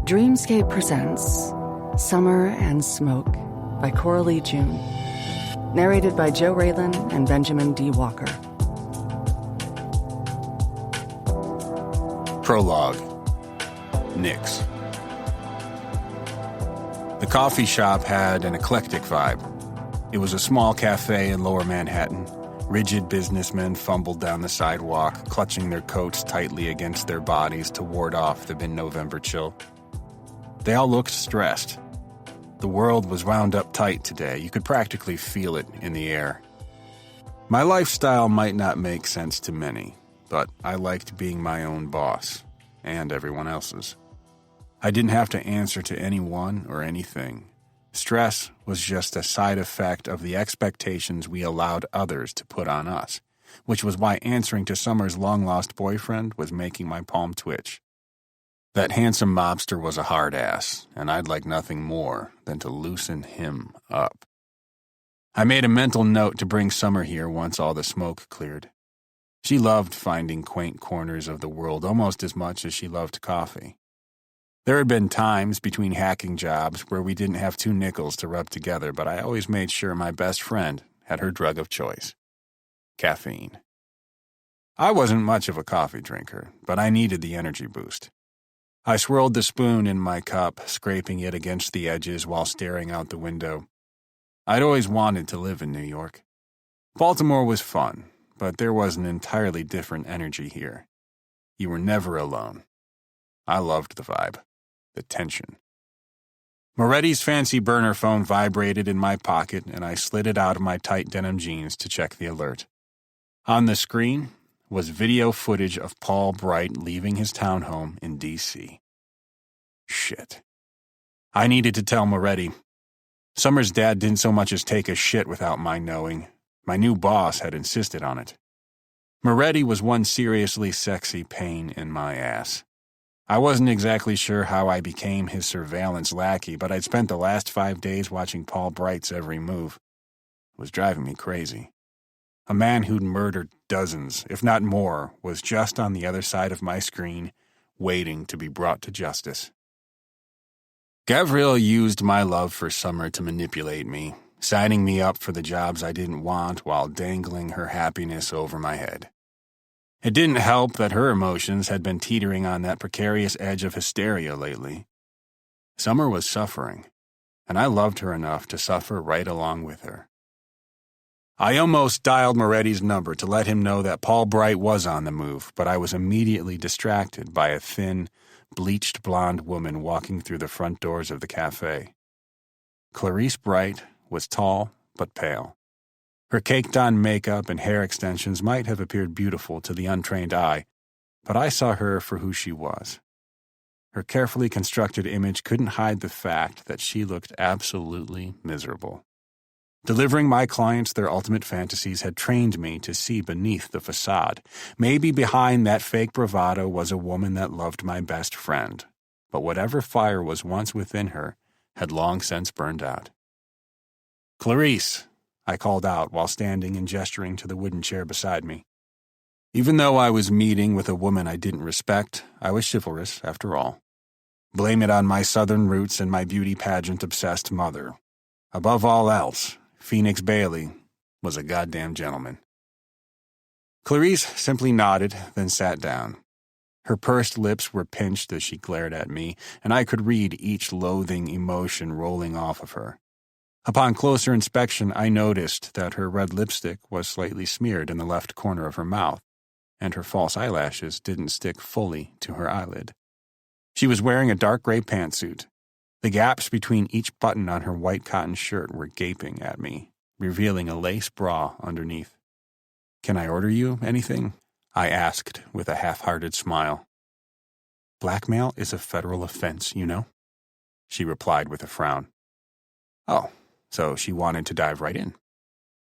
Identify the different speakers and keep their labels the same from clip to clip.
Speaker 1: Dreamscape presents Summer and Smoke by Coralee June. Narrated by Joe Raylan and Benjamin D. Walker.
Speaker 2: Prologue. Nick's. The coffee shop had an eclectic vibe. It was a small cafe in Lower Manhattan. Rigid businessmen fumbled down the sidewalk, clutching their coats tightly against their bodies to ward off the mid-November chill. They all looked stressed. The world was wound up tight today. You could practically feel it in the air. My lifestyle might not make sense to many, but I liked being my own boss, and everyone else's. I didn't have to answer to anyone or anything. Stress was just a side effect of the expectations we allowed others to put on us, which was why answering to Summer's long-lost boyfriend was making my palm twitch. That handsome mobster was a hard ass, and I'd like nothing more than to loosen him up. I made a mental note to bring Summer here once all the smoke cleared. She loved finding quaint corners of the world almost as much as she loved coffee. There had been times between hacking jobs where we didn't have 2 nickels to rub together, but I always made sure my best friend had her drug of choice: caffeine. I wasn't much of a coffee drinker, but I needed the energy boost. I swirled the spoon in my cup, scraping it against the edges while staring out the window. I'd always wanted to live in New York. Baltimore was fun, but there was an entirely different energy here. You were never alone. I loved the vibe, the tension. Moretti's fancy burner phone vibrated in my pocket, and I slid it out of my tight denim jeans to check the alert. On the screen was video footage of Paul Bright leaving his townhome in D.C. Shit. I needed to tell Moretti. Summer's dad didn't so much as take a shit without my knowing. My new boss had insisted on it. Moretti was one seriously sexy pain in my ass. I wasn't exactly sure how I became his surveillance lackey, but I'd spent the last 5 days watching Paul Bright's every move. It was driving me crazy. A man who'd murdered dozens, if not more, was just on the other side of my screen, waiting to be brought to justice. Gavriel used my love for Summer to manipulate me, signing me up for the jobs I didn't want while dangling her happiness over my head. It didn't help that her emotions had been teetering on that precarious edge of hysteria lately. Summer was suffering, and I loved her enough to suffer right along with her. I almost dialed Moretti's number to let him know that Paul Bright was on the move, but I was immediately distracted by a thin, bleached blonde woman walking through the front doors of the cafe. Clarice Bright was tall but pale. Her caked-on makeup and hair extensions might have appeared beautiful to the untrained eye, but I saw her for who she was. Her carefully constructed image couldn't hide the fact that she looked absolutely miserable. Delivering my clients their ultimate fantasies had trained me to see beneath the facade. Maybe behind that fake bravado was a woman that loved my best friend, but whatever fire was once within her had long since burned out. "Clarice," I called out while standing and gesturing to the wooden chair beside me. Even though I was meeting with a woman I didn't respect, I was chivalrous, after all. Blame it on my southern roots and my beauty pageant-obsessed mother. Above all else, Phoenix Bailey was a goddamn gentleman. Clarice simply nodded, then sat down. Her pursed lips were pinched as she glared at me, and I could read each loathing emotion rolling off of her. Upon closer inspection, I noticed that her red lipstick was slightly smeared in the left corner of her mouth, and her false eyelashes didn't stick fully to her eyelid. She was wearing a dark gray pantsuit. The gaps between each button on her white cotton shirt were gaping at me, revealing a lace bra underneath. "Can I order you anything?" I asked with a half-hearted smile. "Blackmail is a federal offense, you know," she replied with a frown. Oh, so she wanted to dive right in.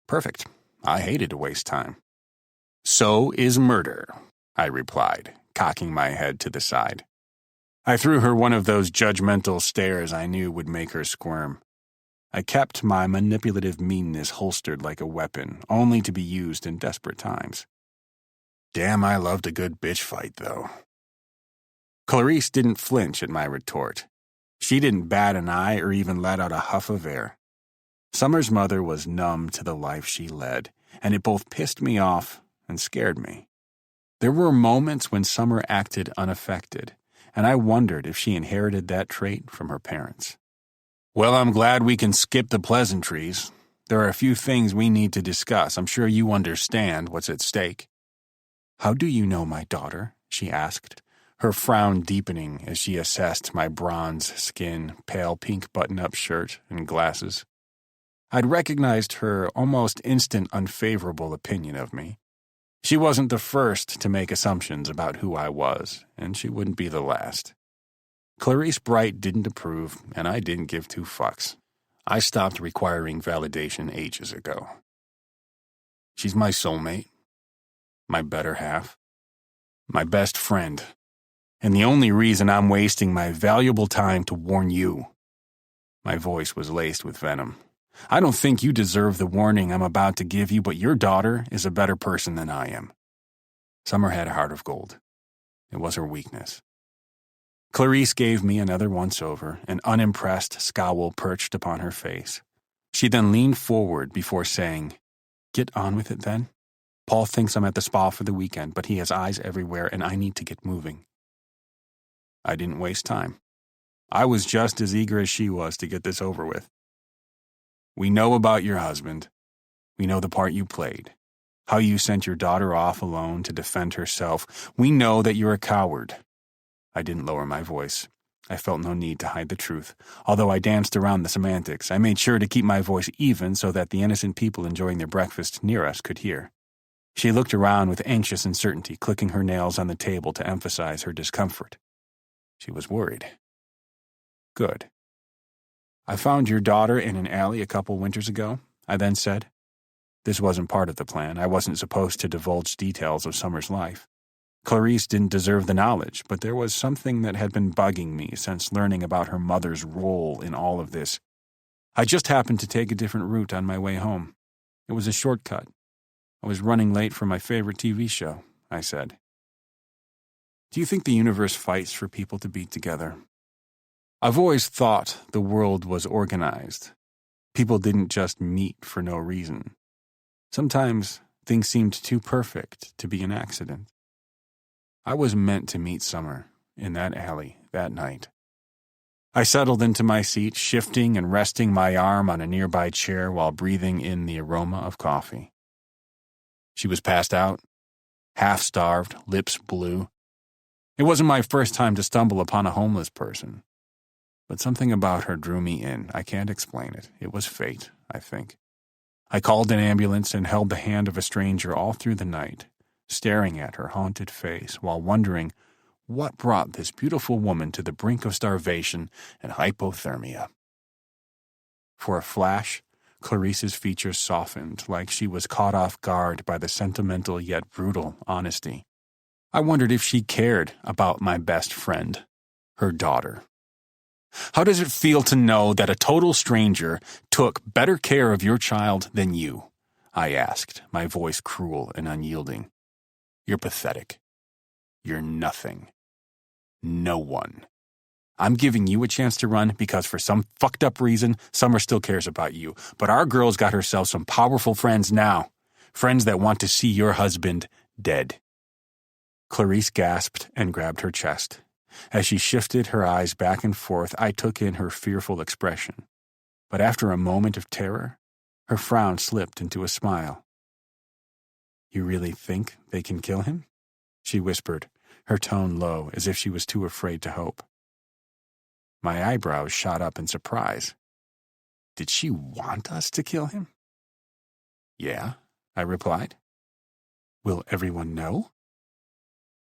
Speaker 2: Perfect. I hated to waste time. "So is murder," I replied, cocking my head to the side. I threw her one of those judgmental stares I knew would make her squirm. I kept my manipulative meanness holstered like a weapon, only to be used in desperate times. Damn, I loved a good bitch fight, though. Clarice didn't flinch at my retort. She didn't bat an eye or even let out a huff of air. Summer's mother was numb to the life she led, and it both pissed me off and scared me. There were moments when Summer acted unaffected, and I wondered if she inherited that trait from her parents. Well, I'm glad we can skip the pleasantries. There are a few things we need to discuss. I'm sure you understand what's at stake. How do you know my daughter? She asked, her frown deepening as she assessed my bronze skin, pale pink button-up shirt, and glasses. I'd recognized her almost instant unfavorable opinion of me. She wasn't the first to make assumptions about who I was, and she wouldn't be the last. Clarice Bright didn't approve, and I didn't give two fucks. I stopped requiring validation ages ago. She's my soulmate, my better half, my best friend, and the only reason I'm wasting my valuable time to warn you. My voice was laced with venom. I don't think you deserve the warning I'm about to give you, but your daughter is a better person than I am. Summer had a heart of gold. It was her weakness. Clarice gave me another once-over, an unimpressed scowl perched upon her face. She then leaned forward before saying, "Get on with it then. Paul thinks I'm at the spa for the weekend, but he has eyes everywhere and I need to get moving." I didn't waste time. I was just as eager as she was to get this over with. We know about your husband. We know the part you played. How you sent your daughter off alone to defend herself. We know that you're a coward. I didn't lower my voice. I felt no need to hide the truth. Although I danced around the semantics, I made sure to keep my voice even so that the innocent people enjoying their breakfast near us could hear. She looked around with anxious uncertainty, clicking her nails on the table to emphasize her discomfort. She was worried. Good. I found your daughter in an alley a couple winters ago, I then said. This wasn't part of the plan. I wasn't supposed to divulge details of Summer's life. Clarice didn't deserve the knowledge, but there was something that had been bugging me since learning about her mother's role in all of this. I just happened to take a different route on my way home. It was a shortcut. I was running late for my favorite TV show, I said. Do you think the universe fights for people to be together? I've always thought the world was organized. People didn't just meet for no reason. Sometimes things seemed too perfect to be an accident. I was meant to meet Summer in that alley that night. I settled into my seat, shifting and resting my arm on a nearby chair while breathing in the aroma of coffee. She was passed out, half-starved, lips blue. It wasn't my first time to stumble upon a homeless person. But something about her drew me in. I can't explain it. It was fate, I think. I called an ambulance and held the hand of a stranger all through the night, staring at her haunted face while wondering what brought this beautiful woman to the brink of starvation and hypothermia. For a flash, Clarice's features softened like she was caught off guard by the sentimental yet brutal honesty. I wondered if she cared about my best friend, her daughter. How does it feel to know that a total stranger took better care of your child than you? I asked, my voice cruel and unyielding. You're pathetic. You're nothing. No one. I'm giving you a chance to run because for some fucked up reason, Summer still cares about you. But our girl's got herself some powerful friends now. Friends that want to see your husband dead. Clarice gasped and grabbed her chest. As she shifted her eyes back and forth, I took in her fearful expression. But after a moment of terror, her frown slipped into a smile. You really think they can kill him? She whispered, her tone low, as if she was too afraid to hope. My eyebrows shot up in surprise. Did she want us to kill him? Yeah, I replied. Will everyone know?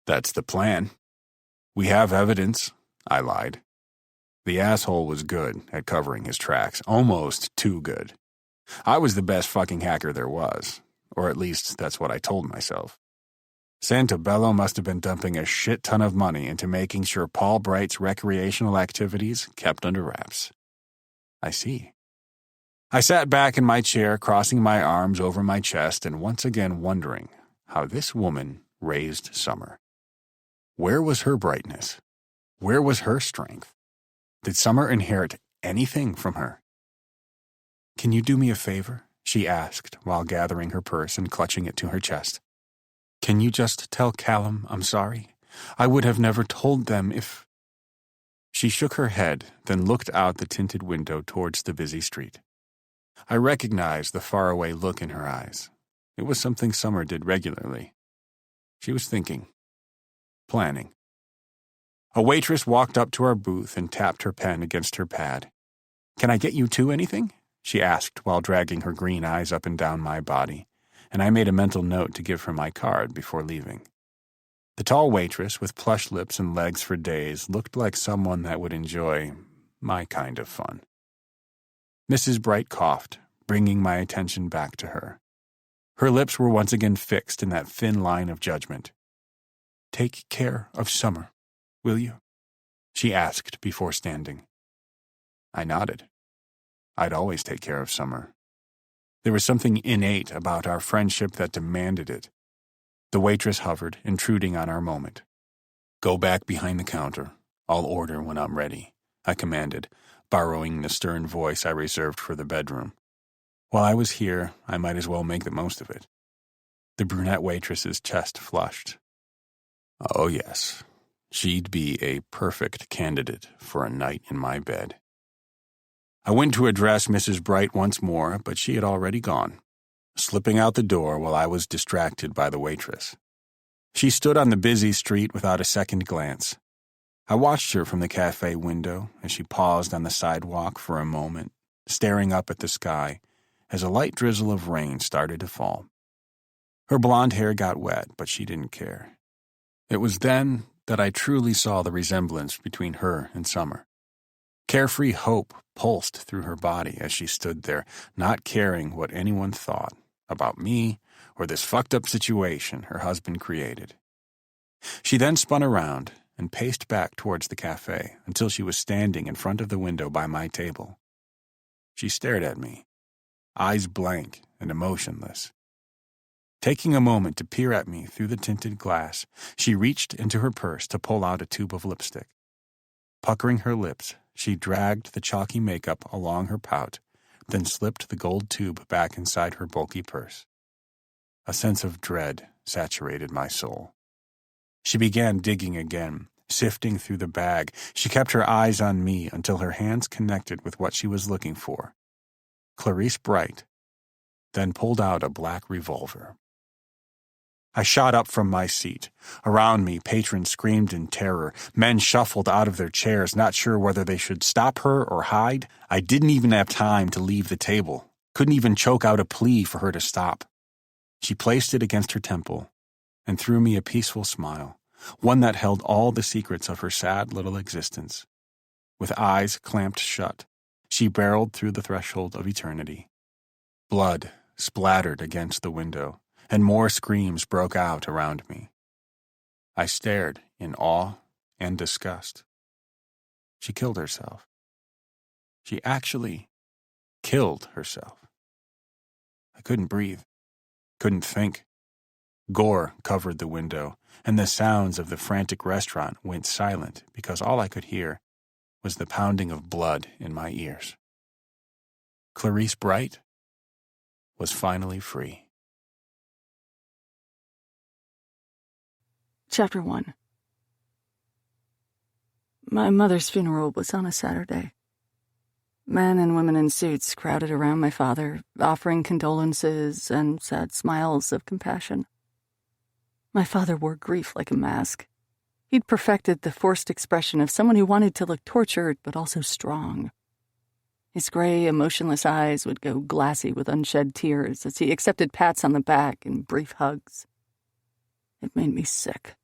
Speaker 2: That's the plan. We have evidence, I lied. The asshole was good at covering his tracks, almost too good. I was the best fucking hacker there was, or at least that's what I told myself. Santabello must have been dumping a shit ton of money into making sure Paul Bright's recreational activities kept under wraps. I see. I sat back in my chair, crossing my arms over my chest and once again wondering how this woman raised Summer. Where was her brightness? Where was her strength? Did Summer inherit anything from her? "Can you do me a favor?" she asked while gathering her purse and clutching it to her chest. "Can you just tell Callum I'm sorry? I would have never told them if—" She shook her head, then looked out the tinted window towards the busy street. I recognized the faraway look in her eyes. It was something Summer did regularly. She was thinking. Planning. A waitress walked up to our booth and tapped her pen against her pad. "Can I get you two anything?" she asked while dragging her green eyes up and down my body, and I made a mental note to give her my card before leaving. The tall waitress with plush lips and legs for days looked like someone that would enjoy my kind of fun. Mrs. Bright coughed, bringing my attention back to her. Her lips were once again fixed in that thin line of judgment. "Take care of Summer, will you?" she asked before standing. I nodded. I'd always take care of Summer. There was something innate about our friendship that demanded it. The waitress hovered, intruding on our moment. "Go back behind the counter. I'll order when I'm ready," I commanded, borrowing the stern voice I reserved for the bedroom. While I was here, I might as well make the most of it. The brunette waitress's chest flushed. Oh yes, she'd be a perfect candidate for a night in my bed. I went to address Mrs. Bright once more, but she had already gone, slipping out the door while I was distracted by the waitress. She stood on the busy street without a second glance. I watched her from the cafe window as she paused on the sidewalk for a moment, staring up at the sky as a light drizzle of rain started to fall. Her blonde hair got wet, but she didn't care. It was then that I truly saw the resemblance between her and Summer. Carefree hope pulsed through her body as she stood there, not caring what anyone thought about me or this fucked-up situation her husband created. She then spun around and paced back towards the cafe until she was standing in front of the window by my table. She stared at me, eyes blank and emotionless. Taking a moment to peer at me through the tinted glass, she reached into her purse to pull out a tube of lipstick. Puckering her lips, she dragged the chalky makeup along her pout, then slipped the gold tube back inside her bulky purse. A sense of dread saturated my soul. She began digging again, sifting through the bag. She kept her eyes on me until her hands connected with what she was looking for. Clarice Bright, then pulled out a black revolver. I shot up from my seat. Around me, patrons screamed in terror. Men shuffled out of their chairs, not sure whether they should stop her or hide. I didn't even have time to leave the table. Couldn't even choke out a plea for her to stop. She placed it against her temple and threw me a peaceful smile, one that held all the secrets of her sad little existence. With eyes clamped shut, she barreled through the threshold of eternity. Blood splattered against the window, and more screams broke out around me. I stared in awe and disgust. She killed herself. She actually killed herself. I couldn't breathe, couldn't think. Gore covered the window, and the sounds of the frantic restaurant went silent because all I could hear was the pounding of blood in my ears. Clarice Bright was finally free.
Speaker 1: Chapter 1. My mother's funeral was on a Saturday. Men and women in suits crowded around my father, offering condolences and sad smiles of compassion. My father wore grief like a mask. He'd perfected the forced expression of someone who wanted to look tortured but also strong. His gray, emotionless eyes would go glassy with unshed tears as he accepted pats on the back and brief hugs. It made me sick.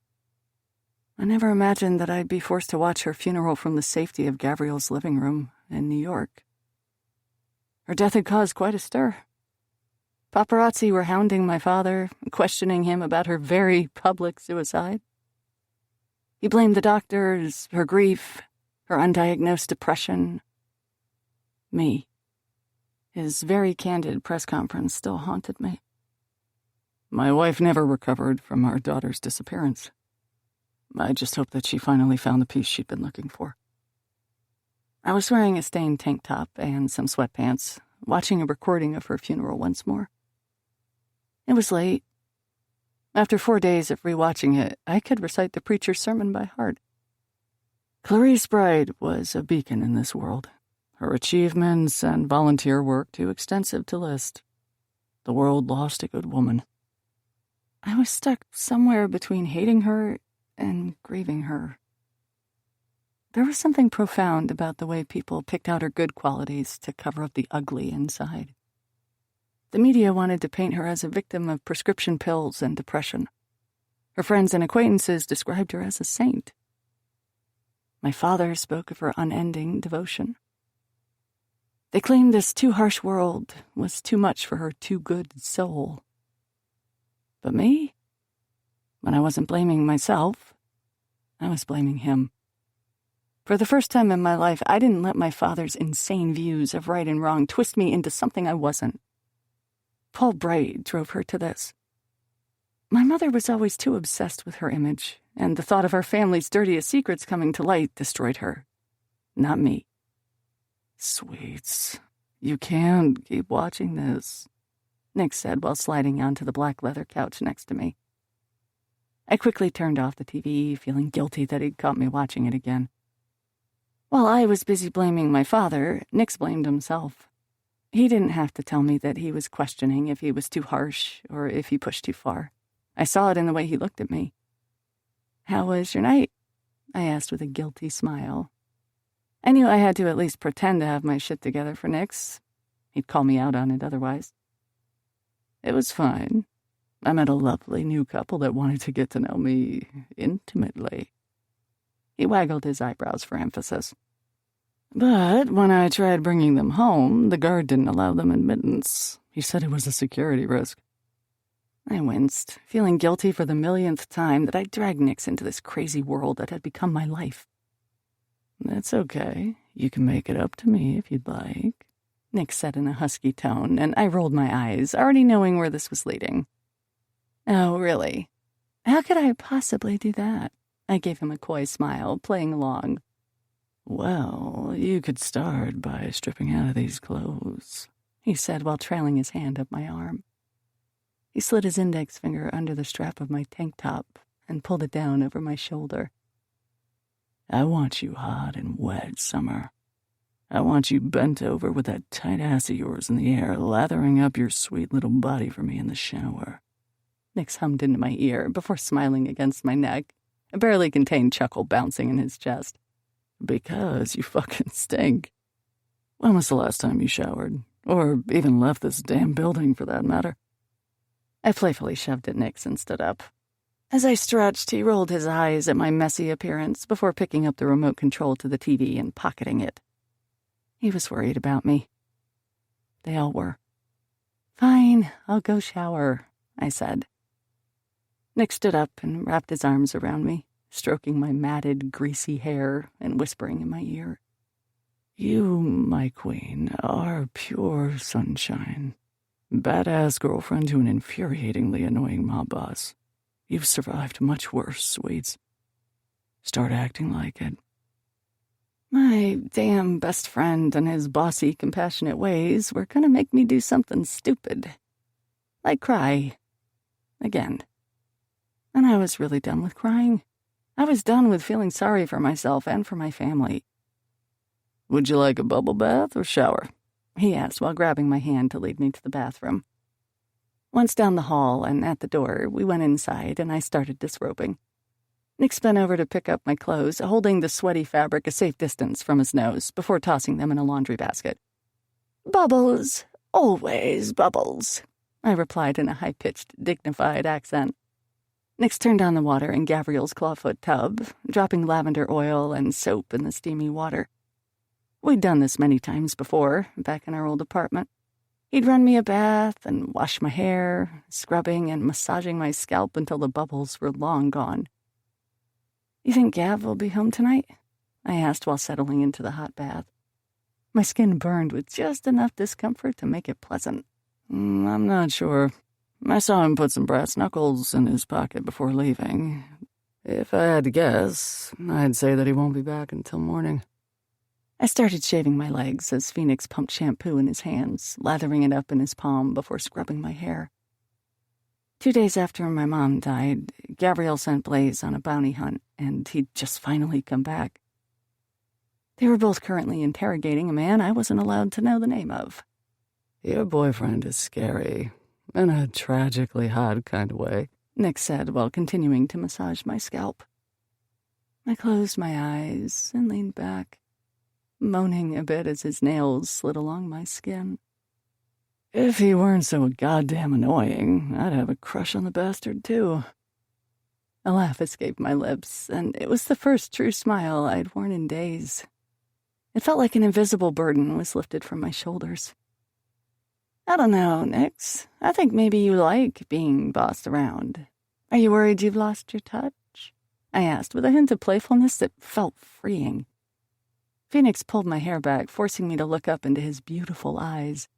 Speaker 1: I never imagined that I'd be forced to watch her funeral from the safety of Gavriel's living room in New York. Her death had caused quite a stir. Paparazzi were hounding my father, questioning him about her very public suicide. He blamed the doctors, her grief, her undiagnosed depression. Me. His very candid press conference still haunted me. My wife never recovered from our daughter's disappearance. I just hoped that she finally found the peace she'd been looking for. I was wearing a stained tank top and some sweatpants, watching a recording of her funeral once more. It was late. After 4 days of rewatching it, I could recite the preacher's sermon by heart. Clarice Bride was a beacon in this world, her achievements and volunteer work too extensive to list. The world lost a good woman. I was stuck somewhere between hating her and grieving her. There was something profound about the way people picked out her good qualities to cover up the ugly inside. The media wanted to paint her as a victim of prescription pills and depression. Her friends and acquaintances described her as a saint. My father spoke of her unending devotion. They claimed this too harsh world was too much for her too good soul. But me? When I wasn't blaming myself, I was blaming him. For the first time in my life, I didn't let my father's insane views of right and wrong twist me into something I wasn't. Paul Bright drove her to this. My mother was always too obsessed with her image, and the thought of our family's dirtiest secrets coming to light destroyed her. Not me. Sweets, you can't keep watching this, Nick said while sliding onto the black leather couch next to me. I quickly turned off the TV, feeling guilty that he'd caught me watching it again. While I was busy blaming my father, Nick blamed himself. He didn't have to tell me that he was questioning if he was too harsh or if he pushed too far. I saw it in the way he looked at me. "How was your night?" I asked with a guilty smile. I knew I had to at least pretend to have my shit together for Nick's. He'd call me out on it otherwise. "It was fine. I met a lovely new couple that wanted to get to know me intimately." He waggled his eyebrows for emphasis. "But when I tried bringing them home, the guard didn't allow them admittance. He said it was a security risk." I winced, feeling guilty for the millionth time that I'd dragged Nix into this crazy world that had become my life. "That's okay. You can make it up to me if you'd like," Nick said in a husky tone, and I rolled my eyes, already knowing where this was leading. "Oh, really? How could I possibly do that?" I gave him a coy smile, playing along. "Well, you could start by stripping out of these clothes," he said while trailing his hand up my arm. He slid his index finger under the strap of my tank top and pulled it down over my shoulder. "I want you hot and wet, Summer. I want you bent over with that tight ass of yours in the air, lathering up your sweet little body for me in the shower." Nix hummed into my ear before smiling against my neck, a barely contained chuckle bouncing in his chest. "Because you fucking stink. When was the last time you showered? Or even left this damn building, for that matter?" I playfully shoved at Nix and stood up. As I stretched, he rolled his eyes at my messy appearance before picking up the remote control to the TV and pocketing it. He was worried about me. They all were. "Fine, I'll go shower," I said. Nick stood up and wrapped his arms around me, stroking my matted, greasy hair and whispering in my ear. "You, my queen, are pure sunshine. Badass girlfriend to an infuriatingly annoying mob boss. You've survived much worse, Sweets. Start acting like it." My damn best friend and his bossy, compassionate ways were gonna make me do something stupid. Like cry. Again. And I was really done with crying. I was done with feeling sorry for myself and for my family. "Would you like a bubble bath or shower?" he asked while grabbing my hand to lead me to the bathroom. Once down the hall and at the door, we went inside and I started disrobing. Nick bent over to pick up my clothes, holding the sweaty fabric a safe distance from his nose before tossing them in a laundry basket. "Bubbles, always bubbles," I replied in a high-pitched, dignified accent. Nick turned on the water in Gavriel's clawfoot tub, dropping lavender oil and soap in the steamy water. We'd done this many times before, back in our old apartment. He'd run me a bath and wash my hair, scrubbing and massaging my scalp until the bubbles were long gone. "You think Gav will be home tonight?" I asked while settling into the hot bath. My skin burned with just enough discomfort to make it pleasant. "I'm not sure. I saw him put some brass knuckles in his pocket before leaving. If I had to guess, I'd say that he won't be back until morning." I started shaving my legs as Phoenix pumped shampoo in his hands, lathering it up in his palm before scrubbing my hair. 2 days after my mom died, Gavriel sent Blaise on a bounty hunt, and he'd just finally come back. They were both currently interrogating a man I wasn't allowed to know the name of.
Speaker 3: "Your boyfriend is scary, in a tragically hot kind of way,"
Speaker 1: Nick said while continuing to massage my scalp. I closed my eyes and leaned back, moaning a bit as his nails slid along my skin.
Speaker 3: "If he weren't so goddamn annoying, I'd have a crush on the bastard, too."
Speaker 1: A laugh escaped my lips, and it was the first true smile I'd worn in days. It felt like an invisible burden was lifted from my shoulders. I don't know, Nix. I think maybe you like being bossed around. Are you worried you've lost your touch? I asked with a hint of playfulness that felt freeing. Phoenix pulled my hair back, forcing me to look up into his beautiful eyes.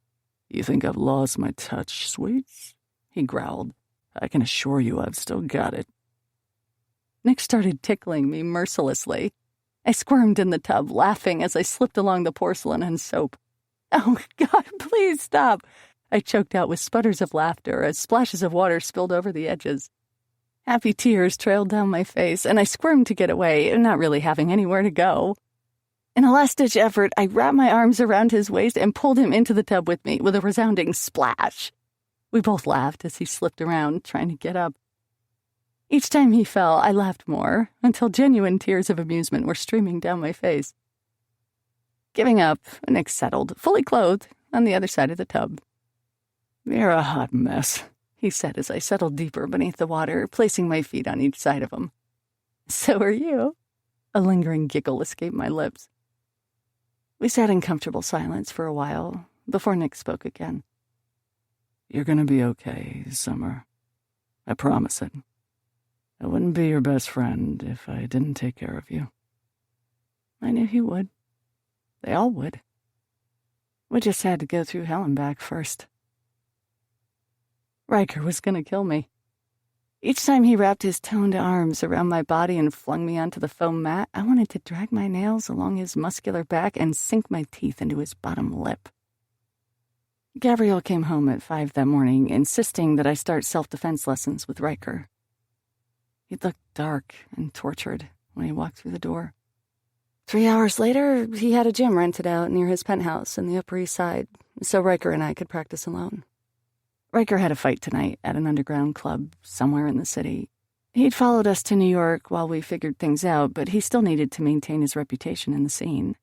Speaker 3: "You think I've lost my touch, sweets?" he growled. "I can assure you I've still got it."
Speaker 1: Nick started tickling me mercilessly. I squirmed in the tub, laughing as I slipped along the porcelain and soap. "Oh, God, please stop!" I choked out with sputters of laughter as splashes of water spilled over the edges. Happy tears trailed down my face, and I squirmed to get away, not really having anywhere to go. In a last-ditch effort, I wrapped my arms around his waist and pulled him into the tub with me with a resounding splash. We both laughed as he slipped around, trying to get up. Each time he fell, I laughed more, until genuine tears of amusement were streaming down my face. Giving up, Nick settled, fully clothed, on the other side of the tub.
Speaker 3: "You're a hot mess,"
Speaker 1: he said as I settled deeper beneath the water, placing my feet on each side of him. "So are you." A lingering giggle escaped my lips. We sat in comfortable silence for a while, before Nick spoke again.
Speaker 3: "You're gonna be okay, Summer. I promise it. I wouldn't be your best friend if I didn't take care of you."
Speaker 1: I knew he would. They all would. We just had to go through hell and back first. Ryker was going to kill me. Each time he wrapped his toned arms around my body and flung me onto the foam mat, I wanted to drag my nails along his muscular back and sink my teeth into his bottom lip. Gavriel came home at 5 that morning, insisting that I start self-defense lessons with Ryker. He looked dark and tortured when he walked through the door. 3 hours later, he had a gym rented out near his penthouse in the Upper East Side, so Ryker and I could practice alone. Ryker had a fight tonight at an underground club somewhere in the city. He'd followed us to New York while we figured things out, but he still needed to maintain his reputation in the scene.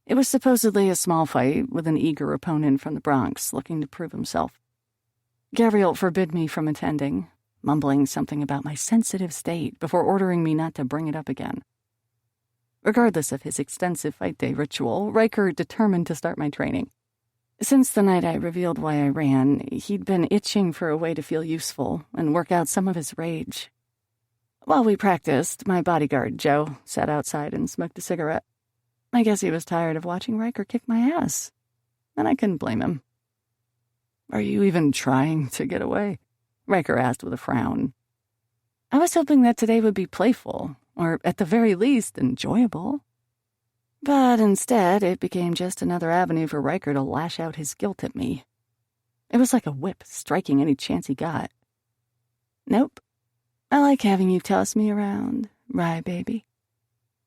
Speaker 1: It was supposedly a small fight with an eager opponent from the Bronx looking to prove himself. Gavriel forbid me from attending, mumbling something about my sensitive state before ordering me not to bring it up again. Regardless of his extensive fight day ritual, Ryker determined to start my training. Since the night I revealed why I ran, he'd been itching for a way to feel useful and work out some of his rage. While we practiced, my bodyguard, Joe, sat outside and smoked a cigarette. I guess he was tired of watching Ryker kick my ass, and I couldn't blame him.
Speaker 3: "Are you even trying to get away?"
Speaker 1: Ryker asked with a frown. I was hoping that today would be playful, or at the very least, enjoyable. But instead, it became just another avenue for Ryker to lash out his guilt at me. It was like a whip striking any chance he got. "Nope. I like having you toss me around, Rye baby."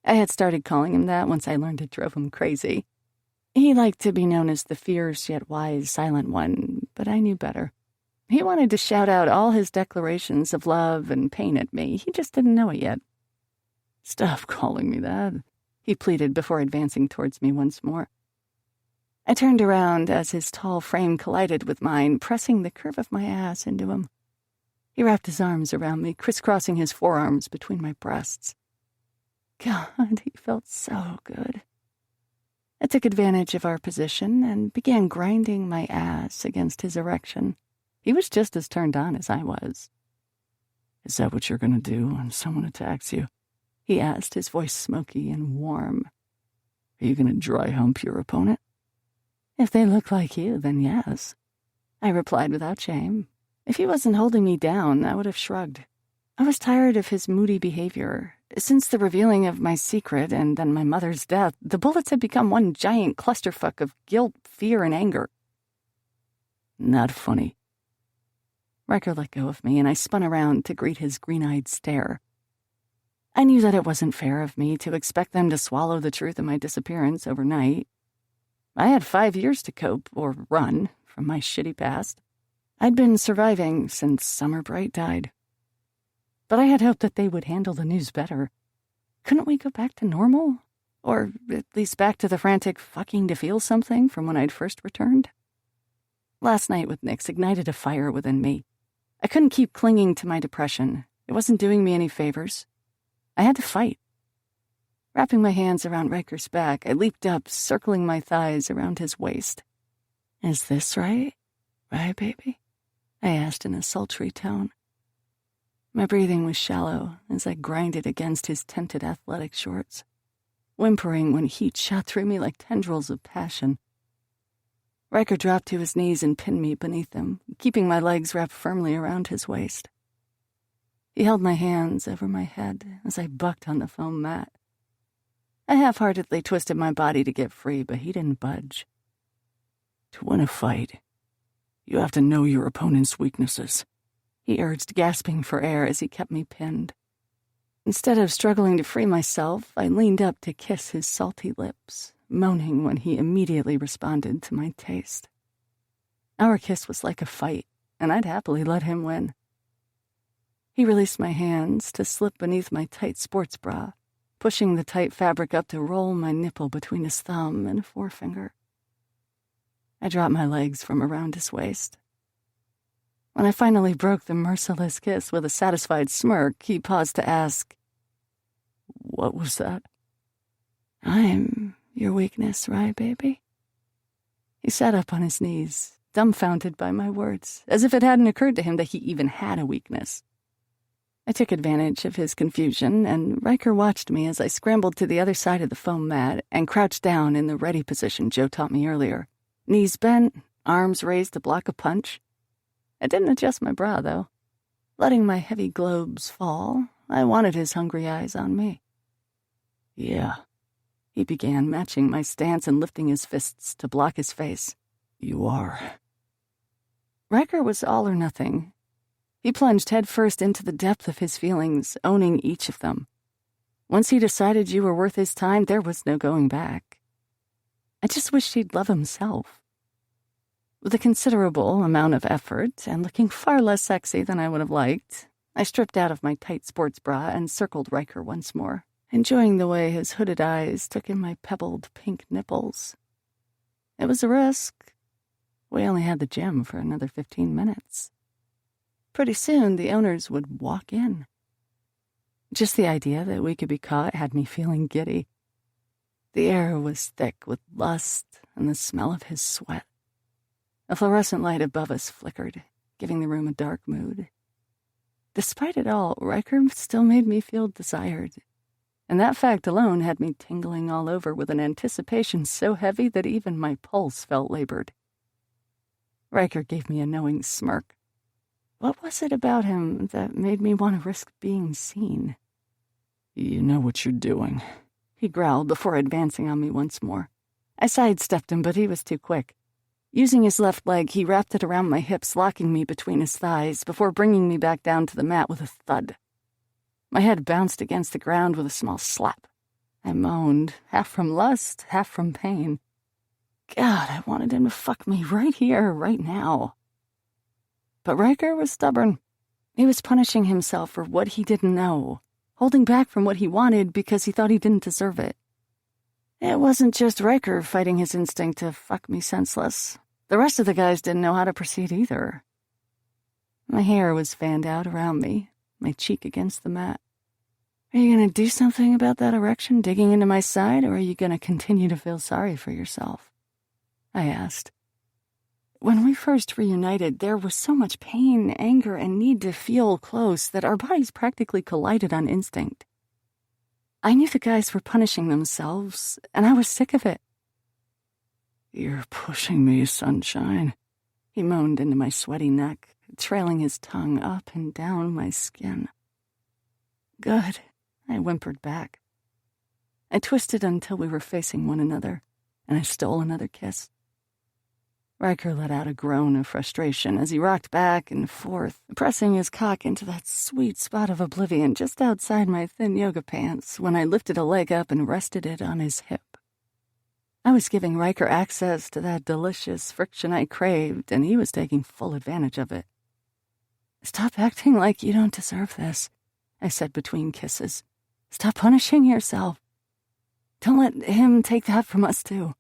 Speaker 1: I had started calling him that once I learned it drove him crazy. He liked to be known as the fierce yet wise silent one, but I knew better. He wanted to shout out all his declarations of love and pain at me. He just didn't know it yet.
Speaker 3: "Stop calling me that,"
Speaker 1: he pleaded before advancing towards me once more. I turned around as his tall frame collided with mine, pressing the curve of my ass into him. He wrapped his arms around me, crisscrossing his forearms between my breasts. God, he felt so good. I took advantage of our position and began grinding my ass against his erection. He was just as turned on as I was.
Speaker 3: "Is that what you're gonna do when someone attacks you?"
Speaker 1: he asked, his voice smoky and warm.
Speaker 3: "Are you gonna dry hump your opponent?"
Speaker 1: "If they look like you, then yes," I replied without shame. If he wasn't holding me down, I would have shrugged. I was tired of his moody behavior, Since the revealing of my secret and then my mother's death, the bullets had become one giant clusterfuck of guilt, fear, and anger.
Speaker 3: Not funny.
Speaker 1: Ryker let go of me, and I spun around to greet his green-eyed stare. I knew that it wasn't fair of me to expect them to swallow the truth of my disappearance overnight. I had 5 years to cope, or run, from my shitty past. I'd been surviving since Summer Bright died. But I had hoped that they would handle the news better. Couldn't we go back to normal? Or at least back to the frantic fucking to feel something from when I'd first returned? Last night with Nix ignited a fire within me. I couldn't keep clinging to my depression. It wasn't doing me any favors. I had to fight. Wrapping my hands around Ryker's back, I leaped up, circling my thighs around his waist.
Speaker 3: Is this right? Right, baby?
Speaker 1: I asked in a sultry tone. My breathing was shallow as I grinded against his tinted athletic shorts, whimpering when heat shot through me like tendrils of passion. Ryker dropped to his knees and pinned me beneath him, keeping my legs wrapped firmly around his waist. He held my hands over my head as I bucked on the foam mat. I half-heartedly twisted my body to get free, but he didn't budge.
Speaker 3: To win a fight, you have to know your opponent's weaknesses,
Speaker 1: he urged, gasping for air as he kept me pinned. Instead of struggling to free myself, I leaned up to kiss his salty lips, moaning when he immediately responded to my taste. Our kiss was like a fight, and I'd happily let him win. He released my hands to slip beneath my tight sports bra, pushing the tight fabric up to roll my nipple between his thumb and forefinger. I dropped my legs from around his waist. When I finally broke the merciless kiss with a satisfied smirk, he paused to ask,
Speaker 3: "What was that?"
Speaker 1: "I'm your weakness, right, baby?" He sat up on his knees, dumbfounded by my words, as if it hadn't occurred to him that he even had a weakness. I took advantage of his confusion, and Ryker watched me as I scrambled to the other side of the foam mat and crouched down in the ready position Joe taught me earlier. Knees bent, arms raised to block a punch. I didn't adjust my bra, though. Letting my heavy globes fall, I wanted his hungry eyes on me.
Speaker 3: "Yeah,"
Speaker 1: he began, matching my stance and lifting his fists to block his face.
Speaker 3: "You are."
Speaker 1: Ryker was all or nothing. He plunged headfirst into the depth of his feelings, owning each of them. Once he decided you were worth his time, there was no going back. I just wished he'd love himself. With a considerable amount of effort, and looking far less sexy than I would have liked, I stripped out of my tight sports bra and circled Ryker once more, enjoying the way his hooded eyes took in my pebbled pink nipples. It was a risk. We only had the gym for another 15 minutes. Pretty soon, the owners would walk in. Just the idea that we could be caught had me feeling giddy. The air was thick with lust and the smell of his sweat. A fluorescent light above us flickered, giving the room a dark mood. Despite it all, Ryker still made me feel desired, and that fact alone had me tingling all over with an anticipation so heavy that even my pulse felt labored. Ryker gave me a knowing smirk. What was it about him that made me want to risk being seen?
Speaker 3: "You know what you're doing,"
Speaker 1: he growled before advancing on me once more. I sidestepped him, but he was too quick. Using his left leg, he wrapped it around my hips, locking me between his thighs before bringing me back down to the mat with a thud. My head bounced against the ground with a small slap. I moaned, half from lust, half from pain. God, I wanted him to fuck me right here, right now. But Ryker was stubborn. He was punishing himself for what he didn't know, holding back from what he wanted because he thought he didn't deserve it. It wasn't just Ryker fighting his instinct to fuck me senseless. The rest of the guys didn't know how to proceed either. My hair was fanned out around me, my cheek against the mat. Are you going to do something about that erection digging into my side, or are you going to continue to feel sorry for yourself? I asked. When we first reunited, there was so much pain, anger, and need to feel close that our bodies practically collided on instinct. I knew the guys were punishing themselves, and I was sick of it.
Speaker 3: "You're pushing me, sunshine,"
Speaker 1: he moaned into my sweaty neck, trailing his tongue up and down my skin. Good. I whimpered back. I twisted until we were facing one another, and I stole another kiss. Ryker let out a groan of frustration as he rocked back and forth, pressing his cock into that sweet spot of oblivion just outside my thin yoga pants when I lifted a leg up and rested it on his hip. I was giving Ryker access to that delicious friction I craved, and he was taking full advantage of it. "Stop acting like you don't deserve this," I said between kisses. "Stop punishing yourself. Don't let him take that from us, too."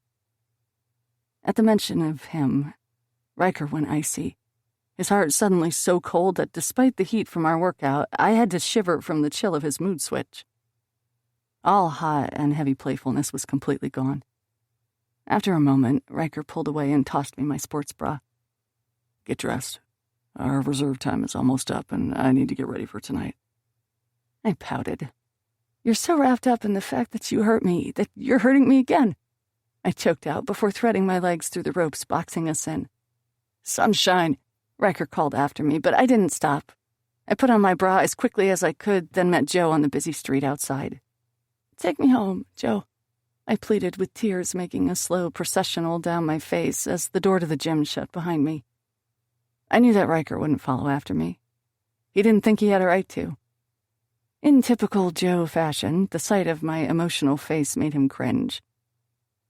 Speaker 1: At the mention of him, Ryker went icy, his heart suddenly so cold that despite the heat from our workout, I had to shiver from the chill of his mood switch. All hot and heavy playfulness was completely gone. After a moment, Ryker pulled away and tossed me my sports bra. "Get dressed. Our reserve time is almost up, and I need to get ready for tonight." I pouted. "You're so wrapped up in the fact that you hurt me, that you're hurting me again," I choked out before threading my legs through the ropes boxing us in. "Sunshine," Ryker called after me, but I didn't stop. I put on my bra as quickly as I could, then met Joe on the busy street outside. "Take me home, Joe," I pleaded with tears making a slow processional down my face as the door to the gym shut behind me. I knew that Ryker wouldn't follow after me. He didn't think he had a right to. In typical Joe fashion, the sight of my emotional face made him cringe.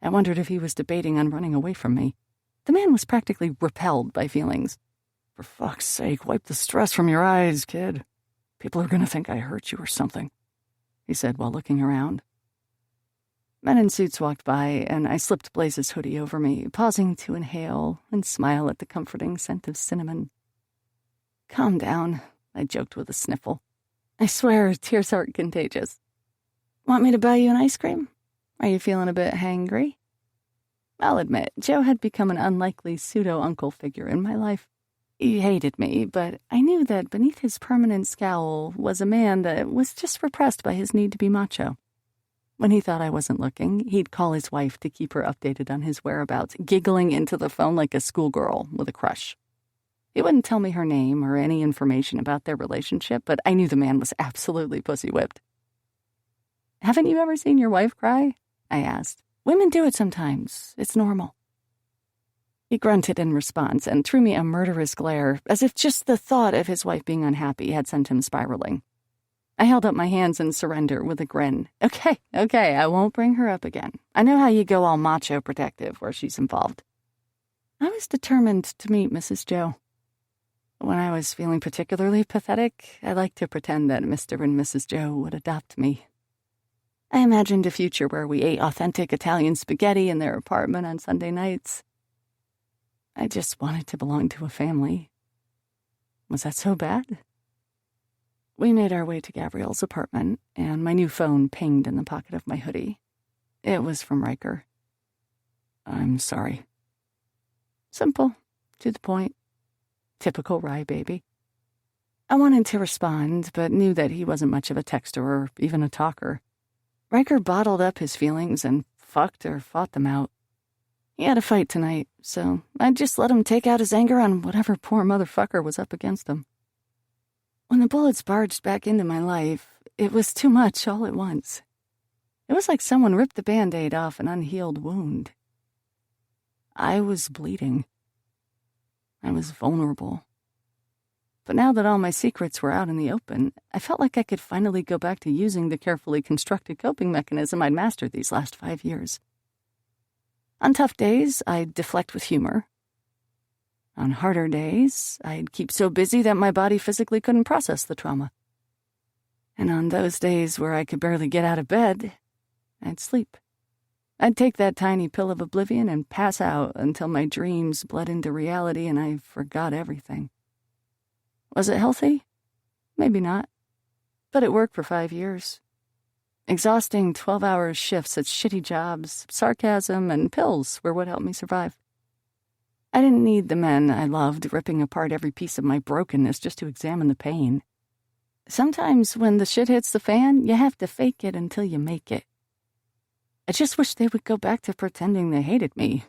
Speaker 1: I wondered if he was debating on running away from me. The man was practically repelled by feelings. "For fuck's sake, wipe the stress from your eyes, kid. People are gonna think I hurt you or something," he said while looking around. Men in suits walked by, and I slipped Blaise's hoodie over me, pausing to inhale and smile at the comforting scent of cinnamon. "Calm down," I joked with a sniffle. "I swear, tears aren't contagious. Want me to buy you an ice cream? Are you feeling a bit hangry?" I'll admit, Joe had become an unlikely pseudo-uncle figure in my life. He hated me, but I knew that beneath his permanent scowl was a man that was just repressed by his need to be macho. When he thought I wasn't looking, he'd call his wife to keep her updated on his whereabouts, giggling into the phone like a schoolgirl with a crush. He wouldn't tell me her name or any information about their relationship, but I knew the man was absolutely pussy-whipped. "Haven't you ever seen your wife cry?" I asked. "Women do it sometimes. It's normal." He grunted in response and threw me a murderous glare, as if just the thought of his wife being unhappy had sent him spiraling. I held up my hands in surrender with a grin. Okay, I won't bring her up again. I know how you go all macho protective where she's involved." I was determined to meet Mrs. Joe. When I was feeling particularly pathetic, I liked to pretend that Mr. and Mrs. Joe would adopt me. I imagined a future where we ate authentic Italian spaghetti in their apartment on Sunday nights. I just wanted to belong to a family. Was that so bad? We made our way to Gavriel's apartment, and my new phone pinged in the pocket of my hoodie. It was from Ryker. "I'm sorry." Simple, to the point. Typical Rye baby. I wanted to respond, but knew that he wasn't much of a texter or even a talker. Ryker bottled up his feelings and fucked or fought them out. He had a fight tonight, so I just let him take out his anger on whatever poor motherfucker was up against him. When the bullets barged back into my life, it was too much all at once. It was like someone ripped the Band-Aid off an unhealed wound. I was bleeding. I was vulnerable. But now that all my secrets were out in the open, I felt like I could finally go back to using the carefully constructed coping mechanism I'd mastered these last 5 years. On tough days, I'd deflect with humor. On harder days, I'd keep so busy that my body physically couldn't process the trauma. And on those days where I could barely get out of bed, I'd sleep. I'd take that tiny pill of oblivion and pass out until my dreams bled into reality and I forgot everything. Was it healthy? Maybe not. But it worked for 5 years. Exhausting 12-hour shifts at shitty jobs, sarcasm, and pills were what helped me survive. I didn't need the men I loved ripping apart every piece of my brokenness just to examine the pain. Sometimes when the shit hits the fan, you have to fake it until you make it. I just wish they would go back to pretending they hated me.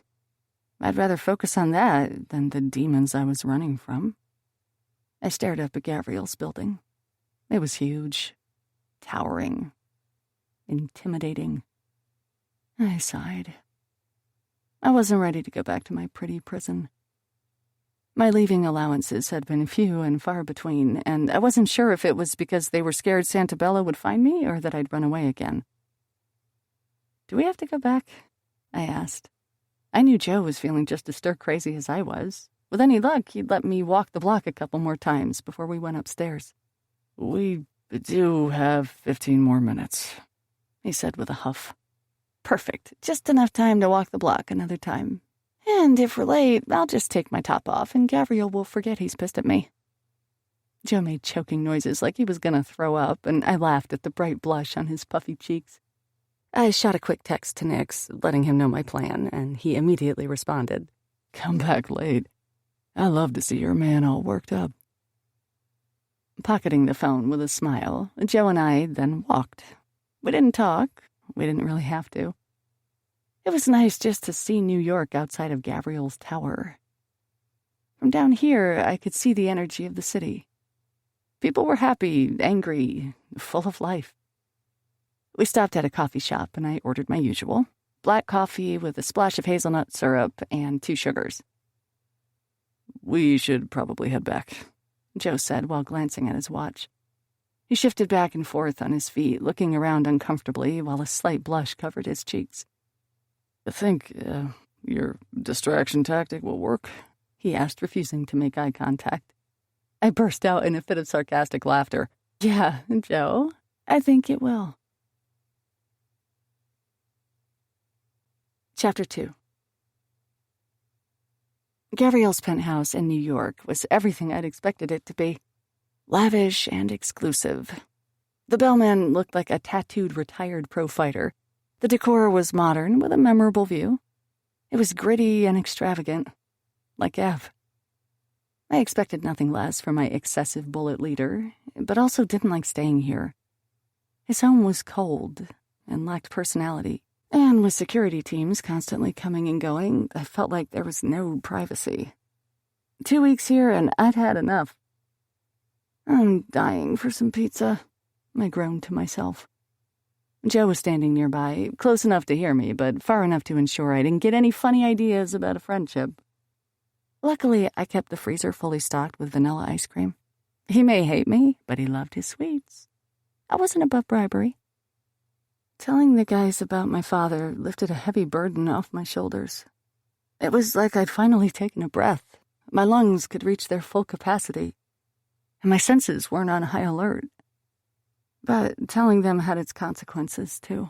Speaker 1: I'd rather focus on that than the demons I was running from. I stared up at Gavriel's building. It was huge, towering, intimidating. I sighed. I wasn't ready to go back to my pretty prison. My leaving allowances had been few and far between, and I wasn't sure if it was because they were scared Santabella would find me or that I'd run away again. "Do we have to go back?" I asked. I knew Joe was feeling just as stir-crazy as I was. With any luck, he'd let me walk the block a couple more times before we went upstairs.
Speaker 3: "We do have 15 more minutes," he said with a huff.
Speaker 1: "Perfect. Just enough time to walk the block another time. And if we're late, I'll just take my top off and Gavriel will forget he's pissed at me." Joe made choking noises like he was going to throw up, and I laughed at the bright blush on his puffy cheeks. I shot a quick text to Nix, letting him know my plan, and he immediately responded.
Speaker 3: "Come back late. I love to see your man all worked up."
Speaker 1: Pocketing the phone with a smile, Joe and I then walked. We didn't talk. We didn't really have to. It was nice just to see New York outside of Gavriel's tower. From down here, I could see the energy of the city. People were happy, angry, full of life. We stopped at a coffee shop, and I ordered my usual: black coffee with a splash of hazelnut syrup and 2 sugars.
Speaker 3: "We should probably head back,"
Speaker 1: Joe said while glancing at his watch. He shifted back and forth on his feet, looking around uncomfortably while a slight blush covered his cheeks.
Speaker 3: "I think your distraction tactic will work?"
Speaker 1: he asked, refusing to make eye contact. I burst out in a fit of sarcastic laughter. "Yeah, Joe, I think it will." Chapter 2. Gavriel's penthouse in New York was everything I'd expected it to be. Lavish and exclusive. The bellman looked like a tattooed retired pro fighter. The decor was modern with a memorable view. It was gritty and extravagant, like Gav. I expected nothing less from my excessive bullet leader, but also didn't like staying here. His home was cold and lacked personality, and with security teams constantly coming and going, I felt like there was no privacy. 2 weeks here and I'd had enough. "I'm dying for some pizza," I groaned to myself. Joe was standing nearby, close enough to hear me, but far enough to ensure I didn't get any funny ideas about a friendship. Luckily, I kept the freezer fully stocked with vanilla ice cream. He may hate me, but he loved his sweets. I wasn't above bribery. Telling the guys about my father lifted a heavy burden off my shoulders. It was like I'd finally taken a breath. My lungs could reach their full capacity, and my senses weren't on high alert. But telling them had its consequences, too.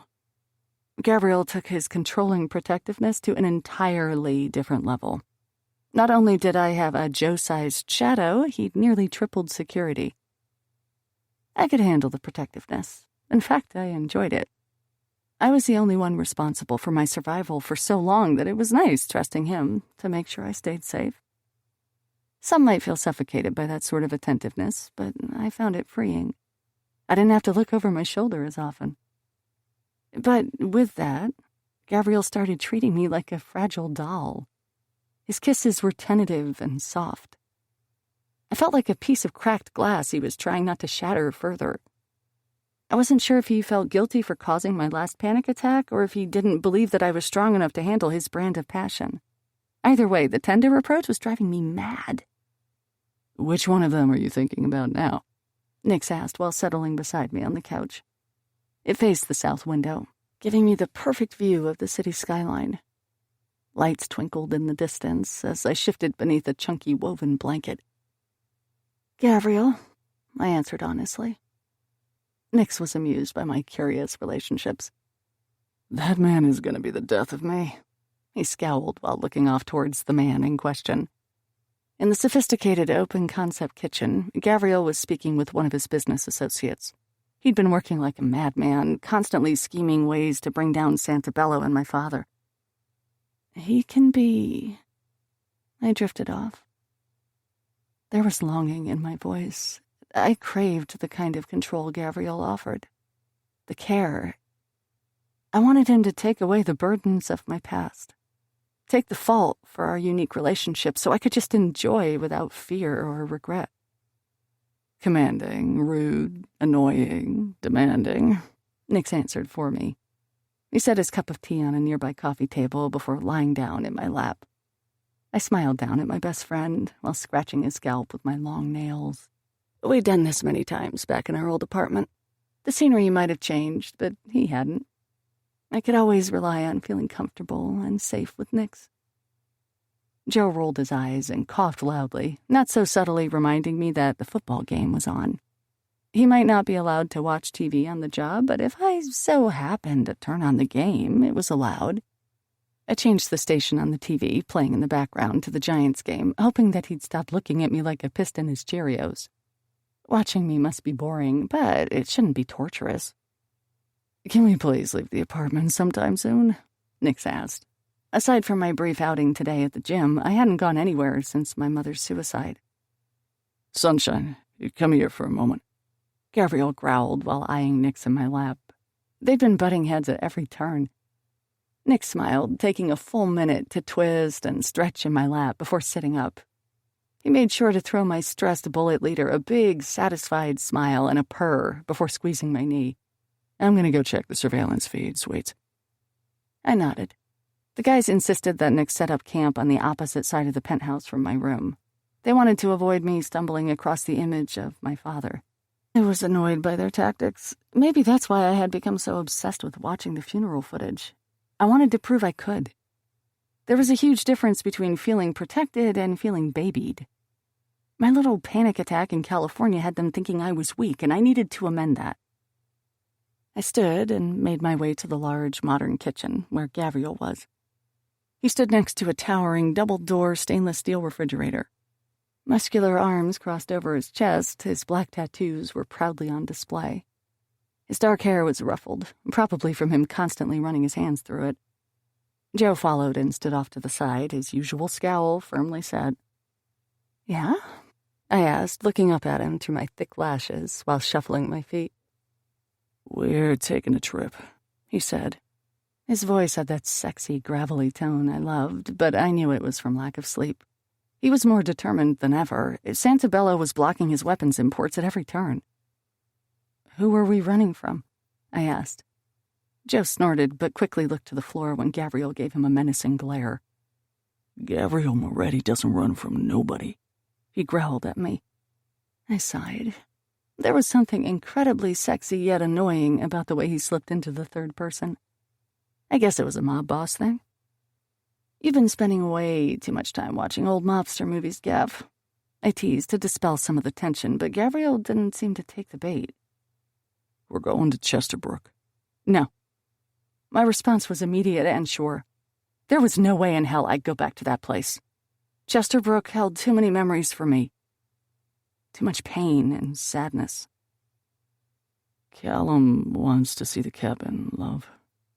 Speaker 1: Gavriel took his controlling protectiveness to an entirely different level. Not only did I have a Joe-sized shadow, he'd nearly tripled security. I could handle the protectiveness. In fact, I enjoyed it. I was the only one responsible for my survival for so long that it was nice trusting him to make sure I stayed safe. Some might feel suffocated by that sort of attentiveness, but I found it freeing. I didn't have to look over my shoulder as often. But with that, Gavriel started treating me like a fragile doll. His kisses were tentative and soft. I felt like a piece of cracked glass he was trying not to shatter further. I wasn't sure if he felt guilty for causing my last panic attack or if he didn't believe that I was strong enough to handle his brand of passion. Either way, the tender approach was driving me mad.
Speaker 3: "Which one of them are you thinking about now?"
Speaker 1: Nix asked while settling beside me on the couch. It faced the south window, giving me the perfect view of the city skyline. Lights twinkled in the distance as I shifted beneath a chunky woven blanket. "Gavriel," I answered honestly. Nix was amused by my curious relationships.
Speaker 3: "That man is going to be the death of me."
Speaker 1: He scowled while looking off towards the man in question. In the sophisticated open-concept kitchen, Gavriel was speaking with one of his business associates. He'd been working like a madman, constantly scheming ways to bring down Santabella and my father. He can be... I drifted off. There was longing in my voice. I craved the kind of control Gavriel offered. The care. I wanted him to take away the burdens of my past. Take the fault for our unique relationship so I could just enjoy without fear or regret.
Speaker 3: Commanding, rude, annoying, demanding.
Speaker 1: Nick's answered for me. He set his cup of tea on a nearby coffee table before lying down in my lap. I smiled down at my best friend while scratching his scalp with my long nails. We'd done this many times back in our old apartment. The scenery might have changed, but he hadn't. I could always rely on feeling comfortable and safe with Nick's. Joe rolled his eyes and coughed loudly, not so subtly reminding me that the football game was on. He might not be allowed to watch TV on the job, but if I so happened to turn on the game, it was allowed. I changed the station on the TV, playing in the background, to the Giants game, hoping that he'd stop looking at me like a piston his Cheerios. Watching me must be boring, but it shouldn't be torturous. "Can we please leave the apartment sometime soon?" Nick's asked. Aside from my brief outing today at the gym, I hadn't gone anywhere since my mother's suicide.
Speaker 3: "Sunshine, come here for a moment,"
Speaker 1: Gavriel growled while eyeing Nick's in my lap. They'd been butting heads at every turn. Nick smiled, taking a full minute to twist and stretch in my lap before sitting up. He made sure to throw my stressed bullet leader a big, satisfied smile and a purr before squeezing my knee.
Speaker 3: "I'm gonna go check the surveillance feeds. Wait."
Speaker 1: I nodded. The guys insisted that Nick set up camp on the opposite side of the penthouse from my room. They wanted to avoid me stumbling across the image of my father. I was annoyed by their tactics. Maybe that's why I had become so obsessed with watching the funeral footage. I wanted to prove I could. There was a huge difference between feeling protected and feeling babied. My little panic attack in California had them thinking I was weak, and I needed to amend that. I stood and made my way to the large, modern kitchen where Gavriel was. He stood next to a towering, double-door stainless steel refrigerator. Muscular arms crossed over his chest, his black tattoos were proudly on display. His dark hair was ruffled, probably from him constantly running his hands through it. Joe followed and stood off to the side, his usual scowl firmly set. "Yeah?" I asked, looking up at him through my thick lashes while shuffling my feet.
Speaker 3: "We're taking a trip," he said.
Speaker 1: His voice had that sexy, gravelly tone I loved, but I knew it was from lack of sleep. He was more determined than ever. Santabella was blocking his weapons imports at every turn. "Who were we running from?" I asked. Joe snorted, but quickly looked to the floor when Gavriel gave him a menacing glare.
Speaker 3: "Gavriel Moretti doesn't run from nobody,"
Speaker 1: he growled at me. I sighed. There was something incredibly sexy yet annoying about the way he slipped into the third person. I guess it was a mob boss thing. "You've been spending way too much time watching old mobster movies, Gav." I teased to dispel some of the tension, but Gavriel didn't seem to take the bait.
Speaker 3: "We're going to Chesterbrook."
Speaker 1: "No." My response was immediate and sure. There was no way in hell I'd go back to that place. Chesterbrook held too many memories for me. Too much pain and sadness.
Speaker 3: "Callum wants to see the cabin, love,"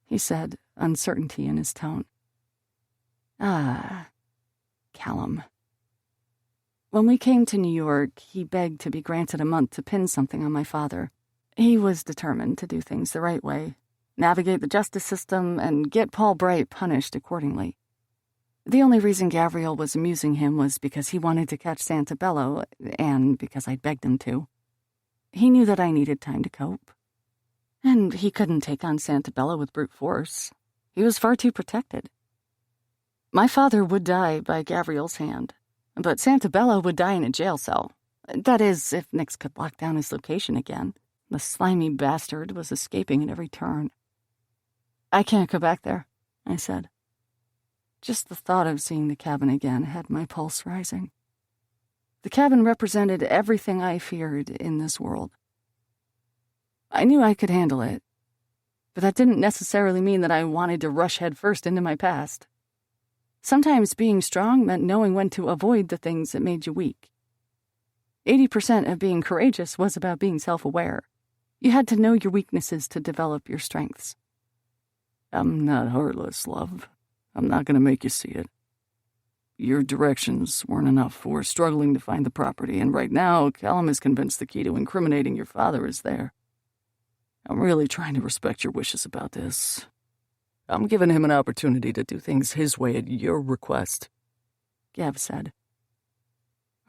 Speaker 1: he said, uncertainty in his tone. Ah, Callum. When we came to New York, he begged to be granted a month to pin something on my father. He was determined to do things the right way, navigate the justice system, and get Paul Bright punished accordingly. The only reason Gavriel was amusing him was because he wanted to catch Santabella, and because I'd begged him to. He knew that I needed time to cope. And he couldn't take on Santabella with brute force. He was far too protected. My father would die by Gavriel's hand, but Santabella would die in a jail cell. That is, if Nix could lock down his location again. The slimy bastard was escaping at every turn. "I can't go back there," I said. Just the thought of seeing the cabin again had my pulse rising. The cabin represented everything I feared in this world. I knew I could handle it, but that didn't necessarily mean that I wanted to rush headfirst into my past. Sometimes being strong meant knowing when to avoid the things that made you weak. 80% of being courageous was about being self-aware. You had to know your weaknesses to develop your strengths.
Speaker 3: "I'm not heartless, love. I'm not going to make you see it. Your directions weren't enough. We're struggling to find the property, and right now, Callum is convinced the key to incriminating your father is there. I'm really trying to respect your wishes about this. I'm giving him an opportunity to do things his way at your request,"
Speaker 1: Gav said.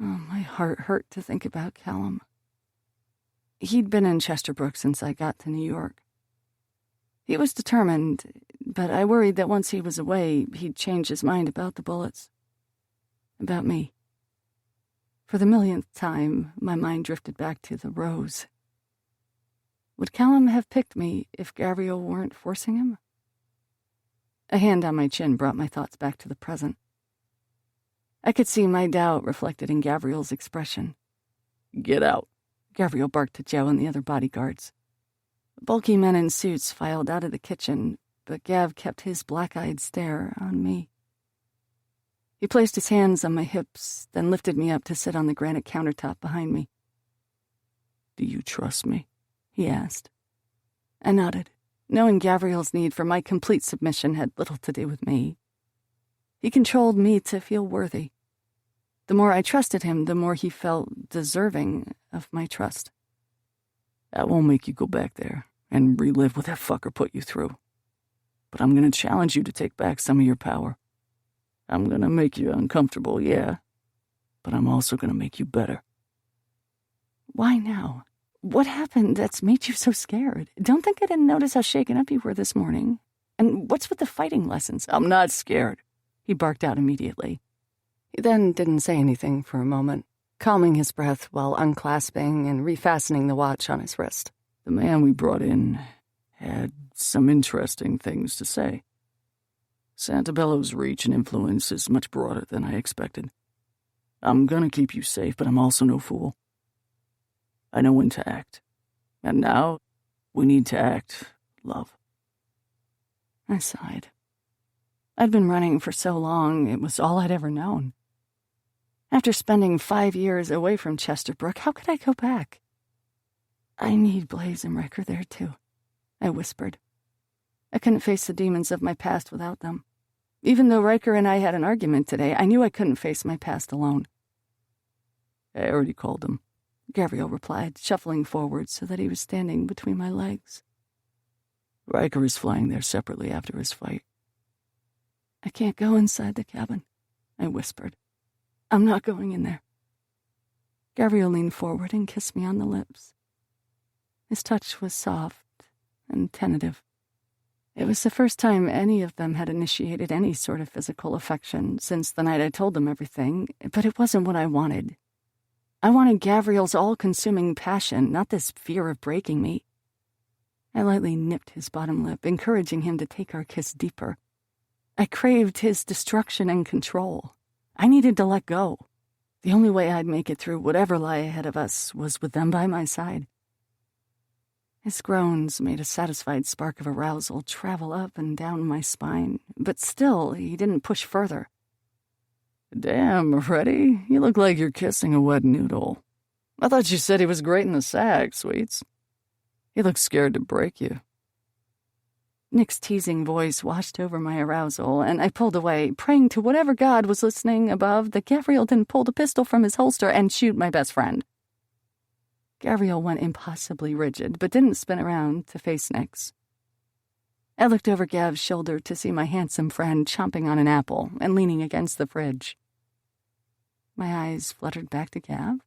Speaker 1: Oh, my heart hurt to think about Callum. He'd been in Chesterbrook since I got to New York. He was determined, but I worried that once he was away, he'd change his mind about the bullets. About me. For the millionth time, my mind drifted back to the rose. Would Callum have picked me if Gavriel weren't forcing him? A hand on my chin brought my thoughts back to the present. I could see my doubt reflected in Gavriel's expression.
Speaker 3: Get out,
Speaker 1: Gavriel barked at Joe and the other bodyguards. Bulky men in suits filed out of the kitchen, but Gav kept his black-eyed stare on me. He placed his hands on my hips, then lifted me up to sit on the granite countertop behind me.
Speaker 3: Do you trust me?
Speaker 1: He asked. I nodded, knowing Gavriel's need for my complete submission had little to do with me. He controlled me to feel worthy. The more I trusted him, the more he felt deserving of my trust.
Speaker 3: I won't make you go back there and relive what that fucker put you through. But I'm gonna challenge you to take back some of your power. I'm gonna make you uncomfortable, yeah, but I'm also gonna make you better.
Speaker 1: Why now? What happened that's made you so scared? Don't think I didn't notice how shaken up you were this morning. And what's with the fighting lessons?
Speaker 3: I'm not scared,
Speaker 1: he barked out immediately. He then didn't say anything for a moment, calming his breath while unclasping and refastening the watch on his wrist.
Speaker 3: The man we brought in had some interesting things to say. Santabello's reach and influence is much broader than I expected. I'm gonna keep you safe, but I'm also no fool. I know when to act. And now, we need to act, love.
Speaker 1: I sighed. I'd been running for so long, it was all I'd ever known. After spending 5 years away from Chesterbrook, how could I go back? I need Blaise and Ryker there, too, I whispered. I couldn't face the demons of my past without them. Even though Ryker and I had an argument today, I knew I couldn't face my past alone.
Speaker 3: I already called them,
Speaker 1: Gavriel replied, shuffling forward so that he was standing between my legs.
Speaker 3: Ryker is flying there separately after his fight.
Speaker 1: I can't go inside the cabin, I whispered. I'm not going in there. Gavriel leaned forward and kissed me on the lips. His touch was soft and tentative. It was the first time any of them had initiated any sort of physical affection since the night I told them everything, but it wasn't what I wanted. I wanted Gavriel's all-consuming passion, not this fear of breaking me. I lightly nipped his bottom lip, encouraging him to take our kiss deeper. I craved his destruction and control. I needed to let go. The only way I'd make it through whatever lay ahead of us was with them by my side. His groans made a satisfied spark of arousal travel up and down my spine, but still he didn't push further.
Speaker 3: Damn, Freddie, you look like you're kissing a wet noodle. I thought you said he was great in the sack, sweets. He looks scared to break you.
Speaker 1: Nick's teasing voice washed over my arousal, and I pulled away, praying to whatever god was listening above that Gavriel didn't pull the pistol from his holster and shoot my best friend. Gavriel went impossibly rigid, but didn't spin around to face Nick's. I looked over Gav's shoulder to see my handsome friend chomping on an apple and leaning against the fridge. My eyes fluttered back to Gav.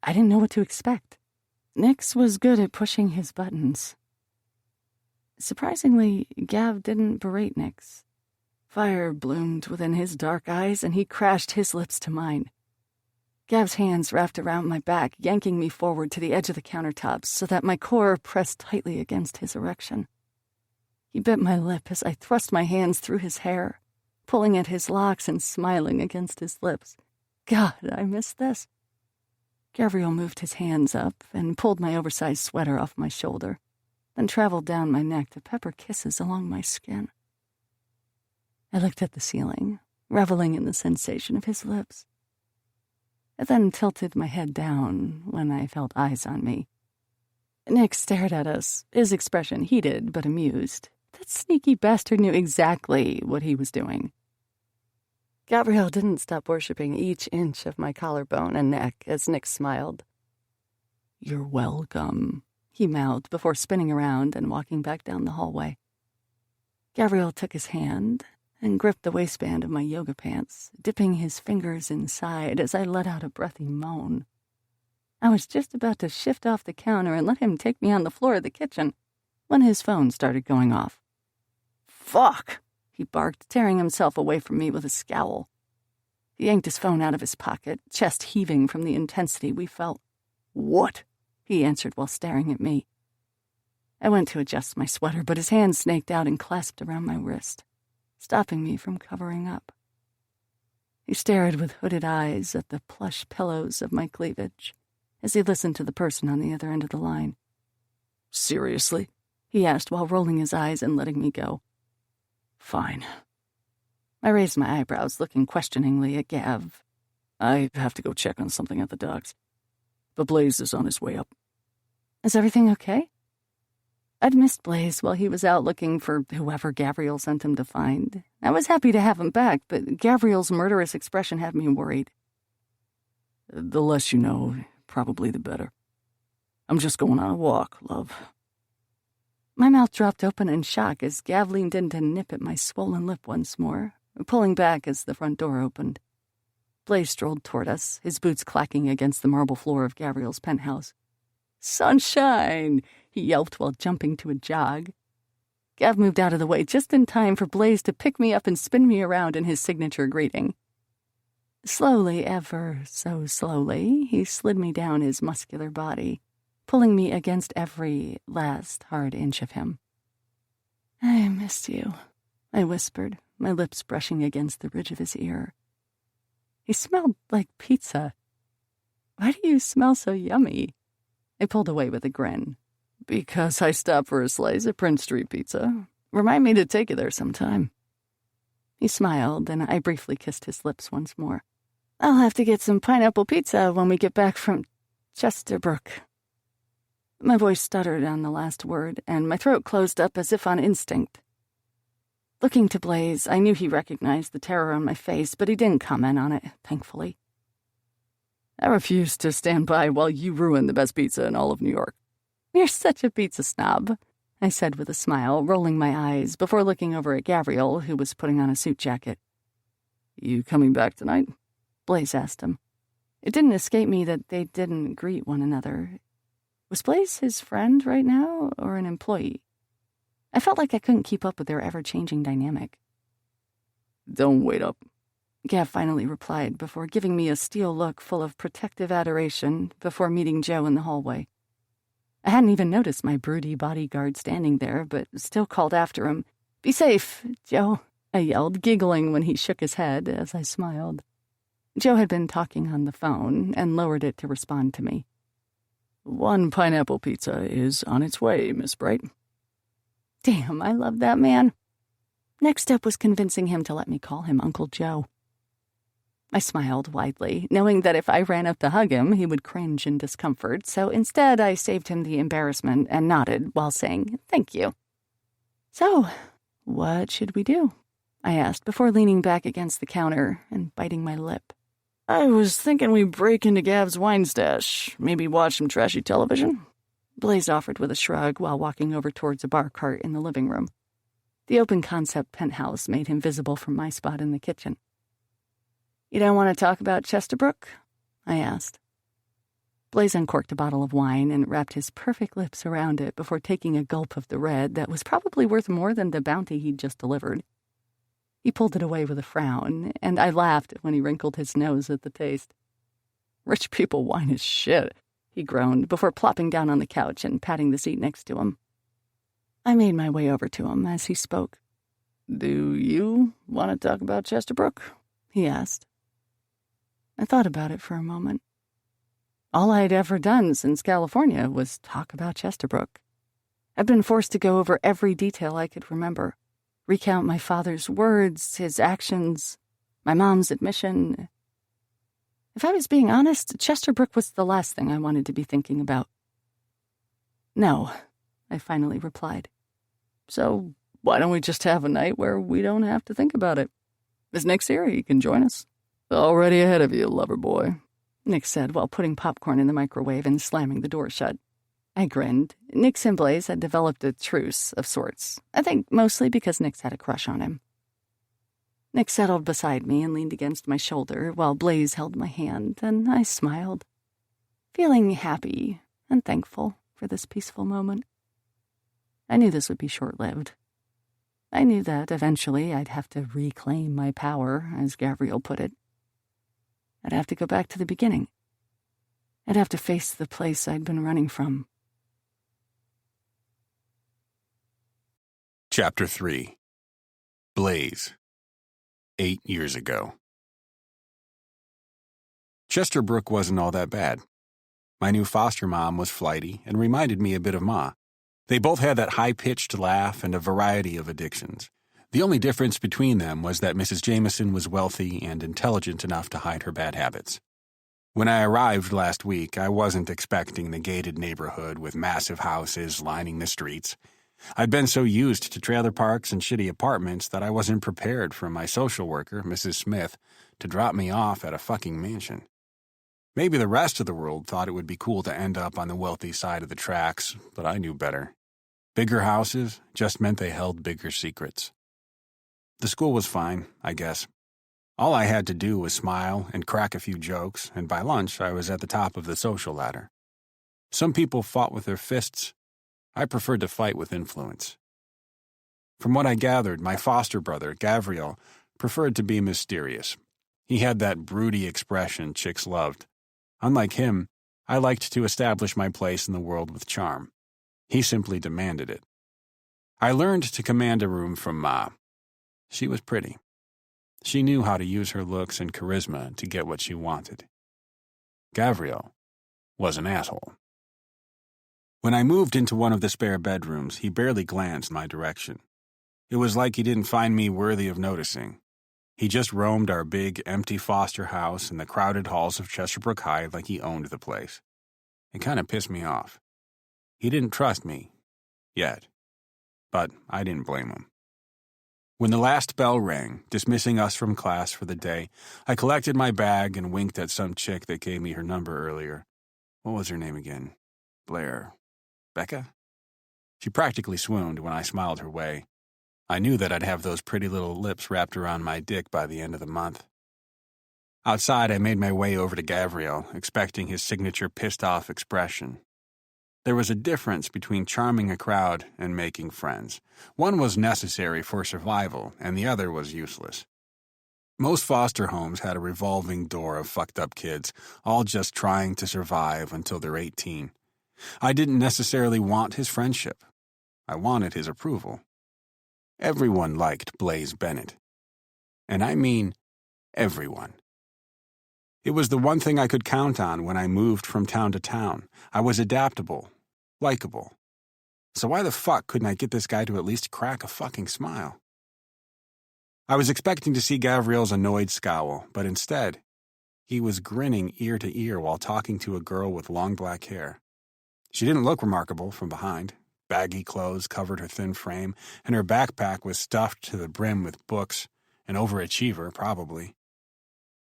Speaker 1: I didn't know what to expect. Nick's was good at pushing his buttons. Surprisingly, Gav didn't berate Nick's. Fire bloomed within his dark eyes, and he crashed his lips to mine. Gav's hands wrapped around my back, yanking me forward to the edge of the countertops so that my core pressed tightly against his erection. He bit my lip as I thrust my hands through his hair, pulling at his locks and smiling against his lips. God, I missed this. Gavriel moved his hands up and pulled my oversized sweater off my shoulder, then traveled down my neck to pepper kisses along my skin. I looked at the ceiling, reveling in the sensation of his lips. I then tilted my head down when I felt eyes on me. Nick stared at us, his expression heated but amused. That sneaky bastard knew exactly what he was doing. Gavriel didn't stop worshipping each inch of my collarbone and neck as Nick smiled.
Speaker 3: You're welcome,
Speaker 1: he mouthed before spinning around and walking back down the hallway. Gavriel took his hand and gripped the waistband of my yoga pants, dipping his fingers inside as I let out a breathy moan. I was just about to shift off the counter and let him take me on the floor of the kitchen when his phone started going off. "Fuck!" he barked, tearing himself away from me with a scowl. He yanked his phone out of his pocket, chest heaving from the intensity we felt. "What?" he answered while staring at me. I went to adjust my sweater, but his hand snaked out and clasped around my wrist, stopping me from covering up. He stared with hooded eyes at the plush pillows of my cleavage as he listened to the person on the other end of the line. "Seriously?" he asked while rolling his eyes and letting me go. "Fine." I raised my eyebrows, looking questioningly at Gav. "I have to go check on something at the docks, but Blaise is on his way up." "Is everything okay?" I'd missed Blaise while he was out looking for whoever Gavriel sent him to find. I was happy to have him back, but Gavriel's murderous expression had me worried. "The less you know, probably the better. I'm just going on a walk, love." My mouth dropped open in shock as Gav leaned in to nip at my swollen lip once more, pulling back as the front door opened. Blaise strolled toward us, his boots clacking against the marble floor of Gavriel's penthouse. "Sunshine!" he yelped while jumping to a jog. Gav moved out of the way just in time for Blaise to pick me up and spin me around in his signature greeting. Slowly, ever so slowly, he slid me down his muscular body, pulling me against every last hard inch of him. "I missed you," I whispered, my lips brushing against the ridge of his ear. He smelled like pizza. "Why do you smell so yummy?" I pulled away with a grin. "Because I stopped for a slice at Prince Street Pizza. Remind me to take you there sometime." He smiled, and I briefly kissed his lips once more. "I'll have to get some pineapple pizza when we get back from Chesterbrook." My voice stuttered on the last word, and my throat closed up as if on instinct. Looking to Blaise, I knew he recognized the terror on my face, but he didn't comment on it, thankfully. "I refuse to stand by while you ruin the best pizza in all of New York." "You're such a pizza snob," I said with a smile, rolling my eyes before looking over at Gavriel, who was putting on a suit jacket. "You coming back tonight?" Blaise asked him. It didn't escape me that they didn't greet one another. Was Blaise his friend right now, or an employee? I felt like I couldn't keep up with their ever-changing dynamic. "Don't wait up," Gav finally replied before giving me a steel look full of protective adoration before meeting Joe in the hallway. I hadn't even noticed my broody bodyguard standing there, but still called after him. "Be safe, Joe," I yelled, giggling when he shook his head as I smiled. Joe had been talking on the phone and lowered it to respond to me. "One pineapple pizza is on its way, Miss Bright." Damn, I love that man. Next step was convincing him to let me call him Uncle Joe. I smiled widely, knowing that if I ran up to hug him, he would cringe in discomfort, so instead I saved him the embarrassment and nodded while saying, "Thank you." "So, what should we do?" I asked before leaning back against the counter and biting my lip. "I was thinking we break into Gav's wine stash, maybe watch some trashy television," Blaise offered with a shrug while walking over towards a bar cart in the living room. The open-concept penthouse made him visible from my spot in the kitchen. "You don't want to talk about Chesterbrook?" I asked. Blaise uncorked a bottle of wine and wrapped his perfect lips around it before taking a gulp of the red that was probably worth more than the bounty he'd just delivered. He pulled it away with a frown, and I laughed when he wrinkled his nose at the taste. "Rich people wine is shit," he groaned before plopping down on the couch and patting the seat next to him. I made my way over to him as he spoke. "Do you want to talk about Chesterbrook?" he asked. I thought about it for a moment. All I'd ever done since California was talk about Chesterbrook. I'd been forced to go over every detail I could remember, recount my father's words, his actions, my mom's admission. If I was being honest, Chesterbrook was the last thing I wanted to be thinking about. "No," I finally replied. "So why don't we just have a night where we don't have to think about it? Is Nick's here? He can join us." "Already ahead of you, lover boy," Nick said while putting popcorn in the microwave and slamming the door shut. I grinned. Nix and Blaise had developed a truce of sorts, I think mostly because Nix had a crush on him. Nick settled beside me and leaned against my shoulder while Blaise held my hand, and I smiled, feeling happy and thankful for this peaceful moment. I knew this would be short-lived. I knew that eventually I'd have to reclaim my power, as Gavriel put it. I'd have to go back to the beginning. I'd have to face the place I'd been running from.
Speaker 2: Chapter 3. Blaise. 8 years ago. Chesterbrook wasn't all that bad. My new foster mom was flighty and reminded me a bit of Ma. They both had that high-pitched laugh and a variety of addictions. The only difference between them was that Mrs. Jameson was wealthy and intelligent enough to hide her bad habits. When I arrived last week, I wasn't expecting the gated neighborhood with massive houses lining the streets. I'd been so used to trailer parks and shitty apartments that I wasn't prepared for my social worker, Mrs. Smith, to drop me off at a fucking mansion. Maybe the rest of the world thought it would be cool to end up on the wealthy side of the tracks, but I knew better. Bigger houses just meant they held bigger secrets. The school was fine, I guess. All I had to do was smile and crack a few jokes, and by lunch I was at the top of the social ladder. Some people fought with their fists. I preferred to fight with influence. From what I gathered, my foster brother, Gavriel, preferred to be mysterious. He had that broody expression chicks loved. Unlike him, I liked to establish my place in the world with charm. He simply demanded it. I learned to command a room from Ma. She was pretty. She knew how to use her looks and charisma to get what she wanted. Gavriel was an asshole. When I moved into one of the spare bedrooms, he barely glanced my direction. It was like he didn't find me worthy of noticing. He just roamed our big, empty foster house and the crowded halls of Chesterbrook High like he owned the place. It kind of pissed me off. He didn't trust me. Yet. But I didn't blame him. When the last bell rang, dismissing us from class for the day, I collected my bag and winked at some chick that gave me her number earlier. What was her name again? Blair. Becca? She practically swooned when I smiled her way. I knew that I'd have those pretty little lips wrapped around my dick by the end of the month. Outside, I made my way over to Gavriel, expecting his signature pissed-off expression. There was a difference between charming a crowd and making friends. One was necessary for survival, and the other was useless. Most foster homes had a revolving door of fucked-up kids, all just trying to survive until they're 18. I didn't necessarily want his friendship. I wanted his approval. Everyone liked Blaise Bennett. And I mean everyone. It was the one thing I could count on when I moved from town to town. I was adaptable, likable. So why the fuck couldn't I get this guy to at least crack a fucking smile? I was expecting to see Gavriel's annoyed scowl, but instead, he was grinning ear to ear while talking to a girl with long black hair. She didn't look remarkable from behind. Baggy clothes covered her thin frame, and her backpack was stuffed to the brim with books, an overachiever, probably.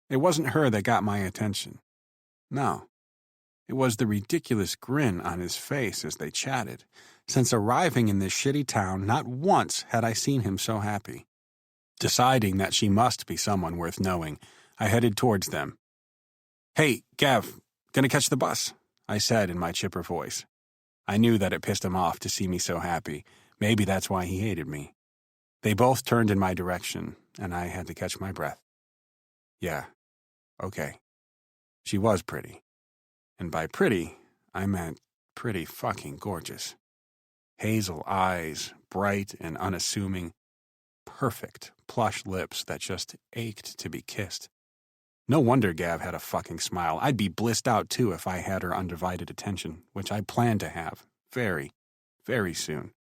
Speaker 2: It wasn't her that got my attention. No. It was the ridiculous grin on his face as they chatted. Since arriving in this shitty town, not once had I seen him so happy. Deciding that she must be someone worth knowing, I headed towards them. "Hey, Gav, gonna catch the bus?" I said in my chipper voice. I knew that it pissed him off to see me so happy. Maybe that's why he hated me. They both turned in my direction, and I had to catch my breath. Yeah, okay. She was pretty. And by pretty, I meant pretty fucking gorgeous. Hazel eyes, bright and unassuming. Perfect, plush lips that just ached to be kissed. No wonder Gav had a fucking smile. I'd be blissed out too if I had her undivided attention, which I plan to have very, very soon.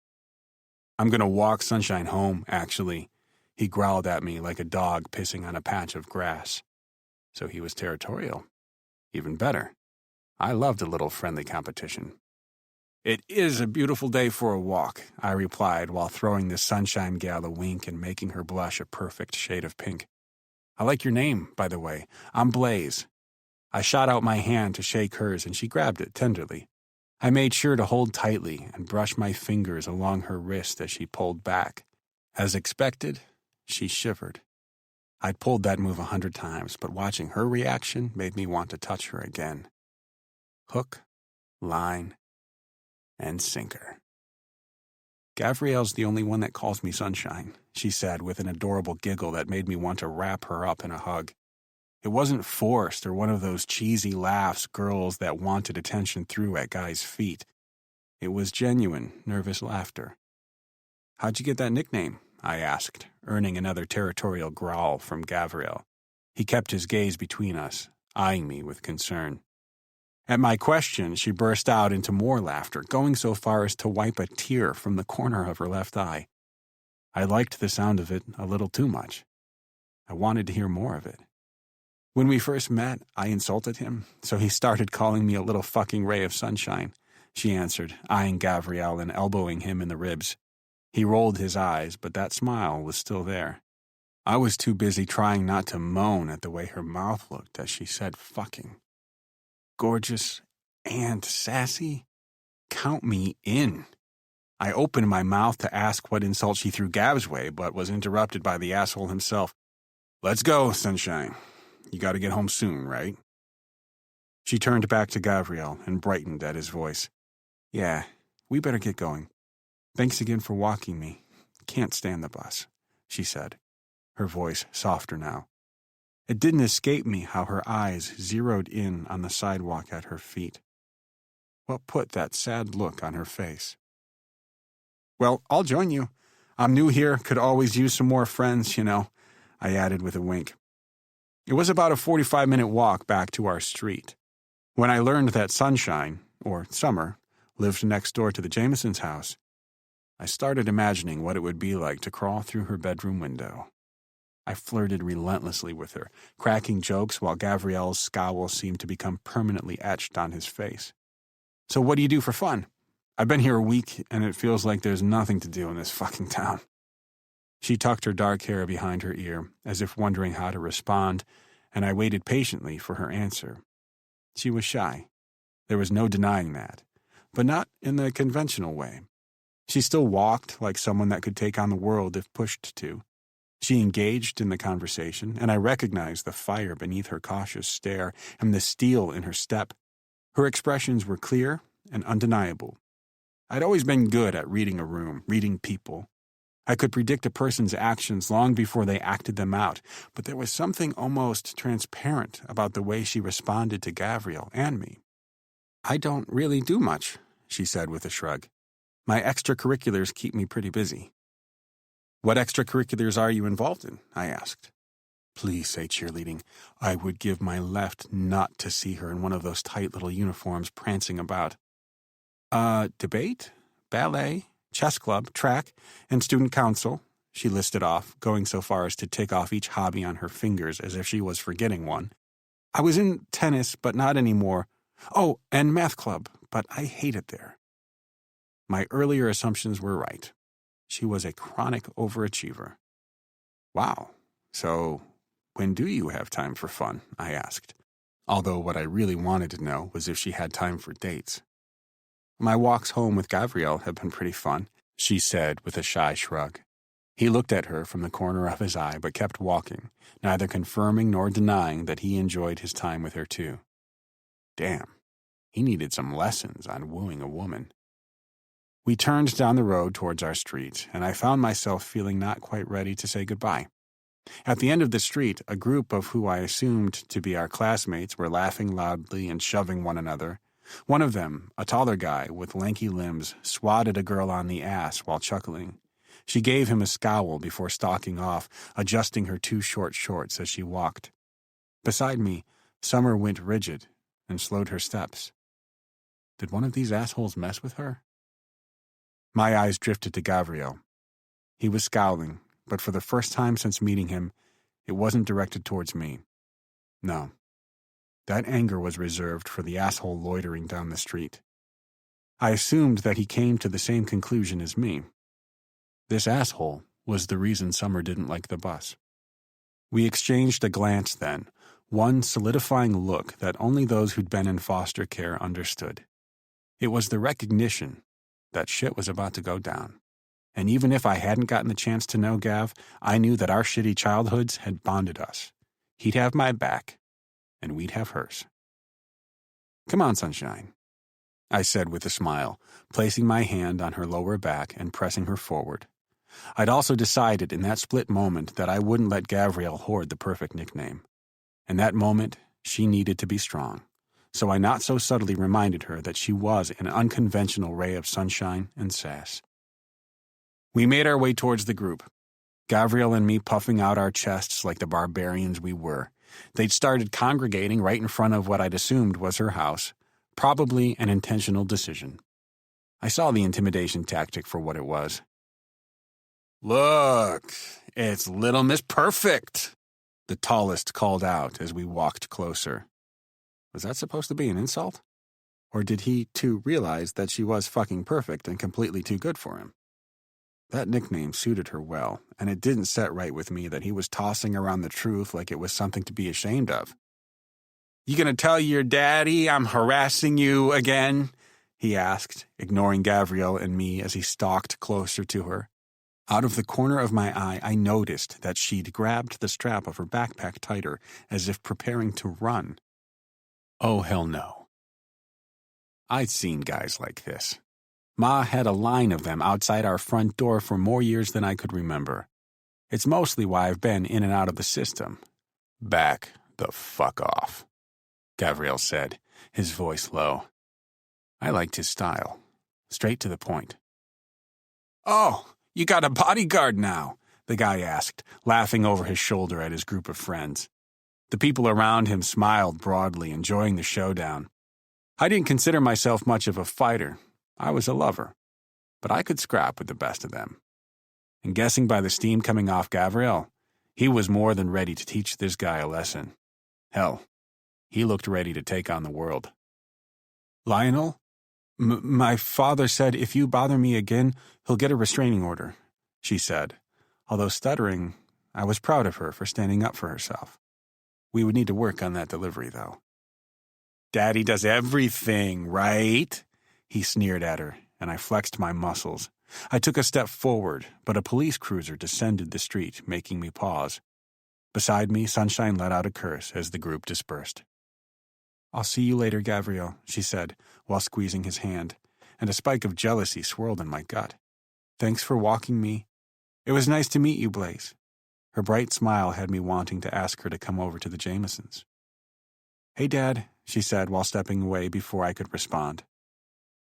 Speaker 2: "I'm gonna walk Sunshine home, actually." He growled at me like a dog pissing on a patch of grass. So he was territorial. Even better. I loved a little friendly competition. "It is a beautiful day for a walk," I replied while throwing the Sunshine gal a wink and making her blush a perfect shade of pink. "I like your name, by the way. I'm Blaise." I shot out my hand to shake hers, and she grabbed it tenderly. I made sure to hold tightly and brush my fingers along her wrist as she pulled back. As expected, she shivered. I'd pulled that move 100 times, but watching her reaction made me want to touch her again. Hook, line, and sinker. Gavriel's the only one that calls me Sunshine, she said with an adorable giggle that made me want to wrap her up in a hug. It wasn't forced or one of those cheesy laughs girls that wanted attention threw at guys' feet. It was genuine, nervous laughter. "How'd you get that nickname?" I asked, earning another territorial growl from Gavriel. He kept his gaze between us, eyeing me with concern. At my question, she burst out into more laughter, going so far as to wipe a tear from the corner of her left eye. I liked the sound of it a little too much. I wanted to hear more of it. When we first met, I insulted him, so he started calling me a little fucking ray of sunshine, she answered, eyeing Gavriel and elbowing him in the ribs. He rolled his eyes, but that smile was still there. I was too busy trying not to moan at the way her mouth looked as she said fucking. Gorgeous and sassy? Count me in. I opened my mouth to ask what insult she threw Gav's way, but was interrupted by the asshole himself. "Let's go, Sunshine. You gotta get home soon, right?" She turned back to Gavriel and brightened at his voice. "Yeah, we better get going. Thanks again for walking me. Can't stand the bus," she said, her voice softer now. It didn't escape me how her eyes zeroed in on the sidewalk at her feet. What put that sad look on her face? "Well, I'll join you. I'm new here, could always use some more friends, you know," I added with a wink. It was about a 45-minute walk back to our street. When I learned that Sunshine, or Summer, lived next door to the Jamesons' house, I started imagining what it would be like to crawl through her bedroom window. I flirted relentlessly with her, cracking jokes while Gavriel's scowl seemed to become permanently etched on his face. "So what do you do for fun? I've been here a week, and it feels like there's nothing to do in this fucking town." She tucked her dark hair behind her ear, as if wondering how to respond, and I waited patiently for her answer. She was shy. There was no denying that, but not in the conventional way. She still walked like someone that could take on the world if pushed to. She engaged in the conversation, and I recognized the fire beneath her cautious stare and the steel in her step. Her expressions were clear and undeniable. I'd always been good at reading a room, reading people. I could predict a person's actions long before they acted them out, but there was something almost transparent about the way she responded to Gavriel and me. "I don't really do much," she said with a shrug. "My extracurriculars keep me pretty busy." "What extracurriculars are you involved in?" I asked. Please say cheerleading. I would give my left nut to see her in one of those tight little uniforms prancing about. Debate, ballet, chess club, track, and student council, she listed off, going so far as to tick off each hobby on her fingers as if she was forgetting one. I was in tennis, but not anymore. Oh, and math club, but I hate it there. My earlier assumptions were right. She was a chronic overachiever. Wow, so when do you have time for fun? I asked, although what I really wanted to know was if she had time for dates. My walks home with Gavriel have been pretty fun, she said with a shy shrug. He looked at her from the corner of his eye but kept walking, neither confirming nor denying that he enjoyed his time with her too. Damn, he needed some lessons on wooing a woman. We turned down the road towards our street, and I found myself feeling not quite ready to say goodbye. At the end of the street, a group of who I assumed to be our classmates were laughing loudly and shoving one another. One of them, a taller guy with lanky limbs, swatted a girl on the ass while chuckling. She gave him a scowl before stalking off, adjusting her too short shorts as she walked. Beside me, Summer went rigid and slowed her steps. Did one of these assholes mess with her? My eyes drifted to Gavriel. He was scowling, but for the first time since meeting him, it wasn't directed towards me. No. That anger was reserved for the asshole loitering down the street. I assumed that he came to the same conclusion as me. This asshole was the reason Summer didn't like the bus. We exchanged a glance then, one solidifying look that only those who'd been in foster care understood. It was the recognition that shit was about to go down. And even if I hadn't gotten the chance to know Gav, I knew that our shitty childhoods had bonded us. He'd have my back, and we'd have hers. Come on, Sunshine. I said with a smile, placing my hand on her lower back and pressing her forward. I'd also decided in that split moment that I wouldn't let Gavriel hoard the perfect nickname. In that moment, she needed to be strong, so I not so subtly reminded her that she was an unconventional ray of sunshine and sass. We made our way towards the group, Gavriel and me puffing out our chests like the barbarians we were. They'd started congregating right in front of what I'd assumed was her house, probably an intentional decision. I saw the intimidation tactic for what it was. "Look, it's Little Miss Perfect," the tallest called out as we walked closer. Was that supposed to be an insult? Or did he, too, realize that she was fucking perfect and completely too good for him? That nickname suited her well, and it didn't set right with me that he was tossing around the truth like it was something to be ashamed of. "You gonna tell your daddy I'm harassing you again?" he asked, ignoring Gavriel and me as he stalked closer to her. Out of the corner of my eye, I noticed that she'd grabbed the strap of her backpack tighter, as if preparing to run. Oh, hell no. I'd seen guys like this. Ma had a line of them outside our front door for more years than I could remember. It's mostly why I've been in and out of the system. "Back the fuck off," Gavriel said, his voice low. I liked his style. Straight to the point. "Oh, you got a bodyguard now?" the guy asked, laughing over his shoulder at his group of friends. The people around him smiled broadly, enjoying the showdown. I didn't consider myself much of a fighter. I was a lover. But I could scrap with the best of them. And guessing by the steam coming off Gavriel, he was more than ready to teach this guy a lesson. Hell, he looked ready to take on the world. "Lionel, my father said if you bother me again, he'll get a restraining order," she said. Although stuttering, I was proud of her for standing up for herself. We would need to work on that delivery, though. "Daddy does everything, right?" he sneered at her, and I flexed my muscles. I took a step forward, but a police cruiser descended the street, making me pause. Beside me, Sunshine let out a curse as the group dispersed. "I'll see you later, Gavriel," she said, while squeezing his hand, and a spike of jealousy swirled in my gut. "Thanks for walking me. It was nice to meet you, Blaise." Her bright smile had me wanting to ask her to come over to the Jamesons. "Hey, Dad," she said while stepping away before I could respond.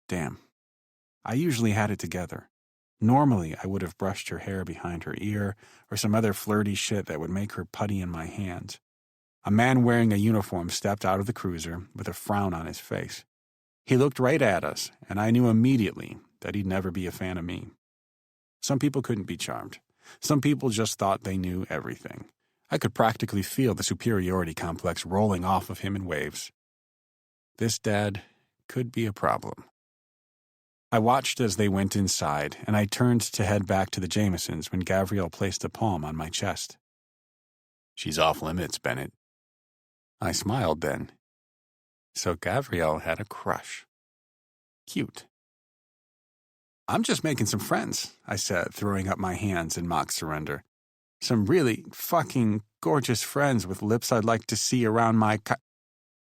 Speaker 2: Damn. I usually had it together. Normally, I would have brushed her hair behind her ear or some other flirty shit that would make her putty in my hands. A man wearing a uniform stepped out of the cruiser with a frown on his face. He looked right at us, and I knew immediately that he'd never be a fan of me. Some people couldn't be charmed. Some people just thought they knew everything. I could practically feel the superiority complex rolling off of him in waves. This dad could be a problem. I watched as they went inside, and I turned to head back to the Jamesons when Gavriel placed a palm on my chest. "She's off limits, Bennett." I smiled then. So Gavriel had a crush. Cute. "I'm just making some friends," I said, throwing up my hands in mock surrender. "Some really fucking gorgeous friends with lips I'd like to see around my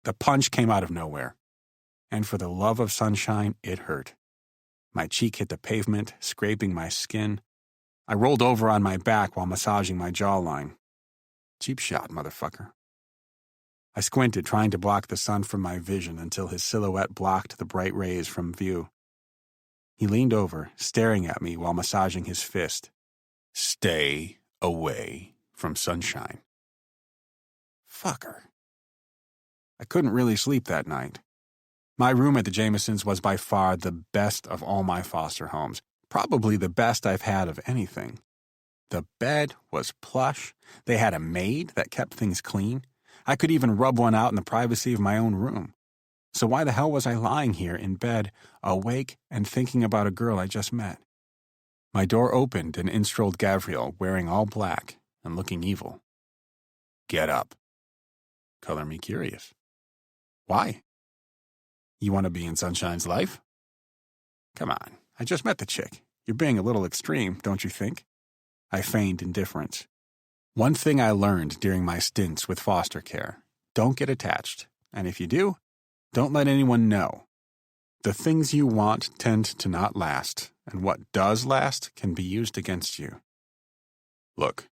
Speaker 2: The punch came out of nowhere. And for the love of Sunshine, it hurt. My cheek hit the pavement, scraping my skin. I rolled over on my back while massaging my jawline. Cheap shot, motherfucker. I squinted, trying to block the sun from my vision until his silhouette blocked the bright rays from view. He leaned over, staring at me while massaging his fist. "Stay away from Sunshine." Fucker. I couldn't really sleep that night. My room at the Jamesons was by far the best of all my foster homes, probably the best I've had of anything. The bed was plush. They had a maid that kept things clean. I could even rub one out in the privacy of my own room. So why the hell was I lying here in bed, awake and thinking about a girl I just met? My door opened and in strolled Gavriel, wearing all black and looking evil. "Get up." Color me curious. "Why? You want to be in Sunshine's life?" "Come on, I just met the chick. You're being a little extreme, don't you think?" I feigned indifference. One thing I learned during my stints with foster care: don't get attached, and if you do, don't let anyone know. The things you want tend to not last, and what does last can be used against you. Look,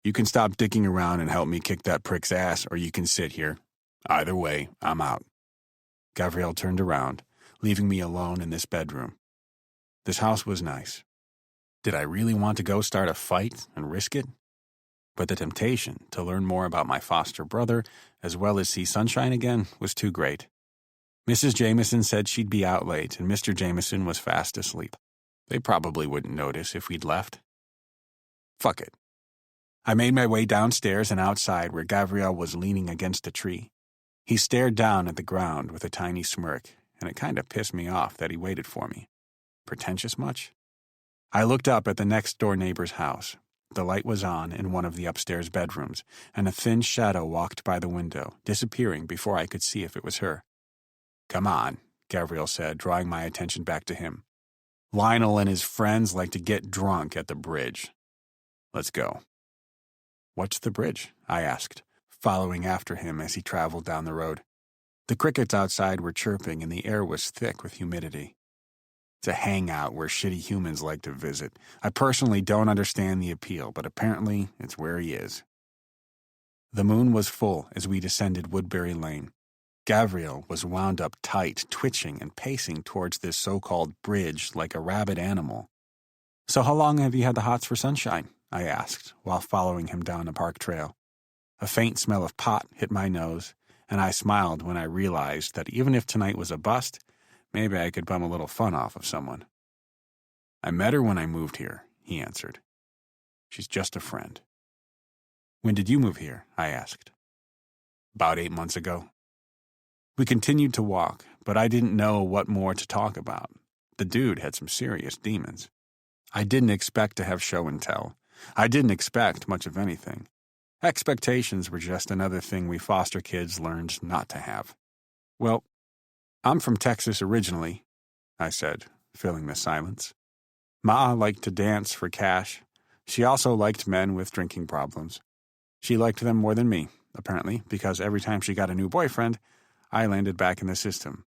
Speaker 2: you can stop dicking around and help me kick that prick's ass, or you can sit here. Either way, I'm out. Gavriel turned around, leaving me alone in this bedroom. This house was nice. Did I really want to go start a fight and risk it? But the temptation to learn more about my foster brother, as well as see sunshine again, was too great. Mrs. Jameson said she'd be out late, and Mr. Jameson was fast asleep. They probably wouldn't notice if we'd left. Fuck it. I made my way downstairs and outside where Gavriel was leaning against a tree. He stared down at the ground with a tiny smirk, and it kind of pissed me off that he waited for me. Pretentious much? I looked up at the next-door neighbor's house. The light was on in one of the upstairs bedrooms, and a thin shadow walked by the window, disappearing before I could see if it was her. Come on, Gavriel said, drawing my attention back to him. Lionel and his friends like to get drunk at the bridge. Let's go. What's the bridge? I asked, following after him as he traveled down the road. The crickets outside were chirping and the air was thick with humidity. It's a hangout where shitty humans like to visit. I personally don't understand the appeal, but apparently it's where he is. The moon was full as we descended Woodbury Lane. Gavriel was wound up tight, twitching and pacing towards this so-called bridge like a rabid animal. So how long have you had the hots for sunshine? I asked, while following him down a park trail. A faint smell of pot hit my nose, and I smiled when I realized that even if tonight was a bust, maybe I could bum a little fun off of someone. I met her when I moved here, he answered. She's just a friend. When did you move here? I asked. About 8 months ago. We continued to walk, but I didn't know what more to talk about. The dude had some serious demons. I didn't expect to have show and tell. I didn't expect much of anything. Expectations were just another thing we foster kids learned not to have. Well, I'm from Texas originally, I said, filling the silence. Ma liked to dance for cash. She also liked men with drinking problems. She liked them more than me, apparently, because every time she got a new boyfriend, I landed back in the system.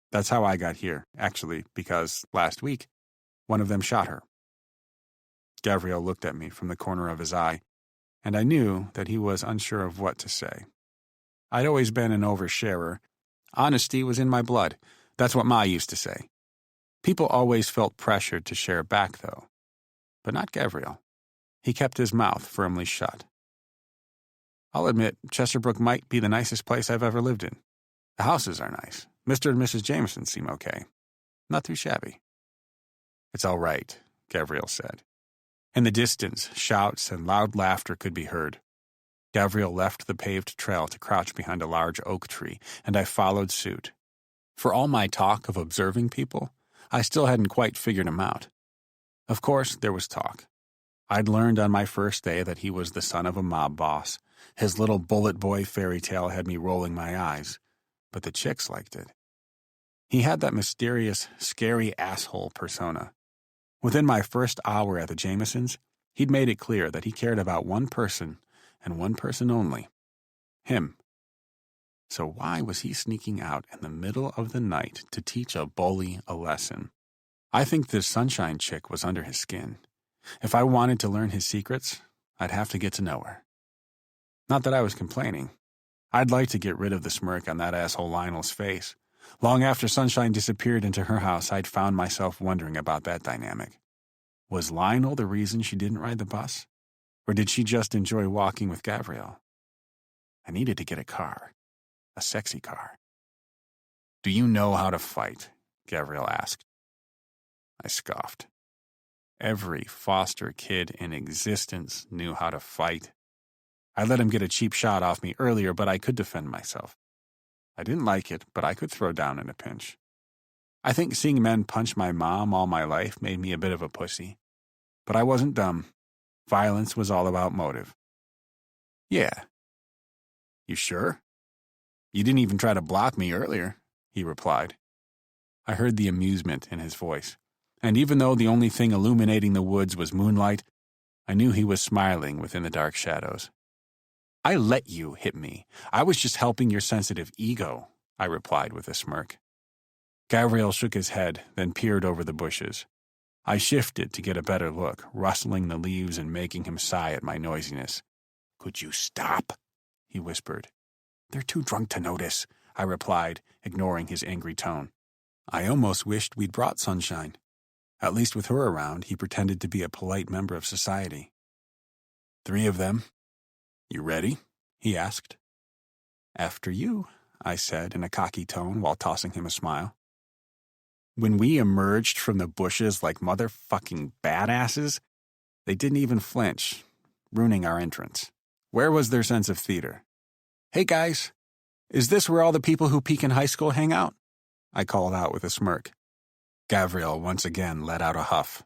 Speaker 2: That's how I got here, actually, because last week, one of them shot her. Gavriel looked at me from the corner of his eye, and I knew that he was unsure of what to say. I'd always been an oversharer. Honesty was in my blood. That's what Ma used to say. People always felt pressured to share back, though. But not Gavriel. He kept his mouth firmly shut. I'll admit, Chesterbrook might be the nicest place I've ever lived in. The houses are nice. Mr. and Mrs. Jameson seem okay. Not too shabby. It's all right, Gavriel said. In the distance, shouts and loud laughter could be heard. Gavriel left the paved trail to crouch behind a large oak tree, and I followed suit. For all my talk of observing people, I still hadn't quite figured him out. Of course, there was talk. I'd learned on my first day that he was the son of a mob boss. His little bullet boy fairy tale had me rolling my eyes, but the chicks liked it. He had that mysterious, scary asshole persona. Within my first hour at the Jamesons, he'd made it clear that he cared about one person, and one person only. Him. So why was he sneaking out in the middle of the night to teach a bully a lesson? I think this sunshine chick was under his skin. If I wanted to learn his secrets, I'd have to get to know her. Not that I was complaining. I'd like to get rid of the smirk on that asshole Lionel's face. Long after Sunshine disappeared into her house, I'd found myself wondering about that dynamic. Was Lionel the reason she didn't ride the bus? Or did she just enjoy walking with Gavriel? I needed to get a car. A sexy car. Do you know how to fight? Gavriel asked. I scoffed. Every foster kid in existence knew how to fight. I let him get a cheap shot off me earlier, but I could defend myself. I didn't like it, but I could throw down in a pinch. I think seeing men punch my mom all my life made me a bit of a pussy. But I wasn't dumb. Violence was all about motive. Yeah. You sure? You didn't even try to block me earlier, he replied. I heard the amusement in his voice, and even though the only thing illuminating the woods was moonlight, I knew he was smiling within the dark shadows. I let you hit me. I was just helping your sensitive ego, I replied with a smirk. Gavriel shook his head, then peered over the bushes. I shifted to get a better look, rustling the leaves and making him sigh at my noisiness. "Could you stop?" he whispered. "They're too drunk to notice," I replied, ignoring his angry tone. I almost wished we'd brought Sunshine. At least with her around, he pretended to be a polite member of society. "3 of them. You ready?" he asked. "After you," I said in a cocky tone while tossing him a smile. When we emerged from the bushes like motherfucking badasses, they didn't even flinch, ruining our entrance. Where was their sense of theater? "Hey guys, is this where all the people who peak in high school hang out?" I called out with a smirk. Gavriel once again let out a huff.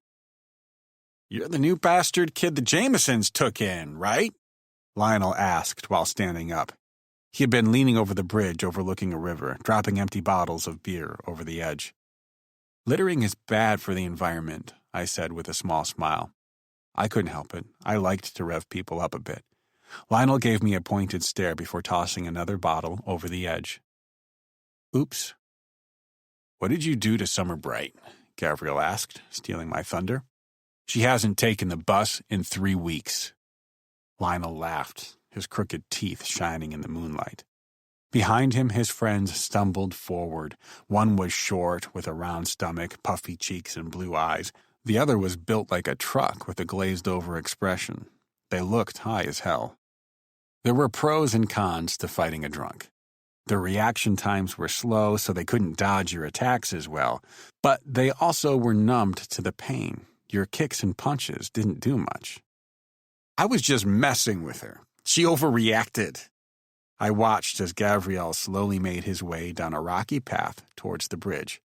Speaker 2: "You're the new bastard kid the Jamesons took in, right?" Lionel asked while standing up. He had been leaning over the bridge overlooking a river, dropping empty bottles of beer over the edge. "Littering is bad for the environment," I said with a small smile. I couldn't help it. I liked to rev people up a bit. Lionel gave me a pointed stare before tossing another bottle over the edge. "Oops." "What did you do to Summer Bright?" Gavriel asked, stealing my thunder. "She hasn't taken the bus in 3 weeks. Lionel laughed, his crooked teeth shining in the moonlight. Behind him, his friends stumbled forward. One was short, with a round stomach, puffy cheeks, and blue eyes. The other was built like a truck with a glazed-over expression. They looked high as hell. There were pros and cons to fighting a drunk. Their reaction times were slow, so they couldn't dodge your attacks as well. But they also were numbed to the pain. Your kicks and punches didn't do much. I was just messing with her. She overreacted. I watched as Gavriel slowly made his way down a rocky path towards the bridge.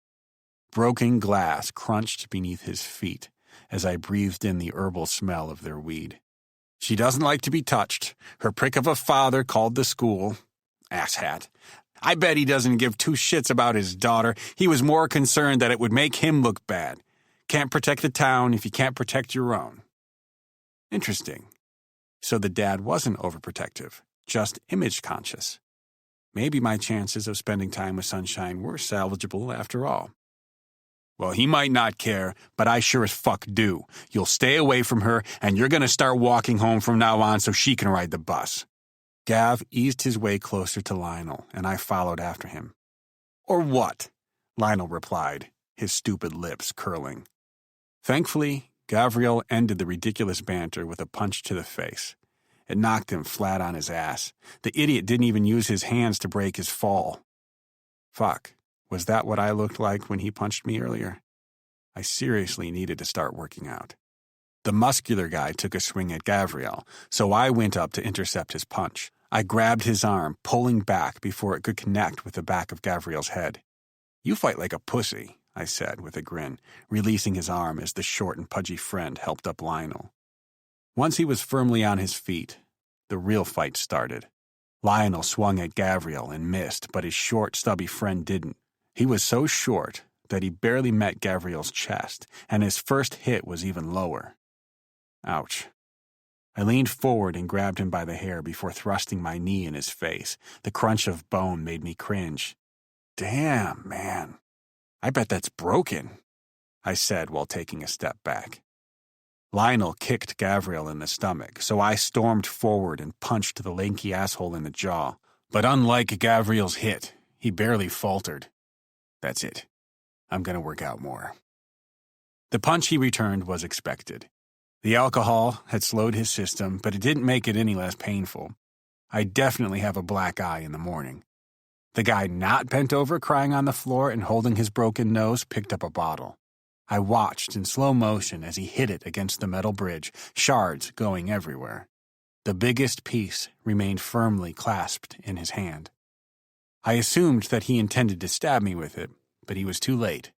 Speaker 2: Broken glass crunched beneath his feet as I breathed in the herbal smell of their weed. She doesn't like to be touched. Her prick of a father called the school. Asshat. I bet he doesn't give 2 shits about his daughter. He was more concerned that it would make him look bad. Can't protect the town if you can't protect your own. Interesting. So the dad wasn't overprotective, just image-conscious. Maybe my chances of spending time with Sunshine were salvageable after all. Well, he might not care, but I sure as fuck do. You'll stay away from her, and you're gonna start walking home from now on so she can ride the bus. Gav eased his way closer to Lionel, and I followed after him. Or what? Lionel replied, his stupid lips curling. Thankfully, Gavriel ended the ridiculous banter with a punch to the face. It knocked him flat on his ass. The idiot didn't even use his hands to break his fall. Fuck, was that what I looked like when he punched me earlier? I seriously needed to start working out. The muscular guy took a swing at Gavriel, so I went up to intercept his punch. I grabbed his arm, pulling back before it could connect with the back of Gavriel's head. "You fight like a pussy," I said with a grin, releasing his arm as the short and pudgy friend helped up Lionel. Once he was firmly on his feet, the real fight started. Lionel swung at Gavriel and missed, but his short, stubby friend didn't. He was so short that he barely met Gavriel's chest, and his first hit was even lower. Ouch. I leaned forward and grabbed him by the hair before thrusting my knee in his face. The crunch of bone made me cringe. "Damn, man. I bet that's broken," I said while taking a step back. Lionel kicked Gavriel in the stomach, so I stormed forward and punched the lanky asshole in the jaw. But unlike Gavriel's hit, he barely faltered. That's it. I'm gonna work out more. The punch he returned was expected. The alcohol had slowed his system, but it didn't make it any less painful. I definitely have a black eye in the morning. The guy not bent over crying on the floor and holding his broken nose picked up a bottle. I watched in slow motion as he hit it against the metal bridge, shards going everywhere. The biggest piece remained firmly clasped in his hand. I assumed that he intended to stab me with it, but he was too late.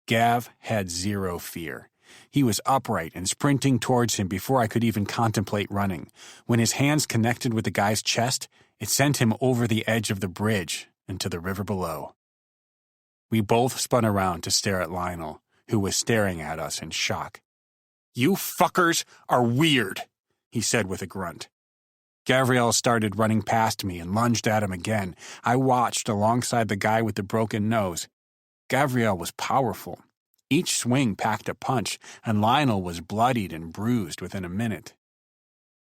Speaker 2: Gav had zero fear. He was upright and sprinting towards him before I could even contemplate running. When his hands connected with the guy's chest, it sent him over the edge of the bridge into the river below. We both spun around to stare at Lionel, who was staring at us in shock. "You fuckers are weird," he said with a grunt. Gavriel started running past me and lunged at him again. I watched alongside the guy with the broken nose. Gavriel was powerful. Each swing packed a punch, and Lionel was bloodied and bruised within a minute.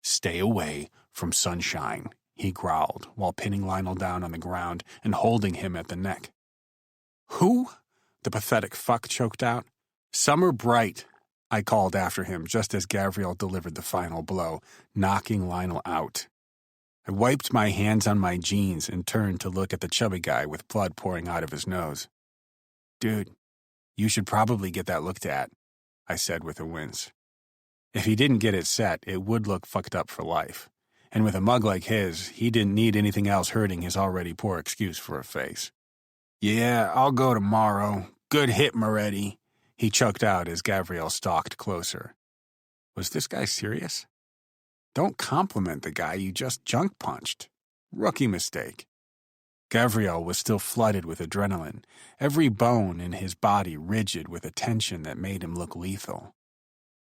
Speaker 2: "Stay away from Sunshine," he growled, while pinning Lionel down on the ground and holding him at the neck. "Who?" the pathetic fuck choked out. "Summer Bright," I called after him just as Gavriel delivered the final blow, knocking Lionel out. I wiped my hands on my jeans and turned to look at the chubby guy with blood pouring out of his nose. "Dude, you should probably get that looked at," I said with a wince. If he didn't get it set, it would look fucked up for life. And with a mug like his, he didn't need anything else hurting his already poor excuse for a face. "Yeah, I'll go tomorrow. Good hit, Moretti," he choked out as Gavriel stalked closer. Was this guy serious? Don't compliment the guy you just junk punched. Rookie mistake. Gavriel was still flooded with adrenaline, every bone in his body rigid with a tension that made him look lethal.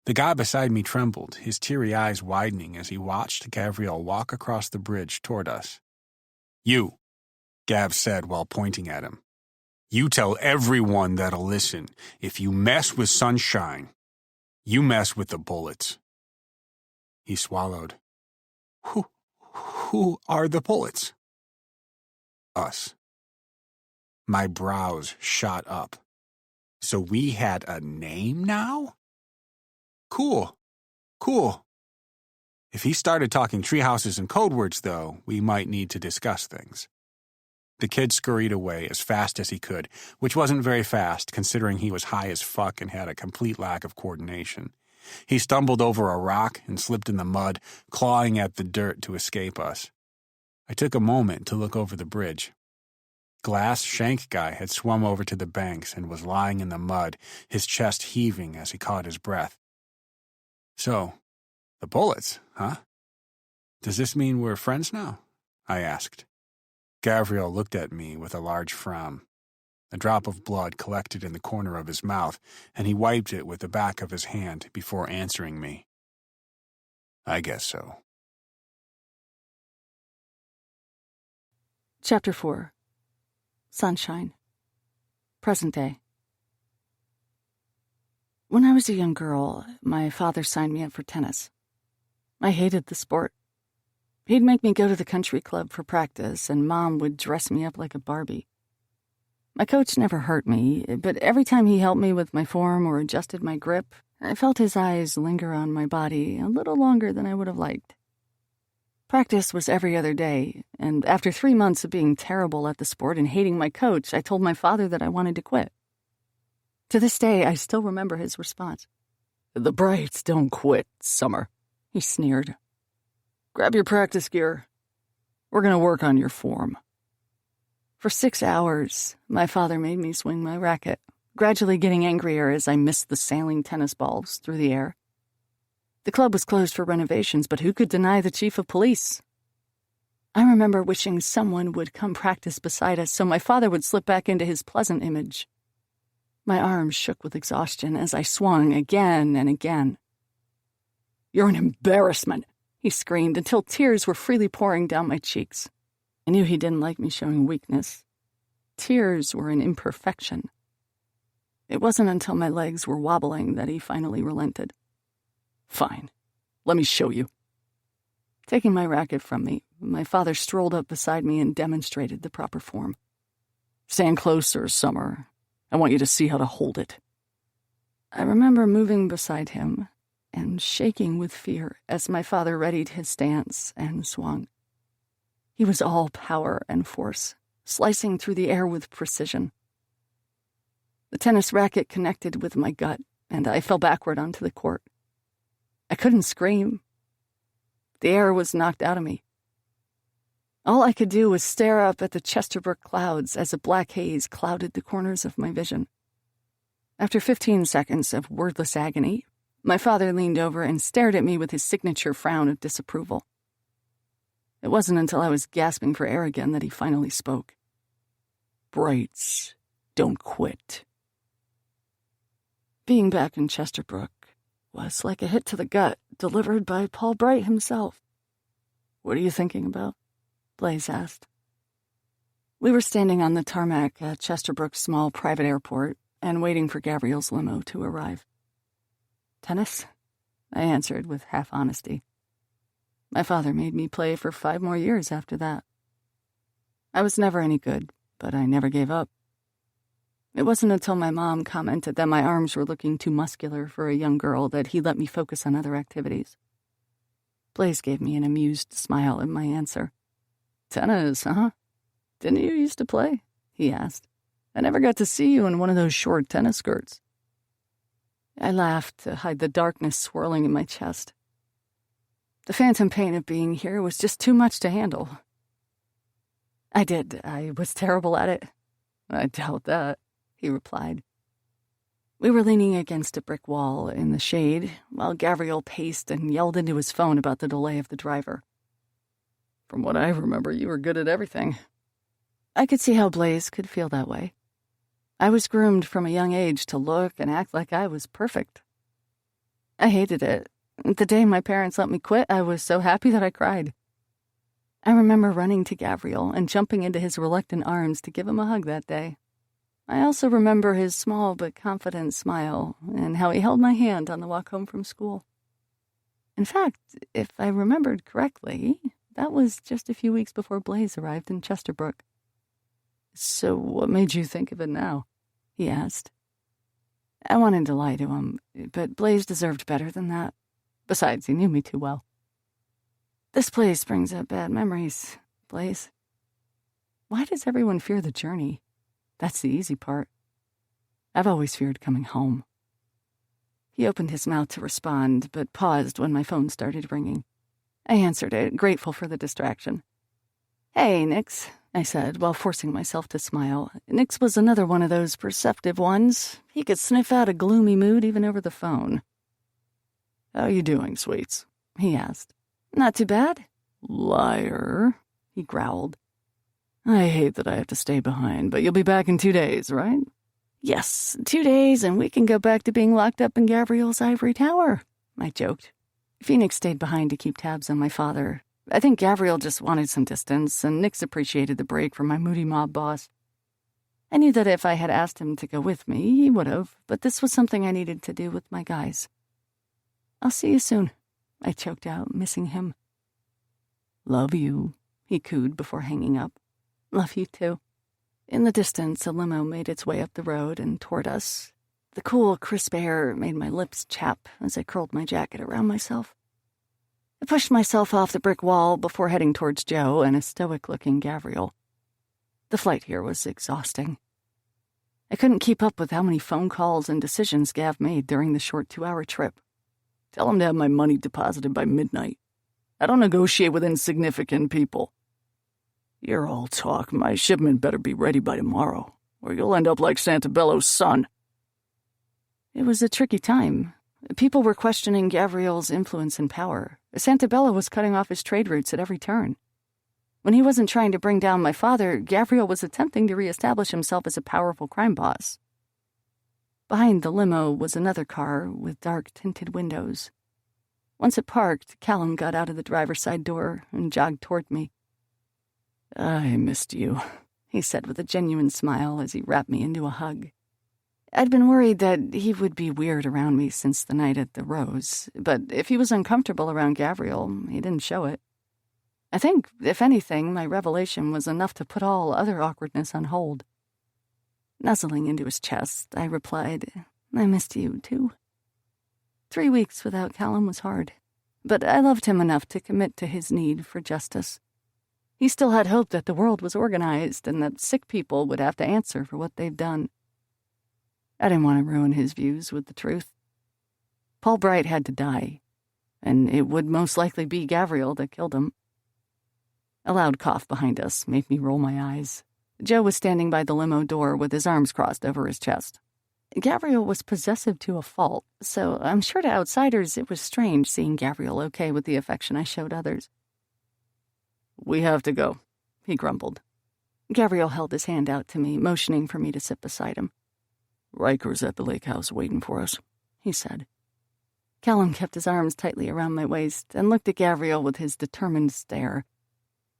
Speaker 2: The guy beside me trembled, his teary eyes widening as he watched Gavriel walk across the bridge toward us. "You," Gav said while pointing at him. "You tell everyone that'll listen, if you mess with Sunshine, you mess with the bullets." He swallowed. Who are the bullets?" "Us." My brows shot up. So we had a name now? Cool. If he started talking treehouses and code words, though, we might need to discuss things. The kid scurried away as fast as he could, which wasn't very fast considering he was high as fuck and had a complete lack of coordination. He stumbled over a rock and slipped in the mud, clawing at the dirt to escape us. I took a moment to look over the bridge. Glass Shank Guy had swum over to the banks and was lying in the mud, his chest heaving as he caught his breath. "So, the bullets, huh? Does this mean we're friends now?" I asked. Gavriel looked at me with a large frown. A drop of blood collected in the corner of his mouth, and he wiped it with the back of his hand before answering me. "I guess so."
Speaker 1: Chapter 4. Sunshine. Present day. When I was a young girl, my father signed me up for tennis. I hated the sport. He'd make me go to the country club for practice, and Mom would dress me up like a Barbie. My coach never hurt me, but every time he helped me with my form or adjusted my grip, I felt his eyes linger on my body a little longer than I would have liked. Practice was every other day, and after 3 months of being terrible at the sport and hating my coach, I told my father that I wanted to quit. To this day, I still remember his response. "The Brights don't quit, Summer," he sneered. "Grab your practice gear. We're going to work on your form." For 6 hours, my father made me swing my racket, gradually getting angrier as I missed the sailing tennis balls through the air. The club was closed for renovations, but who could deny the chief of police? I remember wishing someone would come practice beside us so my father would slip back into his pleasant image. My arms shook with exhaustion as I swung again and again. "You're an embarrassment," he screamed until tears were freely pouring down my cheeks. I knew he didn't like me showing weakness. Tears were an imperfection. It wasn't until my legs were wobbling that he finally relented. "Fine, let me show you." Taking my racket from me, my father strolled up beside me and demonstrated the proper form. "Stand closer, Summer. I want you to see how to hold it." I remember moving beside him and shaking with fear as my father readied his stance and swung. He was all power and force, slicing through the air with precision. The tennis racket connected with my gut, and I fell backward onto the court. I couldn't scream. The air was knocked out of me. All I could do was stare up at the Chesterbrook clouds as a black haze clouded the corners of my vision. After 15 seconds of wordless agony, my father leaned over and stared at me with his signature frown of disapproval. It wasn't until I was gasping for air again that he finally spoke. "Brights don't quit." Being back in Chesterbrook was like a hit to the gut delivered by Paul Bright himself. "What are you thinking about?" Blaise asked. We were standing on the tarmac at Chesterbrook's small private airport and waiting for Gavriel's limo to arrive. "Tennis?" I answered with half honesty. My father made me play for 5 more years after that. I was never any good, but I never gave up. It wasn't until my mom commented that my arms were looking too muscular for a young girl that he let me focus on other activities. Blaise gave me an amused smile at my answer. "Tennis, huh? Didn't you used to play?" he asked. "I never got to see you in one of those short tennis skirts." I laughed to hide the darkness swirling in my chest. The phantom pain of being here was just too much to handle. I was terrible at it." "I doubt that," he replied. We were leaning against a brick wall in the shade while Gavriel paced and yelled into his phone about the delay of the driver. "From what I remember, you were good at everything." I could see how Blaise could feel that way. I was groomed from a young age to look and act like I was perfect. I hated it. The day my parents let me quit, I was so happy that I cried. I remember running to Gavriel and jumping into his reluctant arms to give him a hug that day. I also remember his small but confident smile and how he held my hand on the walk home from school. In fact, if I remembered correctly, that was just a few weeks before Blaise arrived in Chesterbrook. "So what made you think of it now?" he asked. I wanted to lie to him, but Blaise deserved better than that. Besides, he knew me too well. "This place brings up bad memories, Blaise. Why does everyone fear the journey? That's the easy part. I've always feared coming home." He opened his mouth to respond, but paused when my phone started ringing. I answered it, grateful for the distraction. "Hey, Nix," I said, while forcing myself to smile. Nix was another one of those perceptive ones. He could sniff out a gloomy mood even over the phone. "How you doing, sweets?" he asked. "Not too bad." "Liar," he growled. "I hate that I have to stay behind, but you'll be back in 2 days, right?" "Yes, 2 days, and we can go back to being locked up in Gavriel's ivory tower," I joked. Phoenix stayed behind to keep tabs on my father. I think Gavriel just wanted some distance, and Nix appreciated the break from my moody mob boss. I knew that if I had asked him to go with me, he would have, but this was something I needed to do with my guys. "I'll see you soon," I choked out, missing him. "Love you," he cooed before hanging up. "Love you too." In the distance, a limo made its way up the road and toward us. The cool, crisp air made my lips chap as I curled my jacket around myself. I pushed myself off the brick wall before heading towards Joe and a stoic-looking Gavriel. The flight here was exhausting. I couldn't keep up with how many phone calls and decisions Gav made during the short 2-hour trip. "Tell him to have my money deposited by midnight. I don't negotiate with insignificant people." "You're all talk. My shipment better be ready by tomorrow, or you'll end up like Santabello's son." It was a tricky time. People were questioning Gavriel's influence and power. Santabello was cutting off his trade routes at every turn. When he wasn't trying to bring down my father, Gavriel was attempting to reestablish himself as a powerful crime boss. Behind the limo was another car with dark tinted windows. Once it parked, Callum got out of the driver's side door and jogged toward me. "I missed you," he said with a genuine smile as he wrapped me into a hug. I'd been worried that he would be weird around me since the night at the Rose, but if he was uncomfortable around Gavriel, he didn't show it. I think, if anything, my revelation was enough to put all other awkwardness on hold. Nuzzling into his chest, I replied, "I missed you, too." 3 weeks without Callum was hard, but I loved him enough to commit to his need for justice. He still had hope that the world was organized and that sick people would have to answer for what they've done. I didn't want to ruin his views with the truth. Paul Bright had to die, and it would most likely be Gavriel that killed him. A loud cough behind us made me roll my eyes. Joe was standing by the limo door with his arms crossed over his chest. Gavriel was possessive to a fault, so I'm sure to outsiders it was strange seeing Gavriel okay with the affection I showed others. "We have to go," he grumbled. Gavriel held his hand out to me, motioning for me to sit beside him. "Ryker's at the lake house waiting for us," he said. Callum kept his arms tightly around my waist and looked at Gavriel with his determined stare.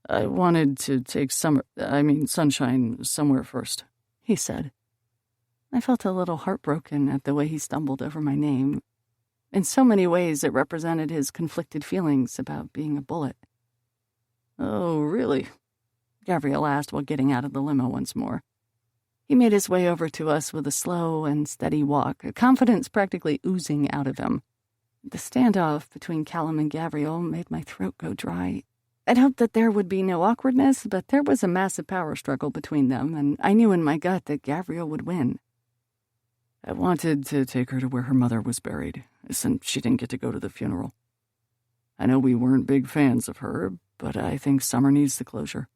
Speaker 3: I wanted to take Sunshine somewhere first, he said. I felt a little heartbroken at the way he stumbled over my name. In so many ways, it represented his conflicted feelings about being a bullet. Oh, really? Gavriel asked while getting out of the limo once more. He made his way over to us with a slow and steady walk, confidence practically oozing out of him. The standoff between Callum and Gavriel made my throat go dry. I'd hoped that there would be no awkwardness, but there was a massive power struggle between them, and I knew in my gut that Gavriel would win. I wanted to take her to where her mother was buried, since she didn't get to go to the funeral. I know we weren't big fans of her, but I think Summer needs the closure.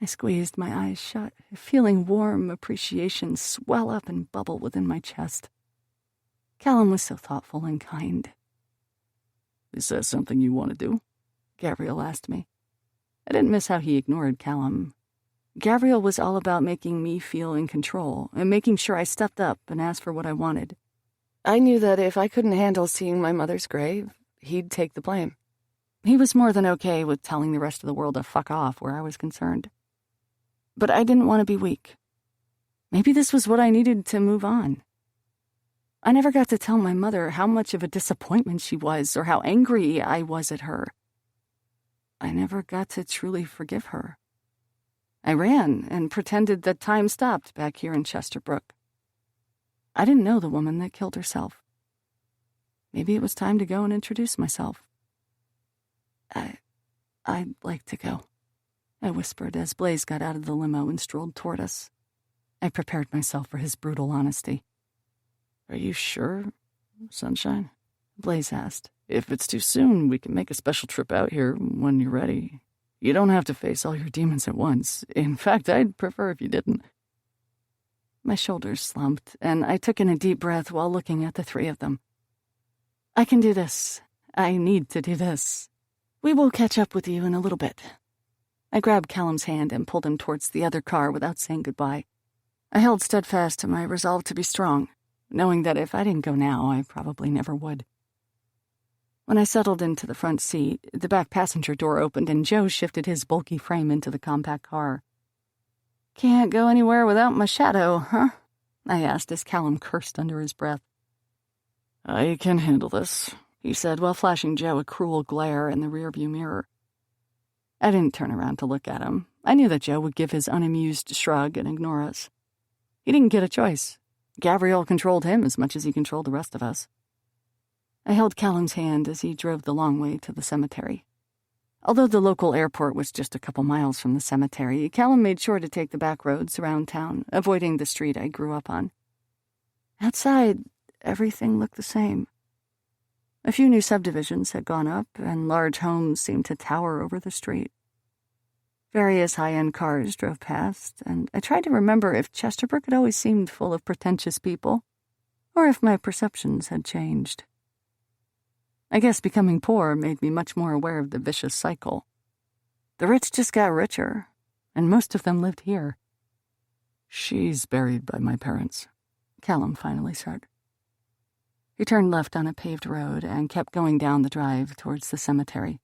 Speaker 3: I squeezed my eyes shut, feeling warm appreciation swell up and bubble within my chest. Callum was so thoughtful and kind. Is that something you want to do? Gavriel asked me. I didn't miss how he ignored Callum. Gavriel was all about making me feel in control and making sure I stepped up and asked for what I wanted. I knew that if I couldn't handle seeing my mother's grave, he'd take the blame. He was more than okay with telling the rest of the world to fuck off where I was concerned. But I didn't want to be weak. Maybe this was what I needed to move on. I never got to tell my mother how much of a disappointment she was or how angry I was at her. I never got to truly forgive her. I ran and pretended that time stopped back here in Chesterbrook. I didn't know the woman that killed herself. Maybe it was time to go and introduce myself. I'd like to go, I whispered as Blaise got out of the limo and strolled toward us. I prepared myself for his brutal honesty. Are you sure, Sunshine? Blaise asked. If it's too soon, we can make a special trip out here when you're ready. You don't have to face all your demons at once. In fact, I'd prefer if you didn't. My shoulders slumped, and I took in a deep breath while looking at the three of them. I can do this. I need to do this. We will catch up with you in a little bit. I grabbed Callum's hand and pulled him towards the other car without saying goodbye. I held steadfast to my resolve to be strong, knowing that if I didn't go now, I probably never would. When I settled into the front seat, the back passenger door opened and Joe shifted his bulky frame into the compact car. Can't go anywhere without my shadow, huh? I asked as Callum cursed under his breath. I can handle this, he said while flashing Joe a cruel glare in the rearview mirror. I didn't turn around to look at him. I knew that Joe would give his unamused shrug and ignore us. He didn't get a choice. Gavriel controlled him as much as he controlled the rest of us. I held Callum's hand as he drove the long way to the cemetery. Although the local airport was just a couple miles from the cemetery, Callum made sure to take the back roads around town, avoiding the street I grew up on. Outside, everything looked the same. A few new subdivisions had gone up, and large homes seemed to tower over the street. Various high-end cars drove past, and I tried to remember if Chesterbrook had always seemed full of pretentious people, or if my perceptions had changed. I guess becoming poor made me much more aware of the vicious cycle. The rich just got richer, and most of them lived here. She's buried by my parents, Callum finally said. He turned left on a paved road and kept going down the drive towards the cemetery.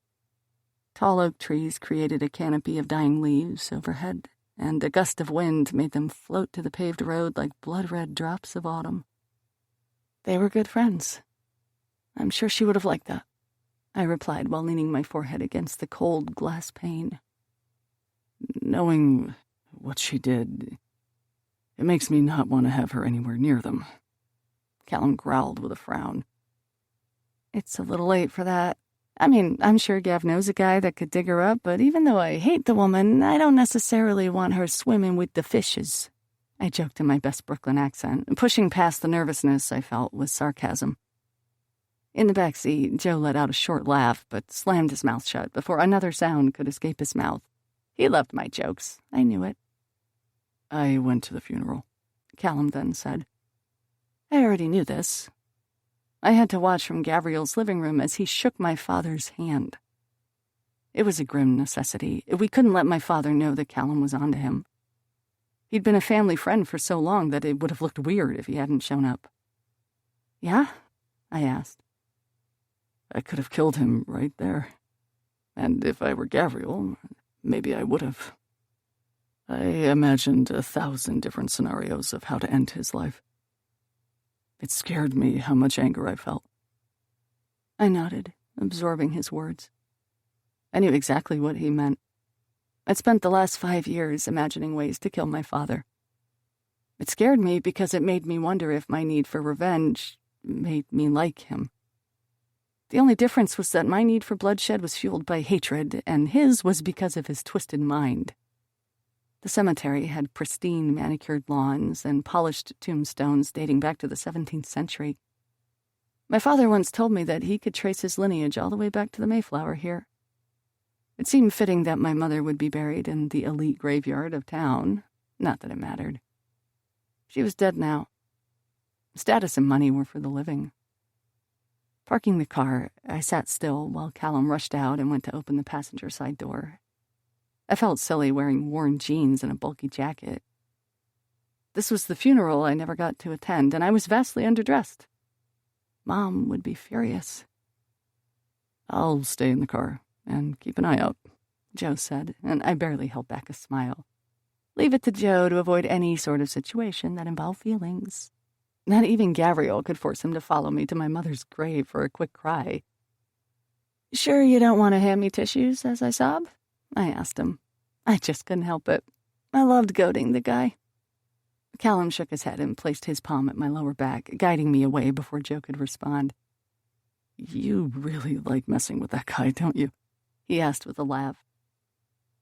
Speaker 3: Tall oak trees created a canopy of dying leaves overhead, and a gust of wind made them float to the paved road like blood-red drops of autumn. They were good friends. I'm sure she would have liked that, I replied while leaning my forehead against the cold glass pane. Knowing what she did, it makes me not want to have her anywhere near them, Callum growled with a frown. It's a little late for that. I mean, I'm sure Gav knows a guy that could dig her up, but even though I hate the woman, I don't necessarily want her swimming with the fishes, I joked in my best Brooklyn accent, pushing past the nervousness I felt with sarcasm. In the back seat, Joe let out a short laugh, but slammed his mouth shut before another sound could escape his mouth. He loved my jokes. I knew it. I went to the funeral, Callum then said. I already knew this. I had to watch from Gavriel's living room as he shook my father's hand. It was a grim necessity. We couldn't let my father know that Callum was onto him. He'd been a family friend for so long that it would have looked weird if he hadn't shown up. Yeah? I asked. I could have killed him right there. And if I were Gavriel, maybe I would have. I imagined 1,000 different scenarios of how to end his life. It scared me how much anger I felt.
Speaker 1: I nodded, absorbing his words. I knew exactly what he meant. I'd spent the last 5 years imagining ways to kill my father. It scared me because it made me wonder if my need for revenge made me like him. The only difference was that my need for bloodshed was fueled by hatred, and his was because of his twisted mind. The cemetery had pristine manicured lawns and polished tombstones dating back to the 17th century. My father once told me that he could trace his lineage all the way back to the Mayflower here. It seemed fitting that my mother would be buried in the elite graveyard of town, not that it mattered. She was dead now. Status and money were for the living. Parking the car, I sat still while Callum rushed out and went to open the passenger side door. I felt silly wearing worn jeans and a bulky jacket. This was the funeral I never got to attend, and I was vastly underdressed. Mom would be furious.
Speaker 3: I'll stay in the car and keep an eye out,
Speaker 1: Joe said, and I barely held back a smile. Leave it to Joe to avoid any sort of situation that involved feelings. Not even Gavriel could force him to follow me to my mother's grave for a quick cry. "Sure you don't want to hand me tissues as I sob?" I asked him. I just couldn't help it. I loved goading the guy. Callum shook his head and placed his palm at my lower back, guiding me away before Joe could respond.
Speaker 3: "You really like messing with that guy, don't you?"
Speaker 1: he asked with a laugh.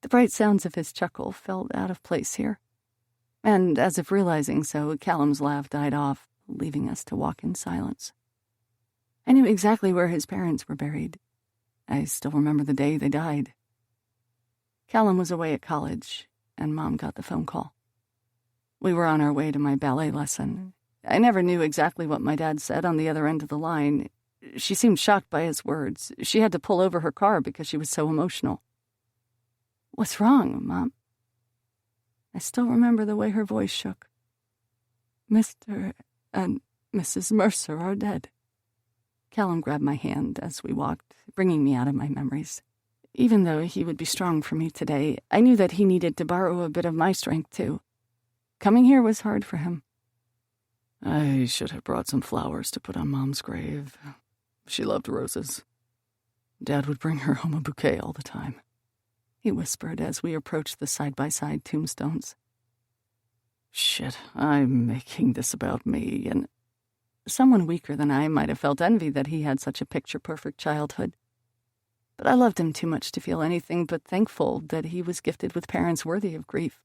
Speaker 1: The bright sounds of his chuckle felt out of place here. And as if realizing so, Callum's laugh died off, leaving us to walk in silence. I knew exactly where his parents were buried. I still remember the day they died. Callum was away at college, and Mom got the phone call. We were on our way to my ballet lesson. I never knew exactly what my dad said on the other end of the line. She seemed shocked by his words. She had to pull over her car because she was so emotional. "What's wrong, Mom?" I still remember the way her voice shook. "Mr. and Mrs. Mercer are dead." Callum grabbed my hand as we walked, bringing me out of my memories. Even though he would be strong for me today, I knew that he needed to borrow a bit of my strength, too. Coming here was hard for him.
Speaker 3: I should have brought some flowers to put on Mom's grave. She loved roses. Dad would bring her home a bouquet all the time,
Speaker 1: he whispered as we approached the side-by-side tombstones.
Speaker 3: Shit, I'm making this about me, and
Speaker 1: someone weaker than I might have felt envy that he had such a picture-perfect childhood. But I loved him too much to feel anything but thankful that he was gifted with parents worthy of grief.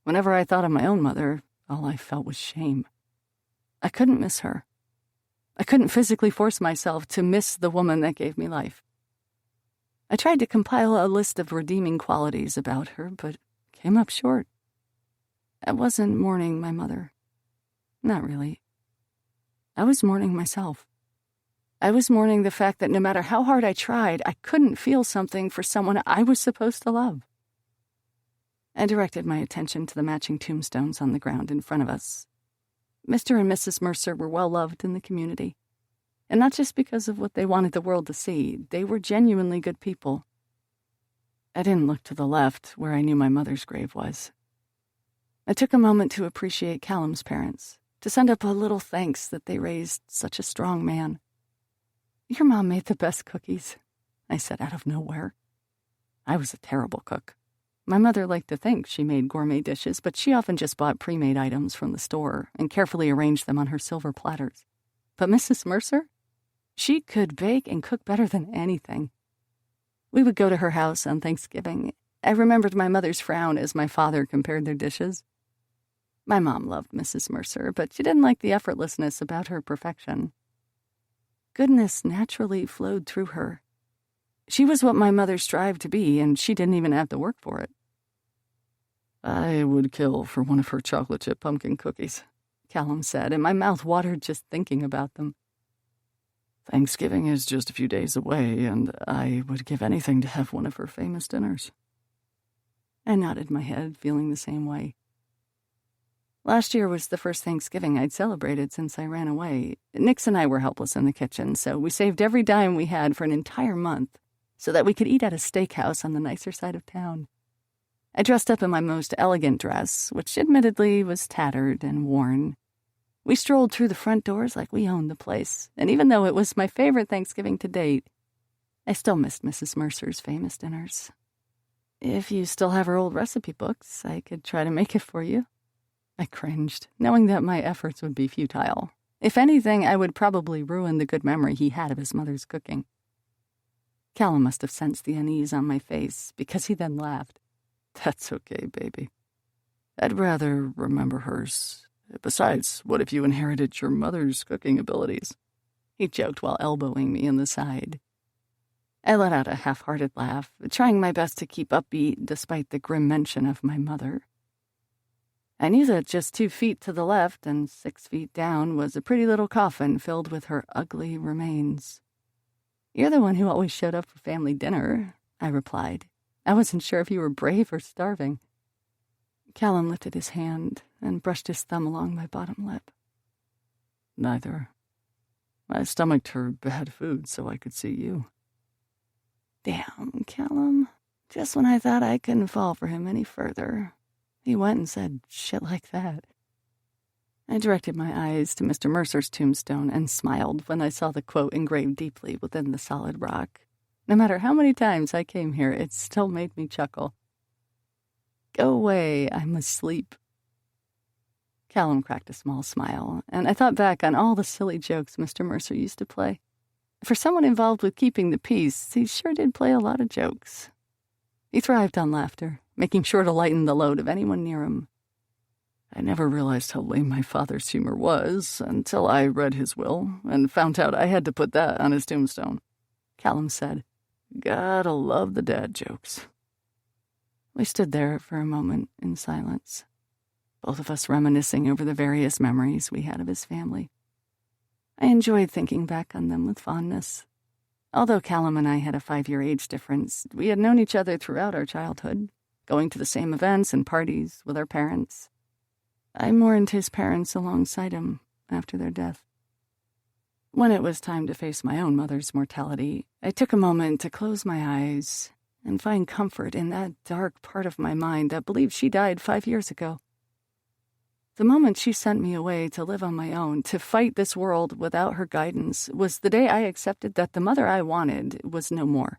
Speaker 1: Whenever I thought of my own mother, all I felt was shame. I couldn't miss her. I couldn't physically force myself to miss the woman that gave me life. I tried to compile a list of redeeming qualities about her, but came up short. I wasn't mourning my mother. Not really. I was mourning myself. I was mourning the fact that no matter how hard I tried, I couldn't feel something for someone I was supposed to love. I directed my attention to the matching tombstones on the ground in front of us. Mr. and Mrs. Mercer were well-loved in the community. And not just because of what they wanted the world to see, they were genuinely good people. I didn't look to the left, where I knew my mother's grave was. I took a moment to appreciate Callum's parents, to send up a little thanks that they raised such a strong man. "Your mom made the best cookies," I said out of nowhere. I was a terrible cook. My mother liked to think she made gourmet dishes, but she often just bought pre-made items from the store and carefully arranged them on her silver platters. But Mrs. Mercer? She could bake and cook better than anything. We would go to her house on Thanksgiving. I remembered my mother's frown as my father compared their dishes. My mom loved Mrs. Mercer, but she didn't like the effortlessness about her perfection. Goodness naturally flowed through her. She was what my mother strived to be, and she didn't even have to work for it.
Speaker 3: "I would kill for one of her chocolate chip pumpkin cookies,"
Speaker 1: Callum said, and my mouth watered just thinking about them.
Speaker 3: "Thanksgiving is just a few days away, and I would give anything to have one of her famous dinners."
Speaker 1: I nodded my head, feeling the same way. Last year was the first Thanksgiving I'd celebrated since I ran away. Nix and I were helpless in the kitchen, so we saved every dime we had for an entire month, so that we could eat at a steakhouse on the nicer side of town. I dressed up in my most elegant dress, which admittedly was tattered and worn. We strolled through the front doors like we owned the place, and even though it was my favorite Thanksgiving to date, I still missed Mrs. Mercer's famous dinners. If you still have her old recipe books, I could try to make it for you. I cringed, knowing that my efforts would be futile. If anything, I would probably ruin the good memory he had of his mother's cooking. Callum must have sensed the unease on my face, because he then laughed.
Speaker 3: That's okay, baby. I'd rather remember hers. Besides, what if you inherited your mother's cooking abilities?
Speaker 1: He joked while elbowing me in the side. I let out a half-hearted laugh, trying my best to keep upbeat despite the grim mention of my mother. I knew that just 2 feet to the left and 6 feet down was a pretty little coffin filled with her ugly remains. You're the one who always showed up for family dinner, I replied. I wasn't sure if you were brave or starving. Callum lifted his hand and brushed his thumb along my bottom lip.
Speaker 3: Neither. I stomached her bad food so I could see you.
Speaker 1: Damn, Callum. Just when I thought I couldn't fall for him any further, he went and said shit like that. I directed my eyes to Mr. Mercer's tombstone and smiled when I saw the quote engraved deeply within the solid rock. No matter how many times I came here, it still made me chuckle. Go away, I'm asleep. Callum cracked a small smile, and I thought back on all the silly jokes Mr. Mercer used to play. For someone involved with keeping the peace, he sure did play a lot of jokes. He thrived on laughter, making sure to lighten the load of anyone near him.
Speaker 3: I never realized how lame my father's humor was until I read his will and found out I had to put that on his tombstone, Callum said. Gotta love the dad jokes.
Speaker 1: We stood there for a moment in silence, both of us reminiscing over the various memories we had of his family. I enjoyed thinking back on them with fondness. Although Callum and I had a 5-year age difference, we had known each other throughout our childhood, going to the same events and parties with our parents. I mourned his parents alongside him after their death. When it was time to face my own mother's mortality, I took a moment to close my eyes and find comfort in that dark part of my mind that believed she died 5 years ago. The moment she sent me away to live on my own, to fight this world without her guidance, was the day I accepted that the mother I wanted was no more.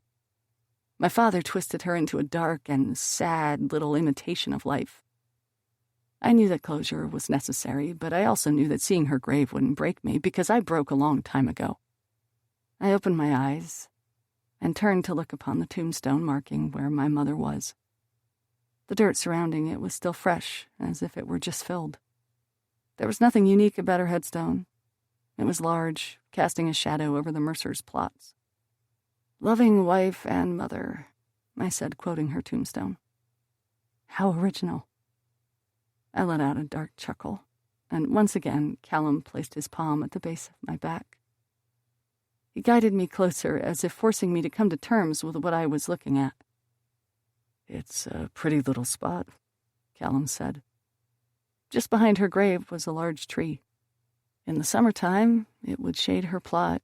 Speaker 1: My father twisted her into a dark and sad little imitation of life. I knew that closure was necessary, but I also knew that seeing her grave wouldn't break me because I broke a long time ago. I opened my eyes and turned to look upon the tombstone marking where my mother was. The dirt surrounding it was still fresh, as if it were just filled. There was nothing unique about her headstone. It was large, casting a shadow over the Mercer's plots. "Loving wife and mother," I said, quoting her tombstone. How original. I let out a dark chuckle, and once again Callum placed his palm at the base of my back. He guided me closer, as if forcing me to come to terms with what I was looking at.
Speaker 3: "It's a pretty little spot," Callum said.
Speaker 1: Just behind her grave was a large tree. In the summertime, it would shade her plot.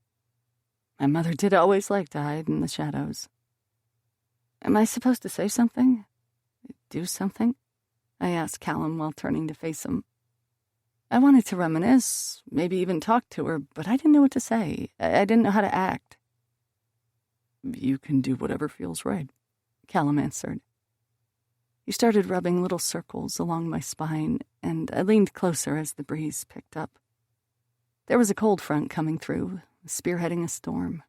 Speaker 1: My mother did always like to hide in the shadows. Am I supposed to say something? Do something? I asked Callum while turning to face him. I wanted to reminisce, maybe even talk to her, but I didn't know what to say. I didn't know how to act.
Speaker 3: "You can do whatever feels right,"
Speaker 1: Callum answered. He started rubbing little circles along my spine, and I leaned closer as the breeze picked up. There was a cold front coming through, spearheading a storm.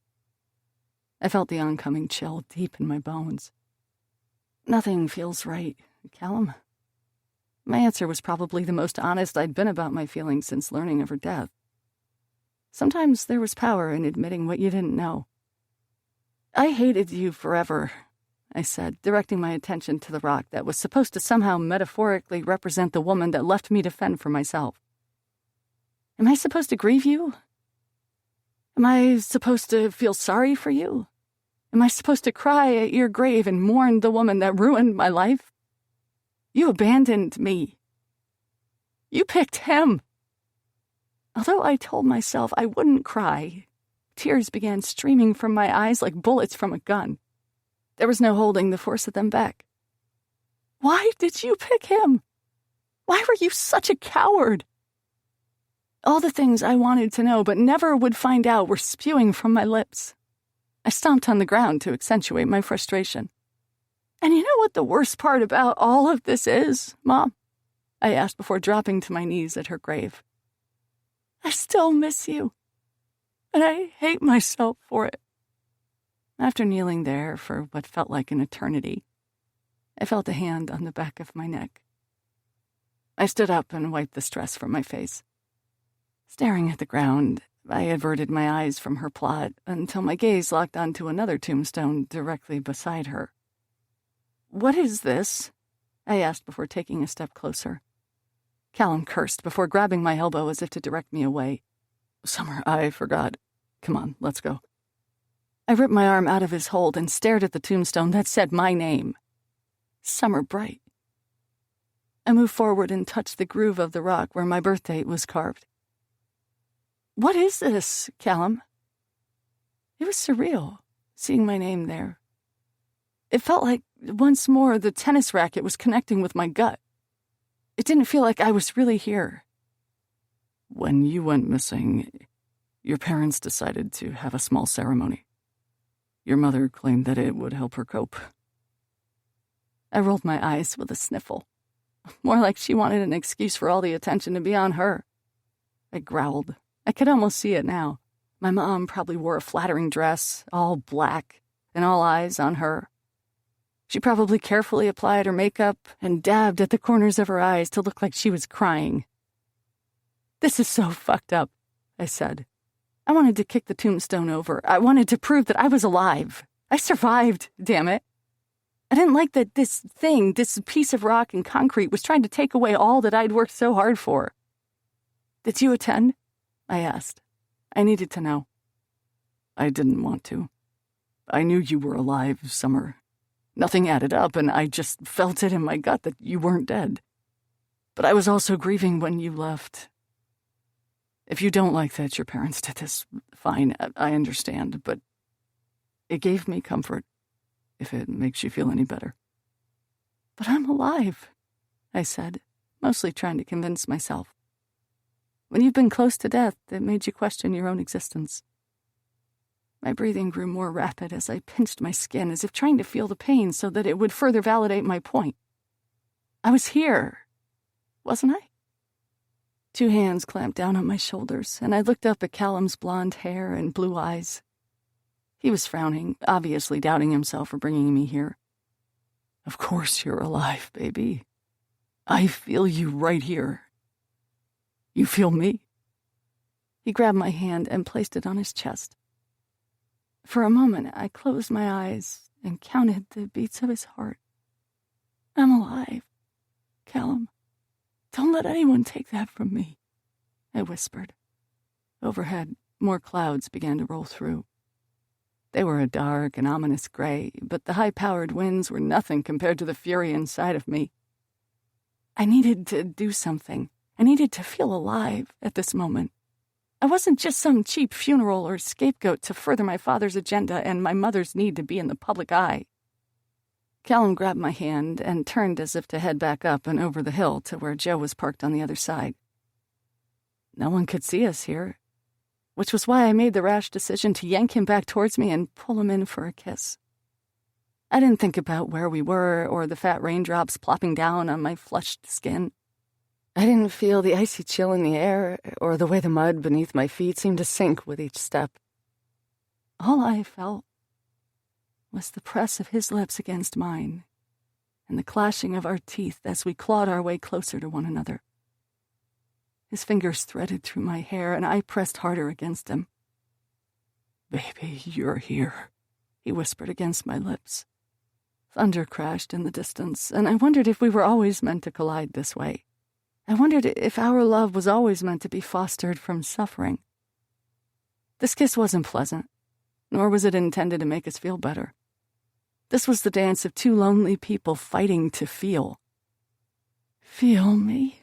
Speaker 1: I felt the oncoming chill deep in my bones. Nothing feels right, Callum. My answer was probably the most honest I'd been about my feelings since learning of her death. Sometimes there was power in admitting what you didn't know. I hated you forever, I said, directing my attention to the rock that was supposed to somehow metaphorically represent the woman that left me to fend for myself. Am I supposed to grieve you? Am I supposed to feel sorry for you? Am I supposed to cry at your grave and mourn the woman that ruined my life? You abandoned me. You picked him. Although I told myself I wouldn't cry, tears began streaming from my eyes like bullets from a gun. There was no holding the force of them back. Why did you pick him? Why were you such a coward? All the things I wanted to know but never would find out were spewing from my lips. I stomped on the ground to accentuate my frustration. And you know what the worst part about all of this is, Mom? I asked before dropping to my knees at her grave. I still miss you, and I hate myself for it. After kneeling there for what felt like an eternity, I felt a hand on the back of my neck. I stood up and wiped the stress from my face. Staring at the ground, I averted my eyes from her plot until my gaze locked onto another tombstone directly beside her. What is this? I asked before taking a step closer. Callum cursed before grabbing my elbow as if to direct me away. Summer, I forgot. Come on, let's go. I ripped my arm out of his hold and stared at the tombstone that said my name. Summer Bright. I moved forward and touched the groove of the rock where my birth date was carved. What is this, Callum? It was surreal, seeing my name there. It felt like, once more, the tennis racket was connecting with my gut. It didn't feel like I was really here. When you went missing, your parents decided to have a small ceremony. Your mother claimed that it would help her cope. I rolled my eyes with a sniffle. More like she wanted an excuse for all the attention to be on her. I growled. I could almost see it now. My mom probably wore a flattering dress, all black, and all eyes on her. She probably carefully applied her makeup and dabbed at the corners of her eyes to look like she was crying. This is so fucked up, I said. I wanted to kick the tombstone over. I wanted to prove that I was alive. I survived, damn it. I didn't like that this piece of rock and concrete was trying to take away all that I'd worked so hard for. Did you attend? I asked. I needed to know. I didn't want to. I knew you were alive, Summer. Nothing added up, and I just felt it in my gut that you weren't dead. But I was also grieving when you left. If you don't like that your parents did this, fine, I understand, but it gave me comfort, if it makes you feel any better. But I'm alive, I said, mostly trying to convince myself. When you've been close to death, it made you question your own existence. My breathing grew more rapid as I pinched my skin as if trying to feel the pain so that it would further validate my point. I was here, wasn't I? 2 hands clamped down on my shoulders, and I looked up at Callum's blonde hair and blue eyes. He was frowning, obviously doubting himself for bringing me here. Of course you're alive, baby. I feel you right here. You feel me? He grabbed my hand and placed it on his chest. For a moment, I closed my eyes and counted the beats of his heart. I'm alive, Callum. Don't let anyone take that from me, I whispered. Overhead, more clouds began to roll through. They were a dark and ominous gray, but the high-powered winds were nothing compared to the fury inside of me. I needed to do something. I needed to feel alive at this moment. I wasn't just some cheap funeral or scapegoat to further my father's agenda and my mother's need to be in the public eye. Callum grabbed my hand and turned as if to head back up and over the hill to where Joe was parked on the other side. No one could see us here, which was why I made the rash decision to yank him back towards me and pull him in for a kiss. I didn't think about where we were or the fat raindrops plopping down on my flushed skin. I didn't feel the icy chill in the air or the way the mud beneath my feet seemed to sink with each step. All I felt was the press of his lips against mine and the clashing of our teeth as we clawed our way closer to one another. His fingers threaded through my hair, and I pressed harder against him. Baby, you're here, he whispered against my lips. Thunder crashed in the distance, and I wondered if we were always meant to collide this way. I wondered if our love was always meant to be fostered from suffering. This kiss wasn't pleasant, nor was it intended to make us feel better. This was the dance of 2 lonely people fighting to feel. Feel me,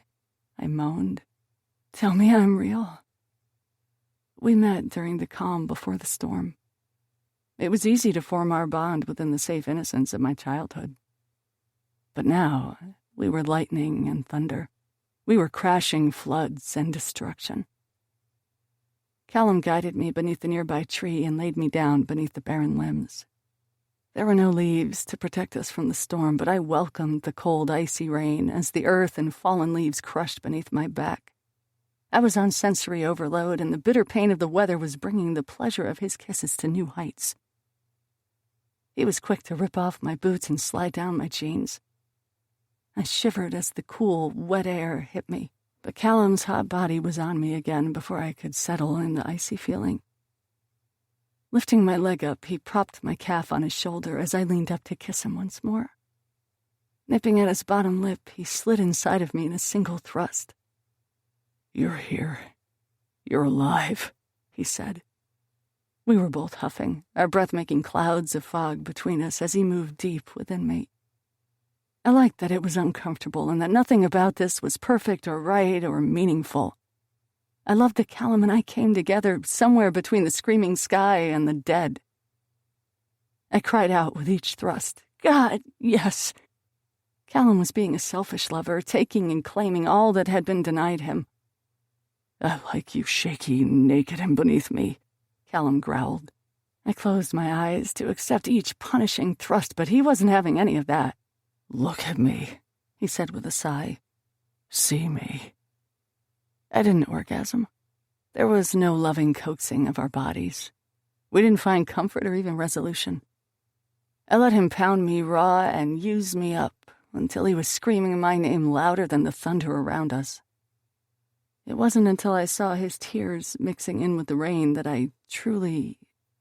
Speaker 1: I moaned. Tell me I'm real. We met during the calm before the storm. It was easy to form our bond within the safe innocence of my childhood. But now, we were lightning and thunder. We were crashing floods and destruction. Callum guided me beneath the nearby tree and laid me down beneath the barren limbs. There were no leaves to protect us from the storm, but I welcomed the cold, icy rain as the earth and fallen leaves crushed beneath my back. I was on sensory overload, and the bitter pain of the weather was bringing the pleasure of his kisses to new heights. He was quick to rip off my boots and slide down my jeans. I shivered as the cool, wet air hit me, but Callum's hot body was on me again before I could settle in the icy feeling. Lifting my leg up, he propped my calf on his shoulder as I leaned up to kiss him once more. Nipping at his bottom lip, he slid inside of me in a single thrust. "You're here. You're alive," he said. We were both huffing, our breath making clouds of fog between us as he moved deep within me. I liked that it was uncomfortable and that nothing about this was perfect or right or meaningful. I loved that Callum and I came together somewhere between the screaming sky and the dead. I cried out with each thrust, "God, yes!" Callum was being a selfish lover, taking and claiming all that had been denied him. "I like you shaky, naked, and beneath me," Callum growled. I closed my eyes to accept each punishing thrust, but he wasn't having any of that. "Look at me," he said with a sigh. "See me." I didn't orgasm. There was no loving coaxing of our bodies. We didn't find comfort or even resolution. I let him pound me raw and use me up until he was screaming my name louder than the thunder around us. It wasn't until I saw his tears mixing in with the rain that I truly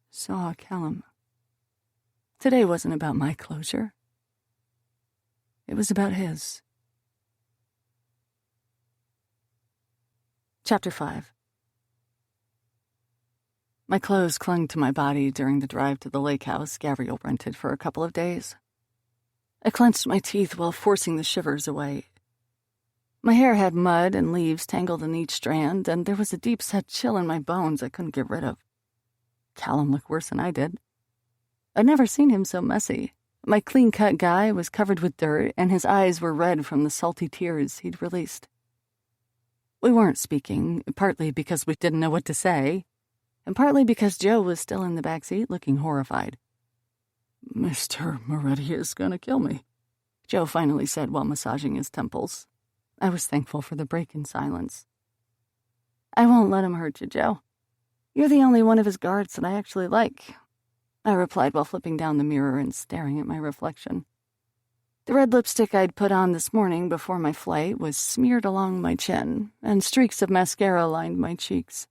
Speaker 1: saw Callum. Today wasn't about my closure. It was about his. Chapter 5. My clothes clung to my body during the drive to the lake house Gavriel rented for a couple of days. I clenched my teeth while forcing the shivers away. My hair had mud and leaves tangled in each strand, and there was a deep-set chill in my bones I couldn't get rid of. Callum looked worse than I did. I'd never seen him so messy. My clean-cut guy was covered with dirt, and his eyes were red from the salty tears he'd released. We weren't speaking, partly because we didn't know what to say, and partly because Joe was still in the back seat looking horrified. "Mr. Moretti is going to kill me," Joe finally said while massaging his temples. I was thankful for the break in silence. "I won't let him hurt you, Joe. You're the only one of his guards that I actually like," I replied while flipping down the mirror and staring at my reflection. The red lipstick I'd put on this morning before my flight was smeared along my chin, and streaks of mascara lined my cheeks.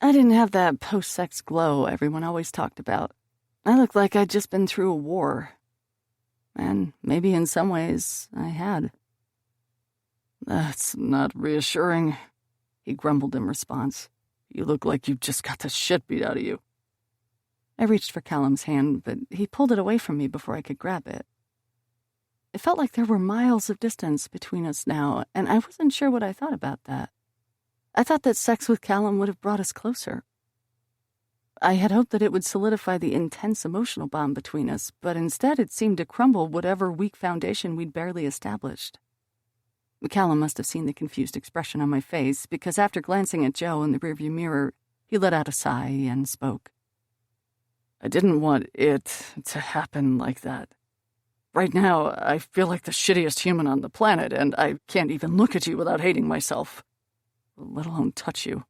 Speaker 1: I didn't have that post-sex glow everyone always talked about. I looked like I'd just been through a war. And maybe in some ways, I had. "That's not reassuring," he grumbled in response. "You look like you just got the shit beat out of you." I reached for Callum's hand, but he pulled it away from me before I could grab it. It felt like there were miles of distance between us now, and I wasn't sure what I thought about that. I thought that sex with Callum would have brought us closer. I had hoped that it would solidify the intense emotional bond between us, but instead it seemed to crumble whatever weak foundation we'd barely established. Callum must have seen the confused expression on my face, because after glancing at Joe in the rearview mirror, he let out a sigh and spoke. "I didn't want it to happen like that. Right now, I feel like the shittiest human on the planet, and I can't even look at you without hating myself, let alone touch you.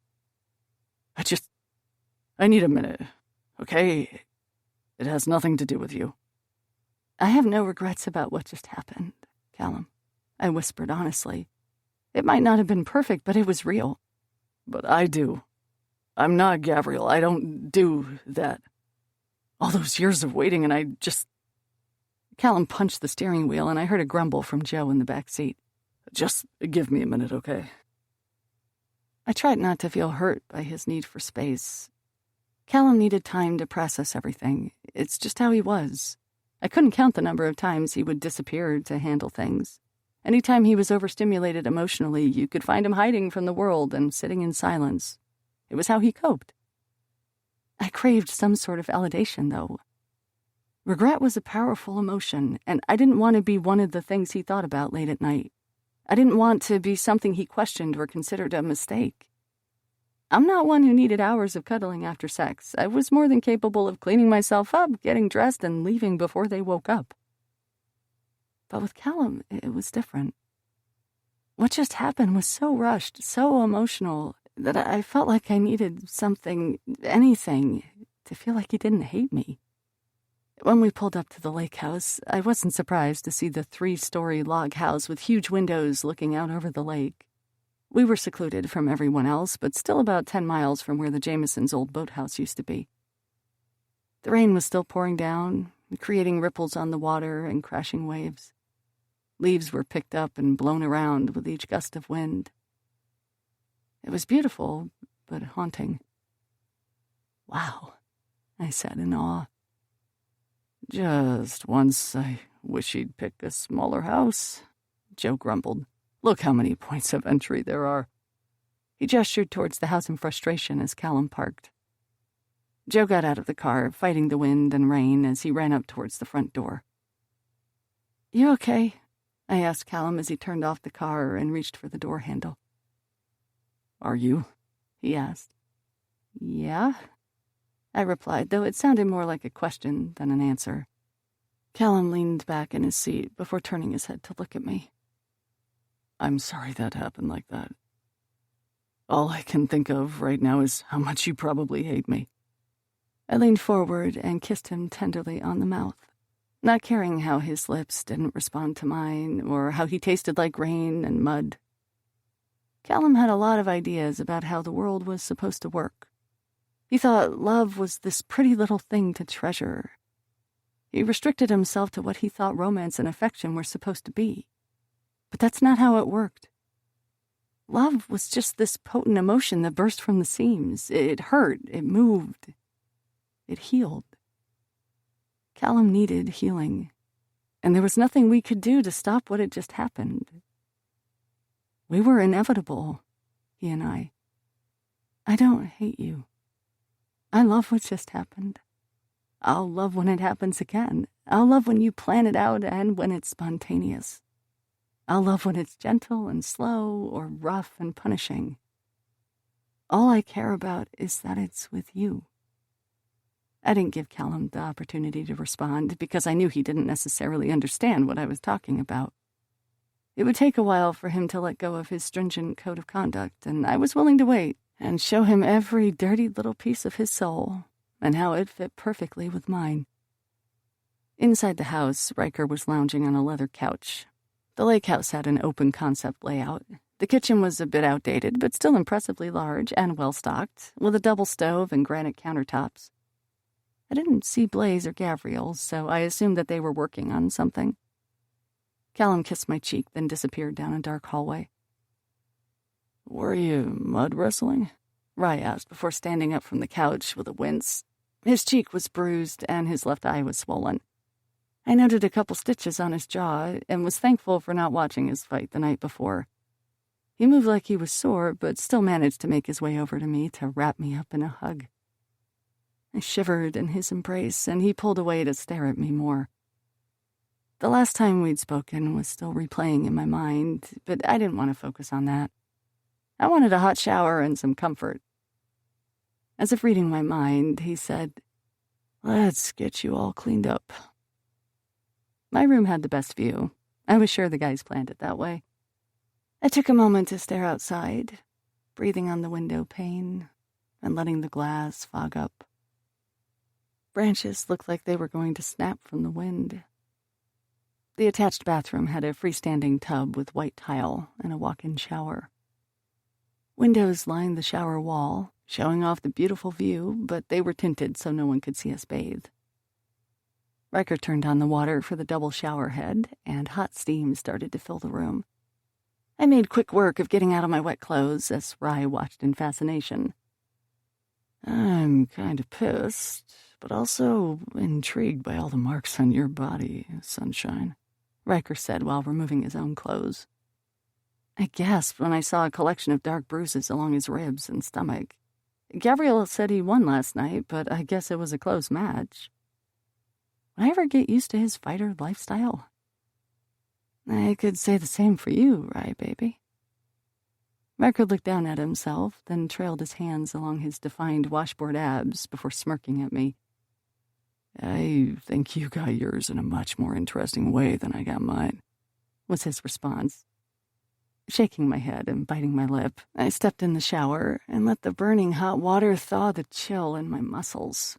Speaker 1: I need a minute, okay? It has nothing to do with you." "I have no regrets about what just happened, Callum," I whispered honestly. It might not have been perfect, but it was real. "But I do. I'm not Gavriel. I don't do that. All those years of waiting, and I just..." Callum punched the steering wheel, and I heard a grumble from Joe in the back seat. "Just give me a minute, okay?" I tried not to feel hurt by his need for space. Callum needed time to process everything. It's just how he was. I couldn't count the number of times he would disappear to handle things. Anytime he was overstimulated emotionally, you could find him hiding from the world and sitting in silence. It was how he coped. I craved some sort of validation, though. Regret was a powerful emotion, and I didn't want to be one of the things he thought about late at night. I didn't want to be something he questioned or considered a mistake. I'm not one who needed hours of cuddling after sex. I was more than capable of cleaning myself up, getting dressed, and leaving before they woke up. But with Callum, it was different. What just happened was so rushed, so emotional, that I felt like I needed something, anything, to feel like he didn't hate me. When we pulled up to the lake house, I wasn't surprised to see the 3-story log house with huge windows looking out over the lake. We were secluded from everyone else, but still about 10 miles from where the Jamesons' old boathouse used to be. The rain was still pouring down, creating ripples on the water and crashing waves. Leaves were picked up and blown around with each gust of wind. It was beautiful, but haunting. "Wow," I said in awe. "Just once, I wish he'd pick a smaller house," Joe grumbled. "Look how many points of entry there are." He gestured towards the house in frustration as Callum parked. Joe got out of the car, fighting the wind and rain as he ran up towards the front door. "You okay?" I asked Callum as he turned off the car and reached for the door handle. "Are you?" he asked. "Yeah," I replied, though it sounded more like a question than an answer. Callum leaned back in his seat before turning his head to look at me. "I'm sorry that happened like that. All I can think of right now is how much you probably hate me." I leaned forward and kissed him tenderly on the mouth, not caring how his lips didn't respond to mine or how he tasted like rain and mud. Callum had a lot of ideas about how the world was supposed to work. He thought love was this pretty little thing to treasure. He restricted himself to what he thought romance and affection were supposed to be. But that's not how it worked. Love was just this potent emotion that burst from the seams. It hurt, it moved, it healed. Callum needed healing, and there was nothing we could do to stop what had just happened. We were inevitable, he and I. I don't hate you. I love what just happened. I'll love when it happens again. I'll love when you plan it out and when it's spontaneous. I'll love when it's gentle and slow or rough and punishing. All I care about is that it's with you. I didn't give Callum the opportunity to respond because I knew he didn't necessarily understand what I was talking about. It would take a while for him to let go of his stringent code of conduct, and I was willing to wait and show him every dirty little piece of his soul and how it fit perfectly with mine. Inside the house, Ryker was lounging on a leather couch. The lake house had an open concept layout. The kitchen was a bit outdated, but still impressively large and well-stocked, with a double stove and granite countertops. I didn't see Blaise or Gavriel, so I assumed that they were working on something. Callum kissed my cheek, then disappeared down a dark hallway. "Were you mud wrestling?" Ry asked before standing up from the couch with a wince. His cheek was bruised and his left eye was swollen. I noted a couple stitches on his jaw and was thankful for not watching his fight the night before. He moved like he was sore, but still managed to make his way over to me to wrap me up in a hug. I shivered in his embrace, and he pulled away to stare at me more. The last time we'd spoken was still replaying in my mind, but I didn't want to focus on that. I wanted a hot shower and some comfort. As if reading my mind, he said, "Let's get you all cleaned up." My room had the best view. I was sure the guys planned it that way. I took a moment to stare outside, breathing on the window pane and letting the glass fog up. Branches looked like they were going to snap from the wind. The attached bathroom had a freestanding tub with white tile and a walk-in shower. Windows lined the shower wall, showing off the beautiful view, but they were tinted so no one could see us bathe. Ryker turned on the water for the double shower head, and hot steam started to fill the room. I made quick work of getting out of my wet clothes as Ry watched in fascination. "I'm kind of pissed, but also intrigued by all the marks on your body, Sunshine," Ryker said while removing his own clothes. I gasped when I saw a collection of dark bruises along his ribs and stomach. Gavriel said he won last night, but I guess it was a close match. Would I ever get used to his fighter lifestyle? I could say the same for you, right, baby? Ryker looked down at himself, then trailed his hands along his defined washboard abs before smirking at me.
Speaker 3: I think you got yours in a much more interesting way than I got mine,
Speaker 1: was his response. Shaking my head and biting my lip, I stepped in the shower and let the burning hot water thaw the chill in my muscles.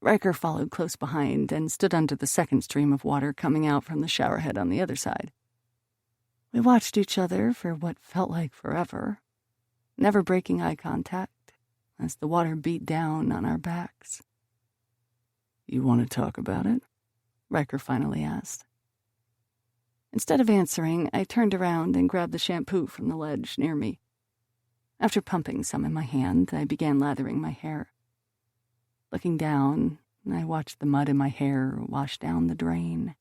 Speaker 1: Ryker followed close behind and stood under the second stream of water coming out from the showerhead on the other side. We watched each other for what felt like forever, never breaking eye contact as the water beat down on our backs.
Speaker 3: You want to talk about it?
Speaker 1: Ryker finally asked. Instead of answering, I turned around and grabbed the shampoo from the ledge near me. After pumping some in my hand, I began lathering my hair. Looking down, I watched the mud in my hair wash down the drain.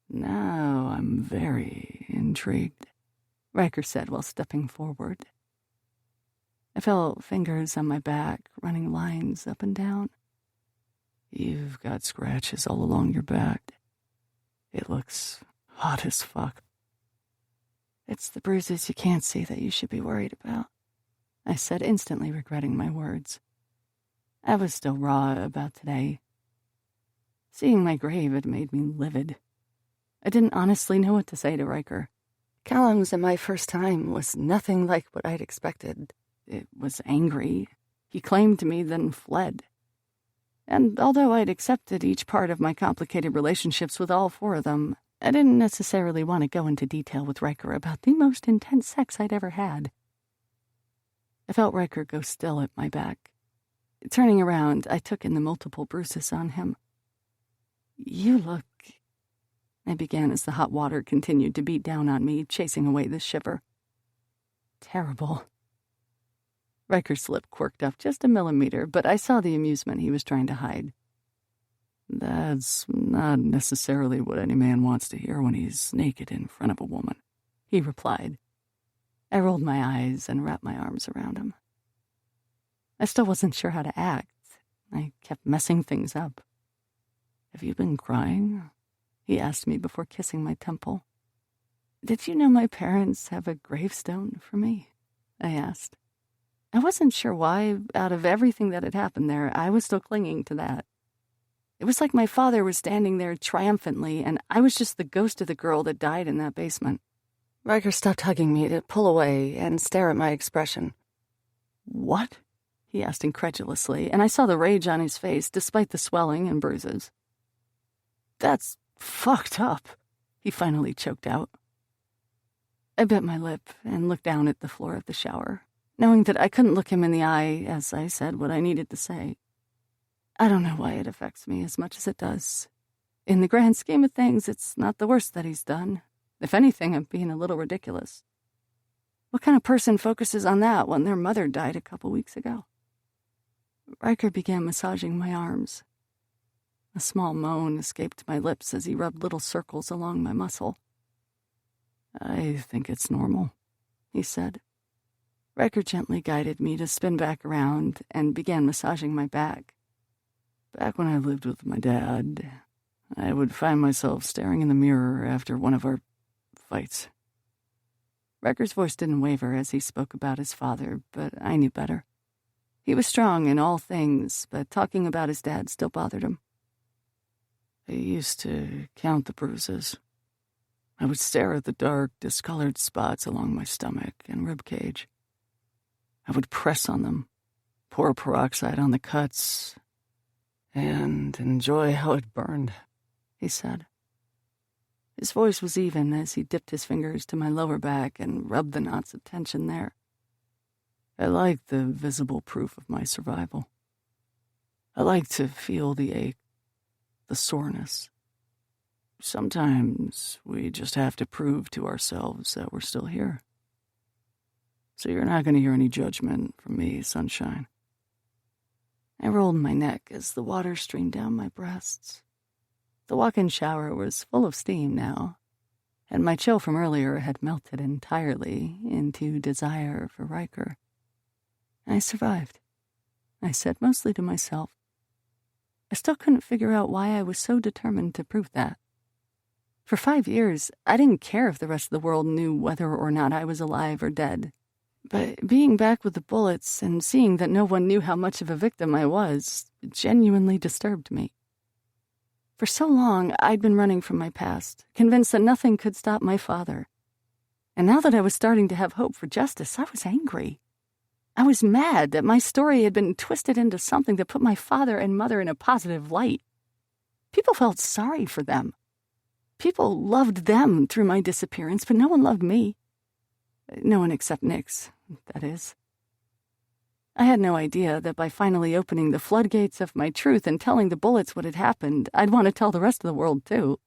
Speaker 3: Now I'm very intrigued,
Speaker 1: Ryker said while stepping forward. I felt fingers on my back running lines up and down.
Speaker 3: You've got scratches all along your back. It looks hot as fuck.
Speaker 1: It's the bruises you can't see that you should be worried about, I said, instantly regretting my words. I was still raw about today. Seeing my grave had made me livid. I didn't honestly know what to say to Ryker. Callum's and my first time was nothing like what I'd expected. It was angry. He claimed me, then fled. And although I'd accepted each part of my complicated relationships with all four of them, I didn't necessarily want to go into detail with Ryker about the most intense sex I'd ever had. I felt Ryker go still at my back. Turning around, I took in the multiple bruises on him. You look... I began as the hot water continued to beat down on me, chasing away the shiver. Terrible. Ryker's lip quirked up just a millimeter, but I saw the amusement he was trying to hide.
Speaker 3: That's not necessarily what any man wants to hear when he's naked in front of a woman,
Speaker 1: he replied. I rolled my eyes and wrapped my arms around him. I still wasn't sure how to act. I kept messing things up.
Speaker 3: Have you been crying?
Speaker 1: He asked me before kissing my temple. Did you know my parents have a gravestone for me? I asked. I wasn't sure why, out of everything that had happened there, I was still clinging to that. It was like my father was standing there triumphantly, and I was just the ghost of the girl that died in that basement. Ryker stopped hugging me to pull away and stare at my expression. What? He asked incredulously, and I saw the rage on his face despite the swelling and bruises. That's fucked up, he finally choked out. I bit my lip and looked down at the floor of the shower, knowing that I couldn't look him in the eye as I said what I needed to say. I don't know why it affects me as much as it does. In the grand scheme of things, it's not the worst that he's done. If anything, I'm being a little ridiculous. What kind of person focuses on that when their mother died a couple weeks ago? Ryker began massaging my arms. A small moan escaped my lips as he rubbed little circles along my muscle.
Speaker 3: I think it's normal,
Speaker 1: he said. Ryker gently guided me to spin back around and began massaging my back.
Speaker 3: Back when I lived with my dad, I would find myself staring in the mirror after one of our fights.
Speaker 1: Ryker's voice didn't waver as he spoke about his father, but I knew better. He was strong in all things, but talking about his dad still bothered him.
Speaker 3: I used to count the bruises. I would stare at the dark, discolored spots along my stomach and rib cage. I would press on them, pour peroxide on the cuts, and enjoy how it burned, he said.
Speaker 1: His voice was even as he dipped his fingers to my lower back and rubbed the knots of tension there.
Speaker 3: I liked the visible proof of my survival. I liked to feel the ache, the soreness. Sometimes we just have to prove to ourselves that we're still here. So you're not going to hear any judgment from me, sunshine.
Speaker 1: I rolled my neck as the water streamed down my breasts. The walk-in shower was full of steam now, and my chill from earlier had melted entirely into desire for Ryker. I survived, I said, mostly to myself. I still couldn't figure out why I was so determined to prove that. For 5 years, I didn't care if the rest of the world knew whether or not I was alive or dead. But being back with the bullets and seeing that no one knew how much of a victim I was genuinely disturbed me. For so long, I'd been running from my past, convinced that nothing could stop my father. And now that I was starting to have hope for justice, I was angry. I was mad that my story had been twisted into something that put my father and mother in a positive light. People felt sorry for them. People loved them through my disappearance, but no one loved me. No one except Nix, that is. I had no idea that by finally opening the floodgates of my truth and telling the bullets what had happened, I'd want to tell the rest of the world, too.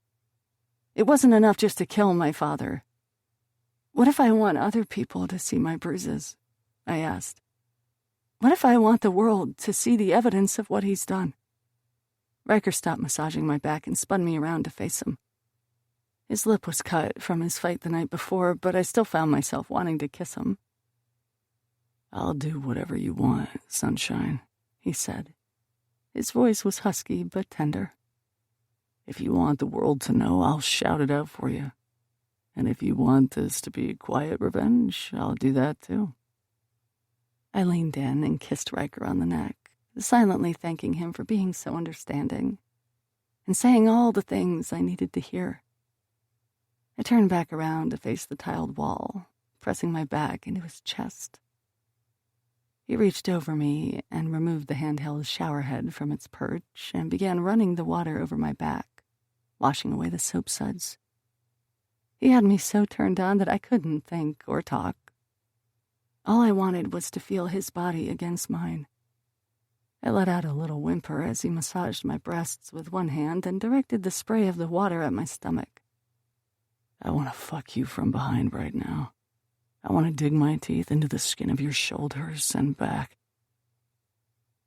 Speaker 1: It wasn't enough just to kill my father. What if I want other people to see my bruises? I asked. What if I want the world to see the evidence of what he's done? Ryker stopped massaging my back and spun me around to face him. His lip was cut from his fight the night before, but I still found myself wanting to kiss him.
Speaker 3: I'll do whatever you want, sunshine, he said.
Speaker 1: His voice was husky but tender.
Speaker 3: If you want the world to know, I'll shout it out for you. And if you want this to be quiet revenge, I'll do that too.
Speaker 1: I leaned in and kissed Ryker on the neck, silently thanking him for being so understanding and saying all the things I needed to hear. I turned back around to face the tiled wall, pressing my back into his chest. He reached over me and removed the handheld shower head from its perch and began running the water over my back, washing away the soap suds. He had me so turned on that I couldn't think or talk. All I wanted was to feel his body against mine. I let out a little whimper as he massaged my breasts with one hand and directed the spray of the water at my stomach.
Speaker 3: I want to fuck you from behind right now. I want to dig my teeth into the skin of your shoulders and back.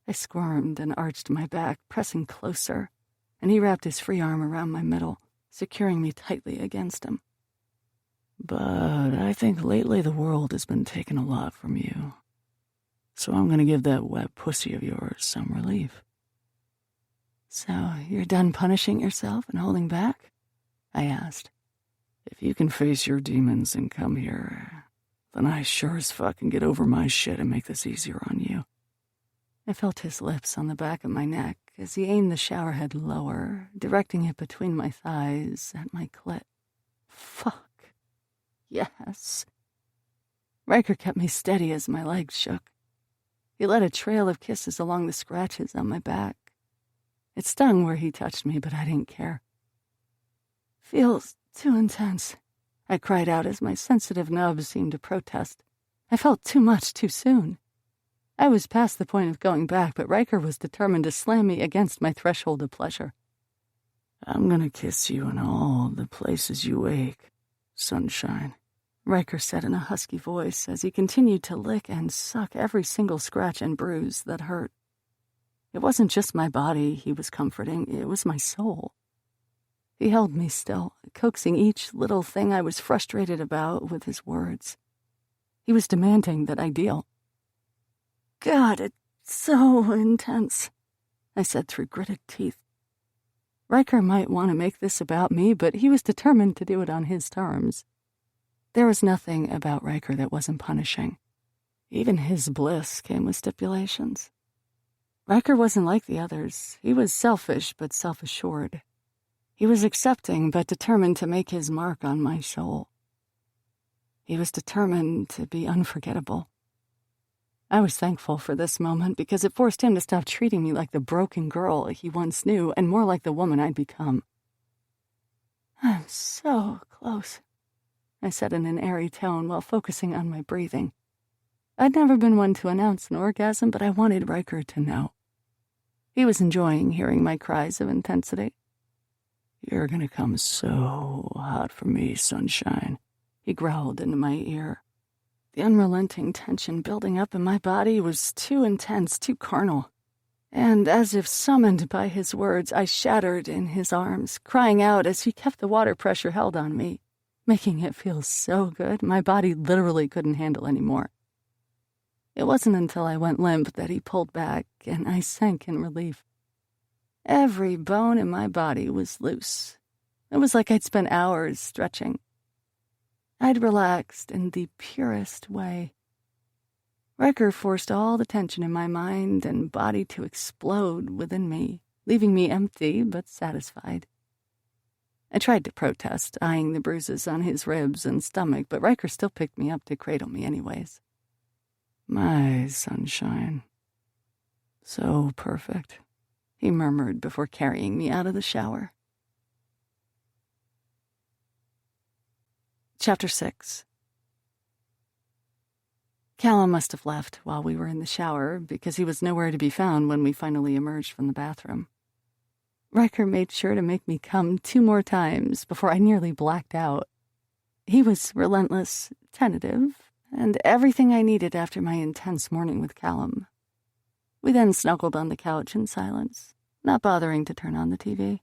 Speaker 1: I squirmed and arched my back, pressing closer, and he wrapped his free arm around my middle, securing me tightly against him.
Speaker 3: But I think lately the world has been taking a lot from you. So I'm going to give that wet pussy of yours some relief.
Speaker 1: So you're done punishing yourself and holding back? I asked.
Speaker 3: If you can face your demons and come here, then I sure as fuck can get over my shit and make this easier on you.
Speaker 1: I felt his lips on the back of my neck as he aimed the showerhead lower, directing it between my thighs at my clit. Fuck. Yes. Ryker kept me steady as my legs shook. He let a trail of kisses along the scratches on my back. It stung where he touched me, but I didn't care. Feels too intense, I cried out as my sensitive nubs seemed to protest. I felt too much too soon. I was past the point of going back, but Ryker was determined to slam me against my threshold of pleasure.
Speaker 3: I'm gonna kiss you in all the places you ache, sunshine,
Speaker 1: Ryker said in a husky voice as he continued to lick and suck every single scratch and bruise that hurt. It wasn't just my body he was comforting, it was my soul. He held me still, coaxing each little thing I was frustrated about with his words. He was demanding that I deal. God, it's so intense, I said through gritted teeth. Ryker might want to make this about me, but he was determined to do it on his terms. There was nothing about Ryker that wasn't punishing. Even his bliss came with stipulations. Ryker wasn't like the others. He was selfish but self-assured. He was accepting but determined to make his mark on my soul. He was determined to be unforgettable. I was thankful for this moment because it forced him to stop treating me like the broken girl he once knew and more like the woman I'd become. I'm so close, I said in an airy tone while focusing on my breathing. I'd never been one to announce an orgasm, but I wanted Ryker to know. He was enjoying hearing my cries of intensity.
Speaker 3: You're gonna come so hot for me, sunshine,
Speaker 1: he growled into my ear. The unrelenting tension building up in my body was too intense, too carnal. And as if summoned by his words, I shattered in his arms, crying out as he kept the water pressure held on me, making it feel so good my body literally couldn't handle anymore. It wasn't until I went limp that he pulled back, and I sank in relief. Every bone in my body was loose. It was like I'd spent hours stretching. I'd relaxed in the purest way. Ryker forced all the tension in my mind and body to explode within me, leaving me empty but satisfied. I tried to protest, eyeing the bruises on his ribs and stomach, but Ryker still picked me up to cradle me anyways.
Speaker 3: My sunshine. So perfect, he murmured before carrying me out of the shower.
Speaker 1: Chapter 6. Callum must have left while we were in the shower because he was nowhere to be found when we finally emerged from the bathroom. Ryker made sure to make me come 2 more times before I nearly blacked out. He was relentless, tentative, and everything I needed after my intense morning with Callum. We then snuggled on the couch in silence, not bothering to turn on the TV.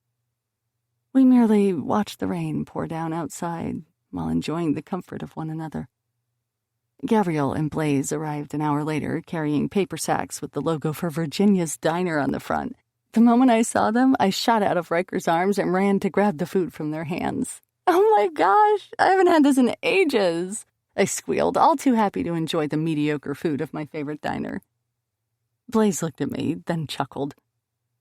Speaker 1: We merely watched the rain pour down outside while enjoying the comfort of one another. Gavriel and Blaise arrived an hour later, carrying paper sacks with the logo for Virginia's Diner on the front. The moment I saw them, I shot out of Ryker's arms and ran to grab the food from their hands. "Oh my gosh, I haven't had this in ages," I squealed, all too happy to enjoy the mediocre food of my favorite diner. Blaise looked at me, then chuckled.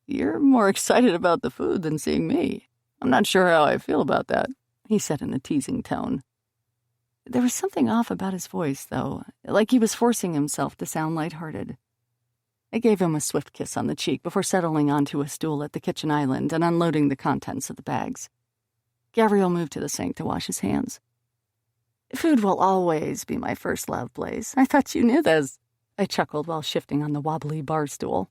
Speaker 3: "You're more excited about the food than seeing me. I'm not sure how I feel about that," he said in a teasing tone.
Speaker 1: There was something off about his voice, though, like he was forcing himself to sound lighthearted. I gave him a swift kiss on the cheek before settling onto a stool at the kitchen island and unloading the contents of the bags. Gavriel moved to the sink to wash his hands. "Food will always be my first love, Blaise. I thought you knew this," I chuckled while shifting on the wobbly bar stool.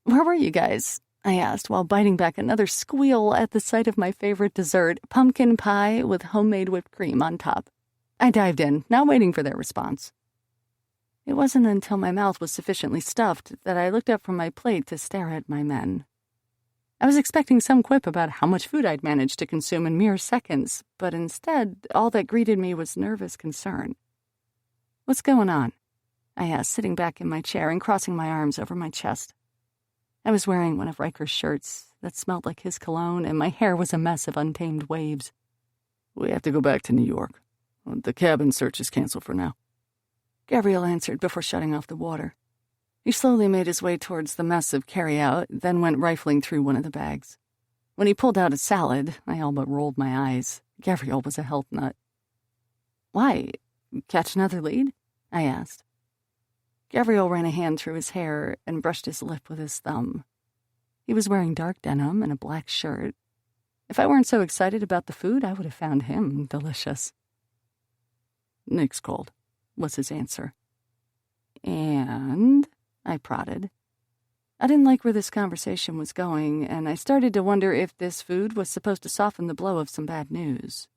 Speaker 1: "Where were you guys?" I asked while biting back another squeal at the sight of my favorite dessert, pumpkin pie with homemade whipped cream on top. I dived in, not waiting for their response. It wasn't until my mouth was sufficiently stuffed that I looked up from my plate to stare at my men. I was expecting some quip about how much food I'd managed to consume in mere seconds, but instead, all that greeted me was nervous concern. "What's going on?" I asked, sitting back in my chair and crossing my arms over my chest. I was wearing one of Ryker's shirts that smelled like his cologne, and my hair was a mess of untamed waves.
Speaker 3: "We have to go back to New York. The cabin search is canceled for now,"
Speaker 1: Gavriel answered before shutting off the water. He slowly made his way towards the mess of carry-out, then went rifling through one of the bags. When he pulled out a salad, I all but rolled my eyes. Gavriel was a health nut. "Why? Catch another lead?" I asked. Gavriel ran a hand through his hair and brushed his lip with his thumb. He was wearing dark denim and a black shirt. If I weren't so excited about the food, I would have found him delicious.
Speaker 3: "Nick's called," was his answer.
Speaker 1: "And?" I prodded. I didn't like where this conversation was going, and I started to wonder if this food was supposed to soften the blow of some bad news.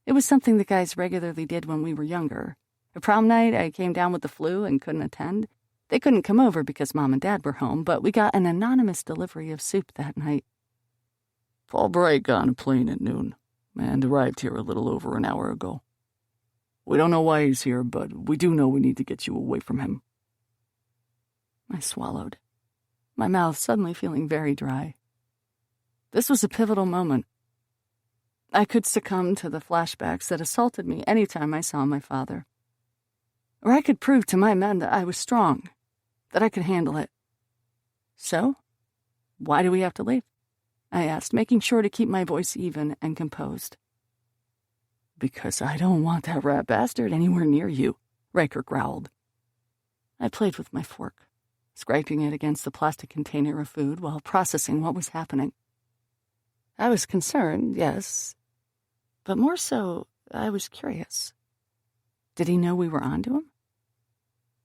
Speaker 1: It was something the guys regularly did when we were younger. A prom night, I came down with the flu and couldn't attend. They couldn't come over because Mom and Dad were home, but we got an anonymous delivery of soup that night.
Speaker 3: "Paul Bright got on a plane at noon and arrived here a little over an hour ago. We don't know why he's here, but we do know we need to get you away from him."
Speaker 1: I swallowed, my mouth suddenly feeling very dry. This was a pivotal moment. I could succumb to the flashbacks that assaulted me anytime I saw my father. Or I could prove to my men that I was strong, that I could handle it. So, why do we have to leave? I asked, making sure to keep my voice even and composed.
Speaker 3: "Because I don't want that rat bastard anywhere near you,"
Speaker 1: Ryker growled. I played with my fork, scraping it against the plastic container of food while processing what was happening. I was concerned, yes, but more so, I was curious. Did he know we were onto him?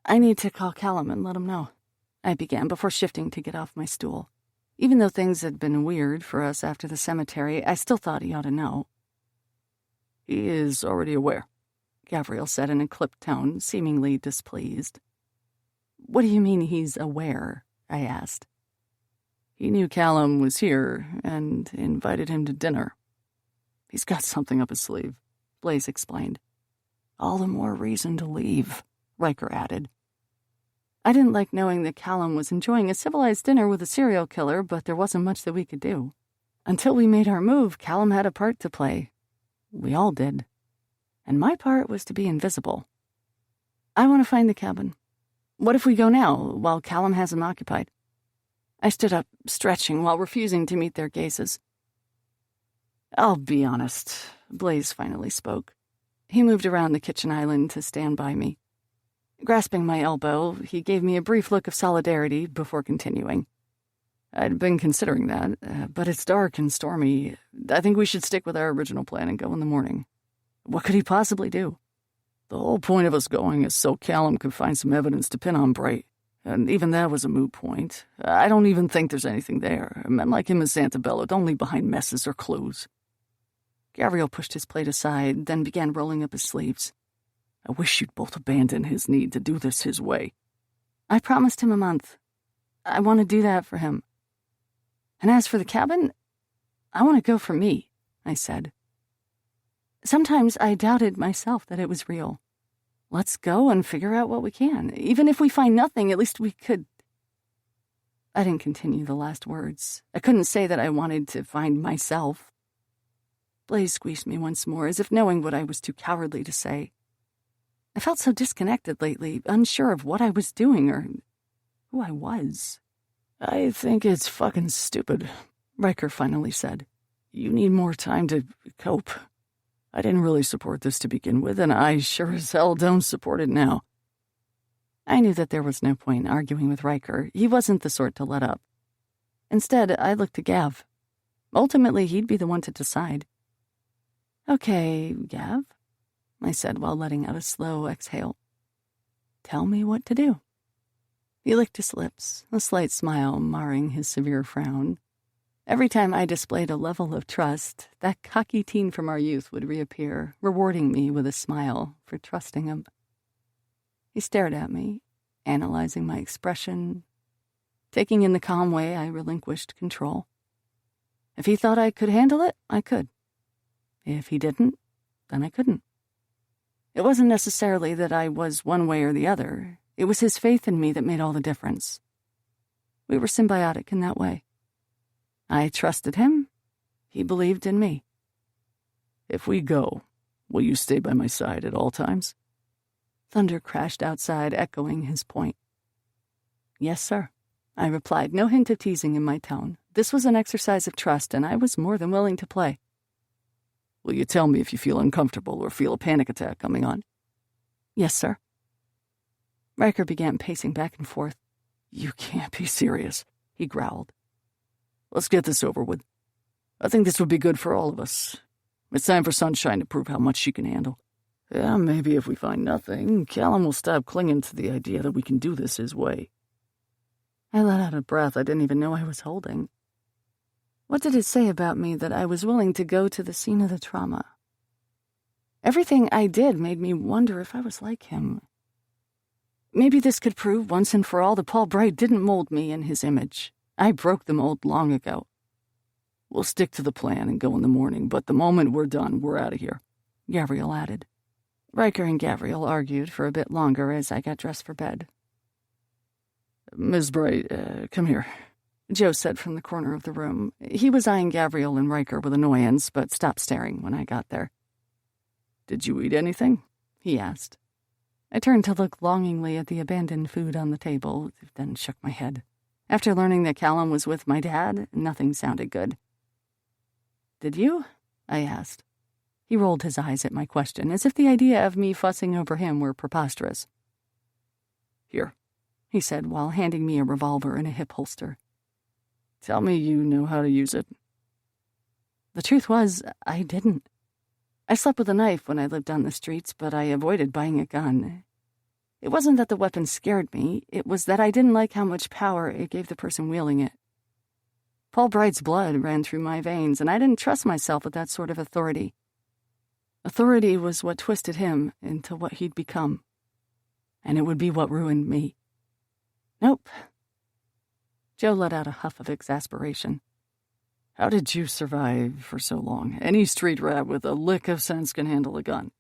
Speaker 1: "I need to call Callum and let him know," I began before shifting to get off my stool. Even though things had been weird for us after the cemetery, I still thought he ought to know.
Speaker 3: "He is already aware,"
Speaker 1: Gavriel said in a clipped tone, seemingly displeased. "What do you mean he's aware?" I asked.
Speaker 3: "He knew Callum was here and invited him to dinner. He's got something up his sleeve," Blaise explained.
Speaker 1: "All the more reason to leave," Ryker added. I didn't like knowing that Callum was enjoying a civilized dinner with a serial killer, but there wasn't much that we could do. Until we made our move, Callum had a part to play. We all did. And my part was to be invisible. I want to find the cabin. What if we go now, while Callum has him occupied? I stood up, stretching while refusing to meet their gazes. I'll be honest, Blaise finally spoke. He moved around the kitchen island to stand by me. Grasping my elbow, he gave me a brief look of solidarity before continuing. I'd been considering that, but it's dark and stormy. I think we should stick with our original plan and go in the morning. What could he possibly do? The whole point of us going is so Callum could find some evidence to pin on Bright, and even that was a moot point. I don't even think there's anything there. Men like him and Santabella don't leave behind messes or clues. Gavriel pushed his plate aside, then began rolling up his sleeves. I wish you'd both abandon his need to do this his way. I promised him a month. I want to do that for him. And as for the cabin, I want to go for me, I said. Sometimes I doubted myself that it was real. Let's go and figure out what we can. Even if we find nothing, at least we could... I didn't continue the last words. I couldn't say that I wanted to find myself. Blaise squeezed me once more, as if knowing what I was too cowardly to say. I felt so disconnected lately, unsure of what I was doing or who I was. I think it's fucking stupid, Ryker finally said. You need more time to cope. I didn't really support this to begin with, and I sure as hell don't support it now. I knew that there was no point in arguing with Ryker. He wasn't the sort to let up. Instead, I looked to Gav. Ultimately, he'd be the one to decide. Okay, Gav, I said while letting out a slow exhale. Tell me what to do. He licked his lips, a slight smile marring his severe frown. Every time I displayed a level of trust, that cocky teen from our youth would reappear, rewarding me with a smile for trusting him. He stared at me, analyzing my expression, taking in the calm way I relinquished control. If he thought I could handle it, I could. If he didn't, then I couldn't. It wasn't necessarily that I was one way or the other. It was his faith in me that made all the difference. We were symbiotic in that way. I trusted him. He believed in me. If we go, will you stay by my side at all times? Thunder crashed outside, echoing his point. Yes, sir, I replied, no hint of teasing in my tone. This was an exercise of trust, and I was more than willing to play. Will you tell me if you feel uncomfortable or feel a panic attack coming on? Yes, sir. Ryker began pacing back and forth. You can't be serious, he growled. Let's get this over with. I think this would be good for all of us. It's time for Sunshine to prove how much she can handle. Yeah, maybe if we find nothing, Callum will stop clinging to the idea that we can do this his way. I let out a breath I didn't even know I was holding. What did it say about me that I was willing to go to the scene of the trauma? Everything I did made me wonder if I was like him. Maybe this could prove once and for all that Paul Bright didn't mold me in his image. I broke the mold long ago. We'll stick to the plan and go in the morning, but the moment we're done, we're out of here, Gavriel added. Ryker and Gavriel argued for a bit longer as I got dressed for bed. Ms. Bright, come here, Joe said from the corner of the room. He was eyeing Gavriel and Ryker with annoyance, but stopped staring when I got there. Did you eat anything? He asked. I turned to look longingly at the abandoned food on the table, then shook my head. After learning that Callum was with my dad, nothing sounded good. Did you? I asked. He rolled his eyes at my question, as if the idea of me fussing over him were preposterous. Here, he said while handing me a revolver in a hip holster. Tell me you know how to use it. The truth was, I didn't. I slept with a knife when I lived on the streets, but I avoided buying a gun. It wasn't that the weapon scared me, it was that I didn't like how much power it gave the person wielding it. Paul Bright's blood ran through my veins, and I didn't trust myself with that sort of authority. Authority was what twisted him into what he'd become, and it would be what ruined me. Nope. Joe let out a huff of exasperation. How did you survive for so long? Any street rat with a lick of sense can handle a gun.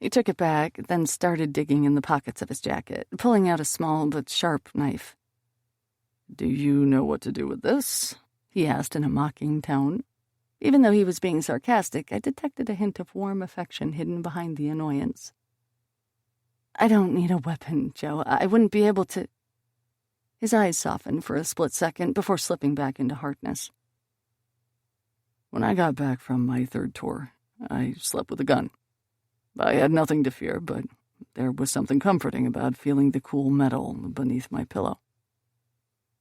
Speaker 1: He took it back, then started digging in the pockets of his jacket, pulling out a small but sharp knife.
Speaker 3: "Do you know what to do with this?"
Speaker 1: he asked in a mocking tone. Even though he was being sarcastic, I detected a hint of warm affection hidden behind the annoyance. "I don't need a weapon, Joe. I wouldn't be able to—" His eyes softened for a split second before slipping back into hardness.
Speaker 3: "When I got back from my third tour, I slept with a gun. I had nothing to fear, but there was something comforting about feeling the cool metal beneath my pillow.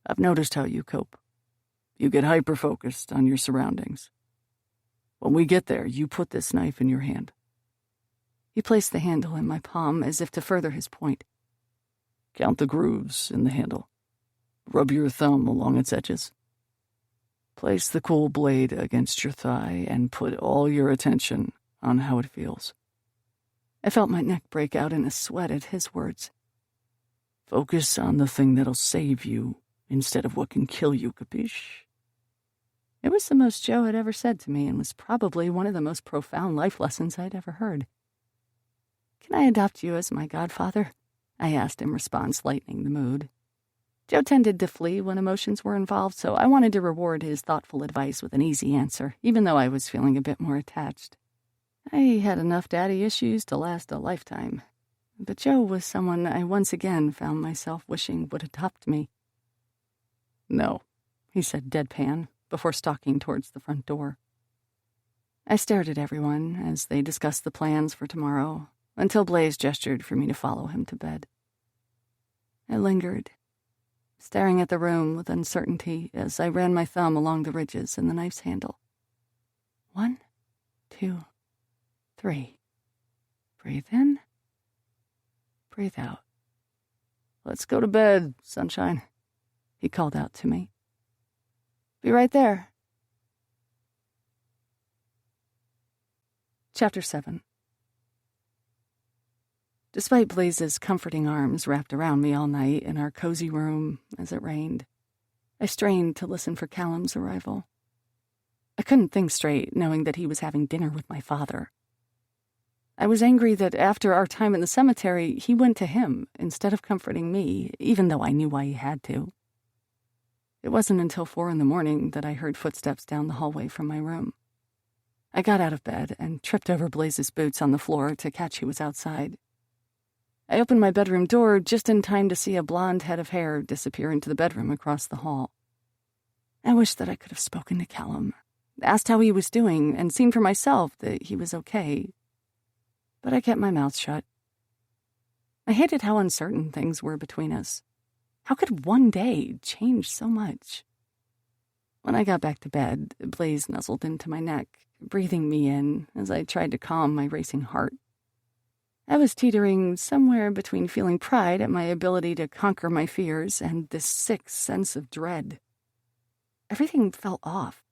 Speaker 3: I've noticed how you cope. You get hyper-focused on your surroundings. When we get there, you put this knife in your hand."
Speaker 1: He placed the handle in my palm as if to further his point.
Speaker 3: "Count the grooves in the handle. Rub your thumb along its edges. Place the cool blade against your thigh and put all your attention on how it feels."
Speaker 1: I felt my neck break out in a sweat at his words.
Speaker 3: "Focus on the thing that'll save you instead of what can kill you, capiche?"
Speaker 1: It was the most Joe had ever said to me and was probably one of the most profound life lessons I'd ever heard. "Can I adopt you as my godfather?" I asked in response, lightening the mood. Joe tended to flee when emotions were involved, so I wanted to reward his thoughtful advice with an easy answer, even though I was feeling a bit more attached. I had enough daddy issues to last a lifetime, but Joe was someone I once again found myself wishing would adopt me.
Speaker 3: "No,"
Speaker 1: he said deadpan, before stalking towards the front door. I stared at everyone as they discussed the plans for tomorrow, until Blaise gestured for me to follow him to bed. I lingered, staring at the room with uncertainty as I ran my thumb along the ridges in the knife's handle. 1, 2, 3. Breathe in. Breathe out.
Speaker 3: "Let's go to bed, sunshine,"
Speaker 1: he called out to me. "Be right there." Chapter 7. Despite Blaise's comforting arms wrapped around me all night in our cozy room as it rained, I strained to listen for Callum's arrival. I couldn't think straight, knowing that he was having dinner with my father. I was angry that after our time in the cemetery, he went to him instead of comforting me, even though I knew why he had to. It wasn't until 4 a.m. that I heard footsteps down the hallway from my room. I got out of bed and tripped over Blaise's boots on the floor to catch he was outside. I opened my bedroom door just in time to see a blonde head of hair disappear into the bedroom across the hall. I wished that I could have spoken to Callum, asked how he was doing, and seen for myself that he was okay. But I kept my mouth shut. I hated how uncertain things were between us. How could one day change so much? When I got back to bed, Blaise nuzzled into my neck, breathing me in as I tried to calm my racing heart. I was teetering somewhere between feeling pride at my ability to conquer my fears and this sick sense of dread. Everything felt off,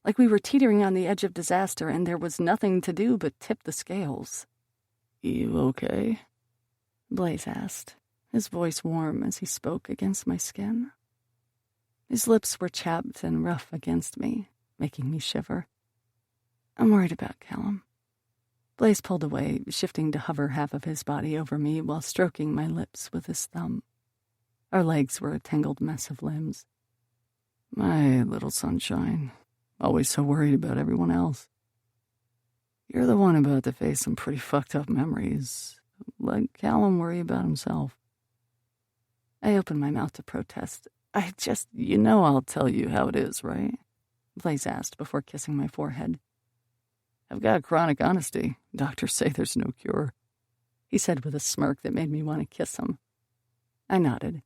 Speaker 1: like we were teetering on the edge of disaster and there was nothing to do but tip the scales.
Speaker 3: "You okay?"
Speaker 1: Blaise asked, his voice warm as he spoke against my skin. His lips were chapped and rough against me, making me shiver. "I'm worried about Callum." Blaise pulled away, shifting to hover half of his body over me while stroking my lips with his thumb. Our legs were a tangled mess of limbs.
Speaker 3: "My little sunshine, always so worried about everyone else. You're the one about to face some pretty fucked up memories. Let Callum worry about himself."
Speaker 1: I opened my mouth to protest.
Speaker 3: I'll tell you how it is, right?"
Speaker 1: Blaise asked before kissing my forehead.
Speaker 3: "I've got chronic honesty. Doctors say there's no cure,"
Speaker 1: he said with a smirk that made me want to kiss him. I nodded.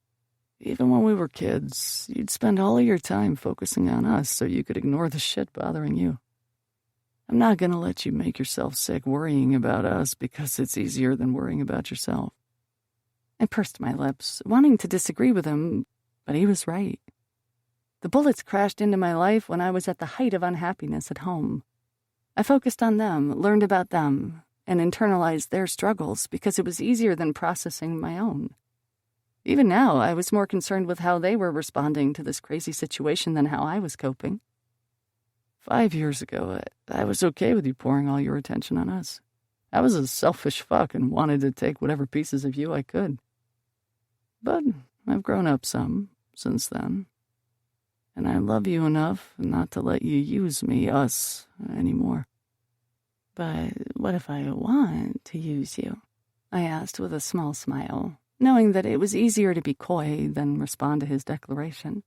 Speaker 3: "Even when we were kids, you'd spend all of your time focusing on us so you could ignore the shit bothering you. I'm not going to let you make yourself sick worrying about us because it's easier than worrying about yourself."
Speaker 1: I pursed my lips, wanting to disagree with him, but he was right. The bullets crashed into my life when I was at the height of unhappiness at home. I focused on them, learned about them, and internalized their struggles because it was easier than processing my own. Even now, I was more concerned with how they were responding to this crazy situation than how I was coping.
Speaker 3: 5 years ago, I was okay with you pouring all your attention on us. I was a selfish fuck and wanted to take whatever pieces of you I could. But I've grown up some since then. And I love you enough not to let you use me, us, anymore.
Speaker 1: But what if I want to use you? I asked with a small smile, knowing that it was easier to be coy than respond to his declaration.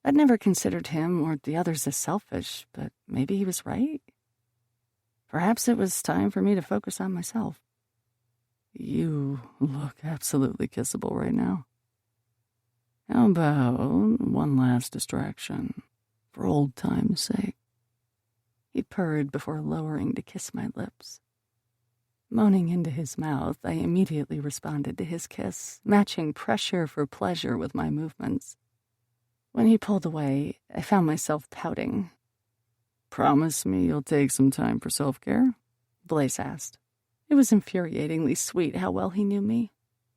Speaker 1: I'd never considered him or the others as selfish, but maybe he was right. Perhaps it was time for me to focus on myself.
Speaker 3: You look absolutely kissable right now. How about one last distraction, for old time's sake?
Speaker 1: He purred before lowering to kiss my lips. Moaning into his mouth, I immediately responded to his kiss, matching pressure for pleasure with my movements. When he pulled away, I found myself pouting.
Speaker 3: Promise me you'll take some time for self-care?
Speaker 1: Blaise asked. It was infuriatingly sweet how well he knew me,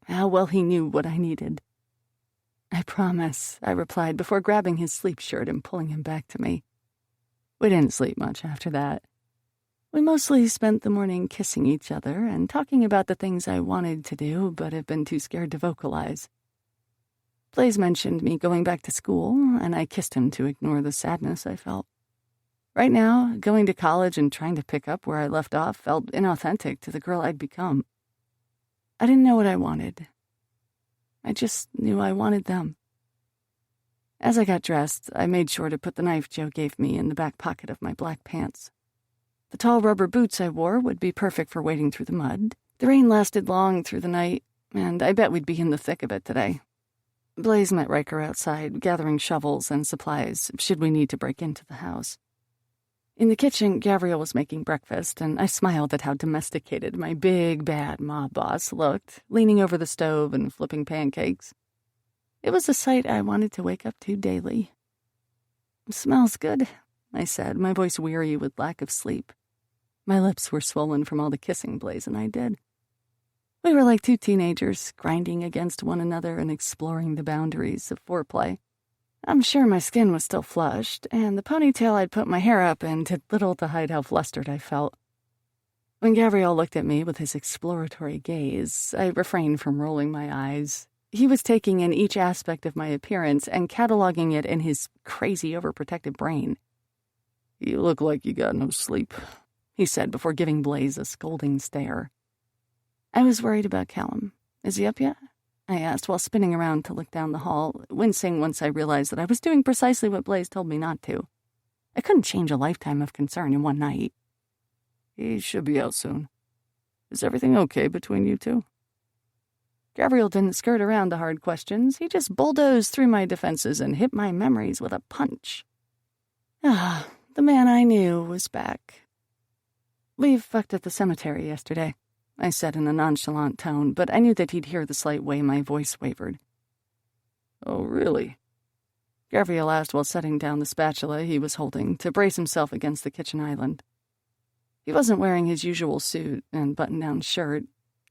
Speaker 1: how well he knew what I needed. I promise, I replied before grabbing his sleep shirt and pulling him back to me. We didn't sleep much after that. We mostly spent the morning kissing each other and talking about the things I wanted to do but have been too scared to vocalize. Blaise mentioned me going back to school, and I kissed him to ignore the sadness I felt. Right now, going to college and trying to pick up where I left off felt inauthentic to the girl I'd become. I didn't know what I wanted. I just knew I wanted them. As I got dressed, I made sure to put the knife Joe gave me in the back pocket of my black pants. The tall rubber boots I wore would be perfect for wading through the mud. The rain lasted long through the night, and I bet we'd be in the thick of it today. Blaise met Ryker outside, gathering shovels and supplies should we need to break into the house. In the kitchen, Gavriel was making breakfast, and I smiled at how domesticated my big, bad mob boss looked, leaning over the stove and flipping pancakes. It was a sight I wanted to wake up to daily. "It smells good," I said, my voice weary with lack of sleep. My lips were swollen from all the kissing Blaise and I did. We were like two teenagers, grinding against one another and exploring the boundaries of foreplay. I'm sure my skin was still flushed, and the ponytail I'd put my hair up in did little to hide how flustered I felt. When Gavriel looked at me with his exploratory gaze, I refrained from rolling my eyes. He was taking in each aspect of my appearance and cataloging it in his crazy overprotective brain.
Speaker 3: "You look like you got no sleep," he said before giving Blaise a scolding stare.
Speaker 1: I was worried about Callum. "Is he up yet?" I asked while spinning around to look down the hall, wincing once I realized that I was doing precisely what Blaise told me not to. I couldn't change a lifetime of concern in one night.
Speaker 3: "He should be out soon. Is everything okay between you two?"
Speaker 1: Gavriel didn't skirt around the hard questions. He just bulldozed through my defenses and hit my memories with a punch. The man I knew was back. "We fucked at the cemetery yesterday," I said in a nonchalant tone, but I knew that he'd hear the slight way my voice wavered.
Speaker 3: "Oh, really?"
Speaker 1: Gavriel asked while setting down the spatula he was holding to brace himself against the kitchen island. He wasn't wearing his usual suit and button-down shirt.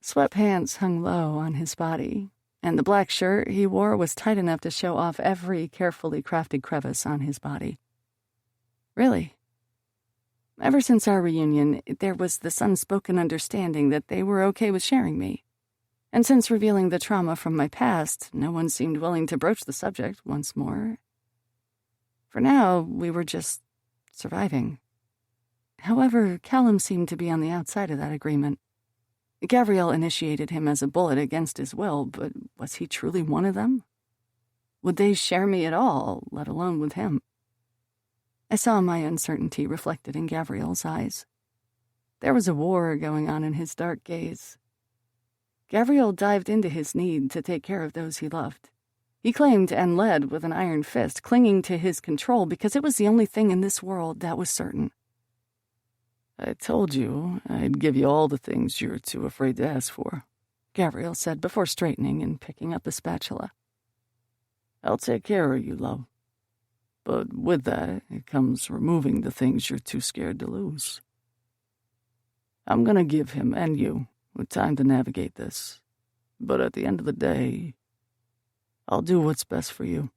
Speaker 1: Sweatpants hung low on his body, and the black shirt he wore was tight enough to show off every carefully crafted crevice on his body. Really? Ever since our reunion, there was this unspoken understanding that they were okay with sharing me. And since revealing the trauma from my past, no one seemed willing to broach the subject once more. For now, we were just surviving. However, Callum seemed to be on the outside of that agreement. Gavriel initiated him as a bullet against his will, but was he truly one of them? Would they share me at all, let alone with him? I saw my uncertainty reflected in Gavriel's eyes. There was a war going on in his dark gaze. Gavriel dived into his need to take care of those he loved. He claimed and led with an iron fist, clinging to his control because it was the only thing in this world that was certain.
Speaker 3: "I told you I'd give you all the things you're too afraid to ask for,"
Speaker 1: Gavriel said before straightening and picking up the spatula.
Speaker 3: "I'll take care of you, love. But with that, it comes removing the things you're too scared to lose. I'm gonna give him and you time to navigate this, but at the end of the day, I'll do what's best for you.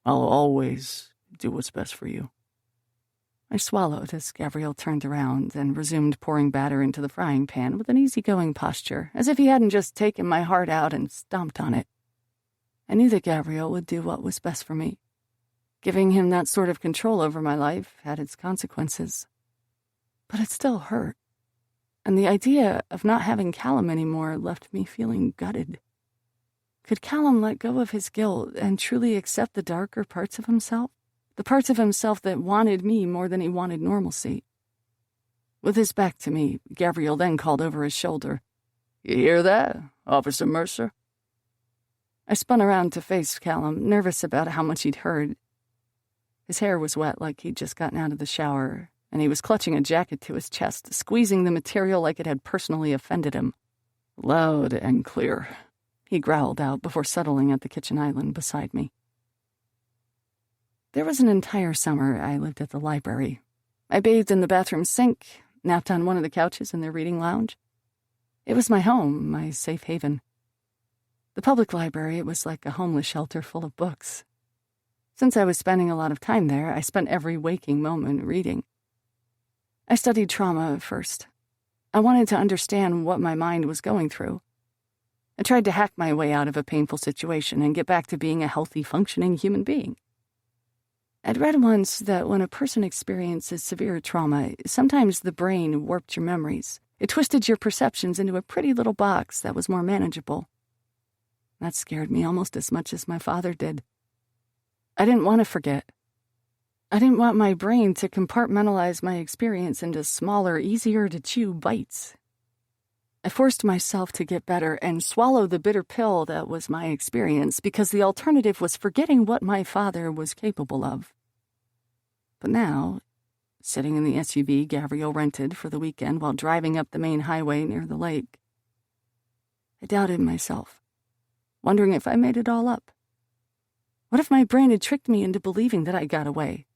Speaker 3: I'll always do what's best for you."
Speaker 1: I swallowed as Gavriel turned around and resumed pouring batter into the frying pan with an easygoing posture, as if he hadn't just taken my heart out and stomped on it. I knew that Gavriel would do what was best for me. Giving him that sort of control over my life had its consequences. But it still hurt. And the idea of not having Callum anymore left me feeling gutted. Could Callum let go of his guilt and truly accept the darker parts of himself? The parts of himself that wanted me more than he wanted normalcy? With his back to me, Gavriel then called over his shoulder.
Speaker 3: "You hear that, Officer Mercer?"
Speaker 1: I spun around to face Callum, nervous about how much he'd heard. His hair was wet like he'd just gotten out of the shower, and he was clutching a jacket to his chest, squeezing the material like it had personally offended him.
Speaker 3: "Loud and clear,"
Speaker 1: he growled out before settling at the kitchen island beside me. There was an entire summer I lived at the library. I bathed in the bathroom sink, napped on one of the couches in their reading lounge. It was my home, my safe haven. The public library, it was like a homeless shelter full of books. Since I was spending a lot of time there, I spent every waking moment reading. I studied trauma first. I wanted to understand what my mind was going through. I tried to hack my way out of a painful situation and get back to being a healthy, functioning human being. I'd read once that when a person experiences severe trauma, sometimes the brain warped your memories. It twisted your perceptions into a pretty little box that was more manageable. That scared me almost as much as my father did. I didn't want to forget. I didn't want my brain to compartmentalize my experience into smaller, easier-to-chew bites. I forced myself to get better and swallow the bitter pill that was my experience because the alternative was forgetting what my father was capable of. But now, sitting in the SUV Gavriel rented for the weekend while driving up the main highway near the lake, I doubted myself, wondering if I made it all up. What if my brain had tricked me into believing that I got away?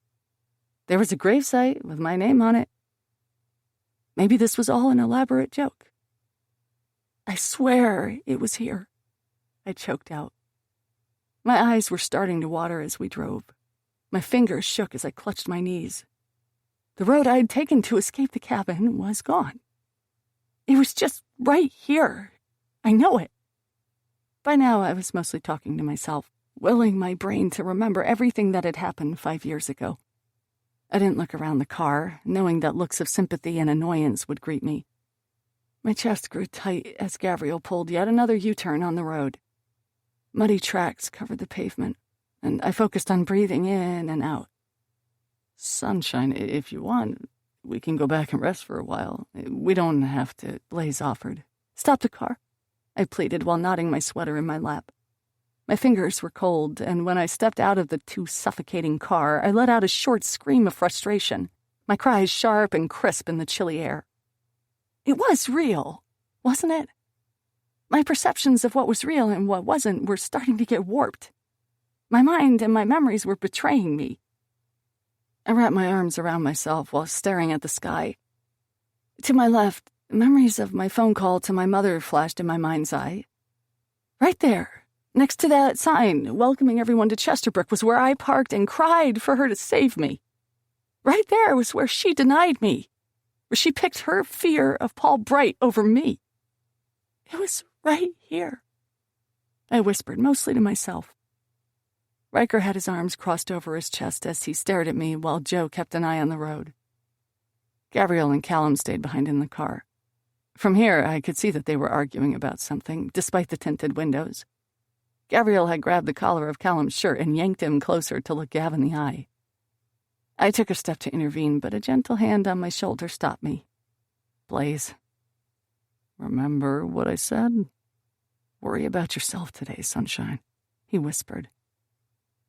Speaker 1: There was a gravesite with my name on it. Maybe this was all an elaborate joke. I swear it was here, I choked out. My eyes were starting to water as we drove. My fingers shook as I clutched my knees. The road I'd taken to escape the cabin was gone. It was just right here. I know it. By now, I was mostly talking to myself, willing my brain to remember everything that had happened 5 years ago. I didn't look around the car, knowing that looks of sympathy and annoyance would greet me. My chest grew tight as Gavriel pulled yet another U-turn on the road. Muddy tracks covered the pavement, and I focused on breathing in and out.
Speaker 3: "Sunshine, if you want, we can go back and rest for a while. We don't have to,"
Speaker 1: Blaise offered. "Stop the car," I pleaded while knotting my sweater in my lap. My fingers were cold, and when I stepped out of the too-suffocating car, I let out a short scream of frustration, my cries sharp and crisp in the chilly air. It was real, wasn't it? My perceptions of what was real and what wasn't were starting to get warped. My mind and my memories were betraying me. I wrapped my arms around myself while staring at the sky. To my left, memories of my phone call to my mother flashed in my mind's eye. Right there, next to that sign welcoming everyone to Chesterbrook, was where I parked and cried for her to save me. Right there was where she denied me, where she picked her fear of Paul Bright over me. It was right here, I whispered, mostly to myself. Ryker had his arms crossed over his chest as he stared at me while Joe kept an eye on the road. Gavriel and Callum stayed behind in the car. From here, I could see that they were arguing about something, despite the tinted windows. Gavriel had grabbed the collar of Callum's shirt and yanked him closer to look Gav in the eye. I took a step to intervene, but a gentle hand on my shoulder stopped me. "Blaise,
Speaker 3: remember what I said?
Speaker 1: Worry about yourself today, sunshine," he whispered.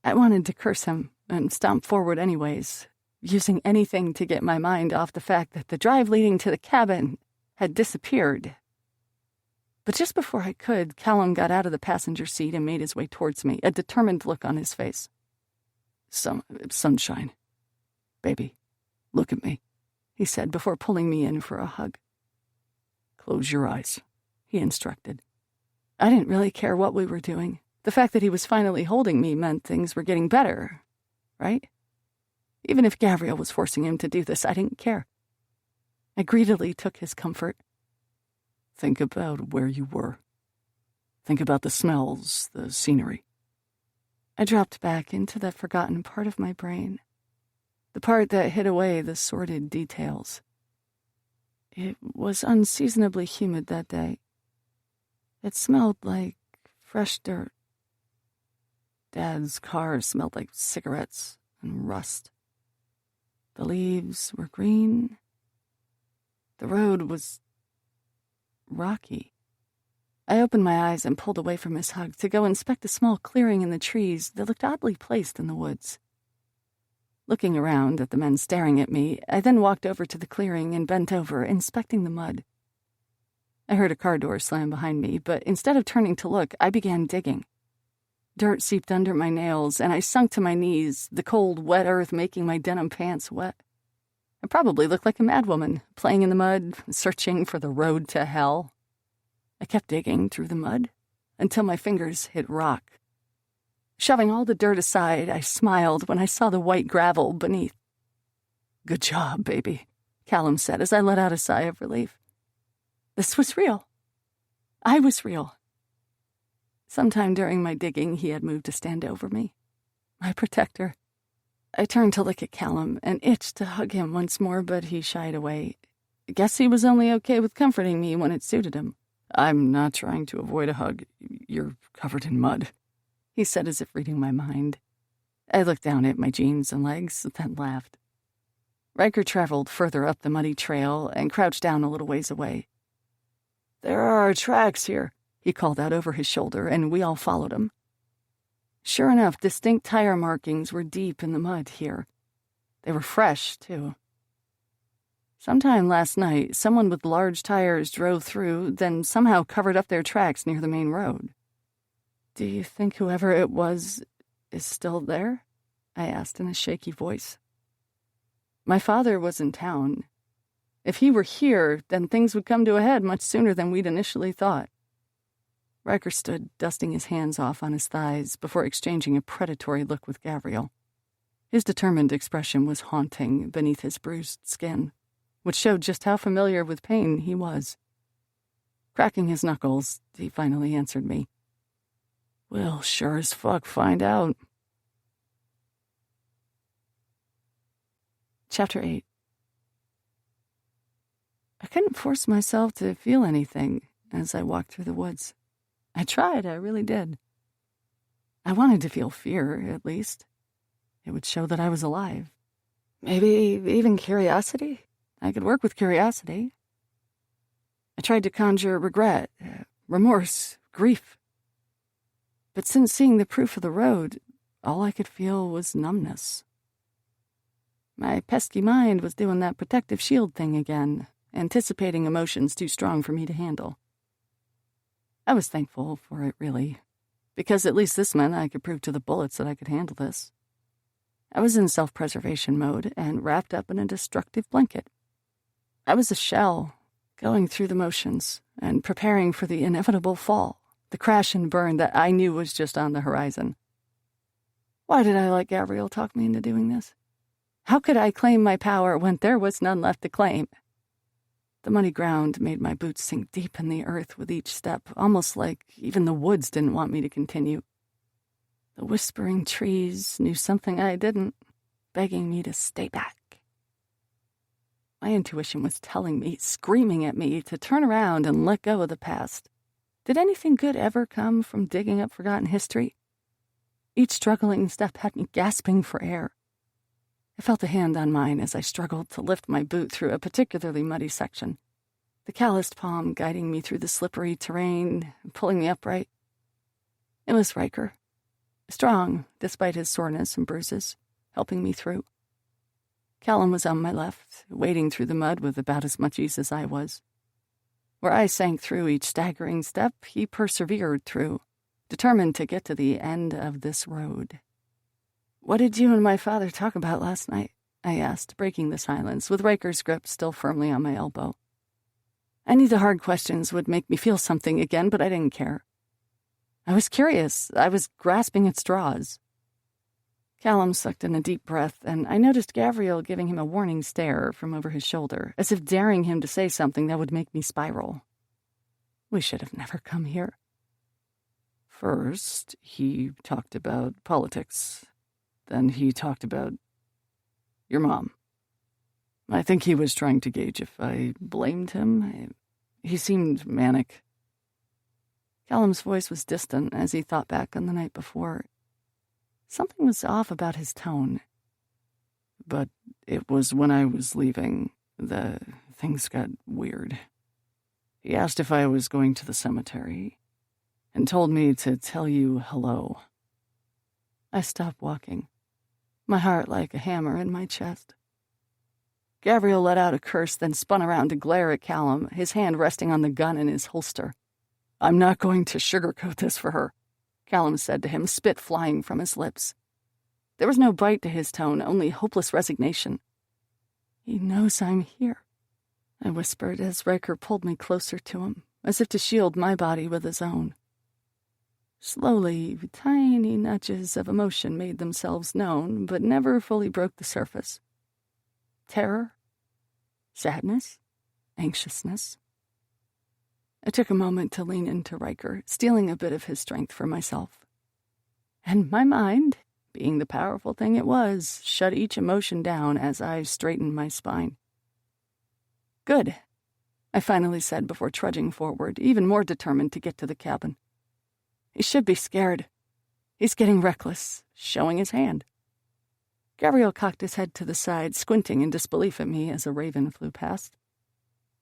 Speaker 1: I wanted to curse him and stomp forward anyways, using anything to get my mind off the fact that the drive leading to the cabin had disappeared. But just before I could, Callum got out of the passenger seat and made his way towards me, a determined look on his face.
Speaker 3: Sunshine. Baby, look at me,"
Speaker 1: he said before pulling me in for a hug.
Speaker 3: "Close your eyes," he instructed.
Speaker 1: I didn't really care what we were doing. The fact that he was finally holding me meant things were getting better, right? Even if Gavriel was forcing him to do this, I didn't care. I greedily took his comfort.
Speaker 3: Think about where you were. Think about the smells, the scenery.
Speaker 1: I dropped back into that forgotten part of my brain, the part that hid away the sordid details. It was unseasonably humid that day. It smelled like fresh dirt. Dad's car smelled like cigarettes and rust. The leaves were green. The road was rocky. I opened my eyes and pulled away from his hug to go inspect a small clearing in the trees that looked oddly placed in the woods. Looking around at the men staring at me, I then walked over to the clearing and bent over, inspecting the mud. I heard a car door slam behind me, but instead of turning to look, I began digging. Dirt seeped under my nails, and I sunk to my knees, the cold, wet earth making my denim pants wet. I probably looked like a madwoman, playing in the mud, searching for the road to hell. I kept digging through the mud until my fingers hit rock. Shoving all the dirt aside, I smiled when I saw the white gravel beneath.
Speaker 3: Good job, baby,
Speaker 1: Callum said as I let out a sigh of relief. This was real. I was real. Sometime during my digging, he had moved to stand over me, my protector. I turned to look at Callum and itched to hug him once more, but he shied away. I guess he was only okay with comforting me when it suited him.
Speaker 3: I'm not trying to avoid a hug. You're covered in mud,
Speaker 1: he said as if reading my mind. I looked down at my jeans and legs, then laughed. Ryker traveled further up the muddy trail and crouched down a little ways away.
Speaker 3: There are tracks here,
Speaker 1: he called out over his shoulder, and we all followed him. Sure enough, distinct tire markings were deep in the mud here. They were fresh, too. Sometime last night, someone with large tires drove through, then somehow covered up their tracks near the main road. Do you think whoever it was is still there? I asked in a shaky voice. My father was in town. If he were here, then things would come to a head much sooner than we'd initially thought. Ryker stood, dusting his hands off on his thighs before exchanging a predatory look with Gavriel. His determined expression was haunting beneath his bruised skin, which showed just how familiar with pain he was. Cracking his knuckles, he finally answered me.
Speaker 3: We'll sure as fuck find out.
Speaker 1: Chapter 8. I couldn't force myself to feel anything as I walked through the woods. I tried, I really did. I wanted to feel fear, at least. It would show that I was alive. Maybe even curiosity. I could work with curiosity. I tried to conjure regret, remorse, grief. But since seeing the proof of the road, all I could feel was numbness. My pesky mind was doing that protective shield thing again, anticipating emotions too strong for me to handle. I was thankful for it, really, because at least this meant I could prove to the bullets that I could handle this. I was in self-preservation mode and wrapped up in a destructive blanket. I was a shell, going through the motions and preparing for the inevitable fall, the crash and burn that I knew was just on the horizon. Why did I let Gavriel talk me into doing this? How could I claim my power when there was none left to claim? The muddy ground made my boots sink deep in the earth with each step, almost like even the woods didn't want me to continue. The whispering trees knew something I didn't, begging me to stay back. My intuition was telling me, screaming at me, to turn around and let go of the past. Did anything good ever come from digging up forgotten history? Each struggling step had me gasping for air. I felt a hand on mine as I struggled to lift my boot through a particularly muddy section, the calloused palm guiding me through the slippery terrain and pulling me upright. It was Ryker, strong despite his soreness and bruises, helping me through. Callum was on my left, wading through the mud with about as much ease as I was. Where I sank through each staggering step, he persevered through, determined to get to the end of this road. "What did you and my father talk about last night?" I asked, breaking the silence, with Ryker's grip still firmly on my elbow. I knew the hard questions would make me feel something again, but I didn't care. I was curious. I was grasping at straws. Callum sucked in a deep breath, and I noticed Gavriel giving him a warning stare from over his shoulder, as if daring him to say something that would make me spiral. We should have never come here.
Speaker 3: First, he talked about politics. Then he talked about your mom. I think he was trying to gauge if I blamed him. He seemed manic.
Speaker 1: Callum's voice was distant as he thought back on the night before. Something was off about his tone.
Speaker 3: But it was when I was leaving, things got weird. He asked if I was going to the cemetery, and told me to tell you hello.
Speaker 1: I stopped walking, my heart like a hammer in my chest. Gavriel let out a curse, then spun around to glare at Callum, his hand resting on the gun in his holster.
Speaker 3: I'm not going to sugarcoat this for her,
Speaker 1: Callum said to him, spit flying from his lips. There was no bite to his tone, only hopeless resignation. He knows I'm here, I whispered as Ryker pulled me closer to him, as if to shield my body with his own. Slowly, tiny nudges of emotion made themselves known, but never fully broke the surface. Terror, sadness, anxiousness. I took a moment to lean into Ryker, stealing a bit of his strength for myself. And my mind, being the powerful thing it was, shut each emotion down as I straightened my spine. Good, I finally said before trudging forward, even more determined to get to the cabin. He should be scared. He's getting reckless, showing his hand. Gavriel cocked his head to the side, squinting in disbelief at me as a raven flew past.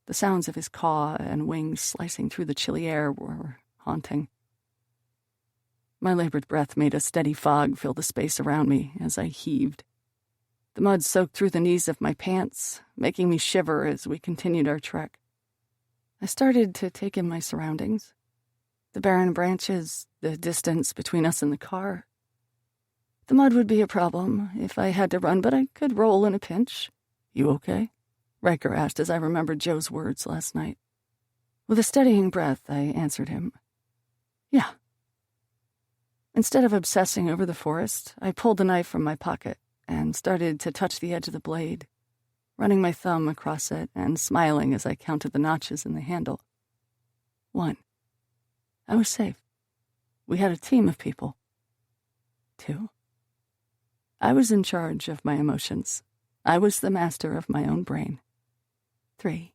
Speaker 1: The sounds of his caw and wings slicing through the chilly air were haunting. My labored breath made a steady fog fill the space around me as I heaved. The mud soaked through the knees of my pants, making me shiver as we continued our trek. I started to take in my surroundings. The barren branches, the distance between us and the car. The mud would be a problem if I had to run, but I could roll in a pinch.
Speaker 3: You okay?
Speaker 1: Ryker asked as I remembered Joe's words last night. With a steadying breath, I answered him. Yeah. Instead of obsessing over the forest, I pulled the knife from my pocket and started to touch the edge of the blade, running my thumb across it and smiling as I counted the notches in the handle. 1. I was safe. We had a team of people. 2. I was in charge of my emotions. I was the master of my own brain. 3.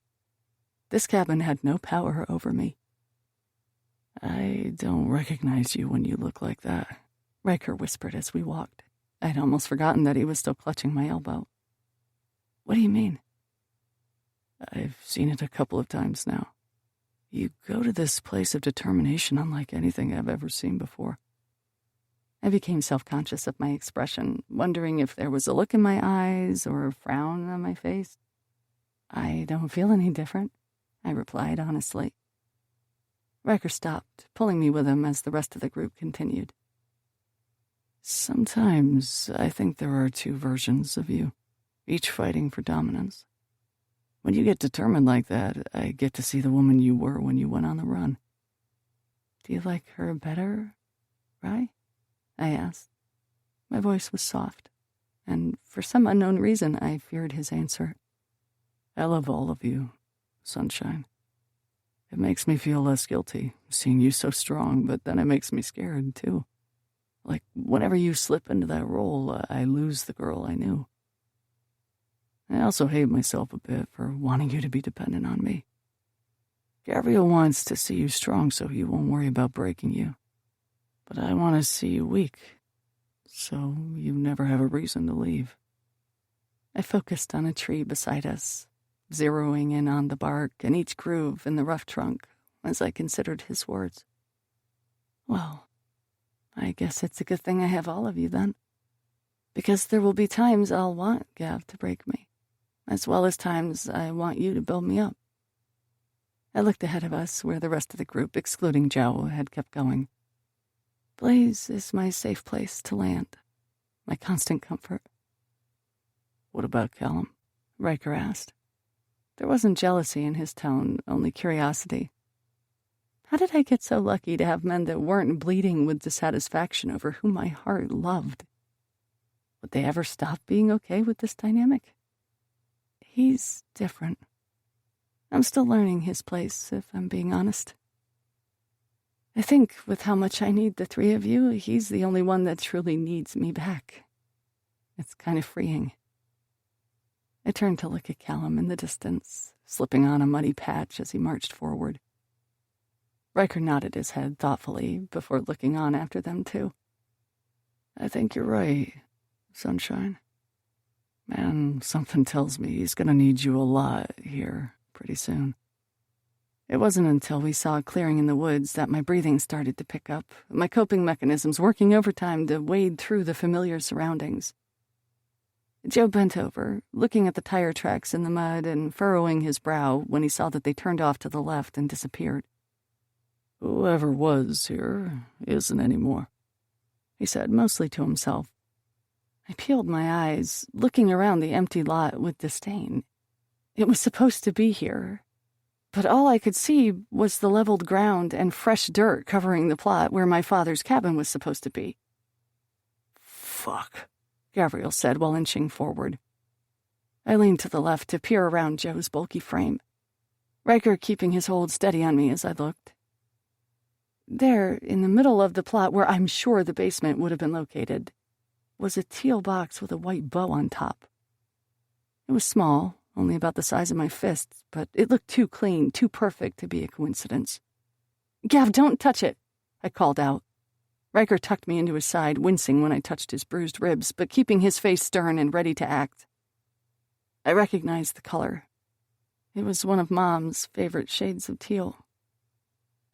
Speaker 1: This cabin had no power over me.
Speaker 3: I don't recognize you when you look like that,
Speaker 1: Ryker whispered as we walked. I'd almost forgotten that he was still clutching my elbow. What do you mean?
Speaker 3: I've seen it a couple of times now. You go to this place of determination unlike anything I've ever seen before.
Speaker 1: I became self-conscious of my expression, wondering if there was a look in my eyes or a frown on my face. I don't feel any different, I replied honestly. Ryker stopped, pulling me with him as the rest of the group continued.
Speaker 3: Sometimes I think there are two versions of you, each fighting for dominance. When you get determined like that, I get to see the woman you were when you went on the run.
Speaker 1: Do you like her better, Ry? I asked. My voice was soft, and for some unknown reason I feared his answer.
Speaker 3: I love all of you, Sunshine. It makes me feel less guilty, seeing you so strong, but then it makes me scared, too. Like, whenever you slip into that role, I lose the girl I knew. I also hate myself a bit for wanting you to be dependent on me. Gavriel wants to see you strong so he won't worry about breaking you. But I want to see you weak, so you never have a reason to leave.
Speaker 1: I focused on a tree beside us, zeroing in on the bark and each groove in the rough trunk as I considered his words. Well, I guess it's a good thing I have all of you then, because there will be times I'll want Gav to break me, as well as times I want you to build me up. I looked ahead of us where the rest of the group, excluding Joe, had kept going. Blaise is my safe place to land, my constant comfort.
Speaker 3: What about Callum?
Speaker 1: Ryker asked. There wasn't jealousy in his tone, only curiosity. How did I get so lucky to have men that weren't bleeding with dissatisfaction over whom my heart loved? Would they ever stop being okay with this dynamic? He's different. I'm still learning his place, if I'm being honest. I think with how much I need the three of you, he's the only one that truly needs me back. It's kind of freeing. I turned to look at Callum in the distance, slipping on a muddy patch as he marched forward. Ryker nodded his head thoughtfully before looking on after them too. I think you're right, Sunshine. Man, something tells me he's gonna need you a lot here pretty soon. It wasn't until we saw a clearing in the woods that my breathing started to pick up, my coping mechanisms working overtime to wade through the familiar surroundings. Joe bent over, looking at the tire tracks in the mud and furrowing his brow when he saw that they turned off to the left and disappeared. Whoever was here isn't anymore, he said, mostly to himself. I peeled my eyes, looking around the empty lot with disdain. It was supposed to be here, but all I could see was the leveled ground and fresh dirt covering the plot where my father's cabin was supposed to be. Fuck, Gavriel said while inching forward. I leaned to the left to peer around Joe's bulky frame, Ryker keeping his hold steady on me as I looked. There, in the middle of the plot where I'm sure the basement would have been located, was a teal box with a white bow on top. It was small, only about the size of my fist, but it looked too clean, too perfect to be a coincidence. Gav, don't touch it, I called out. Ryker tucked me into his side, wincing when I touched his bruised ribs, but keeping his face stern and ready to act. I recognized the color. It was one of Mom's favorite shades of teal.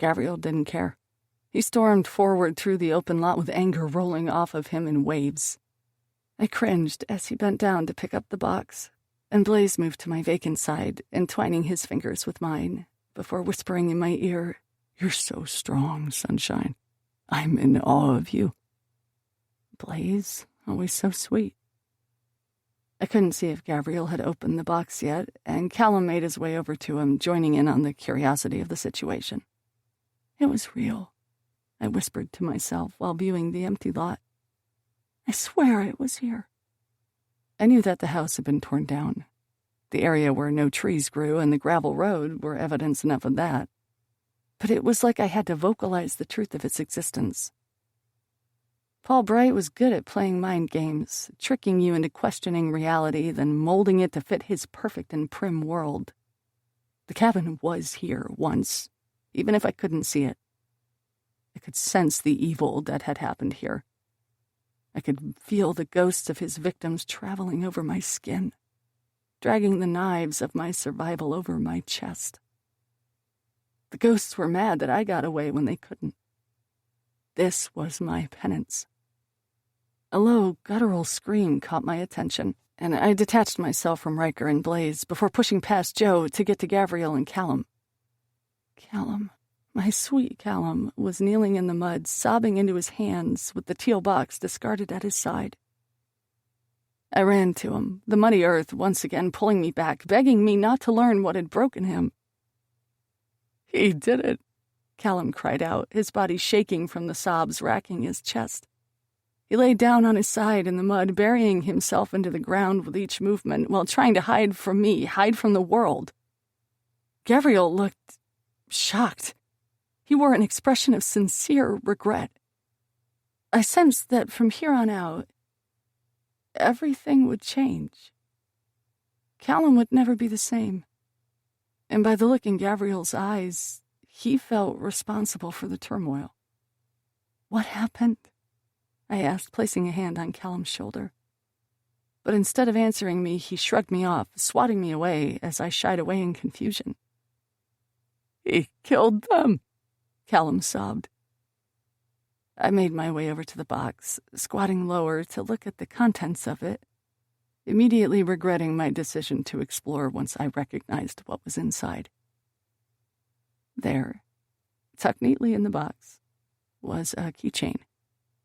Speaker 1: Gavriel didn't care. He stormed forward through the open lot with anger rolling off of him in waves. I cringed as he bent down to pick up the box, and Blaise moved to my vacant side, entwining his fingers with mine, before whispering in my ear, "You're so strong, Sunshine. I'm in awe of you." Blaise, always so sweet. I couldn't see if Gavriel had opened the box yet, and Callum made his way over to him, joining in on the curiosity of the situation. It was real, I whispered to myself while viewing the empty lot. I swear it was here. I knew that the house had been torn down. The area where no trees grew and the gravel road were evidence enough of that. But it was like I had to vocalize the truth of its existence. Paul Bright was good at playing mind games, tricking you into questioning reality, then molding it to fit his perfect and prim world. The cabin was here once, even if I couldn't see it. I could sense the evil that had happened here. I could feel the ghosts of his victims traveling over my skin, dragging the knives of my survival over my chest. The ghosts were mad that I got away when they couldn't. This was my penance. A low, guttural scream caught my attention, and I detached myself from Ryker and Blaise before pushing past Joe to get to Gavriel and Callum. Callum, my sweet Callum, was kneeling in the mud, sobbing into his hands with the teal box discarded at his side. I ran to him, the muddy earth once again pulling me back, begging me not to learn what had broken him. He did it, Callum cried out, his body shaking from the sobs racking his chest. He lay down on his side in the mud, burying himself into the ground with each movement while trying to hide from me, hide from the world. Gavriel looked shocked. He wore an expression of sincere regret. I sensed that from here on out, everything would change. Callum would never be the same. And by the look in Gavriel's eyes, he felt responsible for the turmoil. What happened? I asked, placing a hand on Callum's shoulder. But instead of answering me, he shrugged me off, swatting me away as I shied away in confusion. He killed them, Callum sobbed. I made my way over to the box, squatting lower to look at the contents of it, immediately regretting my decision to explore once I recognized what was inside. There, tucked neatly in the box, was a keychain.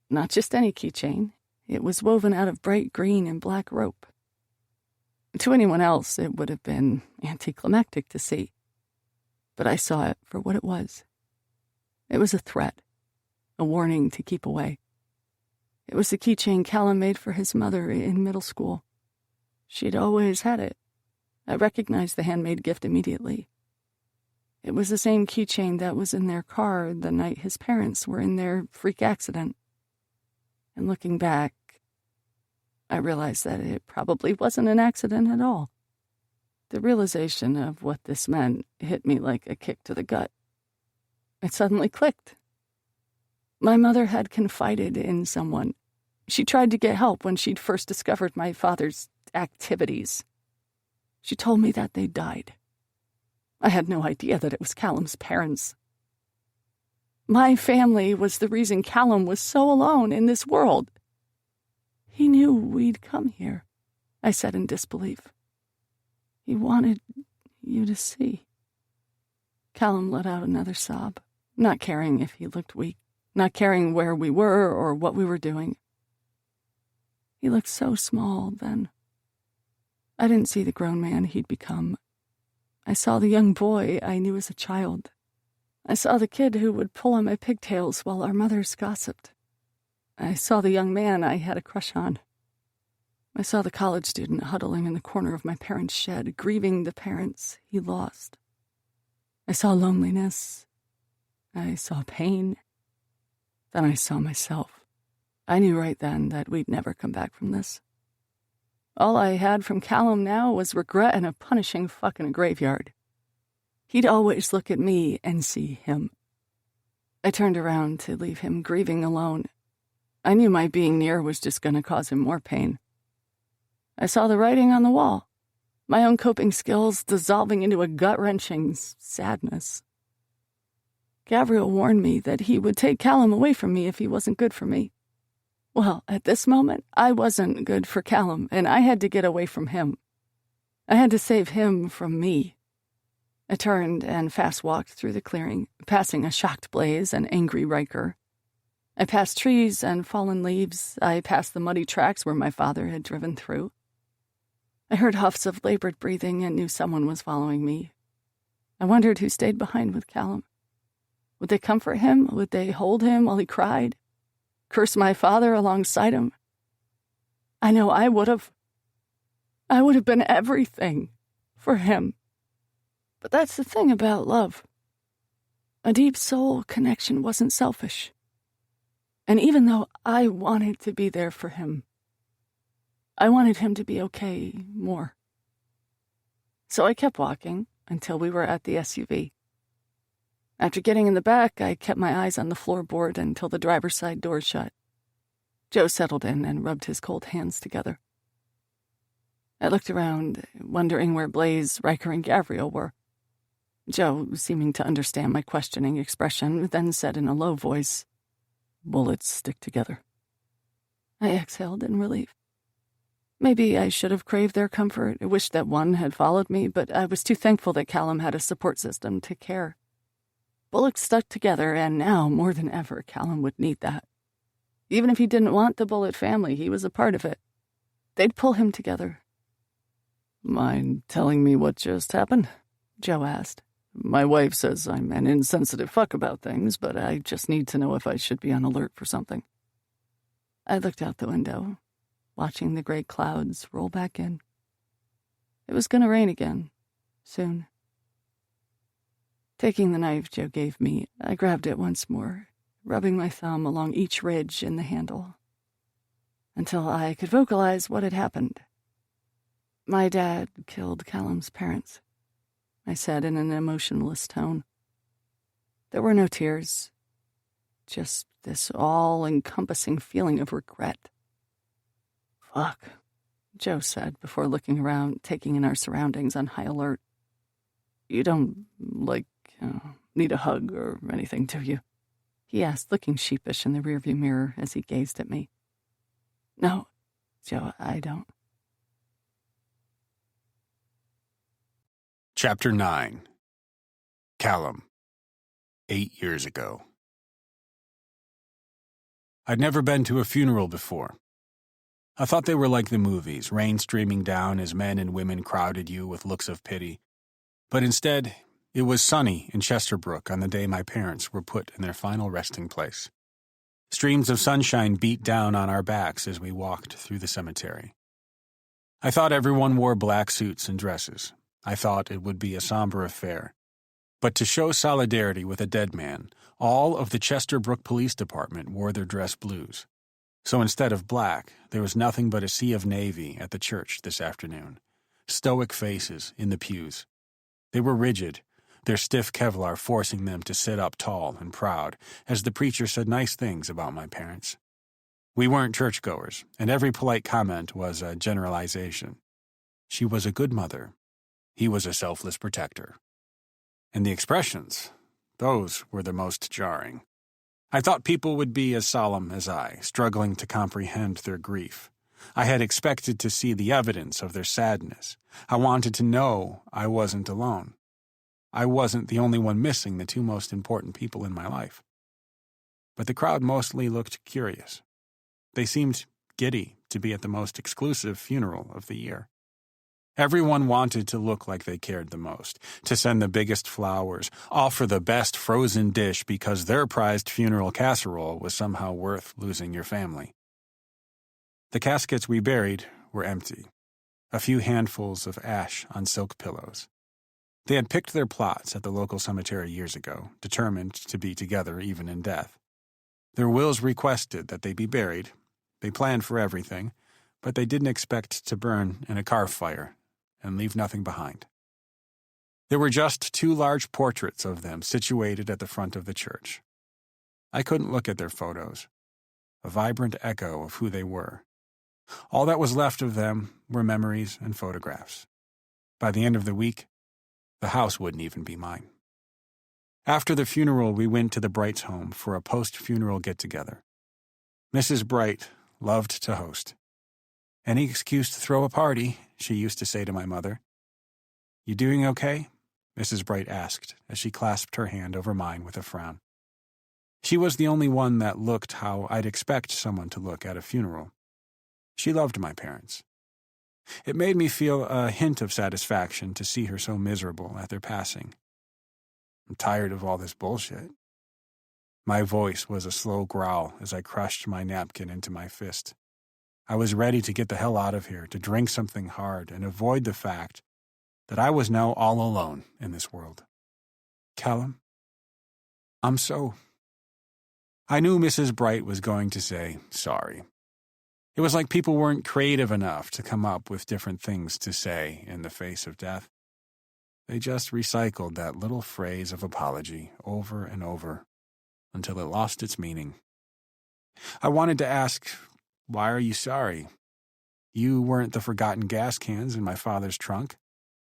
Speaker 1: Not just any keychain. It was woven out of bright green and black rope. To anyone else, it would have been anticlimactic to see. But I saw it for what it was. It was a threat, a warning to keep away. It was the keychain Callum made for his mother in middle school. She'd always had it. I recognized the handmade gift immediately. It was the same keychain that was in their car the night his parents were in their freak accident. And looking back, I realized that it probably wasn't an accident at all. The realization of what this meant hit me like a kick to the gut. It suddenly clicked. My mother had confided in someone. She tried to get help when she'd first discovered my father's activities. She told me that they died. I had no idea that it was Callum's parents. My family was the reason Callum was so alone in this world. He knew we'd come here, I said in disbelief. He wanted you to see. Callum let out another sob, not caring if he looked weak, not caring where we were or what we were doing. He looked so small then. I didn't see the grown man he'd become. I saw the young boy I knew as a child. I saw the kid who would pull on my pigtails while our mothers gossiped. I saw the young man I had a crush on. I saw the college student huddling in the corner of my parents' shed, grieving the parents he lost. I saw loneliness. I saw pain. Then I saw myself. I knew right then that we'd never come back from this. All I had from Callum now was regret and a punishing fuck in a graveyard. He'd always look at me and see him. I turned around to leave him grieving alone. I knew my being near was just going to cause him more pain. I saw the writing on the wall, my own coping skills dissolving into a gut-wrenching sadness. Gavriel warned me that he would take Callum away from me if he wasn't good for me. Well, at this moment, I wasn't good for Callum, and I had to get away from him. I had to save him from me. I turned and fast-walked through the clearing, passing a shocked Blaise and angry Ryker. I passed trees and fallen leaves. I passed the muddy tracks where my father had driven through. I heard huffs of labored breathing and knew someone was following me. I wondered who stayed behind with Callum. Would they comfort him? Would they hold him while he cried? Curse my father alongside him? I know I would have. I would have been everything for him. But that's the thing about love. A deep soul connection wasn't selfish. And even though I wanted to be there for him, I wanted him to be okay more. So I kept walking until we were at the SUV. After getting in the back, I kept my eyes on the floorboard until the driver's side door shut. Joe settled in and rubbed his cold hands together. I looked around, wondering where Blaise, Ryker, and Gavriel were. Joe, seeming to understand my questioning expression, then said in a low voice, "Bullets stick together." I exhaled in relief. Maybe I should have craved their comfort, wished that one had followed me, but I was too thankful that Callum had a support system to care. Bullets stuck together, and now, more than ever, Callum would need that. Even if he didn't want the Bullet family, he was a part of it. They'd pull him together. "Mind telling me what just happened?" Joe asked. "My wife says I'm an insensitive fuck about things, but I just need to know if I should be on alert for something." I looked out the window, watching the gray clouds roll back in. It was going to rain again, soon. Taking the knife Joe gave me, I grabbed it once more, rubbing my thumb along each ridge in the handle, until I could vocalize what had happened. "My dad killed Callum's parents," I said in an emotionless tone. There were no tears, just this all-encompassing feeling of regret. "Fuck," Joe said before looking around, taking in our surroundings on high alert. "You don't, need a hug or anything, do you?" he asked, looking sheepish in the rearview mirror as he gazed at me. "No, Joe, I don't."
Speaker 2: Chapter 9. Callum. 8 years ago. I'd never been to a funeral before. I thought they were like the movies, rain streaming down as men and women crowded you with looks of pity. But instead, it was sunny in Chesterbrook on the day my parents were put in their final resting place. Streams of sunshine beat down on our backs as we walked through the cemetery. I thought everyone wore black suits and dresses. I thought it would be a somber affair. But to show solidarity with a dead man, all of the Chesterbrook Police Department wore their dress blues. So instead of black, there was nothing but a sea of navy at the church this afternoon. Stoic faces in the pews. They were rigid, their stiff Kevlar forcing them to sit up tall and proud, as the preacher said nice things about my parents. We weren't churchgoers, and every polite comment was a generalization. She was a good mother. He was a selfless protector. And the expressions, those were the most jarring. I thought people would be as solemn as I, struggling to comprehend their grief. I had expected to see the evidence of their sadness. I wanted to know I wasn't alone. I wasn't the only one missing the two most important people in my life. But the crowd mostly looked curious. They seemed giddy to be at the most exclusive funeral of the year. Everyone wanted to look like they cared the most, to send the biggest flowers, offer the best frozen dish because their prized funeral casserole was somehow worth losing your family. The caskets we buried were empty, a few handfuls of ash on silk pillows. They had picked their plots at the local cemetery years ago, determined to be together even in death. Their wills requested that they be buried. They planned for everything, but they didn't expect to burn in a car fire and leave nothing behind. There were just two large portraits of them situated at the front of the church. I couldn't look at their photos, a vibrant echo of who they were. All that was left of them were memories and photographs. By the end of the week, the house wouldn't even be mine. After the funeral, we went to the Brights' home for a post-funeral get-together. Mrs. Bright loved to host. "Any excuse to throw a party," she used to say to my mother. "You doing okay?" Mrs. Bright asked as she clasped her hand over mine with a frown. She was the only one that looked how I'd expect someone to look at a funeral. She loved my parents. It made me feel a hint of satisfaction to see her so miserable at their passing. I'm tired of all this bullshit. My voice was a slow growl as I crushed my napkin into my fist. I was ready to get the hell out of here, to drink something hard and avoid the fact that I was now all alone in this world. Callum, I'm so... I knew Mrs. Bright was going to say sorry. It was like people weren't creative enough to come up with different things to say in the face of death. They just recycled that little phrase of apology over and over until it lost its meaning. I wanted to ask, why are you sorry? You weren't the forgotten gas cans in my father's trunk,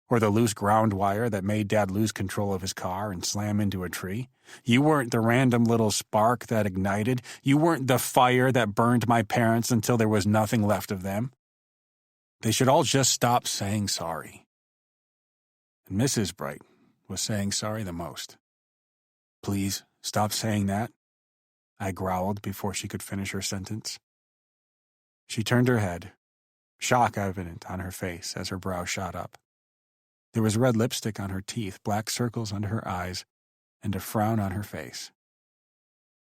Speaker 2: or the loose ground wire that made Dad lose control of his car and slam into a tree. You weren't the random little spark that ignited. You weren't the fire that burned my parents until there was nothing left of them. They should all just stop saying sorry. And Mrs. Bright was saying sorry the most. "Please, stop saying that," I growled before she could finish her sentence. She turned her head, shock evident on her face as her brow shot up. There was red lipstick on her teeth, black circles under her eyes, and a frown on her face.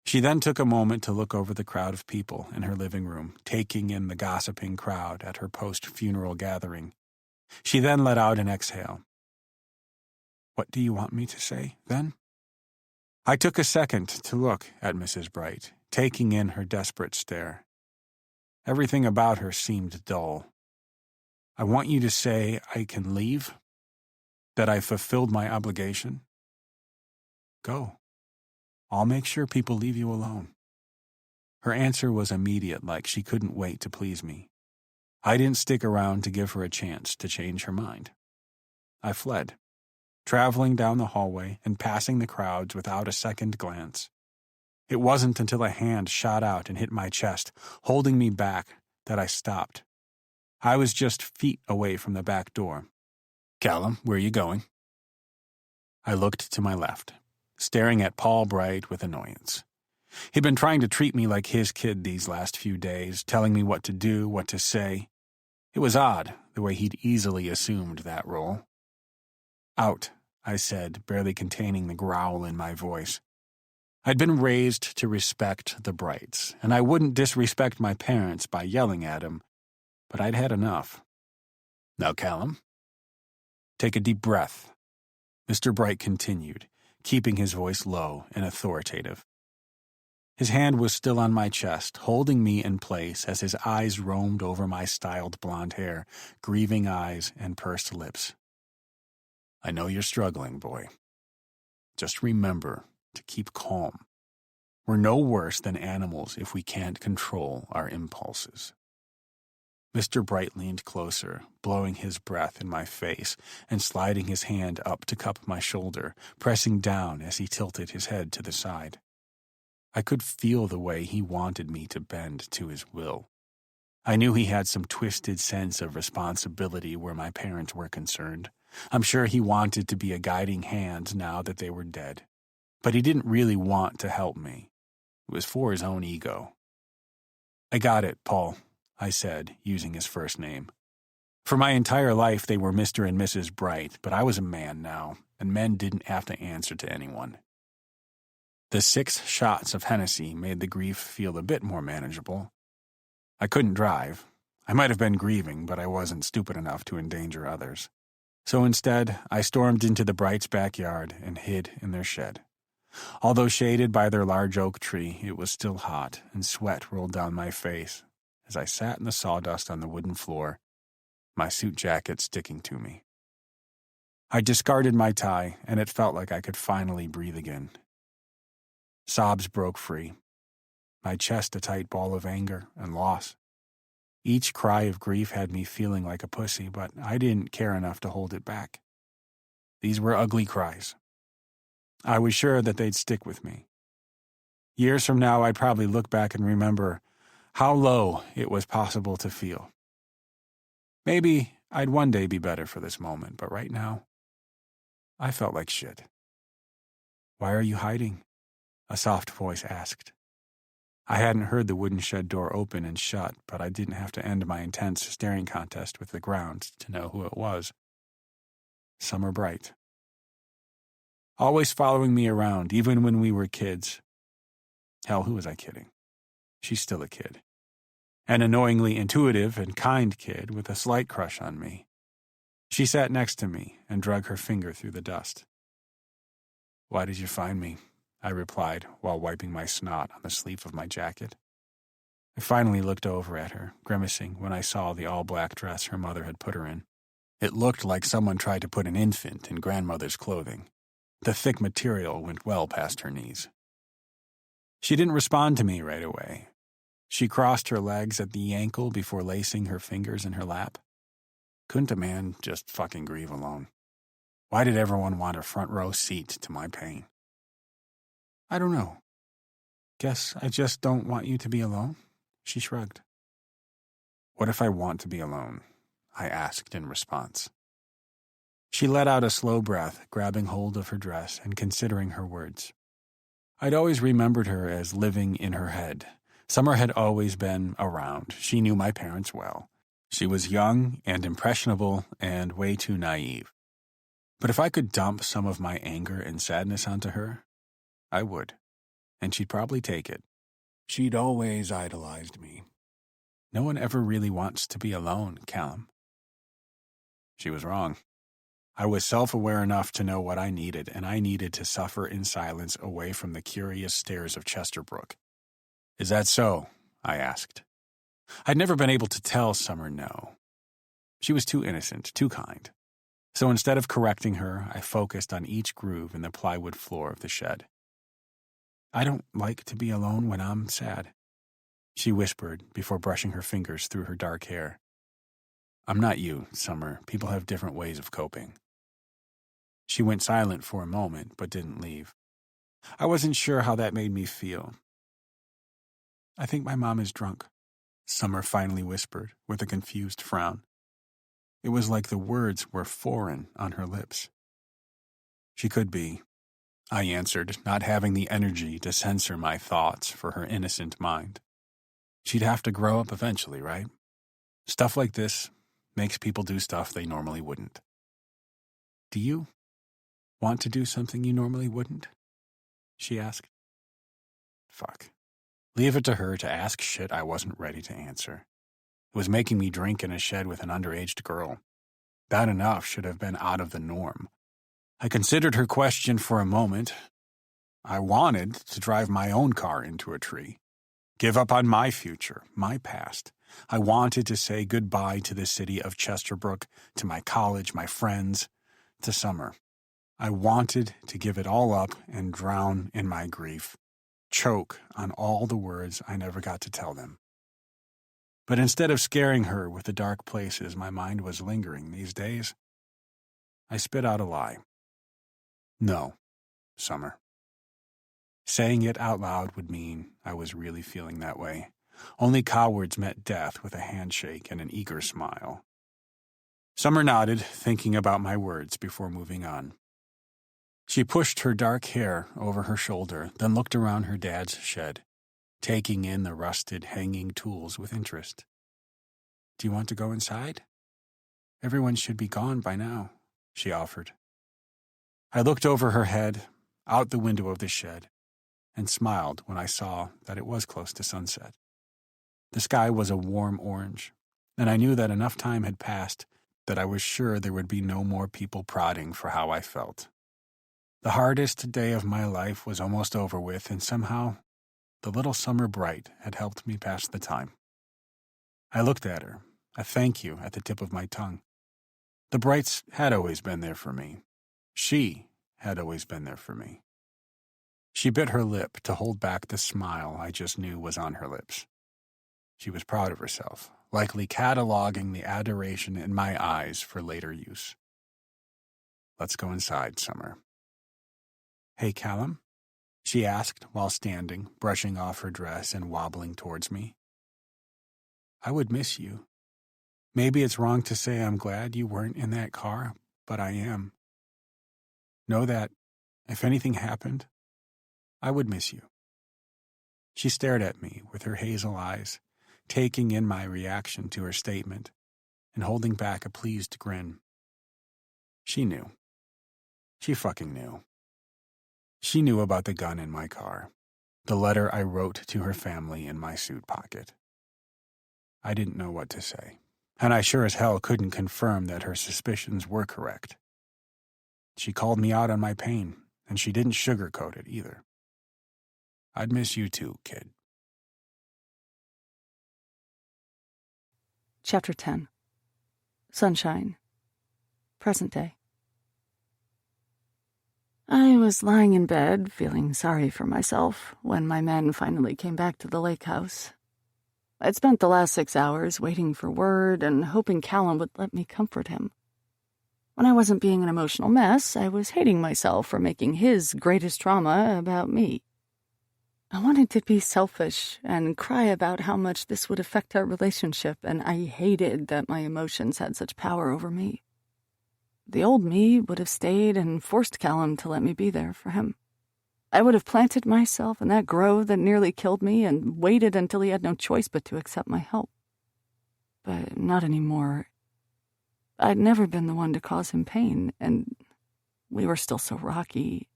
Speaker 2: She then took a moment to look over the crowd of people in her living room, taking in the gossiping crowd at her post-funeral gathering. She then let out an exhale. "What do you want me to say, then?" I took a second to look at Mrs. Bright, taking in her desperate stare. Everything about her seemed dull. "I want you to say I can leave? That I fulfilled my obligation? Go. I'll make sure people leave you alone." Her answer was immediate, like she couldn't wait to please me. I didn't stick around to give her a chance to change her mind. I fled, traveling down the hallway and passing the crowds without a second glance. It wasn't until a hand shot out and hit my chest, holding me back, that I stopped. I was just feet away from the back door. "Callum, where are you going?" I looked to my left, staring at Paul Bright with annoyance. He'd been trying to treat me like his kid these last few days, telling me what to do, what to say. It was odd, the way he'd easily assumed that role. "Out," I said, barely containing the growl in my voice. I'd been raised to respect the Brights, and I wouldn't disrespect my parents by yelling at them, but I'd had enough. Now, Callum, take a deep breath, Mr. Bright continued, keeping his voice low and authoritative. His hand was still on my chest, holding me in place as his eyes roamed over my styled blonde hair, grieving eyes and pursed lips. I know you're struggling, boy. Just remember to keep calm. We're no worse than animals if we can't control our impulses. Mr. Bright leaned closer, blowing his breath in my face and sliding his hand up to cup my shoulder, pressing down as he tilted his head to the side. I could feel the way he wanted me to bend to his will. I knew he had some twisted sense of responsibility where my parents were concerned. I'm sure he wanted to be a guiding hand now that they were dead. But he didn't really want to help me. It was for his own ego. I got it, Paul, I said, using his first name. For my entire life they were Mr. and Mrs. Bright, but I was a man now, and men didn't have to answer to anyone. The 6 shots of Hennessy made the grief feel a bit more manageable. I couldn't drive. I might have been grieving, but I wasn't stupid enough to endanger others. So instead, I stormed into the Brights' backyard and hid in their shed. Although shaded by their large oak tree, it was still hot, and sweat rolled down my face as I sat in the sawdust on the wooden floor, my suit jacket sticking to me. I discarded my tie, and it felt like I could finally breathe again. Sobs broke free, my chest a tight ball of anger and loss. Each cry of grief had me feeling like a pussy, but I didn't care enough to hold it back. These were ugly cries. I was sure that they'd stick with me. Years from now, I'd probably look back and remember how low it was possible to feel. Maybe I'd one day be better for this moment, but right now, I felt like shit. Why are you hiding? A soft voice asked. I hadn't heard the wooden shed door open and shut, but I didn't have to end my intense staring contest with the ground to know who it was. Summer Bright. Always following me around, even when we were kids. Hell, who was I kidding? She's still a kid. An annoyingly intuitive and kind kid with a slight crush on me. She sat next to me and drug her finger through the dust. Why did you find me? I replied while wiping my snot on the sleeve of my jacket. I finally looked over at her, grimacing when I saw the all-black dress her mother had put her in. It looked like someone tried to put an infant in grandmother's clothing. The thick material went well past her knees. She didn't respond to me right away. She crossed her legs at the ankle before lacing her fingers in her lap. Couldn't a man just fucking grieve alone? Why did everyone want a front row seat to my pain? I don't know. Guess I just don't want you to be alone, she shrugged. What if I want to be alone? I asked in response. She let out a slow breath, grabbing hold of her dress and considering her words. I'd always remembered her as living in her head. Summer had always been around. She knew my parents well. She was young and impressionable and way too naive. But if I could dump some of my anger and sadness onto her, I would, and she'd probably take it. She'd always idolized me. No one ever really wants to be alone, Callum. She was wrong. I was self-aware enough to know what I needed, and I needed to suffer in silence away from the curious stares of Chesterbrook. Is that so? I asked. I'd never been able to tell Summer no. She was too innocent, too kind. So instead of correcting her, I focused on each groove in the plywood floor of the shed. I don't like to be alone when I'm sad, she whispered before brushing her fingers through her dark hair. I'm not you, Summer. People have different ways of coping. She went silent for a moment, but didn't leave. I wasn't sure how that made me feel. I think my mom is drunk, Summer finally whispered with a confused frown. It was like the words were foreign on her lips. She could be, I answered, not having the energy to censor my thoughts for her innocent mind. She'd have to grow up eventually, right? Stuff like this makes people do stuff they normally wouldn't. Do you want to do something you normally wouldn't? She asked. Fuck. Leave it to her to ask shit I wasn't ready to answer. It was making me drink in a shed with an underage girl. That enough should have been out of the norm. I considered her question for a moment. I wanted to drive my own car into a tree. Give up on my future, my past. I wanted to say goodbye to the city of Chesterbrook, to my college, my friends, to Summer. I wanted to give it all up and drown in my grief, choke on all the words I never got to tell them. But instead of scaring her with the dark places my mind was lingering these days, I spit out a lie. No, Summer. Saying it out loud would mean I was really feeling that way. Only cowards met death with a handshake and an eager smile. Summer nodded, thinking about my words before moving on. She pushed her dark hair over her shoulder, then looked around her dad's shed, taking in the rusted, hanging tools with interest. Do you want to go inside? Everyone should be gone by now, she offered. I looked over her head, out the window of the shed, and smiled when I saw that it was close to sunset. The sky was a warm orange, and I knew that enough time had passed that I was sure there would be no more people prodding for how I felt. The hardest day of my life was almost over with, and somehow the little summer bright had helped me pass the time. I looked at her, a thank you at the tip of my tongue. The brights had always been there for me. She had always been there for me. She bit her lip to hold back the smile I just knew was on her lips. She was proud of herself, likely cataloging the adoration in my eyes for later use. Let's go inside, Summer. Hey, Callum? She asked while standing, brushing off her dress and wobbling towards me. I would miss you. Maybe it's wrong to say I'm glad you weren't in that car, but I am. Know that if anything happened, I would miss you. She stared at me with her hazel eyes, taking in my reaction to her statement and holding back a pleased grin. She knew. She fucking knew. She knew about the gun in my car, the letter I wrote to her family in my suit pocket. I didn't know what to say, and I sure as hell couldn't confirm that her suspicions were correct. She called me out on my pain, and she didn't sugarcoat it either. I'd miss you too, kid.
Speaker 1: Chapter 10. Sunshine. Present day. I was lying in bed, feeling sorry for myself, when my men finally came back to the lake house. I'd spent the last 6 hours waiting for word and hoping Callum would let me comfort him. When I wasn't being an emotional mess, I was hating myself for making his greatest trauma about me. I wanted to be selfish and cry about how much this would affect our relationship, and I hated that my emotions had such power over me. The old me would have stayed and forced Callum to let me be there for him. I would have planted myself in that grove that nearly killed me and waited until he had no choice but to accept my help. But not anymore. I'd never been the one to cause him pain, and we were still so rocky.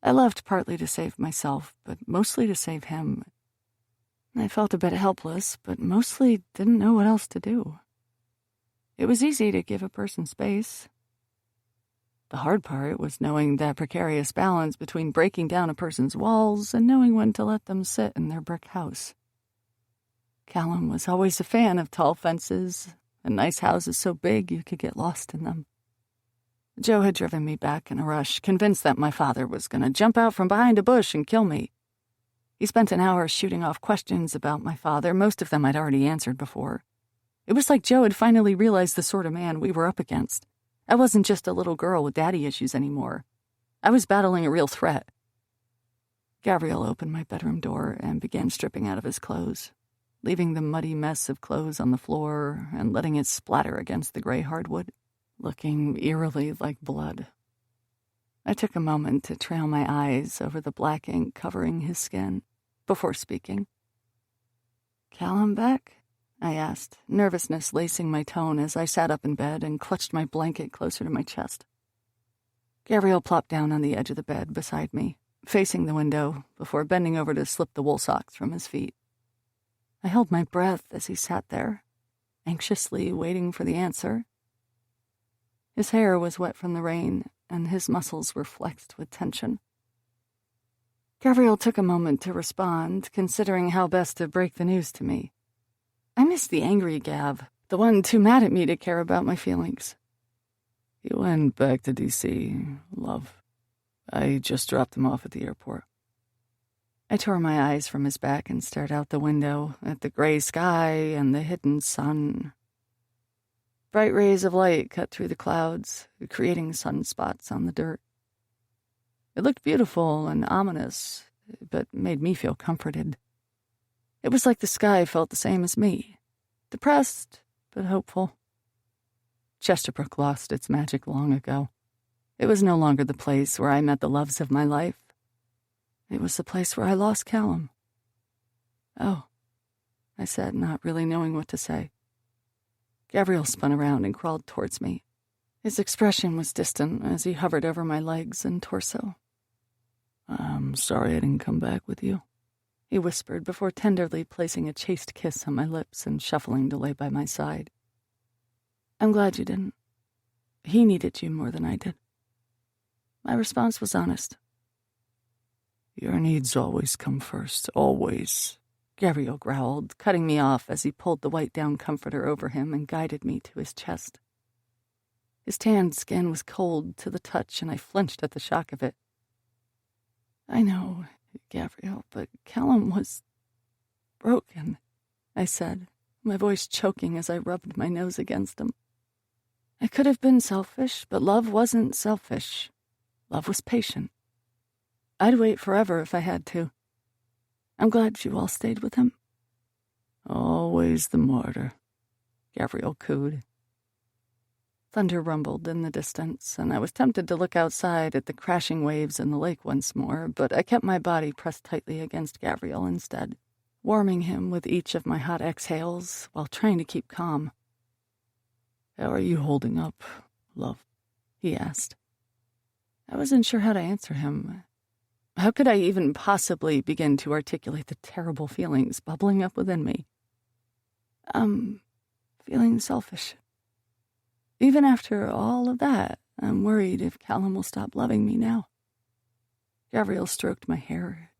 Speaker 1: I left partly to save myself, but mostly to save him. I felt a bit helpless, but mostly didn't know what else to do. It was easy to give a person space. The hard part was knowing that precarious balance between breaking down a person's walls and knowing when to let them sit in their brick house. Callum was always a fan of tall fences and nice houses so big you could get lost in them. Joe had driven me back in a rush, convinced that my father was going to jump out from behind a bush and kill me. He spent an hour shooting off questions about my father, most of them I'd already answered before. It was like Joe had finally realized the sort of man we were up against. I wasn't just a little girl with daddy issues anymore. I was battling a real threat. Gavriel opened my bedroom door and began stripping out of his clothes, leaving the muddy mess of clothes on the floor and letting it splatter against the gray hardwood, looking eerily like blood. I took a moment to trail my eyes over the black ink covering his skin before speaking. Callum back? I asked, nervousness lacing my tone as I sat up in bed and clutched my blanket closer to my chest. Gavriel plopped down on the edge of the bed beside me, facing the window, before bending over to slip the wool socks from his feet. I held my breath as he sat there, anxiously waiting for the answer. His hair was wet from the rain, and his muscles were flexed with tension. Gavriel took a moment to respond, considering how best to break the news to me. I missed the angry Gav, the one too mad at me to care about my feelings.
Speaker 3: He went back to D.C., love. I just dropped him off at the airport.
Speaker 1: I tore my eyes from his back and stared out the window at the gray sky and the hidden sun. Bright rays of light cut through the clouds, creating sunspots on the dirt. It looked beautiful and ominous, but made me feel comforted. It was like the sky felt the same as me, depressed but hopeful. Chesterbrook lost its magic long ago. It was no longer the place where I met the loves of my life. It was the place where I lost Callum. Oh, I said, not really knowing what to say. Gavriel spun around and crawled towards me. His expression was distant as he hovered over my legs and torso.
Speaker 3: I'm sorry I didn't come back with you,
Speaker 1: he whispered before tenderly placing a chaste kiss on my lips and shuffling to lay by my side. I'm glad you didn't. He needed you more than I did. My response was honest.
Speaker 3: Your needs always come first, always,
Speaker 1: Gavriel growled, cutting me off as he pulled the white down comforter over him and guided me to his chest. His tanned skin was cold to the touch, and I flinched at the shock of it. I know, Gavriel, but Callum was broken, I said, my voice choking as I rubbed my nose against him. I could have been selfish, but love wasn't selfish. Love was patient. I'd wait forever if I had to. I'm glad you all stayed with him.
Speaker 3: Always the martyr,
Speaker 1: Gavriel cooed. Thunder rumbled in the distance, and I was tempted to look outside at the crashing waves in the lake once more, but I kept my body pressed tightly against Gavriel instead, warming him with each of my hot exhales while trying to keep calm.
Speaker 3: How are you holding up, love?
Speaker 1: He asked. I wasn't sure how to answer him. How could I even possibly begin to articulate the terrible feelings bubbling up within me? I'm feeling selfish. Even after all of that, I'm worried if Callum will stop loving me now. Gavriel stroked my hair,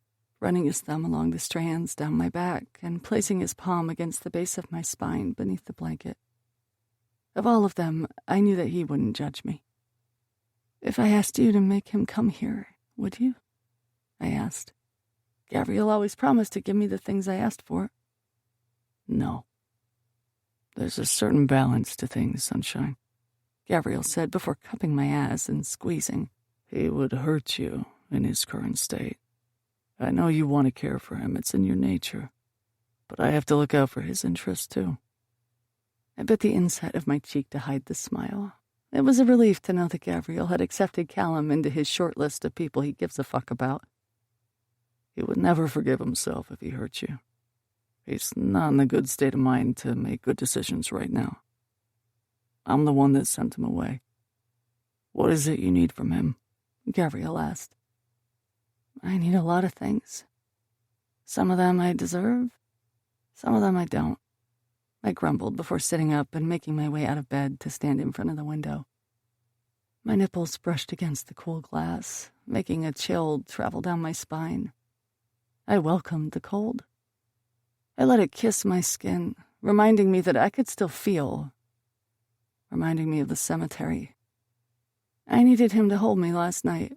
Speaker 1: running his thumb along the strands down my back and placing his palm against the base of my spine beneath the blanket. Of all of them, I knew that he wouldn't judge me. If I asked you to make him come here, would you? I asked. Gavriel always promised to give me the things I asked for.
Speaker 3: No. There's a certain balance to things, sunshine,
Speaker 1: Gavriel said before cupping my ass and squeezing.
Speaker 3: He would hurt you in his current state. I know you want to care for him, it's in your nature. But I have to look out for his interests, too.
Speaker 1: I bit the inside of my cheek to hide the smile. It was a relief to know that Gavriel had accepted Callum into his short list of people he gives a fuck about.
Speaker 3: He would never forgive himself if he hurt you. He's not in a good state of mind to make good decisions right now. I'm the one that sent him away. What is it you need from him?
Speaker 1: Gavriel asked. I need a lot of things. Some of them I deserve, some of them I don't. I grumbled before sitting up and making my way out of bed to stand in front of the window. My nipples brushed against the cool glass, making a chill travel down my spine. I welcomed the cold. I let it kiss my skin, reminding me that I could still feel, reminding me of the cemetery. I needed him to hold me last night.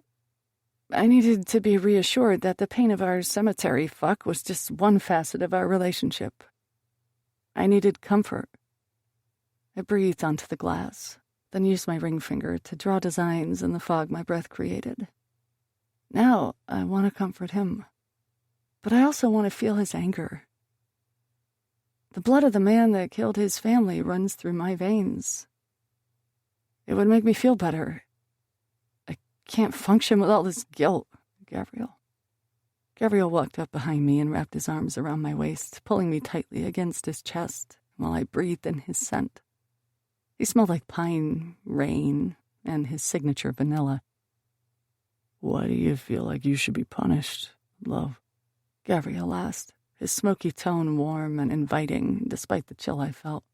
Speaker 1: I needed to be reassured that the pain of our cemetery fuck was just one facet of our relationship. I needed comfort. I breathed onto the glass, then used my ring finger to draw designs in the fog my breath created. Now I want to comfort him, but I also want to feel his anger. The blood of the man that killed his family runs through my veins. It would make me feel better. I can't function with all this guilt, Gavriel. Gavriel walked up behind me and wrapped his arms around my waist, pulling me tightly against his chest while I breathed in his scent. He smelled like pine, rain, and his signature vanilla.
Speaker 3: Why do you feel like you should be punished, love?
Speaker 1: Gavriel asked, his smoky tone warm and inviting despite the chill I felt.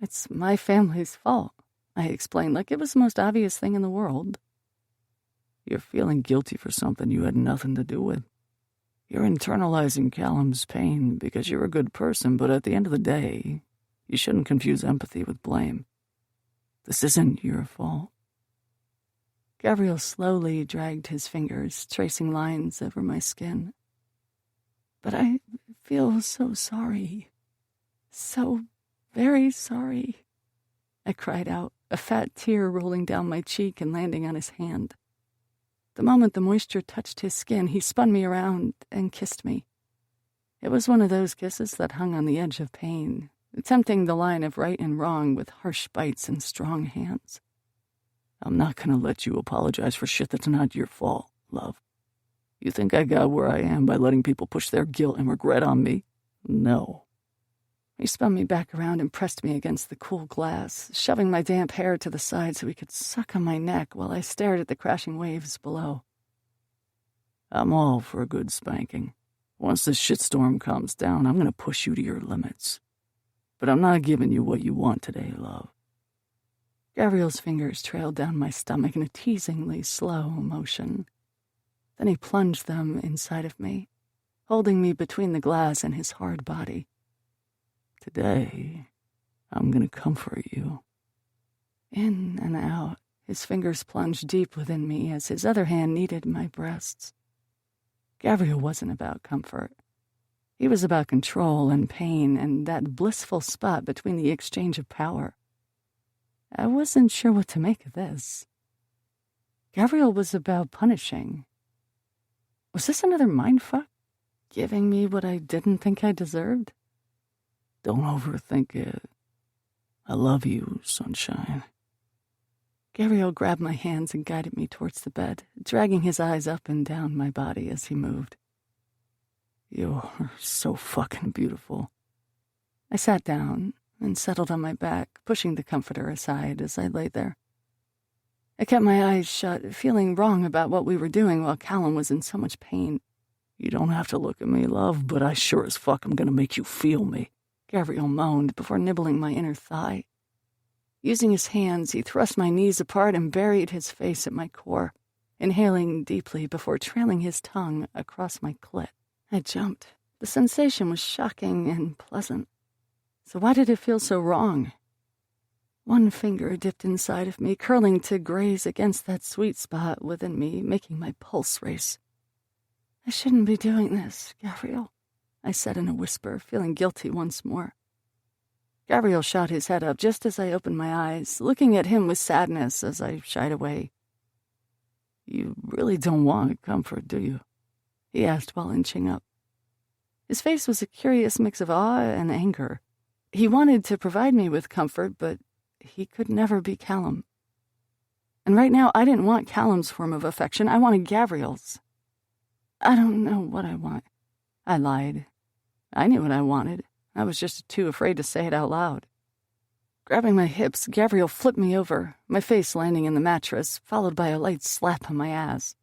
Speaker 1: It's my family's fault, I explained like it was the most obvious thing in the world.
Speaker 3: You're feeling guilty for something you had nothing to do with. You're internalizing Callum's pain because you're a good person, but at the end of the day, you shouldn't confuse empathy with blame. This isn't your fault.
Speaker 1: Gavriel slowly dragged his fingers, tracing lines over my skin. But I feel so sorry. So very sorry. I cried out, a fat tear rolling down my cheek and landing on his hand. The moment the moisture touched his skin, he spun me around and kissed me. It was one of those kisses that hung on the edge of pain, attempting the line of right and wrong with harsh bites and strong hands.
Speaker 3: I'm not gonna let you apologize for shit that's not your fault, love. You think I got where I am by letting people push their guilt and regret on me? No.
Speaker 1: He spun me back around and pressed me against the cool glass, shoving my damp hair to the side so he could suck on my neck while I stared at the crashing waves below.
Speaker 3: I'm all for a good spanking. Once this shitstorm calms down, I'm gonna push you to your limits. But I'm not giving you what you want today, love.
Speaker 1: Gavriel's fingers trailed down my stomach in a teasingly slow motion. Then he plunged them inside of me, holding me between the glass and his hard body.
Speaker 3: Today, I'm gonna comfort you.
Speaker 1: In and out, his fingers plunged deep within me as his other hand kneaded my breasts. Gavriel wasn't about comfort. He was about control and pain and that blissful spot between the exchange of power. I wasn't sure what to make of this. Gavriel was about punishing. Was this another mindfuck? Giving me what I didn't think I deserved?
Speaker 3: Don't overthink it. I love you, sunshine.
Speaker 1: Gavriel grabbed my hands and guided me towards the bed, dragging his eyes up and down my body as he moved.
Speaker 3: You're so fucking beautiful.
Speaker 1: I sat down and settled on my back, pushing the comforter aside as I lay there. I kept my eyes shut, feeling wrong about what we were doing while Callum was in so much pain.
Speaker 3: You don't have to look at me, love, but I sure as fuck am gonna make you feel me.
Speaker 1: Gavriel moaned before nibbling my inner thigh. Using his hands, he thrust my knees apart and buried his face at my core, inhaling deeply before trailing his tongue across my clit. I jumped. The sensation was shocking and pleasant. So why did it feel so wrong? One finger dipped inside of me, curling to graze against that sweet spot within me, making my pulse race. I shouldn't be doing this, Gavriel, I said in a whisper, feeling guilty once more. Gavriel shot his head up just as I opened my eyes, looking at him with sadness as I shied away.
Speaker 3: You really don't want comfort, do you?
Speaker 1: He asked while inching up. His face was a curious mix of awe and anger. He wanted to provide me with comfort, but he could never be Callum. And right now, I didn't want Callum's form of affection. I wanted Gavriel's. I don't know what I want. I lied. I knew what I wanted. I was just too afraid to say it out loud. Grabbing my hips, Gavriel flipped me over, my face landing in the mattress, followed by a light slap on my ass.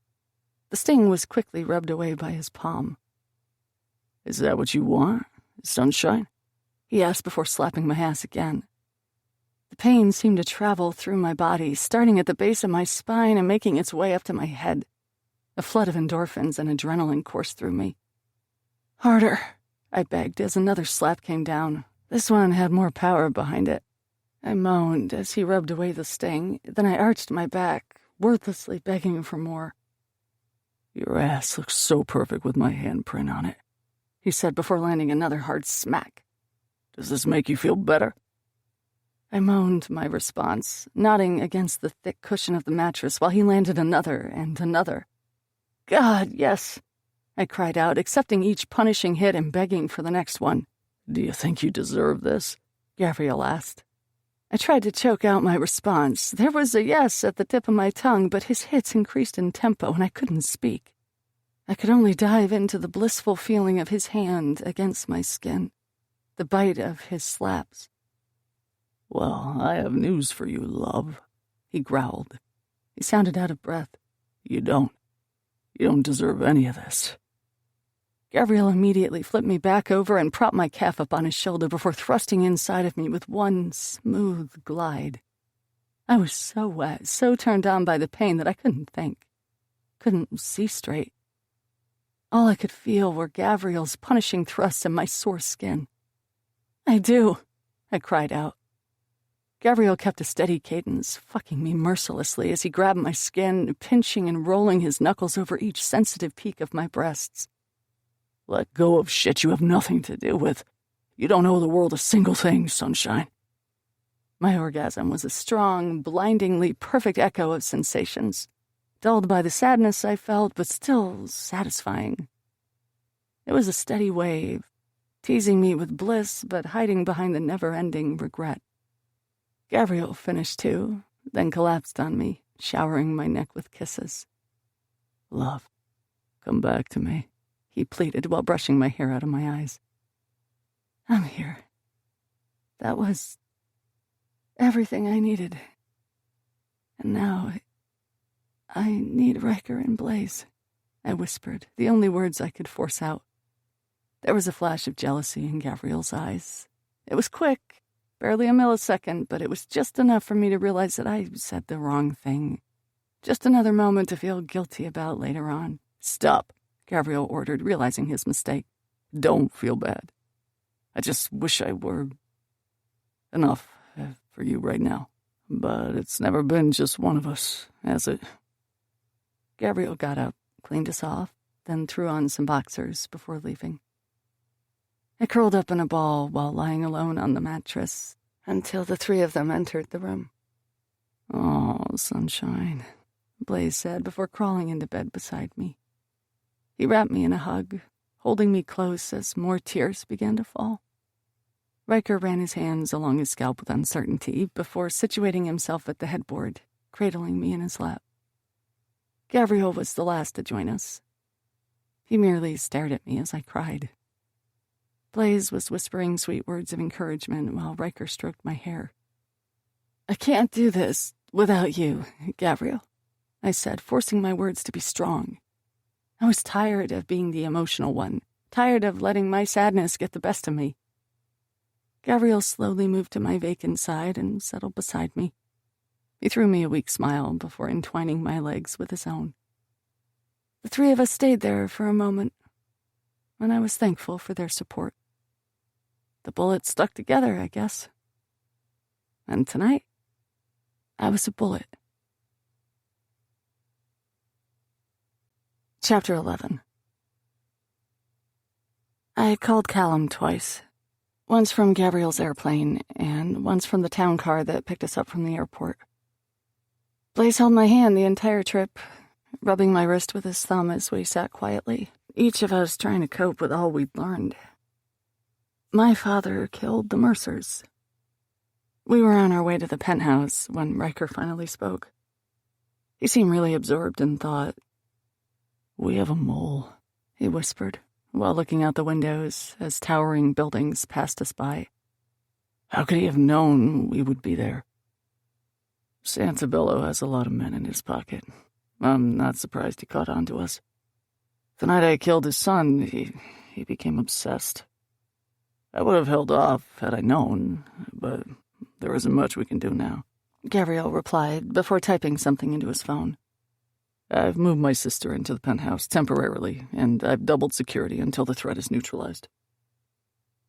Speaker 1: The sting was quickly rubbed away by his palm.
Speaker 3: Is that what you want, sunshine?
Speaker 1: He asked before slapping my ass again. The pain seemed to travel through my body, starting at the base of my spine and making its way up to my head. A flood of endorphins and adrenaline coursed through me. Harder, I begged as another slap came down. This one had more power behind it. I moaned as he rubbed away the sting, then I arched my back, wordlessly begging for more.
Speaker 3: Your ass looks so perfect with my handprint on it, he said before landing another hard smack. Does this make you feel better?
Speaker 1: I moaned my response, nodding against the thick cushion of the mattress while he landed another and another. God, yes, I cried out, accepting each punishing hit and begging for the next one.
Speaker 3: Do you think you deserve this?
Speaker 1: Gavriel asked. I tried to choke out my response. There was a yes at the tip of my tongue, but his hits increased in tempo and I couldn't speak. I could only dive into the blissful feeling of his hand against my skin, the bite of his slaps.
Speaker 3: Well, I have news for you, love, he growled.
Speaker 1: He sounded out of breath.
Speaker 3: You don't. You don't deserve any of this."
Speaker 1: Gavriel immediately flipped me back over and propped my calf up on his shoulder before thrusting inside of me with one smooth glide. I was so wet, so turned on by the pain that I couldn't think, couldn't see straight. All I could feel were Gavriel's punishing thrusts in my sore skin. "I do," I cried out. Gavriel kept a steady cadence, fucking me mercilessly as he grabbed my skin, pinching and rolling his knuckles over each sensitive peak of my breasts.
Speaker 3: "Let go of shit you have nothing to do with. You don't owe the world a single thing, sunshine."
Speaker 1: My orgasm was a strong, blindingly perfect echo of sensations, dulled by the sadness I felt, but still satisfying. It was a steady wave, teasing me with bliss, but hiding behind the never-ending regret. Gavriel finished too, then collapsed on me, showering my neck with kisses.
Speaker 3: "Love, come back to me,"
Speaker 1: he pleaded while brushing my hair out of my eyes. "I'm here." That was everything I needed. And now I need Ryker and Blaise, I whispered, the only words I could force out. There was a flash of jealousy in Gavriel's eyes. It was quick, barely a millisecond, but it was just enough for me to realize that I said the wrong thing. Just another moment to feel guilty about later on.
Speaker 3: "Stop,"
Speaker 1: Gavriel ordered, realizing his mistake.
Speaker 3: "Don't feel bad. I just wish I were enough for you right now. But it's never been just one of us, has it?"
Speaker 1: Gavriel got up, cleaned us off, then threw on some boxers before leaving. I curled up in a ball while lying alone on the mattress until the three of them entered the room.
Speaker 3: "Oh, sunshine,"
Speaker 1: Blaise said before crawling into bed beside me. He wrapped me in a hug, holding me close as more tears began to fall. Ryker ran his hands along his scalp with uncertainty before situating himself at the headboard, cradling me in his lap. Gavriel was the last to join us. He merely stared at me as I cried. Blaise was whispering sweet words of encouragement while Ryker stroked my hair. "I can't do this without you, Gavriel," I said, forcing my words to be strong. I was tired of being the emotional one, tired of letting my sadness get the best of me. Gavriel slowly moved to my vacant side and settled beside me. He threw me a weak smile before entwining my legs with his own. The three of us stayed there for a moment, and I was thankful for their support. The bullets stuck together, I guess. And tonight, I was a bullet. Chapter 11. I called Callum twice. Once from Gavriel's airplane, and once from the town car that picked us up from the airport. Blaise held my hand the entire trip, rubbing my wrist with his thumb as we sat quietly, each of us trying to cope with all we'd learned. My father killed the Mercers. We were on our way to the penthouse when Ryker finally spoke. He seemed really absorbed in thought.
Speaker 3: "We have a mole,"
Speaker 1: he whispered, while looking out the windows as towering buildings passed us by.
Speaker 3: "How could he have known we would be there? Santabello has a lot of men in his pocket. I'm not surprised he caught on to us. The night I killed his son, he became obsessed. I would have held off had I known, but there isn't much we can do now."
Speaker 1: Gavriel replied before typing something into his phone.
Speaker 3: "I've moved my sister into the penthouse temporarily, and I've doubled security until the threat is neutralized."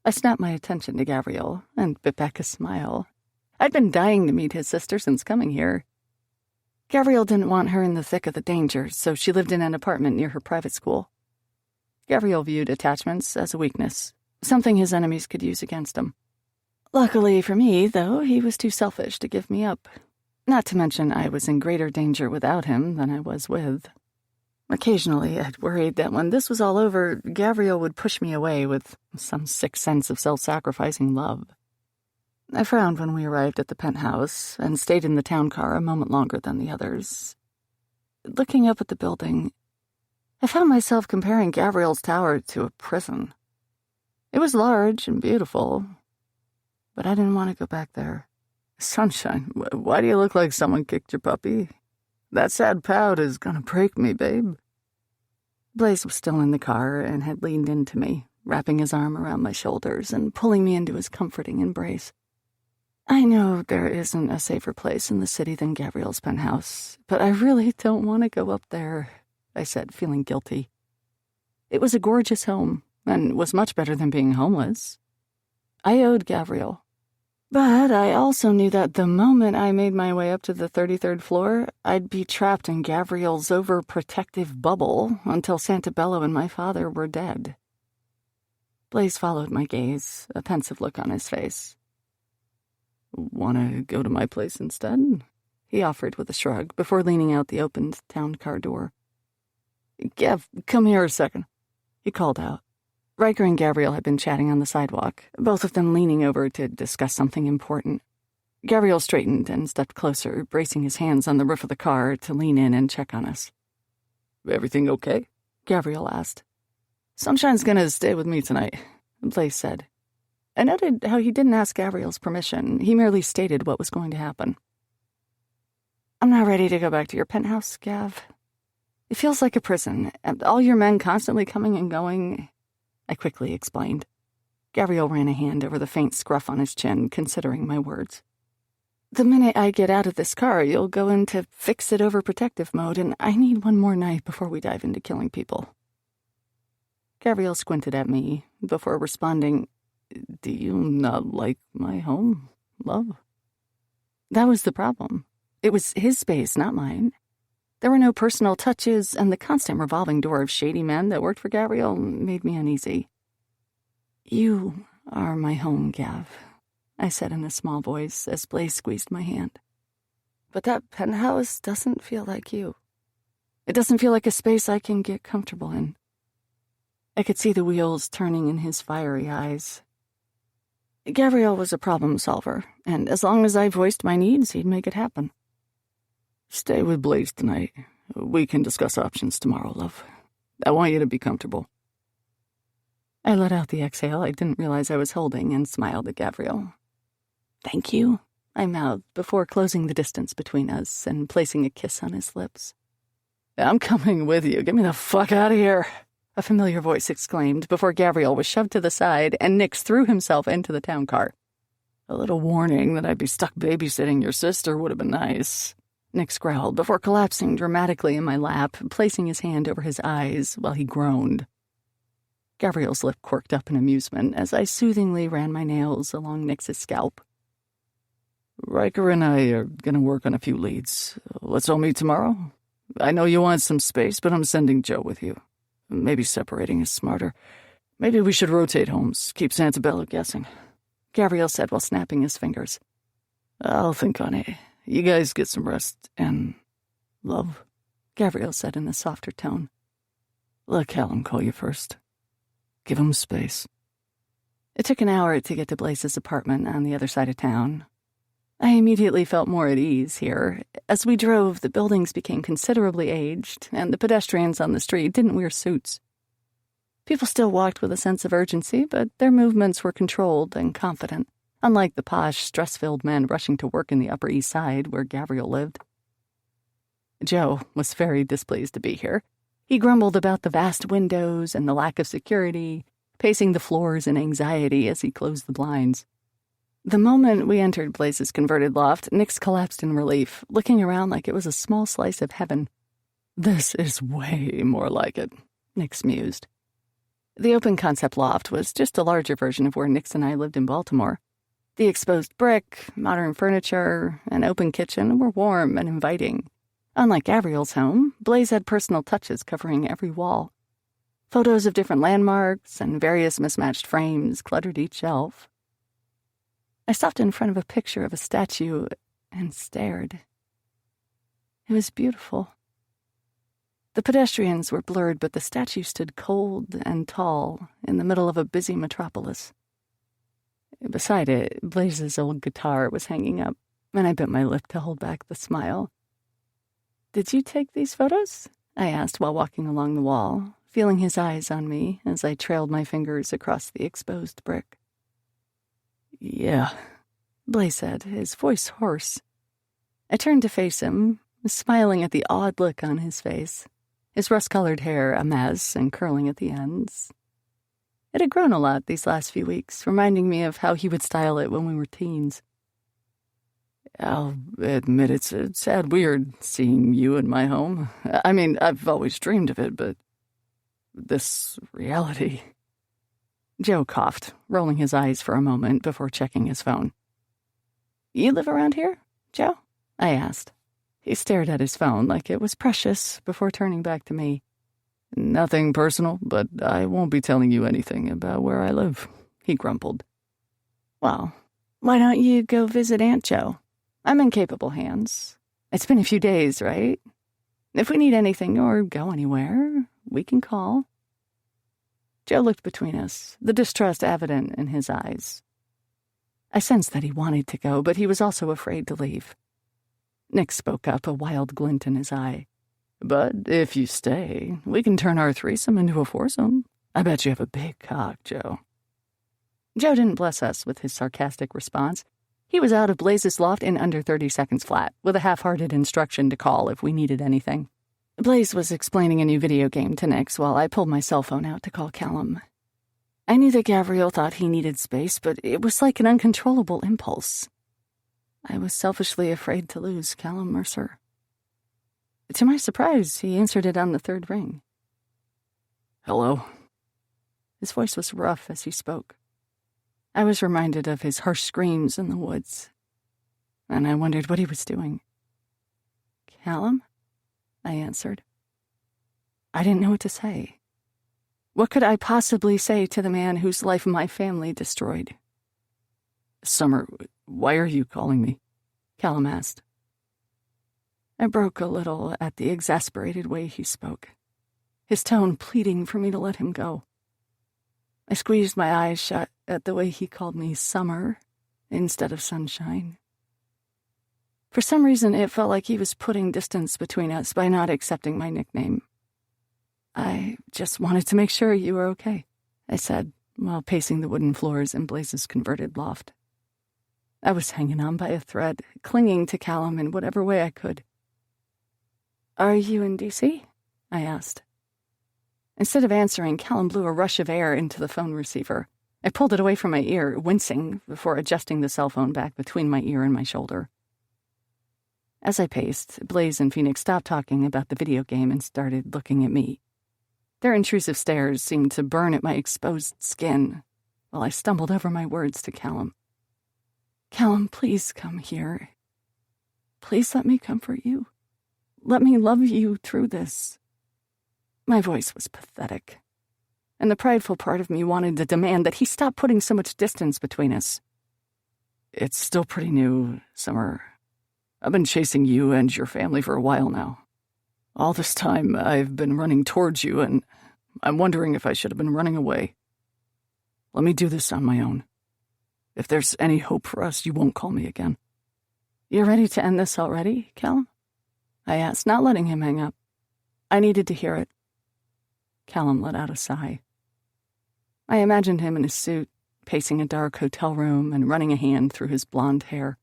Speaker 1: I snapped my attention to Gavriel and bit back a smile. I'd been dying to meet his sister since coming here. Gavriel didn't want her in the thick of the danger, so she lived in an apartment near her private school. Gavriel viewed attachments as a weakness, something his enemies could use against him. Luckily for me, though, he was too selfish to give me up. Not to mention I was in greater danger without him than I was with. Occasionally, I'd worried that when this was all over, Gavriel would push me away with some sick sense of self-sacrificing love. I frowned when we arrived at the penthouse and stayed in the town car a moment longer than the others. Looking up at the building, I found myself comparing Gavriel's tower to a prison. It was large and beautiful, but I didn't want to go back there.
Speaker 3: "Sunshine, why do you look like someone kicked your puppy?" That sad pout is gonna break me, babe. Blaise was still in the car and had leaned into me, wrapping his arm around my shoulders and pulling me into his comforting embrace. I know there isn't a safer place in the city than Gavriel's penthouse, but I really don't want to go up there, I said, feeling guilty. It was a gorgeous home, and was much better than being homeless. I owed Gavriel. But I also knew that the moment I made my way up to the 33rd floor, I'd be trapped in Gavriel's overprotective bubble until Santabello and my father were dead. Blaise followed my gaze, a pensive look on his face. "Want to go to my place instead?" he offered with a shrug before leaning out the opened town car door. "Gav, come here a second," he called out. Ryker and Gavriel had been chatting on the sidewalk, both of them leaning over to discuss something important. Gavriel straightened and stepped closer, bracing his hands on the roof of the car to lean in and check on us. "Everything okay?" Gavriel asked. "Sunshine's gonna stay with me tonight," Blaise said. I noted how he didn't ask Gavriel's permission. He merely stated what was going to happen. "I'm not ready to go back to your penthouse, Gav. It feels like a prison, and all your men constantly coming and going," I quickly explained. Gavriel ran a hand over the faint scruff on his chin, considering my words. "The minute I get out of this car, you'll go into fix-it overprotective mode, and I need one more night before we dive into killing people." Gavriel squinted at me before responding, "Do you not like my home, love?" That was the problem. It was his space, not mine. There were no personal touches, and the constant revolving door of shady men that worked for Gavriel made me uneasy. "You are my home, Gav," I said in a small voice as Blaise squeezed my hand. "But that penthouse doesn't feel like you. It doesn't feel like a space I can get comfortable in." I could see the wheels turning in his fiery eyes. Gavriel was a problem solver, and as long as I voiced my needs, he'd make it happen. "Stay with Blaise tonight. We can discuss options tomorrow, love. I want you to be comfortable." I let out the exhale I didn't realize I was holding and smiled at Gavriel. "Thank you," I mouthed before closing the distance between us and placing a kiss on his lips. "I'm coming with you. Get me the fuck out of here," a familiar voice exclaimed before Gavriel was shoved to the side and Nix threw himself into the town car. "A little warning that I'd be stuck babysitting your sister would have been nice," Nix growled before collapsing dramatically in my lap, placing his hand over his eyes while he groaned. Gavriel's lip quirked up in amusement as I soothingly ran my nails along Nix's scalp. "Ryker and I are going to work on a few leads. Let's all meet tomorrow. I know you want some space, but I'm sending Joe with you. Maybe separating is smarter. Maybe we should rotate homes, keep Santabello guessing," Gavriel said while snapping his fingers. "I'll think on it. You guys get some rest, and love," Gavriel said in a softer tone. "Let Callum call you first. Give him space." It took an hour to get to Blaise's apartment on the other side of town. I immediately felt more at ease here. As we drove, the buildings became considerably aged, and the pedestrians on the street didn't wear suits. People still walked with a sense of urgency, but their movements were controlled and confident, unlike the posh, stress-filled men rushing to work in the Upper East Side where Gavriel lived. Joe was very displeased to be here. He grumbled about the vast windows and the lack of security, pacing the floors in anxiety as he closed the blinds. The moment we entered Blaise's converted loft, Nix collapsed in relief, looking around like it was a small slice of heaven. "This is way more like it," Nix mused. The open-concept loft was just a larger version of where Nix and I lived in Baltimore. The exposed brick, modern furniture, and open kitchen were warm and inviting. Unlike Gavriel's home, Blaise had personal touches covering every wall. Photos of different landmarks and various mismatched frames cluttered each shelf. I stopped in front of a picture of a statue and stared. It was beautiful. The pedestrians were blurred, but the statue stood cold and tall in the middle of a busy metropolis. Beside it, Blaise's old guitar was hanging up, and I bit my lip to hold back the smile. "Did you take these photos?" I asked while walking along the wall, feeling his eyes on me as I trailed my fingers across the exposed brick. "Yeah," Blaise said, his voice hoarse. I turned to face him,
Speaker 1: smiling at the odd look on his face, his rust-colored hair a mess and curling at the ends. It had grown a lot these last few weeks, reminding me of how he would style it when we were teens.
Speaker 3: I'll admit it's a sad weird seeing you in my home. I mean, I've always dreamed of it, but this reality...
Speaker 1: Joe coughed, rolling his eyes for a moment before checking his phone. You live around here, Joe? I asked. He stared at his phone like it was precious before turning back to me.
Speaker 3: Nothing personal, but I won't be telling you anything about where I live, he grumbled.
Speaker 1: Well, why don't you go visit Aunt Jo? I'm in capable hands. It's been a few days, right? If we need anything or go anywhere, we can call. Joe looked between us, the distrust evident in his eyes. I sensed that he wanted to go, but he was also afraid to leave. Nick spoke up, a wild glint in his eye.
Speaker 3: But if you stay, we can turn our threesome into a foursome. I bet you have a big cock, Joe.
Speaker 1: Joe didn't bless us with his sarcastic response. He was out of Blaise's loft in under 30 seconds flat, with a half-hearted instruction to call if we needed anything. Blaise was explaining a new video game to Nix while I pulled my cell phone out to call Callum. I knew that Gavriel thought he needed space, but it was like an uncontrollable impulse. I was selfishly afraid to lose Callum Mercer. To my surprise, he answered it on the third ring.
Speaker 3: Hello?
Speaker 1: His voice was rough as he spoke. I was reminded of his harsh screams in the woods, and I wondered what he was doing. Callum? I answered. I didn't know what to say. What could I possibly say to the man whose life my family destroyed?
Speaker 3: Summer, why are you calling me?
Speaker 1: Callum asked. I broke a little at the exasperated way he spoke, his tone pleading for me to let him go. I squeezed my eyes shut at the way he called me Summer instead of Sunshine. For some reason, it felt like he was putting distance between us by not accepting my nickname. I just wanted to make sure you were okay, I said, while pacing the wooden floors in Blaise's converted loft. I was hanging on by a thread, clinging to Callum in whatever way I could. Are you in D.C.? I asked. Instead of answering, Callum blew a rush of air into the phone receiver. I pulled it away from my ear, wincing, before adjusting the cell phone back between my ear and my shoulder. As I paced, Blaise and Phoenix stopped talking about the video game and started looking at me. Their intrusive stares seemed to burn at my exposed skin, while I stumbled over my words to Callum. Callum, please come here. Please let me comfort you. Let me love you through this. My voice was pathetic, and the prideful part of me wanted to demand that he stop putting so much distance between us.
Speaker 3: It's still pretty new, Summer. I've been chasing you and your family for a while now. All this time, I've been running towards you, and I'm wondering if I should have been running away. Let me do this on my own. If there's any hope for us, you won't call me again.
Speaker 1: You're ready to end this already, Callum? I asked, not letting him hang up. I needed to hear it. Callum let out a sigh. I imagined him in his suit, pacing a dark hotel room and running a hand through his blonde hair.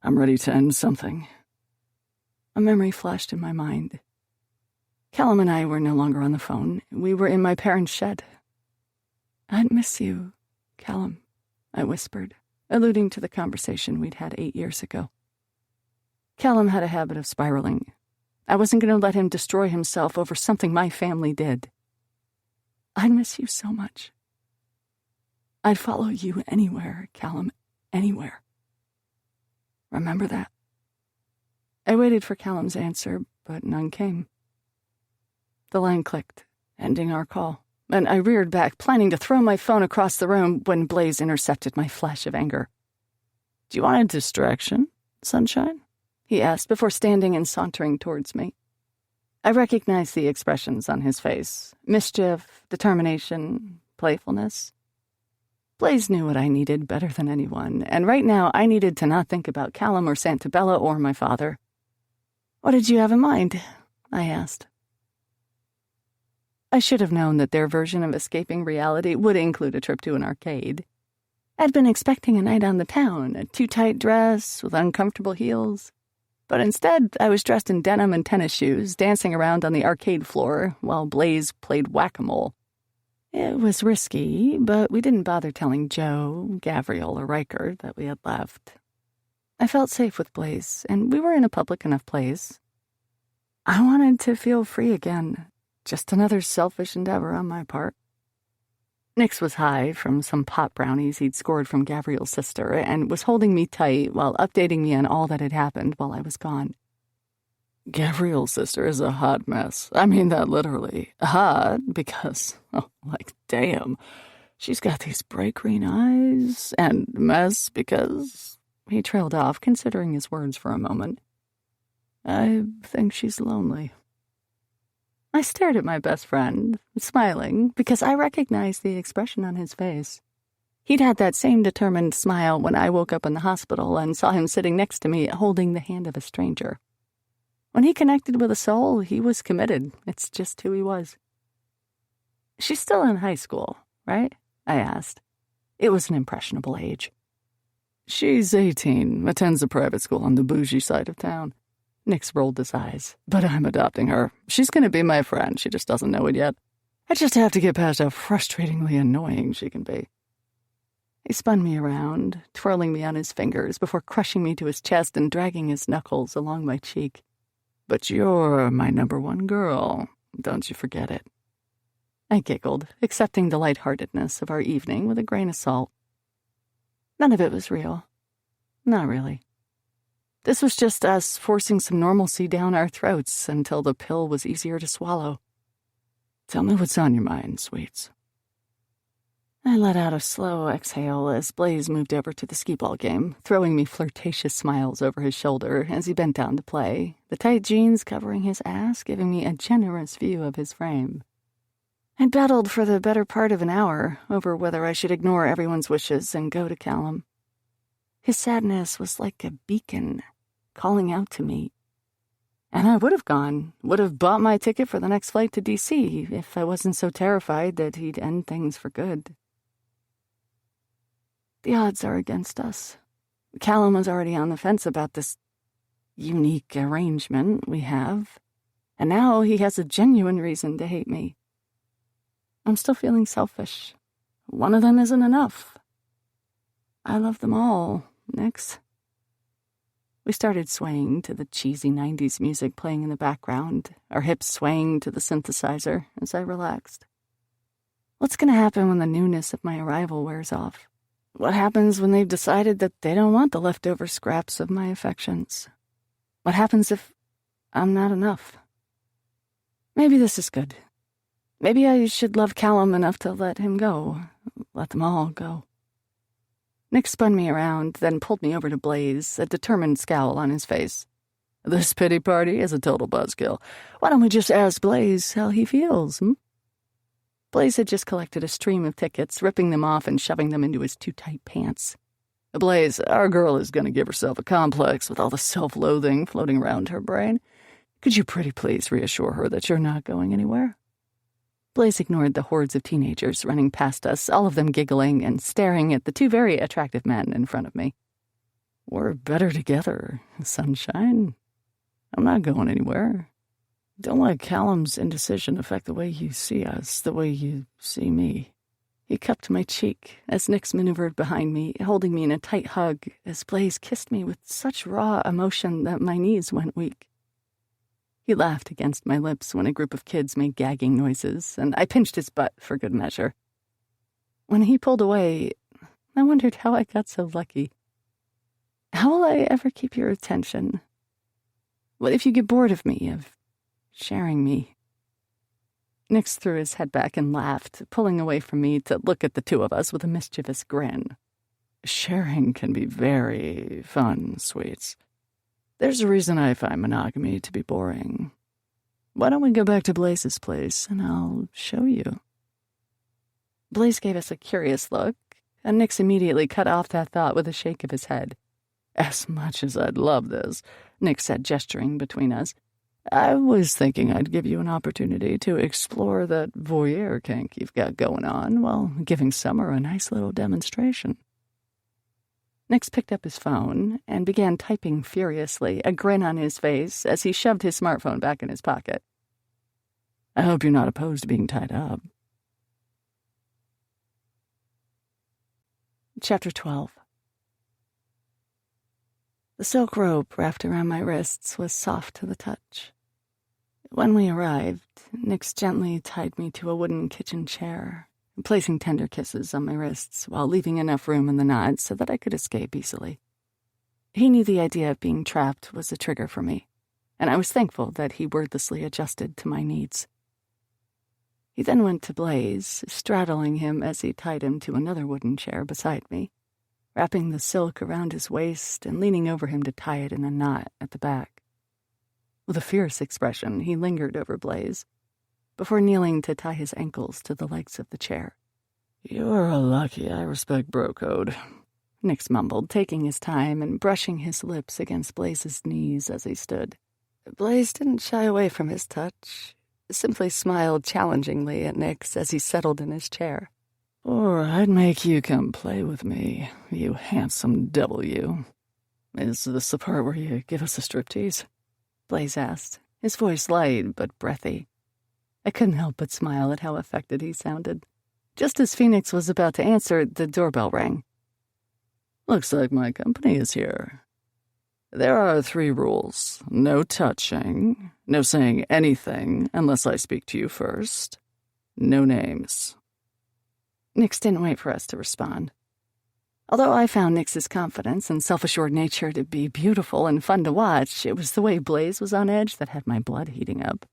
Speaker 3: I'm ready to end something.
Speaker 1: A memory flashed in my mind. Callum and I were no longer on the phone. We were in my parents' shed. I'd miss you, Callum, I whispered, alluding to the conversation we'd had 8 years ago. Callum had a habit of spiraling. I wasn't going to let him destroy himself over something my family did. I'd miss you so much. I'd follow you anywhere, Callum, anywhere. Remember that? I waited for Callum's answer, but none came. The line clicked, ending our call, and I reared back, planning to throw my phone across the room when Blaise intercepted my flash of anger.
Speaker 3: Do you want a distraction, Sunshine?
Speaker 1: He asked before standing and sauntering towards me. I recognized the expressions on his face: mischief, determination, playfulness. Blaise knew what I needed better than anyone, and right now I needed to not think about Callum or Santabella or my father. What did you have in mind? I asked. I should have known that their version of escaping reality would include a trip to an arcade. I'd been expecting a night on the town, a too-tight dress with uncomfortable heels. But instead, I was dressed in denim and tennis shoes, dancing around on the arcade floor while Blaise played whack-a-mole. It was risky, but we didn't bother telling Joe, Gavriel, or Ryker that we had left. I felt safe with Blaise, and we were in a public enough place. I wanted to feel free again, just another selfish endeavor on my part. Nix was high from some pot brownies he'd scored from Gavriel's sister and was holding me tight while updating me on all that had happened while I was gone.
Speaker 3: Gavriel's sister is a hot mess. I mean that literally. Hot because, damn. She's got these bright green eyes, and mess because... He trailed off, considering his words for a moment. I think she's lonely.
Speaker 1: I stared at my best friend, smiling, because I recognized the expression on his face. He'd had that same determined smile when I woke up in the hospital and saw him sitting next to me holding the hand of a stranger. When he connected with a soul, he was committed. It's just who he was. She's still in high school, right? I asked. It was an impressionable age.
Speaker 3: She's 18, attends a private school on the bougie side of town. Nix rolled his eyes. But I'm adopting her. She's going to be my friend. She just doesn't know it yet. I just have to get past how frustratingly annoying she can be.
Speaker 1: He spun me around, twirling me on his fingers before crushing me to his chest and dragging his knuckles along my cheek.
Speaker 3: But you're my number one girl. Don't you forget it.
Speaker 1: I giggled, accepting the lightheartedness of our evening with a grain of salt. None of it was real. Not really. This was just us forcing some normalcy down our throats until the pill was easier to swallow.
Speaker 3: Tell me what's on your mind, sweets.
Speaker 1: I let out a slow exhale as Blaise moved over to the skee-ball game, throwing me flirtatious smiles over his shoulder as he bent down to play, the tight jeans covering his ass, giving me a generous view of his frame. I'd battled for the better part of an hour over whether I should ignore everyone's wishes and go to Callum. His sadness was like a beacon, calling out to me. And I would have gone, would have bought my ticket for the next flight to D.C. if I wasn't so terrified that he'd end things for good. The odds are against us. Callum was already on the fence about this unique arrangement we have, and now he has a genuine reason to hate me. I'm still feeling selfish. One of them isn't enough. I love them all, Nix. We started swaying to the cheesy 90s music playing in the background, our hips swaying to the synthesizer as I relaxed. What's going to happen when the newness of my arrival wears off? What happens when they've decided that they don't want the leftover scraps of my affections? What happens if I'm not enough? Maybe this is good. Maybe I should love Callum enough to let him go. Let them all go. Nick spun me around, then pulled me over to Blaise, a determined scowl on his face.
Speaker 3: This pity party is a total buzzkill.
Speaker 1: Why don't we just ask Blaise how he feels, Blaise had just collected a stream of tickets, ripping them off and shoving them into his too-tight pants.
Speaker 3: Blaise, our girl is going to give herself a complex with all the self-loathing floating around her brain. Could you pretty please reassure her that you're not going anywhere?
Speaker 1: Blaise ignored the hordes of teenagers running past us, all of them giggling and staring at the two very attractive men in front of me.
Speaker 3: We're better together, sunshine. I'm not going anywhere. Don't let Callum's indecision affect the way you see us, the way you see me.
Speaker 1: He cupped my cheek as Nix maneuvered behind me, holding me in a tight hug as Blaise kissed me with such raw emotion that my knees went weak. He laughed against my lips when a group of kids made gagging noises, and I pinched his butt for good measure. When he pulled away, I wondered how I got so lucky. How will I ever keep your attention? What if you get bored of me, of sharing me? Nix threw his head back and laughed, pulling away from me to look at the two of us with a mischievous grin.
Speaker 3: Sharing can be very fun, sweets. There's a reason I find monogamy to be boring. Why don't we go back to Blaise's place, and I'll show you?
Speaker 1: Blaise gave us a curious look, and Nix immediately cut off that thought with a shake of his head.
Speaker 3: As much as I'd love this, Nix said, gesturing between us, I was thinking I'd give you an opportunity to explore that voyeur kink you've got going on while giving Summer a nice little demonstration.
Speaker 1: Nix picked up his phone and began typing furiously, a grin on his face as he shoved his smartphone back in his pocket.
Speaker 3: I hope you're not opposed to being tied up.
Speaker 1: Chapter 12. The silk rope wrapped around my wrists was soft to the touch. When we arrived, Nix gently tied me to a wooden kitchen chair, placing tender kisses on my wrists while leaving enough room in the knot so that I could escape easily. He knew the idea of being trapped was a trigger for me, and I was thankful that he wordlessly adjusted to my needs. He then went to Blaise, straddling him as he tied him to another wooden chair beside me, wrapping the silk around his waist and leaning over him to tie it in a knot at the back. With a fierce expression, he lingered over Blaise, before kneeling to tie his ankles to the legs of the chair.
Speaker 3: You're lucky I respect bro code,
Speaker 1: Nix mumbled, taking his time and brushing his lips against Blaise's knees as he stood. Blaise didn't shy away from his touch, simply smiled challengingly at Nix as he settled in his chair.
Speaker 3: Or I'd make you come play with me, you handsome devil you. Is this the part where you give us a striptease?
Speaker 1: Blaise asked, his voice light but breathy. I couldn't help but smile at how affected he sounded. Just as Phoenix was about to answer, the doorbell rang.
Speaker 3: Looks like my company is here. There are 3 rules. No touching, no saying anything unless I speak to you first, no names.
Speaker 1: Nix didn't wait for us to respond. Although I found Nix's confidence and self-assured nature to be beautiful and fun to watch, it was the way Blaise was on edge that had my blood heating up.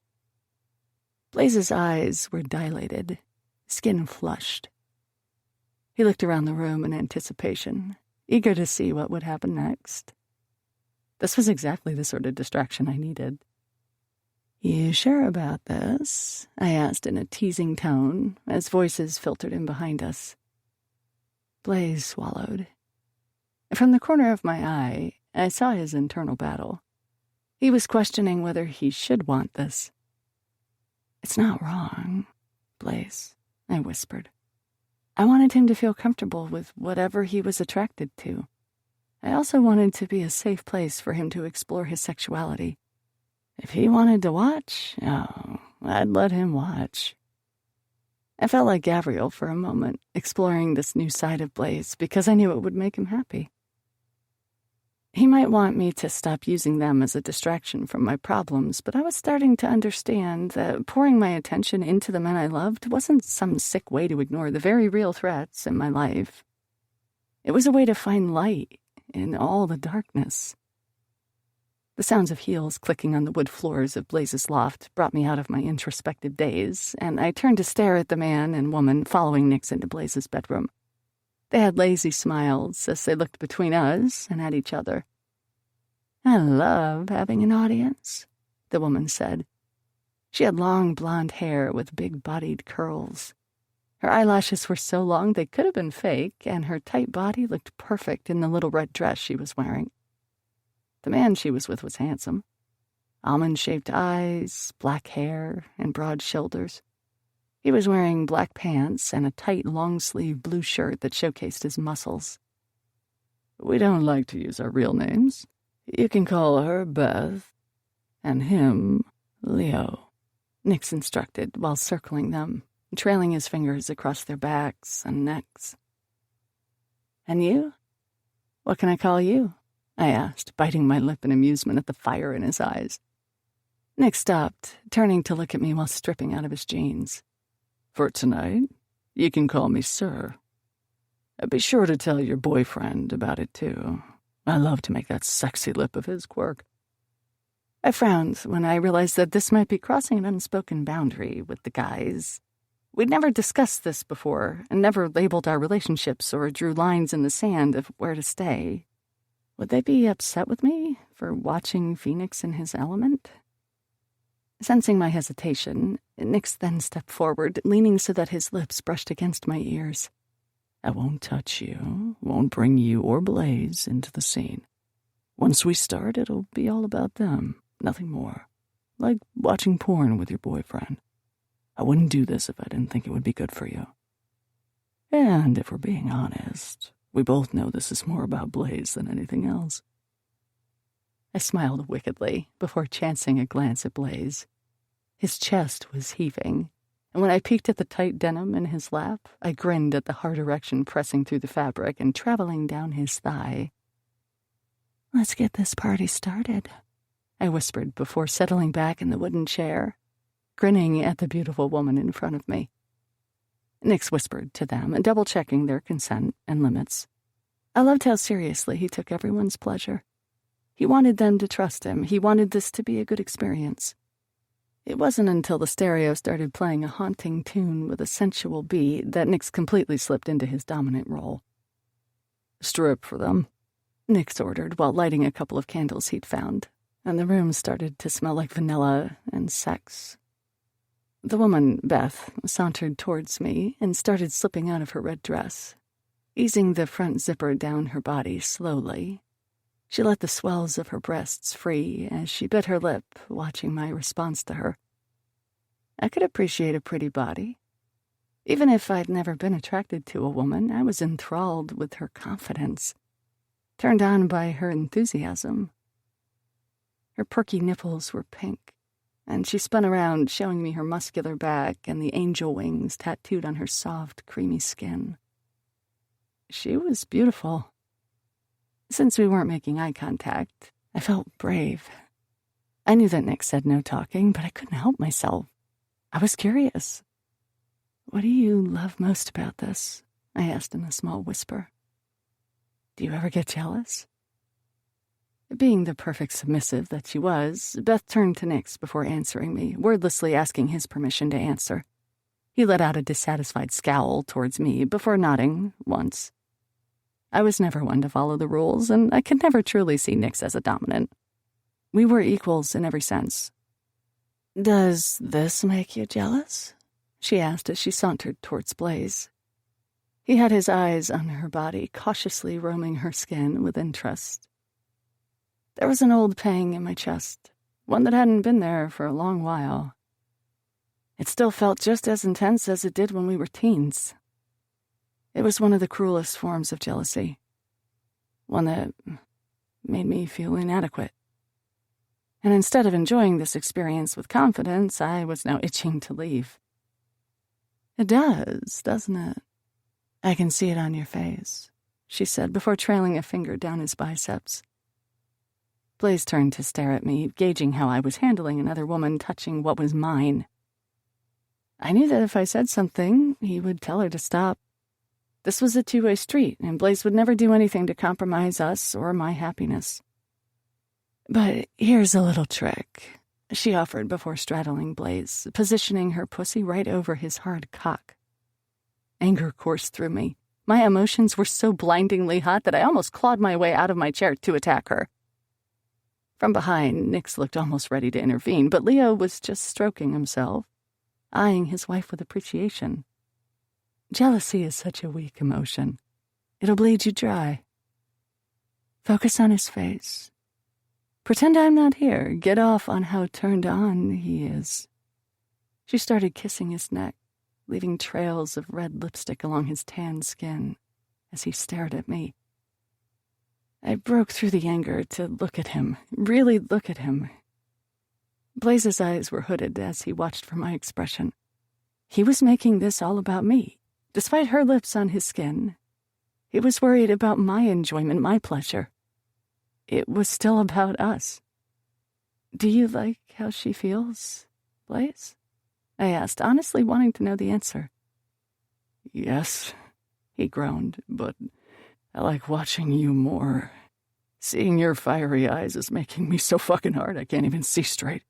Speaker 1: Blaise's eyes were dilated, skin flushed. He looked around the room in anticipation, eager to see what would happen next. This was exactly the sort of distraction I needed. "You sure about this?" I asked in a teasing tone as voices filtered in behind us. Blaise swallowed. From the corner of my eye, I saw his internal battle. He was questioning whether he should want this. "It's not wrong, Blaise," I whispered. I wanted him to feel comfortable with whatever he was attracted to. I also wanted to be a safe place for him to explore his sexuality. If he wanted to watch, I'd let him watch. I felt like Gavriel for a moment, exploring this new side of Blaise because I knew it would make him happy. He might want me to stop using them as a distraction from my problems, but I was starting to understand that pouring my attention into the men I loved wasn't some sick way to ignore the very real threats in my life. It was a way to find light in all the darkness. The sounds of heels clicking on the wood floors of Blaise's loft brought me out of my introspective daze, and I turned to stare at the man and woman following Nix into Blaise's bedroom. They had lazy smiles as they looked between us and at each other. "I love having an audience," the woman said. She had long blonde hair with big-bodied curls. Her eyelashes were so long they could have been fake, and her tight body looked perfect in the little red dress she was wearing. The man she was with was handsome. Almond-shaped eyes, black hair, and broad shoulders. He was wearing black pants and a tight, long-sleeved blue shirt that showcased his muscles.
Speaker 3: "We don't like to use our real names. You can call her Beth, and him Leo,"
Speaker 1: Nix instructed while circling them, trailing his fingers across their backs and necks. "And you? What can I call you?" I asked, biting my lip in amusement at the fire in his eyes. Nix stopped, turning to look at me while stripping out of his jeans.
Speaker 3: "For tonight, you can call me Sir. Be sure to tell your boyfriend about it, too. I love to make that sexy lip of his quirk."
Speaker 1: I frowned when I realized that this might be crossing an unspoken boundary with the guys. We'd never discussed this before, and never labeled our relationships or drew lines in the sand of where to stay. Would they be upset with me for watching Phoenix in his element? Sensing my hesitation, Nix then stepped forward, leaning so that his lips brushed against my ears.
Speaker 3: "I won't touch you, won't bring you or Blaise into the scene. Once we start, it'll be all about them, nothing more. Like watching porn with your boyfriend. I wouldn't do this if I didn't think it would be good for you. And if we're being honest, We both know this is more about Blaise than anything else.
Speaker 1: I smiled wickedly before chancing a glance at Blaise. His chest was heaving, and when I peeked at the tight denim in his lap, I grinned at the hard erection pressing through the fabric and traveling down his thigh. "Let's get this party started," I whispered before settling back in the wooden chair, grinning at the beautiful woman in front of me. Nix whispered to them, double-checking their consent and limits. I loved how seriously he took everyone's pleasure. He wanted them to trust him. He wanted this to be a good experience. It wasn't until the stereo started playing a haunting tune with a sensual beat that Nix completely slipped into his dominant role.
Speaker 3: "Strip for them,"
Speaker 1: Nix ordered while lighting a couple of candles he'd found, and the room started to smell like vanilla and sex. The woman, Beth, sauntered towards me and started slipping out of her red dress, easing the front zipper down her body slowly. She let the swells of her breasts free as she bit her lip, watching my response to her. I could appreciate a pretty body. Even if I'd never been attracted to a woman, I was enthralled with her confidence, turned on by her enthusiasm. Her perky nipples were pink, and she spun around, showing me her muscular back and the angel wings tattooed on her soft, creamy skin. She was beautiful. Since we weren't making eye contact, I felt brave. I knew that Nick said no talking, but I couldn't help myself. I was curious. "What do you love most about this?" I asked in a small whisper. "Do you ever get jealous?" Being the perfect submissive that she was, Beth turned to Nix before answering me, wordlessly asking his permission to answer. He let out a dissatisfied scowl towards me before nodding once. I was never one to follow the rules, and I could never truly see Nix as a dominant. We were equals in every sense. "Does this make you jealous?" she asked as she sauntered towards Blaise. He had his eyes on her body, cautiously roaming her skin with interest. There was an old pang in my chest, one that hadn't been there for a long while. It still felt just as intense as it did when we were teens. It was one of the cruelest forms of jealousy, one that made me feel inadequate. And instead of enjoying this experience with confidence, I was now itching to leave. "It does, doesn't it? I can see it on your face," she said before trailing a finger down his biceps. Blaise turned to stare at me, gauging how I was handling another woman touching what was mine. I knew that if I said something, he would tell her to stop. This was a two-way street, and Blaise would never do anything to compromise us or my happiness. "But here's a little trick," she offered before straddling Blaise, positioning her pussy right over his hard cock. Anger coursed through me. My emotions were so blindingly hot that I almost clawed my way out of my chair to attack her. From behind, Nix looked almost ready to intervene, but Leo was just stroking himself, eyeing his wife with appreciation. Jealousy is such a weak emotion. It'll bleed you dry. Focus on his face. Pretend I'm not here. Get off on how turned on he is. She started kissing his neck, leaving trails of red lipstick along his tan skin as he stared at me. I broke through the anger to look at him, really look at him. Blaise's eyes were hooded as he watched for my expression. He was making this all about me. Despite her lips on his skin, he was worried about my enjoyment, my pleasure. It was still about us. "Do you like how she feels, Blaise?" I asked, honestly wanting to know the answer.
Speaker 3: "Yes," he groaned, "but I like watching you more. Seeing your fiery eyes is making me so fucking hard I can't even see straight."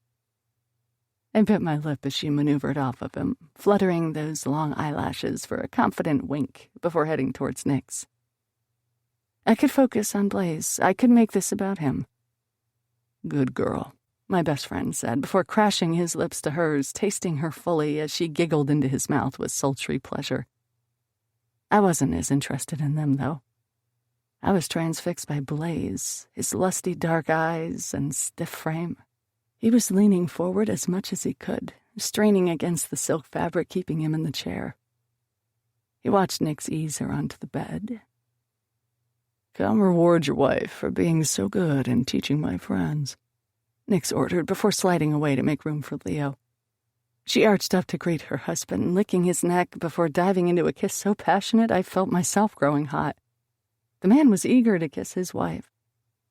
Speaker 1: I bit my lip as she maneuvered off of him, fluttering those long eyelashes for a confident wink before heading towards Nix. I could focus on Blaise. I could make this about him.
Speaker 3: "Good girl,"
Speaker 1: my best friend said before crashing his lips to hers, tasting her fully as she giggled into his mouth with sultry pleasure. I wasn't as interested in them, though. I was transfixed by Blaise, his lusty dark eyes and stiff frame. He was leaning forward as much as he could, straining against the silk fabric keeping him in the chair. He watched Nix ease her onto the bed.
Speaker 3: "Come reward your wife for being so good and teaching my friends," Nix ordered before sliding away to make room for Leo. She arched up to greet her husband, licking his neck before diving into a kiss so passionate I felt myself growing hot. The man was eager to kiss his wife.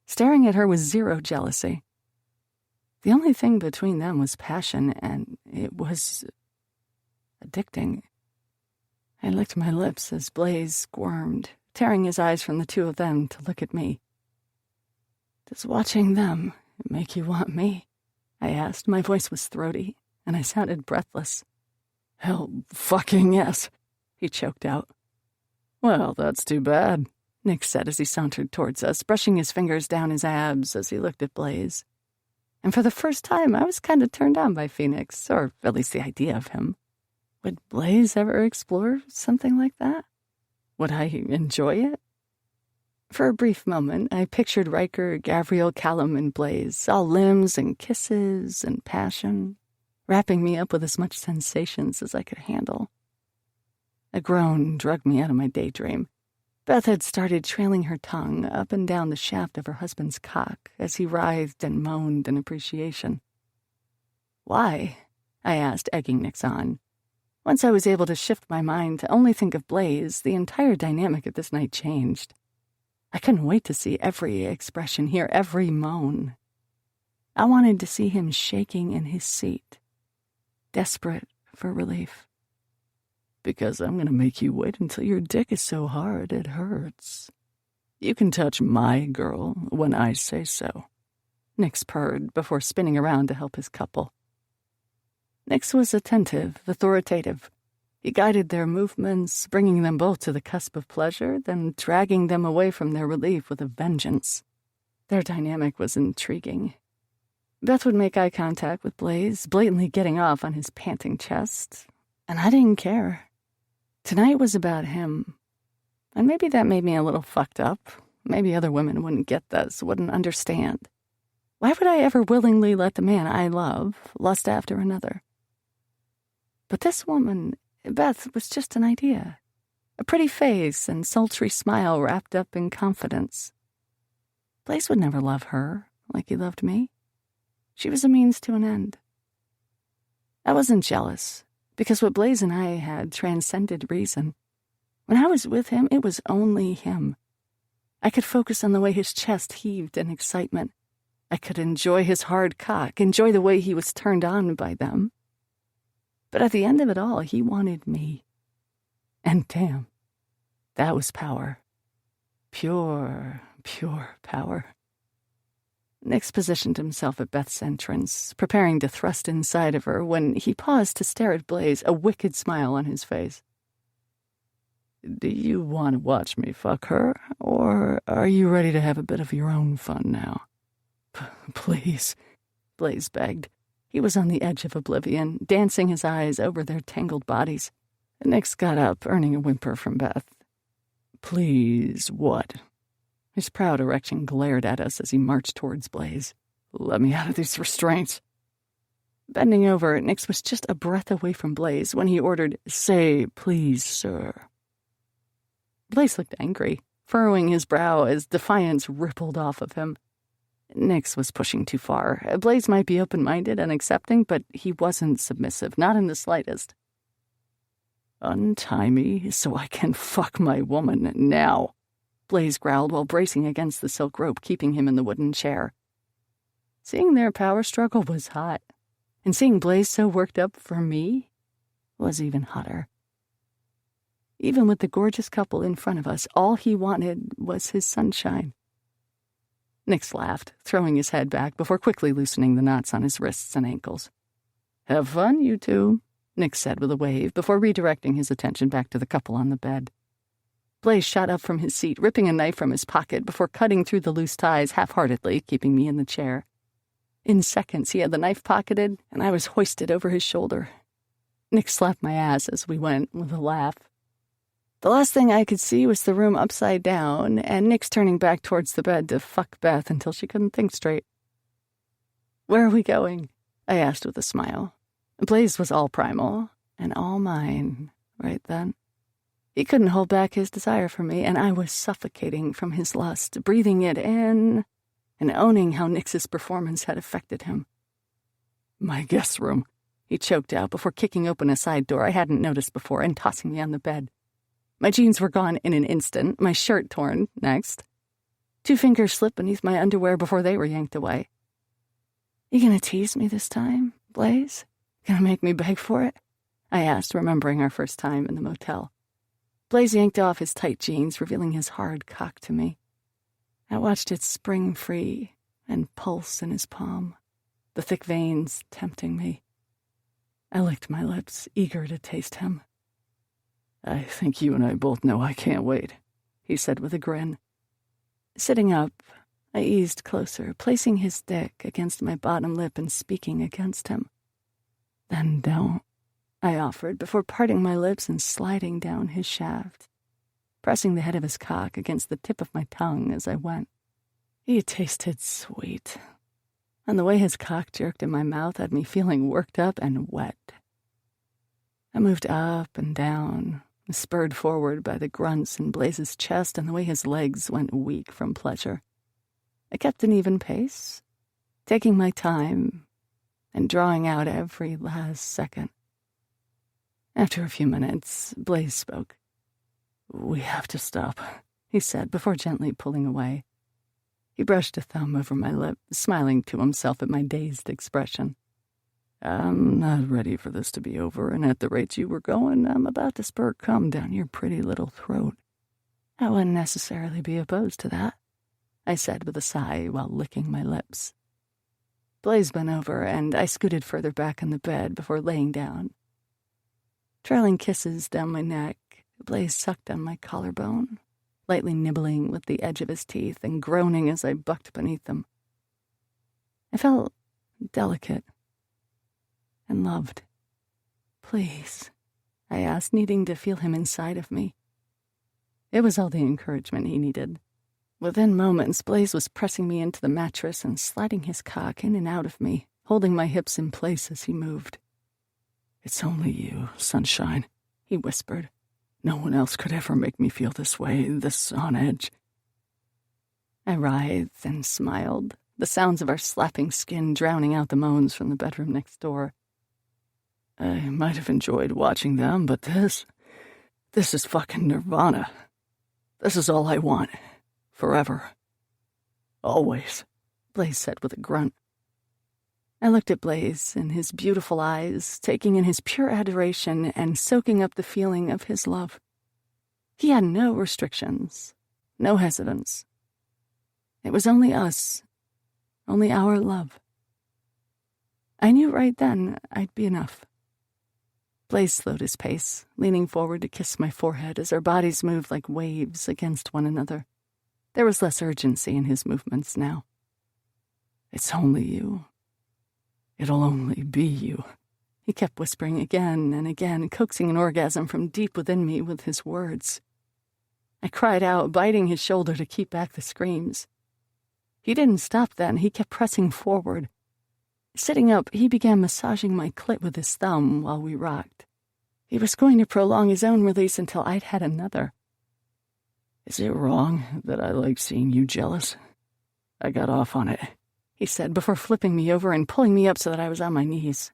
Speaker 3: Staring at her with zero jealousy. The only thing between them was passion, and it was addicting. I licked my lips as Blaise squirmed, tearing his eyes from the two of them to look at me. "Does watching them make you want me?" I asked. My voice was throaty, and I sounded breathless. "Hell fucking yes," he choked out. "Well, that's too bad," Nix said as he sauntered towards us, brushing his fingers down his abs as he looked at Blaise. And for the first time, I was kind of turned on by Phoenix, or at least the idea of him. Would Blaise ever explore something like that? Would I enjoy it? For a brief moment, I pictured Ryker, Gavriel, Callum, and Blaise, all limbs and kisses and passion, wrapping me up with as much sensations as I could handle. A groan drugged me out of my daydream. Beth had started trailing her tongue up and down the shaft of her husband's cock as he writhed and moaned in appreciation. "Why?" I asked, egging Nix on. Once I was able to shift my mind to only think of Blaise, the entire dynamic of this night changed. I couldn't wait to see every expression, hear every moan. I wanted to see him shaking in his seat, desperate for relief. "Because I'm going to make you wait until your dick is so hard it hurts. You can touch my girl when I say so," Nix purred before spinning around to help his couple. Nix was attentive, authoritative. He guided their movements, bringing them both to the cusp of pleasure, then dragging them away from their relief with a vengeance. Their dynamic was intriguing. Beth would make eye contact with Blaise, blatantly getting off on his panting chest, and I didn't care. Tonight was about him, and maybe that made me a little fucked up. Maybe other women wouldn't get this, wouldn't understand. Why would I ever willingly let the man I love lust after another? But this woman, Beth, was just an idea. A pretty face and sultry smile wrapped up in confidence. Blaise would never love her like he loved me. She was a means to an end. I wasn't jealous, because what Blaise and I had transcended reason. When I was with him, it was only him. I could focus on the way his chest heaved in excitement. I could enjoy his hard cock, enjoy the way he was turned on by them. But at the end of it all, he wanted me. And damn, that was power. Pure, pure power. Nix positioned himself at Beth's entrance, preparing to thrust inside of her when he paused to stare at Blaise, a wicked smile on his face. "Do you want to watch me fuck her, or are you ready to have a bit of your own fun now?" "Please," Blaise begged. He was on the edge of oblivion, dancing his eyes over their tangled bodies. Nix got up, earning a whimper from Beth. "Please, what?" His proud erection glared at us as he marched towards Blaise. "Let me out of these restraints." Bending over, Nix was just a breath away from Blaise when he ordered, "Say, please, sir." Blaise looked angry, furrowing his brow as defiance rippled off of him. Nix was pushing too far. Blaise might be open-minded and accepting, but he wasn't submissive, not in the slightest. "Untie me so I can fuck my woman now," Blaise growled while bracing against the silk rope, keeping him in the wooden chair. Seeing their power struggle was hot, and seeing Blaise so worked up for me was even hotter. Even with the gorgeous couple in front of us, all he wanted was his sunshine. Nix laughed, throwing his head back before quickly loosening the knots on his wrists and ankles. "Have fun, you two," Nix said with a wave before redirecting his attention back to the couple on the bed. Blaise shot up from his seat, ripping a knife from his pocket before cutting through the loose ties half-heartedly, keeping me in the chair. In seconds, he had the knife pocketed, and I was hoisted over his shoulder. Nix slapped my ass as we went, with a laugh. The last thing I could see was the room upside down, and Nix turning back towards the bed to fuck Beth until she couldn't think straight. "Where are we going?" I asked with a smile. Blaise was all primal, and all mine, right then.
Speaker 1: He couldn't hold back his desire for me, and I was suffocating from his lust, breathing it in and owning how Nix's performance had affected him.
Speaker 3: My guest room,
Speaker 1: he choked out before kicking open a side door I hadn't noticed before and tossing me on the bed. My jeans were gone in an instant, my shirt torn next. 2 fingers slipped beneath my underwear before they were yanked away. You gonna tease me this time, Blaise? Gonna make me beg for it? I asked, remembering our first time in the motel. Blaise yanked off his tight jeans, revealing his hard cock to me. I watched it spring free and pulse in his palm, the thick veins tempting me. I licked my lips, eager to taste him.
Speaker 3: I think you and I both know I can't wait, he said with a grin.
Speaker 1: Sitting up, I eased closer, placing his dick against my bottom lip and speaking against him.
Speaker 3: Then don't,
Speaker 1: I offered before parting my lips and sliding down his shaft, pressing the head of his cock against the tip of my tongue as I went. He tasted sweet, and the way his cock jerked in my mouth had me feeling worked up and wet. I moved up and down, spurred forward by the grunts in Blaise's chest and the way his legs went weak from pleasure. I kept an even pace, taking my time and drawing out every last second. After a few minutes, Blaise spoke.
Speaker 3: We have to stop,
Speaker 1: he said before gently pulling away. He brushed a thumb over my lip, smiling to himself at my dazed expression.
Speaker 3: I'm not ready for this to be over, and at the rate you were going, I'm about to spurt cum down your pretty little throat.
Speaker 1: I wouldn't necessarily be opposed to that, I said with a sigh while licking my lips. Blaise bent over, and I scooted further back in the bed before laying down. Trailing kisses down my neck, Blaise sucked on my collarbone, lightly nibbling with the edge of his teeth and groaning as I bucked beneath them. I felt delicate and loved. Please, I asked, needing to feel him inside of me. It was all the encouragement he needed. Within moments, Blaise was pressing me into the mattress and sliding his cock in and out of me, holding my hips in place as he moved.
Speaker 3: It's only you, sunshine,
Speaker 1: he whispered.
Speaker 3: No one else could ever make me feel this way, this on edge.
Speaker 1: I writhed and smiled, the sounds of our slapping skin drowning out the moans from the bedroom next door.
Speaker 3: I might have enjoyed watching them, but this is fucking nirvana. This is all I want. Forever. Always,
Speaker 1: Blaise said with a grunt. I looked at Blaise in his beautiful eyes, taking in his pure adoration and soaking up the feeling of his love. He had no restrictions, no hesitance. It was only us, only our love. I knew right then I'd be enough. Blaise slowed his pace, leaning forward to kiss my forehead as our bodies moved like waves against one another. There was less urgency in his movements now.
Speaker 3: It's only you. It'll only be you,
Speaker 1: he kept whispering again and again, coaxing an orgasm from deep within me with his words. I cried out, biting his shoulder to keep back the screams. He didn't stop then. He kept pressing forward. Sitting up, he began massaging my clit with his thumb while we rocked. He was going to prolong his own release until I'd had another.
Speaker 3: Is it wrong that I like seeing you jealous? I got off on it,
Speaker 1: he said before flipping me over and pulling me up so that I was on my knees.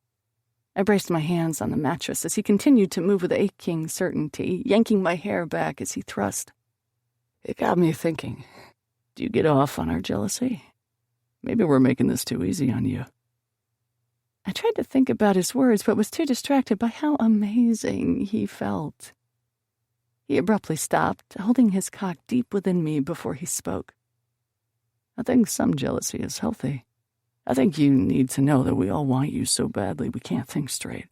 Speaker 1: I braced my hands on the mattress as he continued to move with aching certainty, yanking my hair back as he thrust.
Speaker 3: It got me thinking. Do you get off on our jealousy? Maybe we're making this too easy on you.
Speaker 1: I tried to think about his words, but was too distracted by how amazing he felt. He abruptly stopped, holding his cock deep within me before he spoke.
Speaker 3: I think some jealousy is healthy. I think you need to know that we all want you so badly we can't think straight.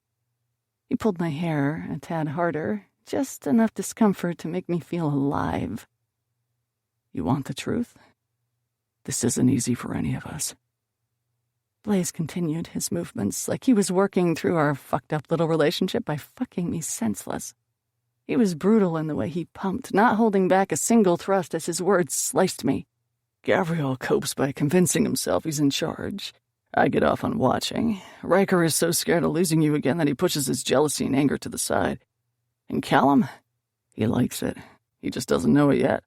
Speaker 1: He pulled my hair a tad harder, just enough discomfort to make me feel alive.
Speaker 3: You want the truth? This isn't easy for any of us.
Speaker 1: Blaise continued his movements like he was working through our fucked-up little relationship by fucking me senseless. He was brutal in the way he pumped, not holding back a single thrust as his words sliced me.
Speaker 3: Gavriel copes by convincing himself he's in charge. I get off on watching. Ryker is so scared of losing you again that he pushes his jealousy and anger to the side. And Callum? He likes it. He just doesn't know it yet.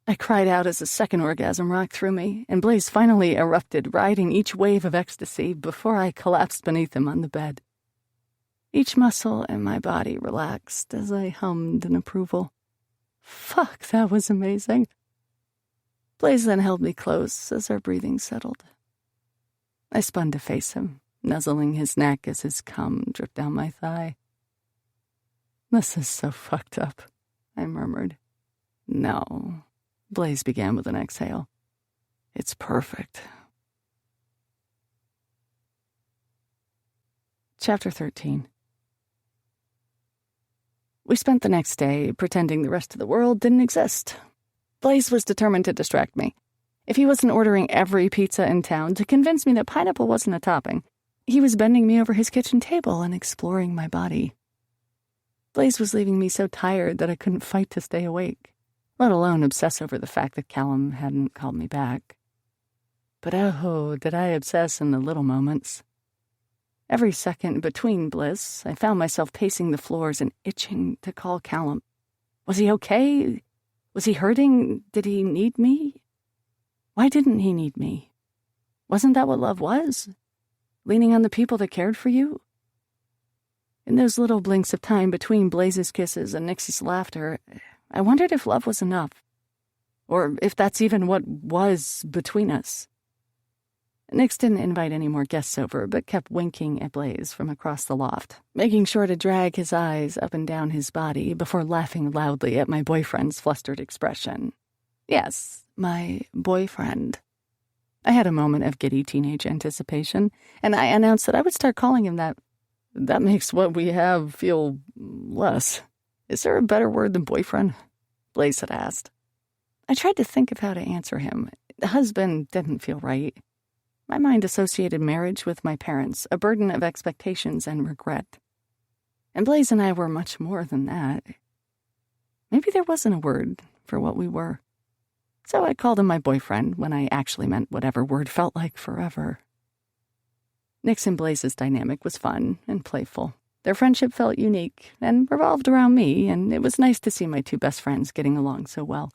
Speaker 1: I cried out as a second orgasm rocked through me, and Blaise finally erupted, riding each wave of ecstasy before I collapsed beneath him on the bed. Each muscle in my body relaxed as I hummed in approval. Fuck, that was amazing. Blaise then held me close as our breathing settled. I spun to face him, nuzzling his neck as his cum dripped down my thigh. This is so fucked up, I murmured. No, Blaise began with an exhale. It's perfect. Chapter 13. We spent the next day pretending the rest of the world didn't exist. Blaise was determined to distract me. If he wasn't ordering every pizza in town to convince me that pineapple wasn't a topping, he was bending me over his kitchen table and exploring my body. Blaise was leaving me so tired that I couldn't fight to stay awake, let alone obsess over the fact that Callum hadn't called me back. But oh, did I obsess in the little moments. Every second between bliss, I found myself pacing the floors and itching to call Callum. Was he okay? Was he hurting? Did he need me? Why didn't he need me? Wasn't that what love was? Leaning on the people that cared for you? In those little blinks of time between Blaise's kisses and Nixie's laughter, I wondered if love was enough, or if that's even what was between us. Nix didn't invite any more guests over, but kept winking at Blaise from across the loft, making sure to drag his eyes up and down his body before laughing loudly at my boyfriend's flustered expression. Yes, my boyfriend. I had a moment of giddy teenage anticipation, and I announced that I would start calling him that. That makes what we have feel less. Is there a better word than boyfriend? Blaise had asked. I tried to think of how to answer him. Husband didn't feel right. My mind associated marriage with my parents, a burden of expectations and regret. And Blaise and I were much more than that. Maybe there wasn't a word for what we were. So I called him my boyfriend when I actually meant whatever word felt like forever. Nix and Blaise's dynamic was fun and playful. Their friendship felt unique and revolved around me, and it was nice to see my two best friends getting along so well.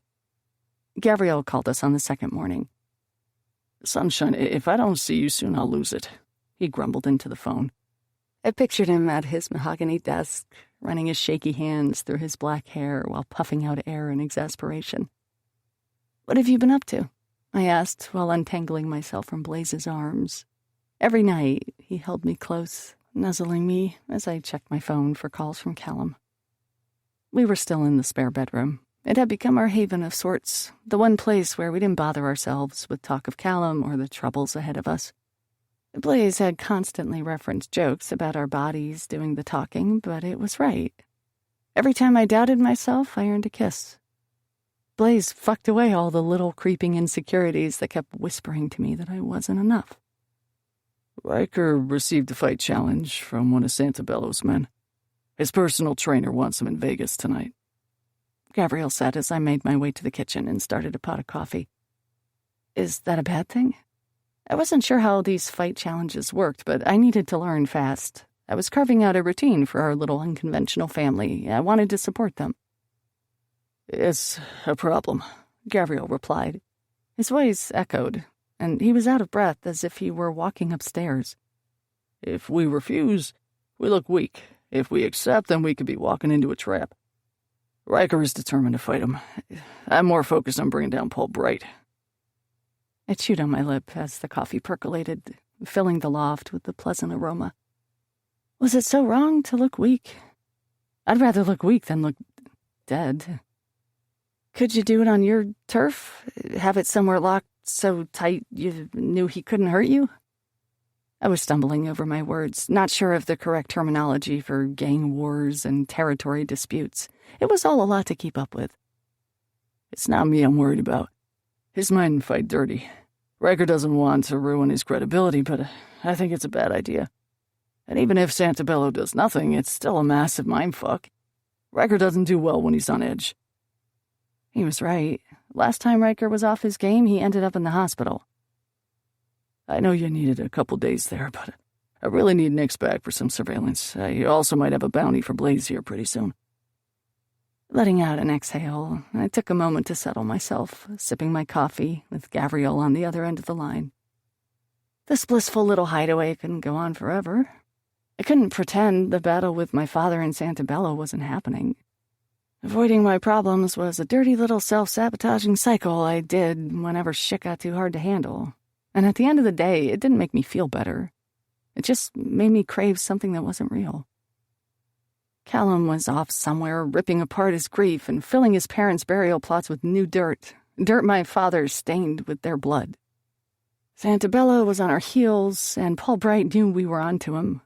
Speaker 1: Gavriel called us on the second morning.
Speaker 3: Sunshine, if I don't see you soon, I'll lose it, he grumbled into the phone.
Speaker 1: I pictured him at his mahogany desk, running his shaky hands through his black hair while puffing out air in exasperation. What have you been up to? I asked while untangling myself from Blaise's arms. Every night, he held me close, nuzzling me as I checked my phone for calls from Callum. We were still in the spare bedroom. It had become our haven of sorts, the one place where we didn't bother ourselves with talk of Callum or the troubles ahead of us. Blaise had constantly referenced jokes about our bodies doing the talking, but it was right. Every time I doubted myself, I earned a kiss. Blaise fucked away all the little creeping insecurities that kept whispering to me that I wasn't enough.
Speaker 3: Ryker received a fight challenge from one of Santabello's men. His personal trainer wants him in Vegas tonight,
Speaker 1: Gavriel said as I made my way to the kitchen and started a pot of coffee. Is that a bad thing? I wasn't sure how these fight challenges worked, but I needed to learn fast. I was carving out a routine for our little unconventional family. I wanted to support them.
Speaker 3: It's a problem, Gavriel replied.
Speaker 1: His voice echoed, and he was out of breath as if he were walking upstairs.
Speaker 3: If we refuse, we look weak. If we accept, then we could be walking into a trap. Ryker is determined to fight him. I'm more focused on bringing down Paul Bright.
Speaker 1: I chewed on my lip as the coffee percolated, filling the loft with the pleasant aroma. Was it so wrong to look weak? I'd rather look weak than look dead. Could you do it on your turf? Have it somewhere locked so tight you knew he couldn't hurt you? I was stumbling over my words, not sure of the correct terminology for gang wars and territory disputes. It was all a lot to keep up with.
Speaker 3: It's not me I'm worried about. His men fight dirty. Ryker doesn't want to ruin his credibility, but I think it's a bad idea. And even if Santabello does nothing, it's still a massive mindfuck. Ryker doesn't do well when he's on edge.
Speaker 1: He was right. Last time Ryker was off his game, he ended up in the hospital.
Speaker 3: I know you needed a couple days there, but I really need Nix back for some surveillance. I also might have a bounty for Blaise here pretty soon.
Speaker 1: Letting out an exhale, I took a moment to settle myself, sipping my coffee with Gavriel on the other end of the line. This blissful little hideaway couldn't go on forever. I couldn't pretend the battle with my father in Santabello wasn't happening. Avoiding my problems was a dirty little self-sabotaging cycle I did whenever shit got too hard to handle. And at the end of the day, it didn't make me feel better. It just made me crave something that wasn't real. Callum was off somewhere, ripping apart his grief and filling his parents' burial plots with new dirt my father stained with their blood. Santabello was on our heels, and Paul Bright knew we were onto him.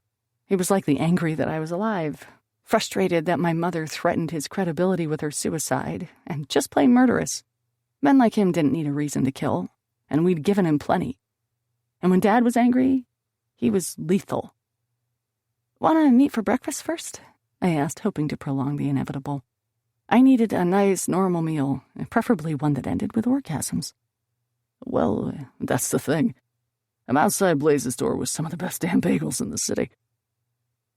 Speaker 1: He was likely angry that I was alive, frustrated that my mother threatened his credibility with her suicide, and just plain murderous. Men like him didn't need a reason to kill, and we'd given him plenty. And when Dad was angry, he was lethal. "Want to meet for breakfast first?" I asked, hoping to prolong the inevitable. I needed a nice, normal meal, preferably one that ended with orgasms.
Speaker 3: "Well, that's the thing. I'm outside Blaise's door with some of the best damn bagels in the city."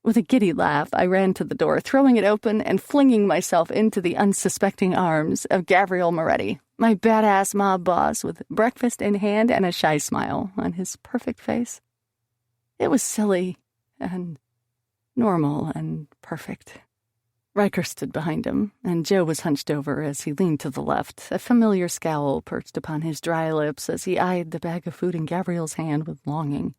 Speaker 1: With a giddy laugh, I ran to the door, throwing it open and flinging myself into the unsuspecting arms of Gavriel Moretti, my badass mob boss with breakfast in hand and a shy smile on his perfect face. It was silly and normal and perfect. Ryker stood behind him, and Joe was hunched over as he leaned to the left, a familiar scowl perched upon his dry lips as he eyed the bag of food in Gavriel's hand with longing.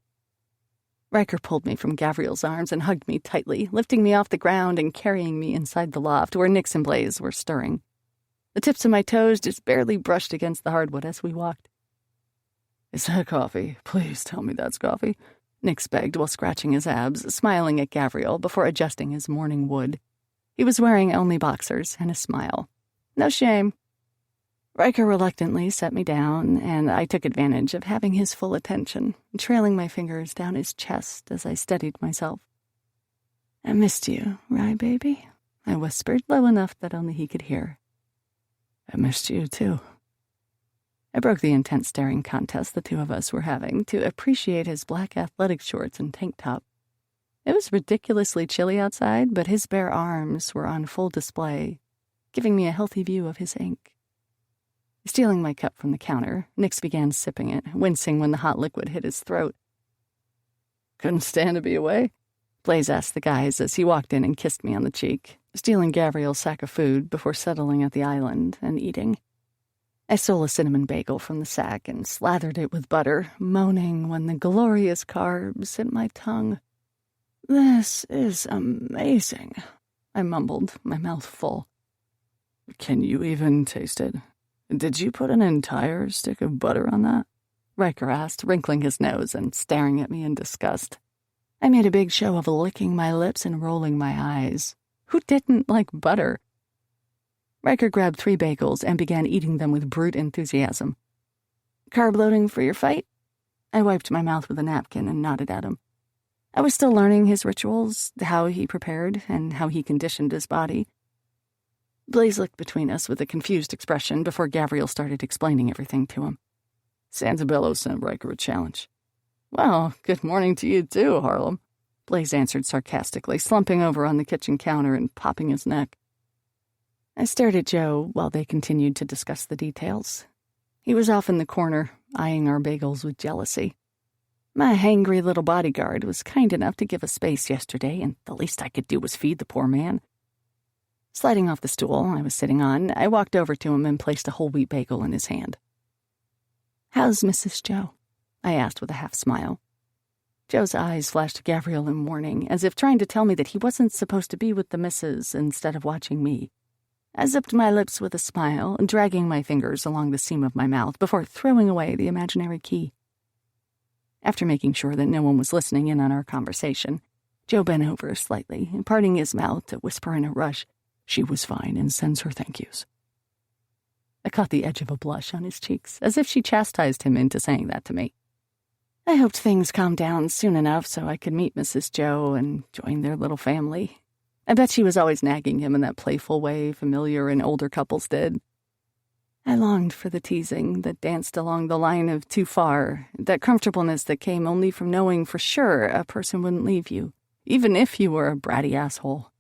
Speaker 1: Ryker pulled me from Gavriel's arms and hugged me tightly, lifting me off the ground and carrying me inside the loft where Nix and Blaise were stirring. The tips of my toes just barely brushed against the hardwood as we walked.
Speaker 3: "Is that coffee? Please tell me that's coffee."
Speaker 1: Nix begged while scratching his abs, smiling at Gavriel before adjusting his morning wood. He was wearing only boxers and a smile. No shame. Ryker reluctantly set me down, and I took advantage of having his full attention, trailing my fingers down his chest as I steadied myself. "I missed you, right, baby?" I whispered, low enough that only he could hear.
Speaker 3: "I missed you, too."
Speaker 1: I broke the intense staring contest the two of us were having to appreciate his black athletic shorts and tank top. It was ridiculously chilly outside, but his bare arms were on full display, giving me a healthy view of his ink. Stealing my cup from the counter, Nix began sipping it, wincing when the hot liquid hit his throat.
Speaker 3: "Couldn't stand to be away?"
Speaker 1: Blaise asked the guys as he walked in and kissed me on the cheek, stealing Gavriel's sack of food before settling at the island and eating. I stole a cinnamon bagel from the sack and slathered it with butter, moaning when the glorious carbs hit my tongue. "This is amazing," I mumbled, my mouth full.
Speaker 3: "Can you even taste it? Did you put an entire stick of butter on that?"
Speaker 1: Ryker asked, wrinkling his nose and staring at me in disgust. I made a big show of licking my lips and rolling my eyes. Who didn't like butter? Ryker grabbed 3 bagels and began eating them with brute enthusiasm. "Carb loading for your fight?" I wiped my mouth with a napkin and nodded at him. I was still learning his rituals, how he prepared, and how he conditioned his body. Blaise looked between us with a confused expression before Gavriel started explaining everything to him.
Speaker 3: "Santabello sent Ryker a challenge."
Speaker 1: "Well, good morning to you too, Harlem," Blaise answered sarcastically, slumping over on the kitchen counter and popping his neck. I stared at Joe while they continued to discuss the details. He was off in the corner, eyeing our bagels with jealousy. My hangry little bodyguard was kind enough to give us space yesterday, and the least I could do was feed the poor man. Sliding off the stool I was sitting on, I walked over to him and placed a whole wheat bagel in his hand. "How's Mrs. Joe?" I asked with a half smile. Joe's eyes flashed to Gavriel in warning, as if trying to tell me that he wasn't supposed to be with the missus instead of watching me. I zipped my lips with a smile, dragging my fingers along the seam of my mouth before throwing away the imaginary key. After making sure that no one was listening in on our conversation, Joe bent over slightly, parting his mouth to whisper in a rush, "She was fine and sends her thank yous." I caught the edge of a blush on his cheeks, as if she chastised him into saying that to me. I hoped things calmed down soon enough so I could meet Mrs. Joe and join their little family. I bet she was always nagging him in that playful way familiar and older couples did. I longed for the teasing that danced along the line of too far, that comfortableness that came only from knowing for sure a person wouldn't leave you, even if you were a bratty asshole.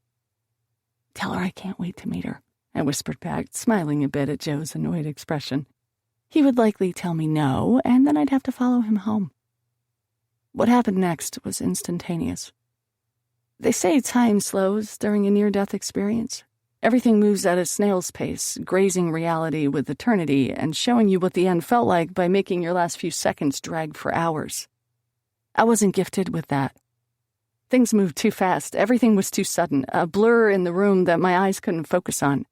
Speaker 1: "Tell her I can't wait to meet her," I whispered back, smiling a bit at Joe's annoyed expression. He would likely tell me no, and then I'd have to follow him home. What happened next was instantaneous. They say time slows during a near-death experience. Everything moves at a snail's pace, grazing reality with eternity and showing you what the end felt like by making your last few seconds drag for hours. I wasn't gifted with that. Things moved too fast. Everything was too sudden, a blur in the room that my eyes couldn't focus on.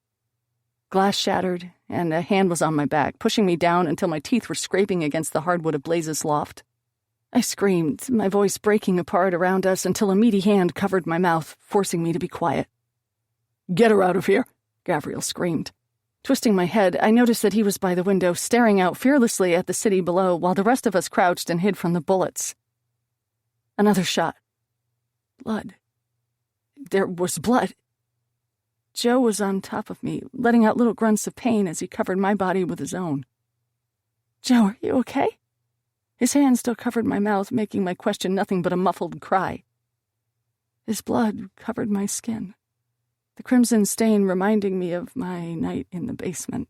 Speaker 1: Glass shattered, and a hand was on my back, pushing me down until my teeth were scraping against the hardwood of Blaise's loft. I screamed, my voice breaking apart around us until a meaty hand covered my mouth, forcing me to be quiet.
Speaker 3: "Get her out of here,"
Speaker 1: Gavriel screamed. Twisting my head, I noticed that he was by the window, staring out fearlessly at the city below while the rest of us crouched and hid from the bullets. Another shot. Blood. There was blood. Joe was on top of me, letting out little grunts of pain as he covered my body with his own. "Joe, are you okay?" His hand still covered my mouth, making my question nothing but a muffled cry. His blood covered my skin, the crimson stain reminding me of my night in the basement.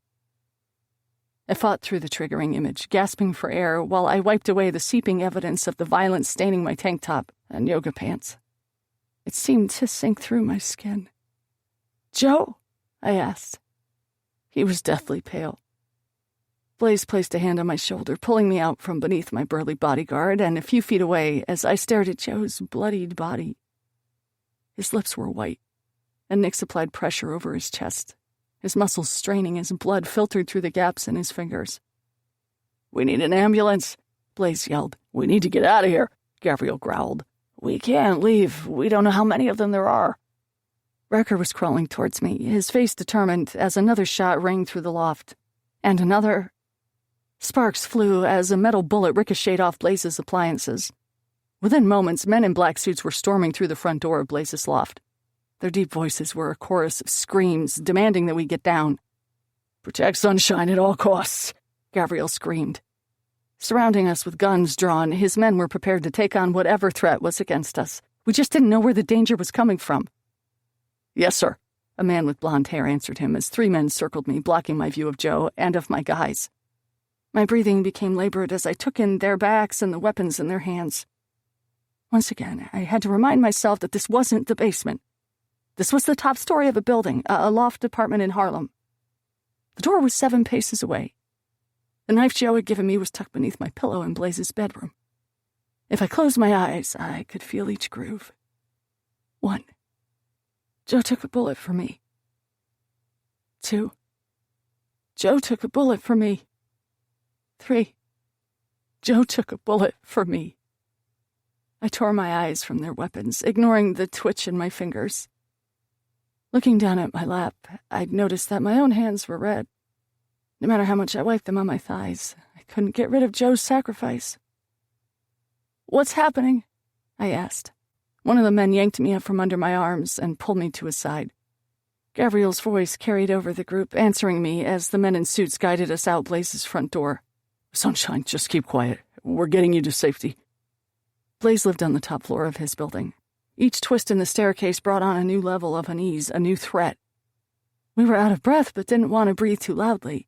Speaker 1: I fought through the triggering image, gasping for air, while I wiped away the seeping evidence of the violence staining my tank top and yoga pants. It seemed to sink through my skin. "Joe?" I asked. He was deathly pale. Blaise placed a hand on my shoulder, pulling me out from beneath my burly bodyguard, and a few feet away as I stared at Joe's bloodied body. His lips were white, and Nix applied pressure over his chest, his muscles straining as blood filtered through the gaps in his fingers.
Speaker 3: "We need an ambulance," Blaise yelled. "We need to get out of here," Gavriel growled. "We can't leave. We don't know how many of them there are."
Speaker 1: Ryker was crawling towards me, his face determined as another shot rang through the loft. And another. Sparks flew as a metal bullet ricocheted off Blaise's appliances. Within moments, men in black suits were storming through the front door of Blaise's loft. Their deep voices were a chorus of screams, demanding that we get down.
Speaker 3: "Protect Sunshine at all costs," Gavriel screamed.
Speaker 1: Surrounding us with guns drawn, his men were prepared to take on whatever threat was against us. We just didn't know where the danger was coming from.
Speaker 3: "Yes, sir,"
Speaker 1: a man with blonde hair answered him as 3 men circled me, blocking my view of Joe and of my guys. My breathing became labored as I took in their backs and the weapons in their hands. Once again, I had to remind myself that this wasn't the basement. This was the top story of a building, a loft apartment in Harlem. The door was 7 paces away. The knife Joe had given me was tucked beneath my pillow in Blaise's bedroom. If I closed my eyes, I could feel each groove. 1. Joe took a bullet for me. 2. Joe took a bullet for me. 3. Joe took a bullet for me. I tore my eyes from their weapons, ignoring the twitch in my fingers. Looking down at my lap, I'd noticed that my own hands were red. No matter how much I wiped them on my thighs, I couldn't get rid of Joe's sacrifice. "What's happening?" I asked. One of the men yanked me up from under my arms and pulled me to his side. Gavriel's voice carried over the group, answering me as the men in suits guided us out Blaise's front door.
Speaker 3: "Sunshine, just keep quiet. We're getting you to safety."
Speaker 1: Blaise lived on the top floor of his building. Each twist in the staircase brought on a new level of unease, a new threat. We were out of breath but didn't want to breathe too loudly.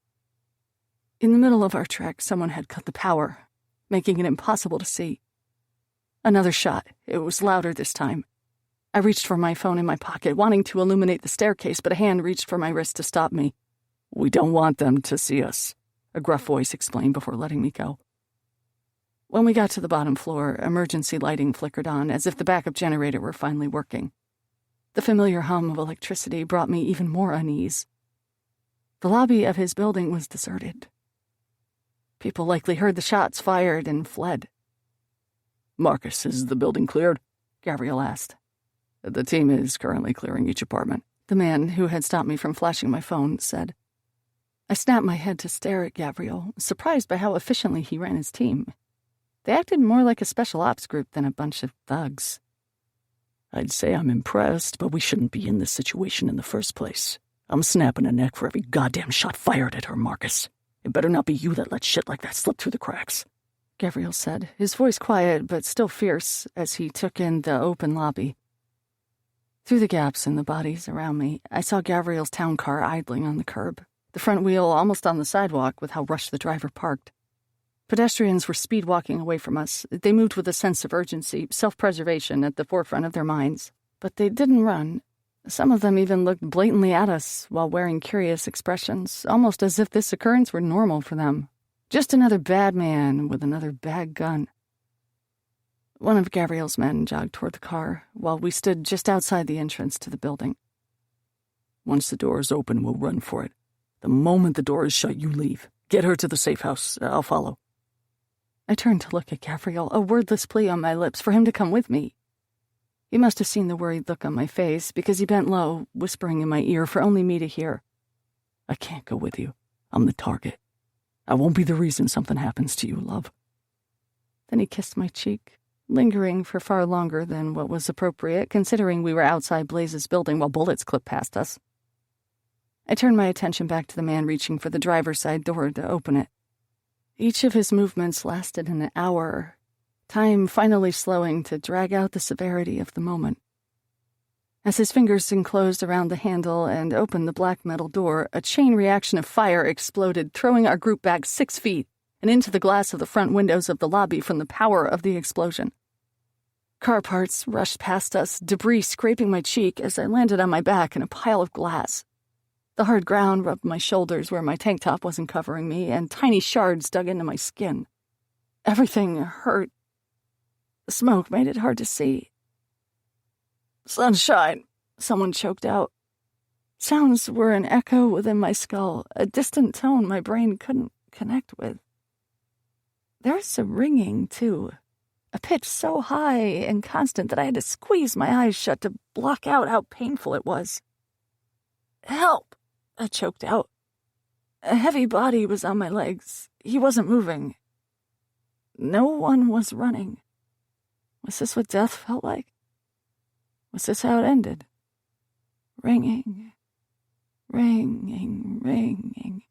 Speaker 1: In the middle of our trek, someone had cut the power, making it impossible to see. Another shot. It was louder this time. I reached for my phone in my pocket, wanting to illuminate the staircase, but a hand reached for my wrist to stop me.
Speaker 3: "We don't want them to see us,"
Speaker 1: a gruff voice explained before letting me go. When we got to the bottom floor, emergency lighting flickered on as if the backup generator were finally working. The familiar hum of electricity brought me even more unease. The lobby of his building was deserted. People likely heard the shots fired and fled.
Speaker 3: "Marcus, is the building cleared?"
Speaker 1: Gavriel asked.
Speaker 3: "The team is currently clearing each apartment,"
Speaker 1: the man who had stopped me from flashing my phone said. I snapped my head to stare at Gavriel, surprised by how efficiently he ran his team. They acted more like a special ops group than a bunch of thugs.
Speaker 3: "I'd say I'm impressed, but we shouldn't be in this situation in the first place. I'm snapping a neck for every goddamn shot fired at her, Marcus. It better not be you that let shit like that slip through the cracks,"
Speaker 1: Gavriel said, his voice quiet but still fierce as he took in the open lobby. Through the gaps in the bodies around me, I saw Gavriel's town car idling on the curb, the front wheel almost on the sidewalk with how rushed the driver parked. Pedestrians were speed walking away from us. They moved with a sense of urgency, self-preservation at the forefront of their minds. But they didn't run. Some of them even looked blatantly at us while wearing curious expressions, almost as if this occurrence were normal for them. Just another bad man with another bad gun. One of Gavriel's men jogged toward the car, while we stood just outside the entrance to the building.
Speaker 3: Once the door is open, we'll run for it. The moment the door is shut, you leave. Get her to the safe house. I'll follow.
Speaker 1: I turned to look at Gavriel, a wordless plea on my lips for him to come with me. He must have seen the worried look on my face, because he bent low, whispering in my ear for only me to hear.
Speaker 3: I can't go with you. I'm the target. I won't be the reason something happens to you, love.
Speaker 1: Then he kissed my cheek, lingering for far longer than what was appropriate, considering we were outside Blaise's building while bullets clipped past us. I turned my attention back to the man reaching for the driver's side door to open it. Each of his movements lasted an hour, time finally slowing to drag out the severity of the moment. As his fingers enclosed around the handle and opened the black metal door, a chain reaction of fire exploded, throwing our group back 6 feet and into the glass of the front windows of the lobby from the power of the explosion. Car parts rushed past us, debris scraping my cheek as I landed on my back in a pile of glass. The hard ground rubbed my shoulders where my tank top wasn't covering me, and tiny shards dug into my skin. Everything hurt. The smoke made it hard to see. "Sunshine," someone choked out. Sounds were an echo within my skull, a distant tone my brain couldn't connect with. There was a ringing, too, a pitch so high and constant that I had to squeeze my eyes shut to block out how painful it was. "Help!" I choked out. A heavy body was on my legs. He wasn't moving. No one was running. Was this what death felt like? Was this how it ended? Ringing, ringing, ringing.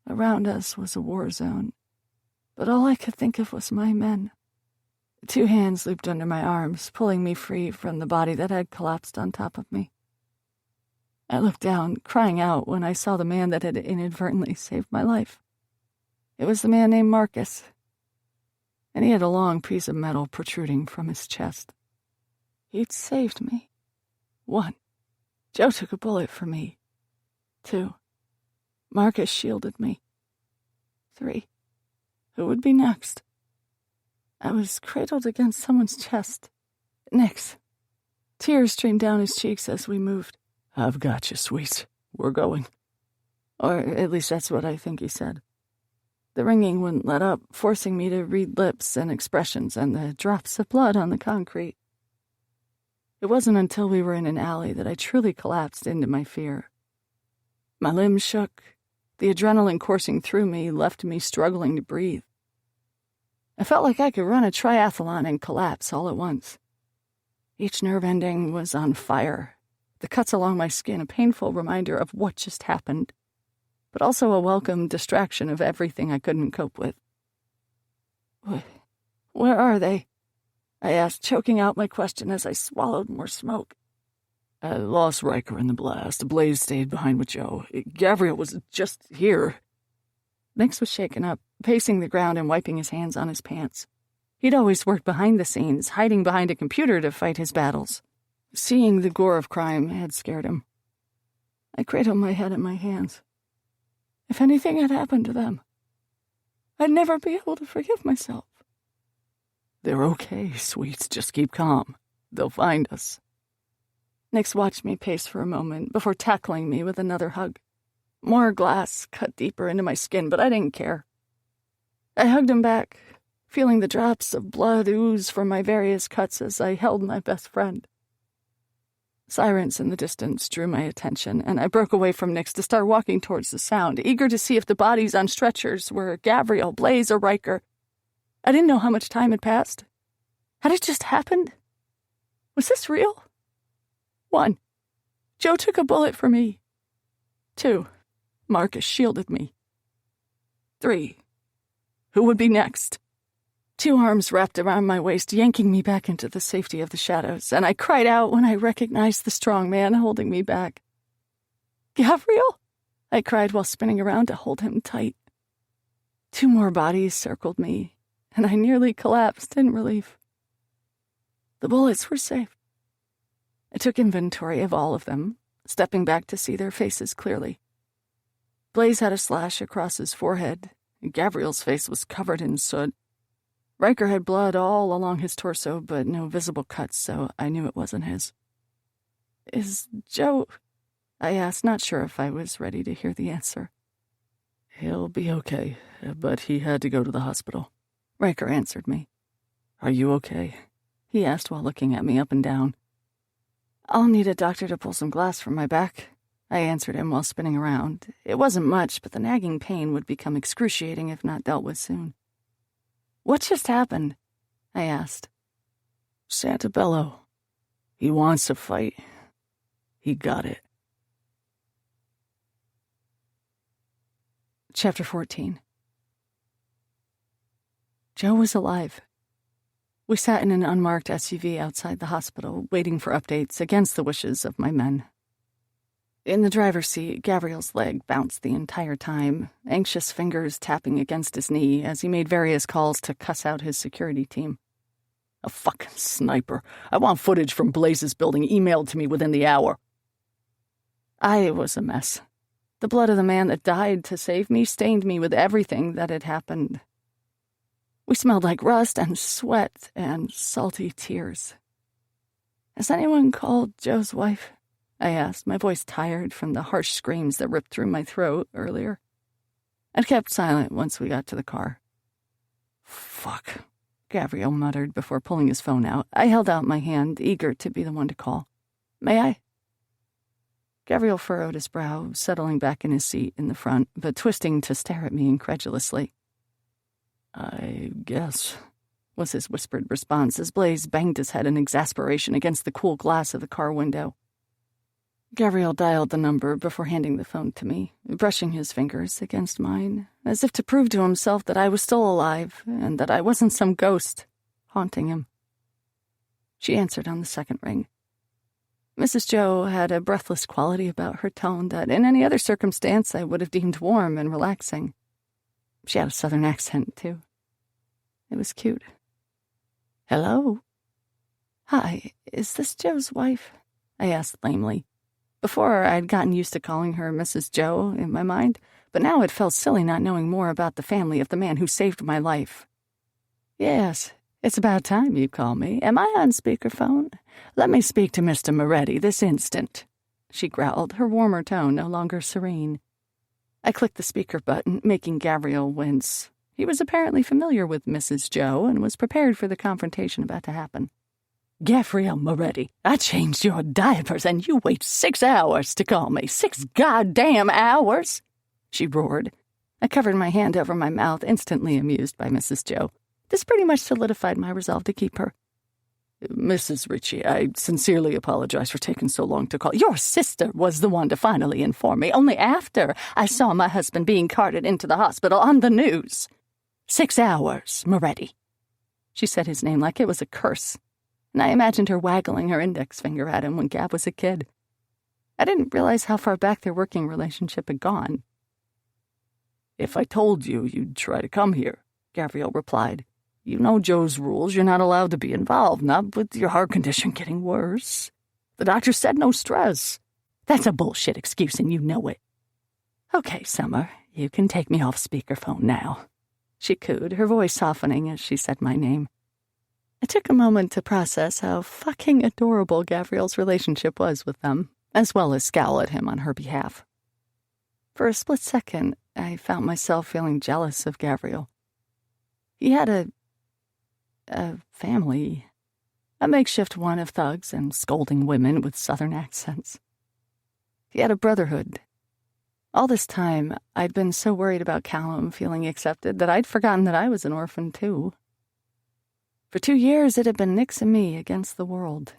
Speaker 1: Around us was a war zone, but all I could think of was my men. 2 hands looped under my arms, pulling me free from the body that had collapsed on top of me. I looked down, crying out when I saw the man that had inadvertently saved my life. It was the man named Marcus, and he had a long piece of metal protruding from his chest. He'd saved me. 1, Joe took a bullet for me. 2, Marcus shielded me. 3, who would be next? I was cradled against someone's chest. Nick's. Tears streamed down his cheeks as we moved.
Speaker 3: "I've got you, sweet. We're going."
Speaker 1: Or at least that's what I think he said. The ringing wouldn't let up, forcing me to read lips and expressions and the drops of blood on the concrete. It wasn't until we were in an alley that I truly collapsed into my fear. My limbs shook. The adrenaline coursing through me left me struggling to breathe. I felt like I could run a triathlon and collapse all at once. Each nerve ending was on fire. The cuts along my skin a painful reminder of what just happened, but also a welcome distraction of everything I couldn't cope with. "Where are they?" I asked, choking out my question as I swallowed more smoke.
Speaker 3: "I lost Ryker in the blast. Blaise stayed behind with Joe. Gavriel was just here."
Speaker 1: Nix was shaken up, pacing the ground and wiping his hands on his pants. He'd always worked behind the scenes, hiding behind a computer to fight his battles. Seeing the gore of crime had scared him. I cradled my head in my hands. If anything had happened to them, I'd never be able to forgive myself.
Speaker 3: "They're okay, sweets. Just keep calm. They'll find us."
Speaker 1: Nix watched me pace for a moment before tackling me with another hug. More glass cut deeper into my skin, but I didn't care. I hugged him back, feeling the drops of blood ooze from my various cuts as I held my best friend. Sirens in the distance drew my attention, and I broke away from Nix to start walking towards the sound, eager to see if the bodies on stretchers were Gavriel, Blaise, or Ryker. I didn't know how much time had passed. Had it just happened? Was this real? 1, Joe took a bullet for me. 2, Marcus shielded me. 3, who would be next? 2 arms wrapped around my waist, yanking me back into the safety of the shadows, and I cried out when I recognized the strong man holding me back. "Gavriel?" I cried while spinning around to hold him tight. 2 more bodies circled me, and I nearly collapsed in relief. The bullets were safe. I took inventory of all of them, stepping back to see their faces clearly. Blaise had a slash across his forehead, and Gavriel's face was covered in soot. Ryker had blood all along his torso, but no visible cuts, so I knew it wasn't his. "Is Joe?" I asked, not sure if I was ready to hear the answer.
Speaker 3: "He'll be okay, but he had to go to the hospital,"
Speaker 1: Ryker answered me.
Speaker 3: "Are you okay?"
Speaker 1: he asked while looking at me up and down. "I'll need a doctor to pull some glass from my back," I answered him while spinning around. It wasn't much, but the nagging pain would become excruciating if not dealt with soon. "What just happened?" I asked.
Speaker 3: "Santabello. He wants a fight. He got it."
Speaker 1: Chapter 14. Joe was alive. We sat in an unmarked SUV outside the hospital, waiting for updates against the wishes of my men. In the driver's seat, Gavriel's leg bounced the entire time, anxious fingers tapping against his knee as he made various calls to cuss out his security team.
Speaker 3: "A fucking sniper. I want footage from Blaise's building emailed to me within the hour."
Speaker 1: I was a mess. The blood of the man that died to save me stained me with everything that had happened. We smelled like rust and sweat and salty tears. "Has anyone called Joe's wife?" I asked, my voice tired from the harsh screams that ripped through my throat earlier. I'd kept silent once we got to the car.
Speaker 3: "Fuck,"
Speaker 1: Gavriel muttered before pulling his phone out. I held out my hand, eager to be the one to call. "May I?" Gavriel furrowed his brow, settling back in his seat in the front, but twisting to stare at me incredulously.
Speaker 3: "I guess,"
Speaker 1: was his whispered response as Blaise banged his head in exasperation against the cool glass of the car window. Gavriel dialed the number before handing the phone to me, brushing his fingers against mine, as if to prove to himself that I was still alive and that I wasn't some ghost haunting him. She answered on the second ring. Mrs. Joe had a breathless quality about her tone that in any other circumstance I would have deemed warm and relaxing. She had a southern accent, too. It was cute. "Hello?" "Hi, is this Joe's wife?" I asked lamely. Before, I'd gotten used to calling her Mrs. Joe in my mind, but now it felt silly not knowing more about the family of the man who saved my life. "Yes, it's about time you call me. Am I on speakerphone? Let me speak to Mr. Moretti this instant," she growled, her warmer tone no longer serene. I clicked the speaker button, making Gavriel wince. He was apparently familiar with Mrs. Joe and was prepared for the confrontation about to happen. "Gavriel Moretti, I changed your diapers and you wait 6 hours to call me. 6 goddamn hours!" she roared. I covered my hand over my mouth, instantly amused by Mrs. Joe. This pretty much solidified my resolve to keep her.
Speaker 3: "Mrs. Ritchie, I sincerely apologize for taking so long to call."
Speaker 1: "Your sister was the one to finally inform me, only after I saw my husband being carted into the hospital on the news. 6 hours, Moretti." She said his name like it was a curse, and I imagined her waggling her index finger at him when Gav was a kid. I didn't realize how far back their working relationship had gone.
Speaker 3: "If I told you, you'd try to come here," Gavriel replied. "You know Joe's rules. You're not allowed to be involved, not with your heart condition getting worse. The doctor said no stress."
Speaker 1: "That's a bullshit excuse and you know it." "Okay, Summer, you can take me off speakerphone now," she cooed, her voice softening as she said my name. I took a moment to process how fucking adorable Gavriel's relationship was with them, as well as scowl at him on her behalf. For a split second, I found myself feeling jealous of Gavriel. He had a family, a makeshift one of thugs and scolding women with southern accents. He had a brotherhood. All this time, I'd been so worried about Callum feeling accepted that I'd forgotten that I was an orphan, too. For 2 years, it had been Nix and me against the world.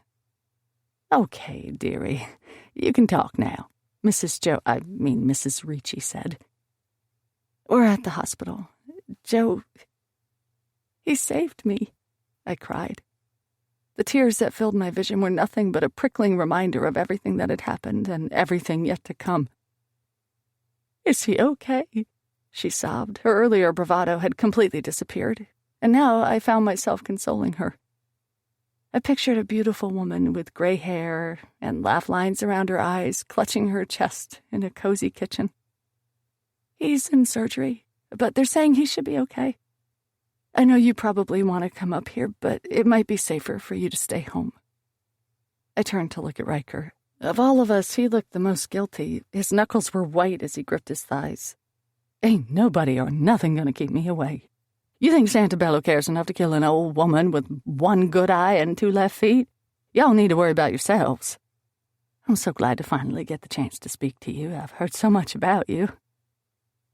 Speaker 1: "Okay, dearie, you can talk now," Mrs. Ritchie said. "We're at the hospital. Joe..." He saved me, I cried. The tears that filled my vision were nothing but a prickling reminder of everything that had happened and everything yet to come. Is he okay? She sobbed. Her earlier bravado had completely disappeared, and now I found myself consoling her. I pictured a beautiful woman with gray hair and laugh lines around her eyes, clutching her chest in a cozy kitchen. He's in surgery, but they're saying he should be okay. I know you probably want to come up here, but it might be safer for you to stay home. I turned to look at Ryker. Of all of us, he looked the most guilty. His knuckles were white as he gripped his thighs. Ain't nobody or nothing gonna keep me away. You think Santabello cares enough to kill an old woman with one good eye and 2 left feet? Y'all need to worry about yourselves. I'm so glad to finally get the chance to speak to you. I've heard so much about you.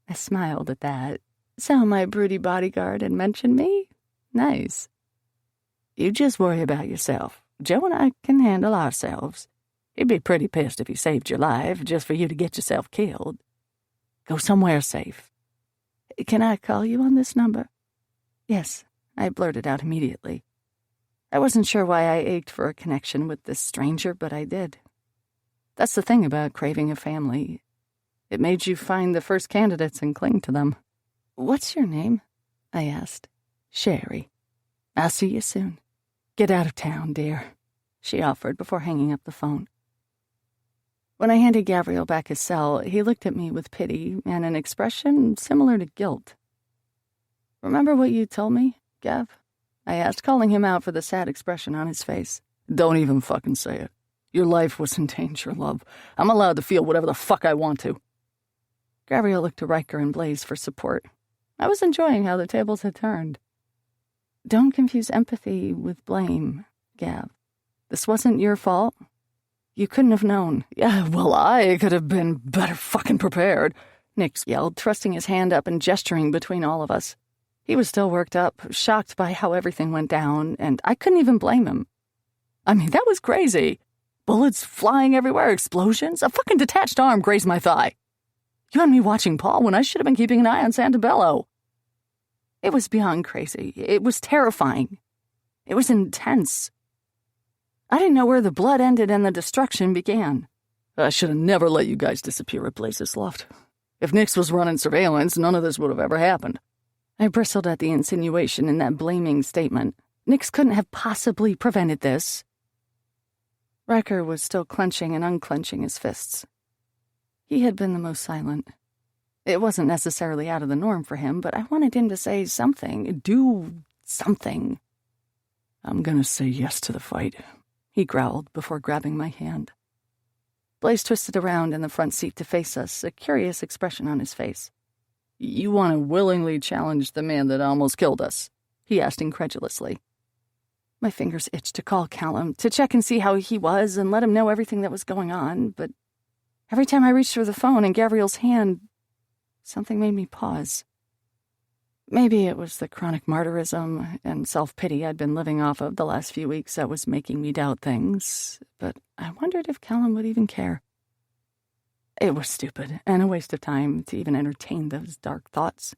Speaker 1: I smiled at that. So my broody bodyguard had mentioned me? Nice. You just worry about yourself. Joe and I can handle ourselves. He'd be pretty pissed if he saved your life just for you to get yourself killed. Go somewhere safe. Can I call you on this number? Yes, I blurted out immediately. I wasn't sure why I ached for a connection with this stranger, but I did. That's the thing about craving a family. It made you find the first candidates and cling to them. What's your name? I asked. Sherry. I'll see you soon. Get out of town, dear, she offered before hanging up the phone. When I handed Gavriel back his cell, he looked at me with pity and an expression similar to guilt. Remember what you told me, Gav? I asked, calling him out for the sad expression on his face.
Speaker 3: Don't even fucking say it. Your life was in danger, love. I'm allowed to feel whatever the fuck I want to.
Speaker 1: Gavriel looked to Ryker and Blaise for support. I was enjoying how the tables had turned. Don't confuse empathy with blame, Gav. This wasn't your fault. You couldn't have known.
Speaker 3: Yeah, well, I could have been better fucking prepared,
Speaker 1: Nix yelled, thrusting his hand up and gesturing between all of us. He was still worked up, shocked by how everything went down, and I couldn't even blame him. I mean, that was crazy. Bullets flying everywhere, explosions, a fucking detached arm grazed my thigh. You had me watching Paul when I should have been keeping an eye on Santabello. It was beyond crazy. It was terrifying. It was intense. I didn't know where the blood ended and the destruction began.
Speaker 3: I should have never let you guys disappear at Blaise's loft. If Nix was running surveillance, none of this would have ever happened.
Speaker 1: I bristled at the insinuation in that blaming statement. Nix couldn't have possibly prevented this. Ryker was still clenching and unclenching his fists. He had been the most silent. It wasn't necessarily out of the norm for him, but I wanted him to say something, do something.
Speaker 3: I'm gonna say yes to the fight,
Speaker 1: he growled before grabbing my hand. Blaise twisted around in the front seat to face us, a curious expression on his face.
Speaker 3: You want to willingly challenge the man that almost killed us? He asked incredulously.
Speaker 1: My fingers itched to call Callum, to check and see how he was and let him know everything that was going on, but every time I reached for the phone in Gavriel's hand, something made me pause. Maybe it was the chronic martyrism and self-pity I'd been living off of the last few weeks that was making me doubt things, but I wondered if Callum would even care. It was stupid and a waste of time to even entertain those dark thoughts.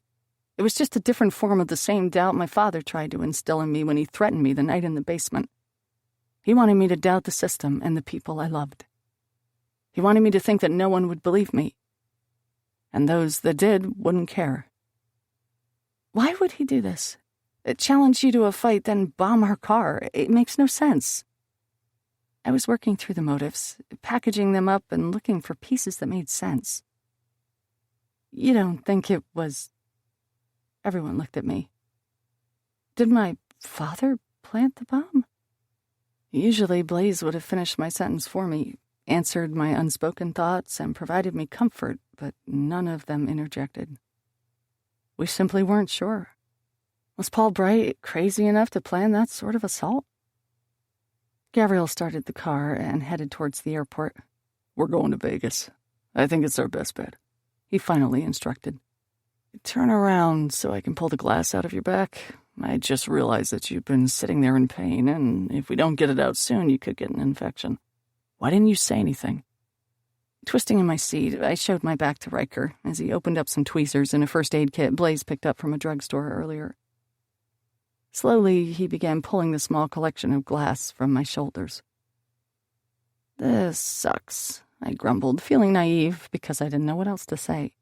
Speaker 1: It was just a different form of the same doubt my father tried to instill in me when he threatened me the night in the basement. He wanted me to doubt the system and the people I loved. He wanted me to think that no one would believe me, and those that did wouldn't care. Why would he do this? Challenge you to a fight, then bomb our car? It makes no sense. I was working through the motives, packaging them up and looking for pieces that made sense. You don't think it was... Everyone looked at me. Did my father plant the bomb? Usually Blaise would have finished my sentence for me, answered my unspoken thoughts, and provided me comfort, but none of them interjected. We simply weren't sure. Was Paul Bright crazy enough to plan that sort of assault? Gavriel started the car and headed towards the airport.
Speaker 3: We're going to Vegas. I think it's our best bet,
Speaker 1: he finally instructed. Turn around so I can pull the glass out of your back. I just realized that you've been sitting there in pain, and if we don't get it out soon, you could get an infection. Why didn't you say anything? Twisting in my seat, I showed my back to Ryker as he opened up some tweezers and a first aid kit Blaise picked up from a drugstore earlier. Slowly, he began pulling the small collection of glass from my shoulders. "This sucks," I grumbled, feeling naive because I didn't know what else to say.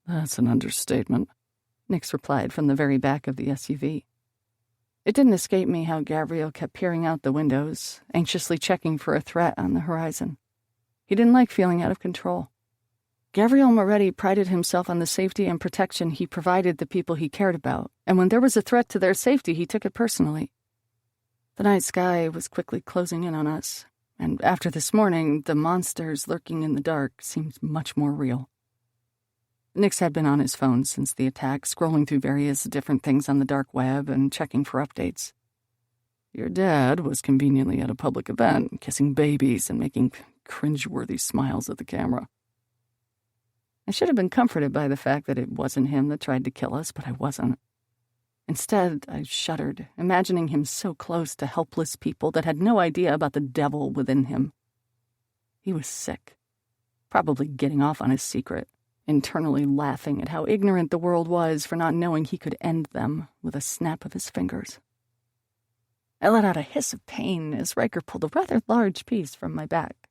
Speaker 3: "That's an understatement,"
Speaker 1: Nix replied from the very back of the SUV. It didn't escape me how Gavriel kept peering out the windows, anxiously checking for a threat on the horizon. He didn't like feeling out of control. Gavriel Moretti prided himself on the safety and protection he provided the people he cared about, and when there was a threat to their safety, he took it personally. The night sky was quickly closing in on us, and after this morning, the monsters lurking in the dark seemed much more real. Nix had been on his phone since the attack, scrolling through various different things on the dark web and checking for updates.
Speaker 3: "Your dad was conveniently at a public event, kissing babies and making cringeworthy smiles at the camera."
Speaker 1: I should have been comforted by the fact that it wasn't him that tried to kill us, but I wasn't. Instead, I shuddered, imagining him so close to helpless people that had no idea about the devil within him. He was sick, probably getting off on his secret, internally laughing at how ignorant the world was for not knowing he could end them with a snap of his fingers. I let out a hiss of pain as Ryker pulled a rather large piece from my back.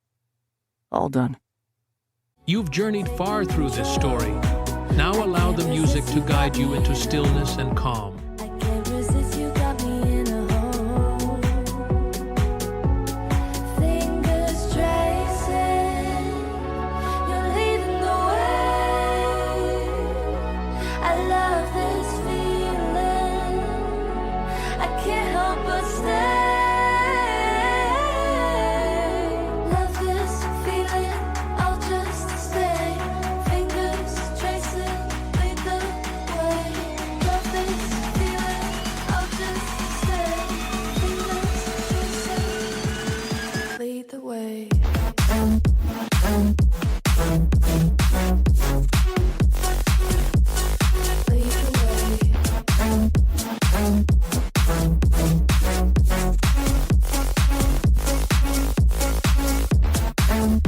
Speaker 3: "All done."
Speaker 4: You've journeyed far through this story. Now allow the music to guide you into stillness and calm.
Speaker 5: I can't resist, you got me in a hole. Fingers tracing, you're leading the way. I love this feeling, I can't help but stay. Love this feeling, I'll just stay. Fingers tracing, lead the way. Love this feeling, I'll just stay. Fingers tracing, lead the way. Lead the way.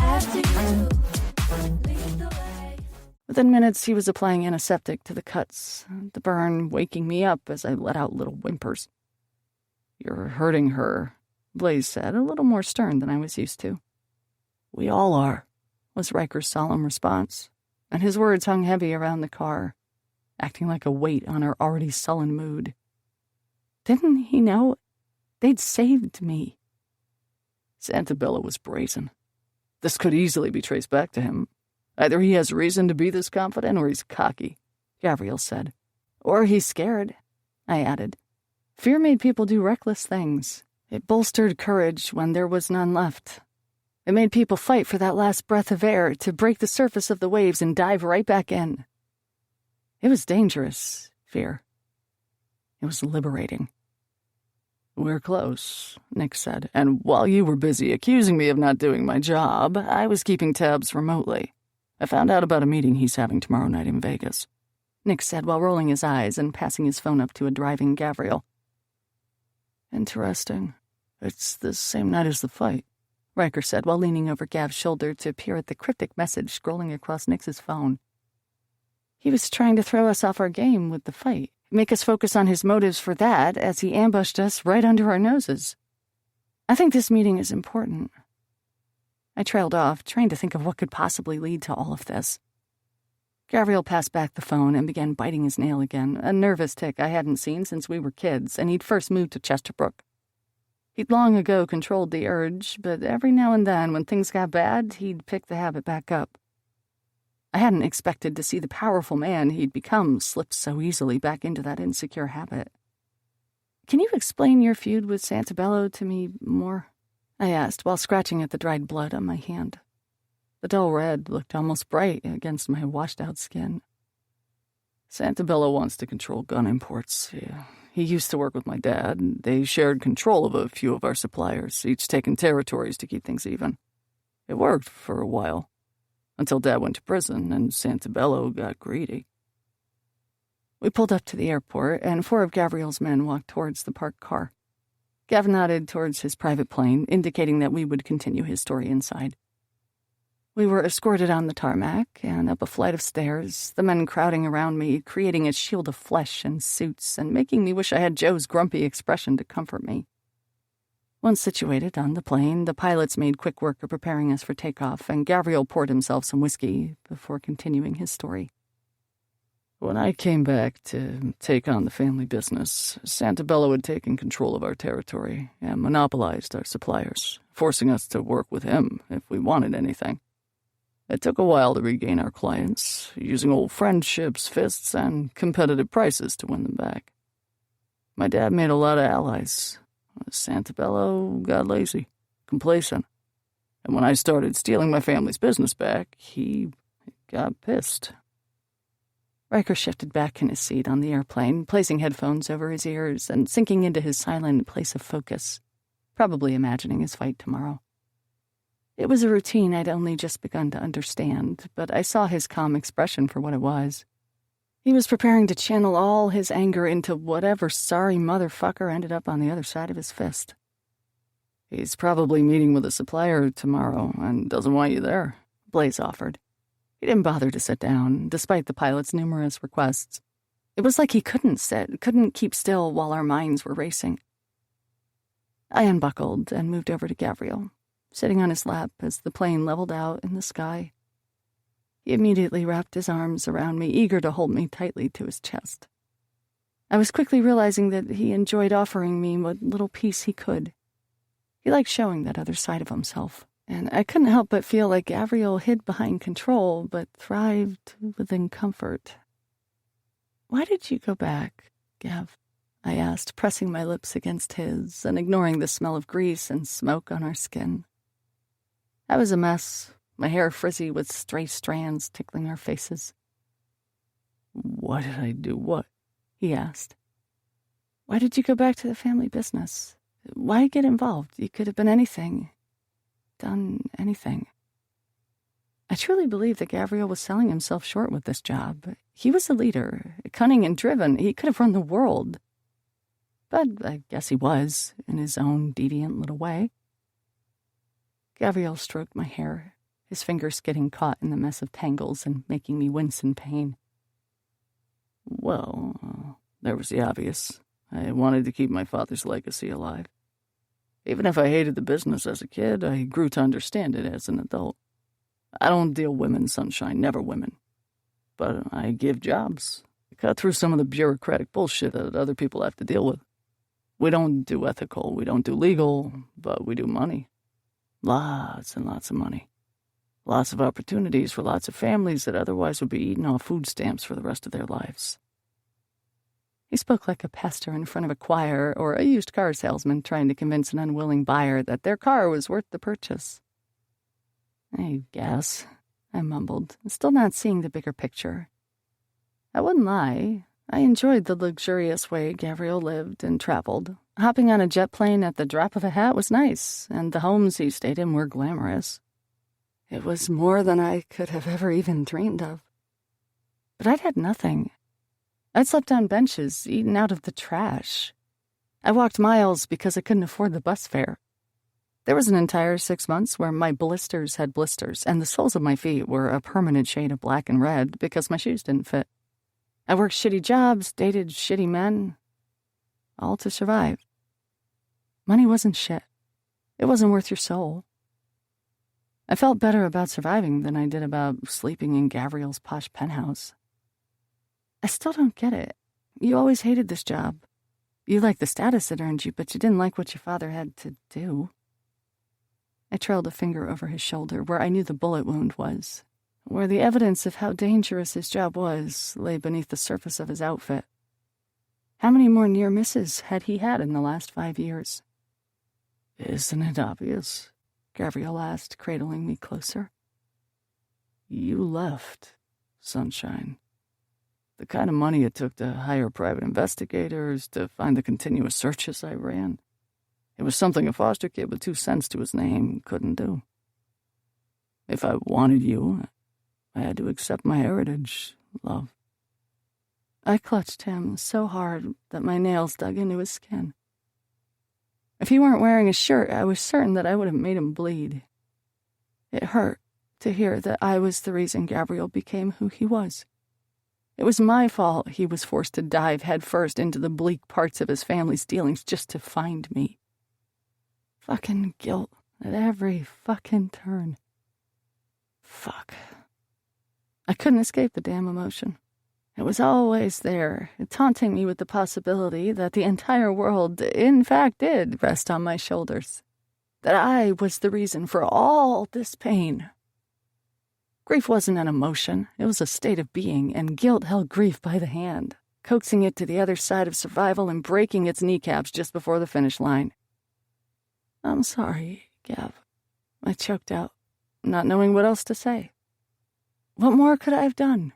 Speaker 5: After you, lead the way.
Speaker 1: Within minutes, he was applying antiseptic to the cuts, the burn waking me up as I let out little whimpers.
Speaker 3: "You're hurting her,"
Speaker 1: Blaise said, a little more stern than I was used to.
Speaker 3: "We all are,"
Speaker 1: was Ryker's solemn response, and his words hung heavy around the car, acting like a weight on our already sullen mood. Didn't he know? They'd saved me.
Speaker 3: "Santabella was brazen. This could easily be traced back to him. Either he has reason to be this confident or he's cocky,"
Speaker 1: Gavriel said. Or he's scared, I added. Fear made people do reckless things. It bolstered courage when there was none left. It made people fight for that last breath of air to break the surface of the waves and dive right back in. It was dangerous, fear. It was liberating.
Speaker 3: "We're close," Nix said, "and while you were busy accusing me of not doing my job, I was keeping tabs remotely. I found out about a meeting he's having tomorrow night in Vegas,"
Speaker 1: Nix said while rolling his eyes and passing his phone up to a driving Gavriel.
Speaker 3: "Interesting. It's the same night as the fight,"
Speaker 1: Ryker said while leaning over Gav's shoulder to peer at the cryptic message scrolling across Nix's phone. He was trying to throw us off our game with the fight, make us focus on his motives for that as he ambushed us right under our noses. I think this meeting is important. I trailed off, trying to think of what could possibly lead to all of this. Gavriel passed back the phone and began biting his nail again, a nervous tic I hadn't seen since we were kids and he'd first moved to Chesterbrook. He'd long ago controlled the urge, but every now and then when things got bad, he'd pick the habit back up. I hadn't expected to see the powerful man he'd become slip so easily back into that insecure habit. "Can you explain your feud with Santabella to me more?" I asked while scratching at the dried blood on my hand. The dull red looked almost bright against my washed-out skin.
Speaker 3: "Santabella wants to control gun imports. He used to work with my dad, and they shared control of a few of our suppliers, each taking territories to keep things even. It worked for a while, until Dad went to prison and Santabella got greedy."
Speaker 1: We pulled up to the airport, and 4 of Gavriel's men walked towards the parked car. Gav nodded towards his private plane, indicating that we would continue his story inside. We were escorted on the tarmac and up a flight of stairs, the men crowding around me, creating a shield of flesh and suits and making me wish I had Joe's grumpy expression to comfort me. Once situated on the plane, the pilots made quick work of preparing us for takeoff, and Gavriel poured himself some whiskey before continuing his story.
Speaker 3: When I came back to take on the family business, Santabello had taken control of our territory and monopolized our suppliers, forcing us to work with him if we wanted anything. It took a while to regain our clients, using old friendships, fists, and competitive prices to win them back. My dad made a lot of allies. Santabello got lazy, complacent. And when I started stealing my family's business back, he got pissed.
Speaker 1: Ryker shifted back in his seat on the airplane, placing headphones over his ears and sinking into his silent place of focus, probably imagining his fight tomorrow. It was a routine I'd only just begun to understand, but I saw his calm expression for what it was. He was preparing to channel all his anger into whatever sorry motherfucker ended up on the other side of his fist.
Speaker 3: He's probably meeting with a supplier tomorrow and doesn't want you there,
Speaker 1: Blaise offered. He didn't bother to sit down, despite the pilot's numerous requests. It was like he couldn't sit, couldn't keep still while our minds were racing. I unbuckled and moved over to Gavriel, sitting on his lap as the plane leveled out in the sky. He immediately wrapped his arms around me, eager to hold me tightly to his chest. I was quickly realizing that he enjoyed offering me what little peace he could. He liked showing that other side of himself, and I couldn't help but feel like Gavriel hid behind control but thrived within comfort. "Why did you go back, Gav?" I asked, pressing my lips against his and ignoring the smell of grease and smoke on our skin. I was a mess, my hair frizzy with stray strands tickling our faces.
Speaker 3: Why did I do what?
Speaker 1: He asked. Why did you go back to the family business? Why get involved? You could have been anything. Done anything. I truly believe that Gavriel was selling himself short with this job. He was a leader, cunning and driven. He could have run the world. But I guess he was, in his own deviant little way. Gavriel stroked my hair, his fingers getting caught in the mess of tangles and making me wince in pain.
Speaker 3: Well, there was the obvious. I wanted to keep my father's legacy alive. Even if I hated the business as a kid, I grew to understand it as an adult. I don't deal women, Sunshine, never women. But I give jobs. I cut through some of the bureaucratic bullshit that other people have to deal with. We don't do ethical, we don't do legal, but we do money. Lots and lots of money. Lots of opportunities for lots of families that otherwise would be eating off food stamps for the rest of their lives.
Speaker 1: He spoke like a pastor in front of a choir or a used car salesman trying to convince an unwilling buyer that their car was worth the purchase. I guess, I mumbled, still not seeing the bigger picture. I wouldn't lie. I enjoyed the luxurious way Gavriel lived and traveled. Hopping on a jet plane at the drop of a hat was nice, and the homes he stayed in were glamorous. It was more than I could have ever even dreamed of. But I'd had nothing. I'd slept on benches, eaten out of the trash. I walked miles because I couldn't afford the bus fare. There was an entire 6 months where my blisters had blisters, and the soles of my feet were a permanent shade of black and red because my shoes didn't fit. I worked shitty jobs, dated shitty men, all to survive. Money wasn't shit. It wasn't worth your soul. I felt better about surviving than I did about sleeping in Gavriel's posh penthouse. I still don't get it. You always hated this job. You liked the status it earned you, but you didn't like what your father had to do. I trailed a finger over his shoulder where I knew the bullet wound was, where the evidence of how dangerous his job was lay beneath the surface of his outfit. How many more near misses had he had in the last 5 years?
Speaker 3: Isn't it obvious?
Speaker 1: Gavriel asked, cradling me closer.
Speaker 3: You left, Sunshine. The kind of money it took to hire private investigators, to find the continuous searches I ran. It was something a foster kid with 2 cents to his name couldn't do. If I wanted you, I had to accept my heritage, love.
Speaker 1: I clutched him so hard that my nails dug into his skin. If he weren't wearing a shirt, I was certain that I would have made him bleed. It hurt, to hear that I was the reason Gavriel became who he was. It was my fault he was forced to dive headfirst into the bleak parts of his family's dealings just to find me. Fucking guilt at every fucking turn. Fuck. I couldn't escape the damn emotion. It was always there, taunting me with the possibility that the entire world, in fact, did rest on my shoulders. That I was the reason for all this pain. Grief wasn't an emotion, it was a state of being, and guilt held grief by the hand, coaxing it to the other side of survival and breaking its kneecaps just before the finish line. "I'm sorry, Gav," I choked out, not knowing what else to say. What more could I have done?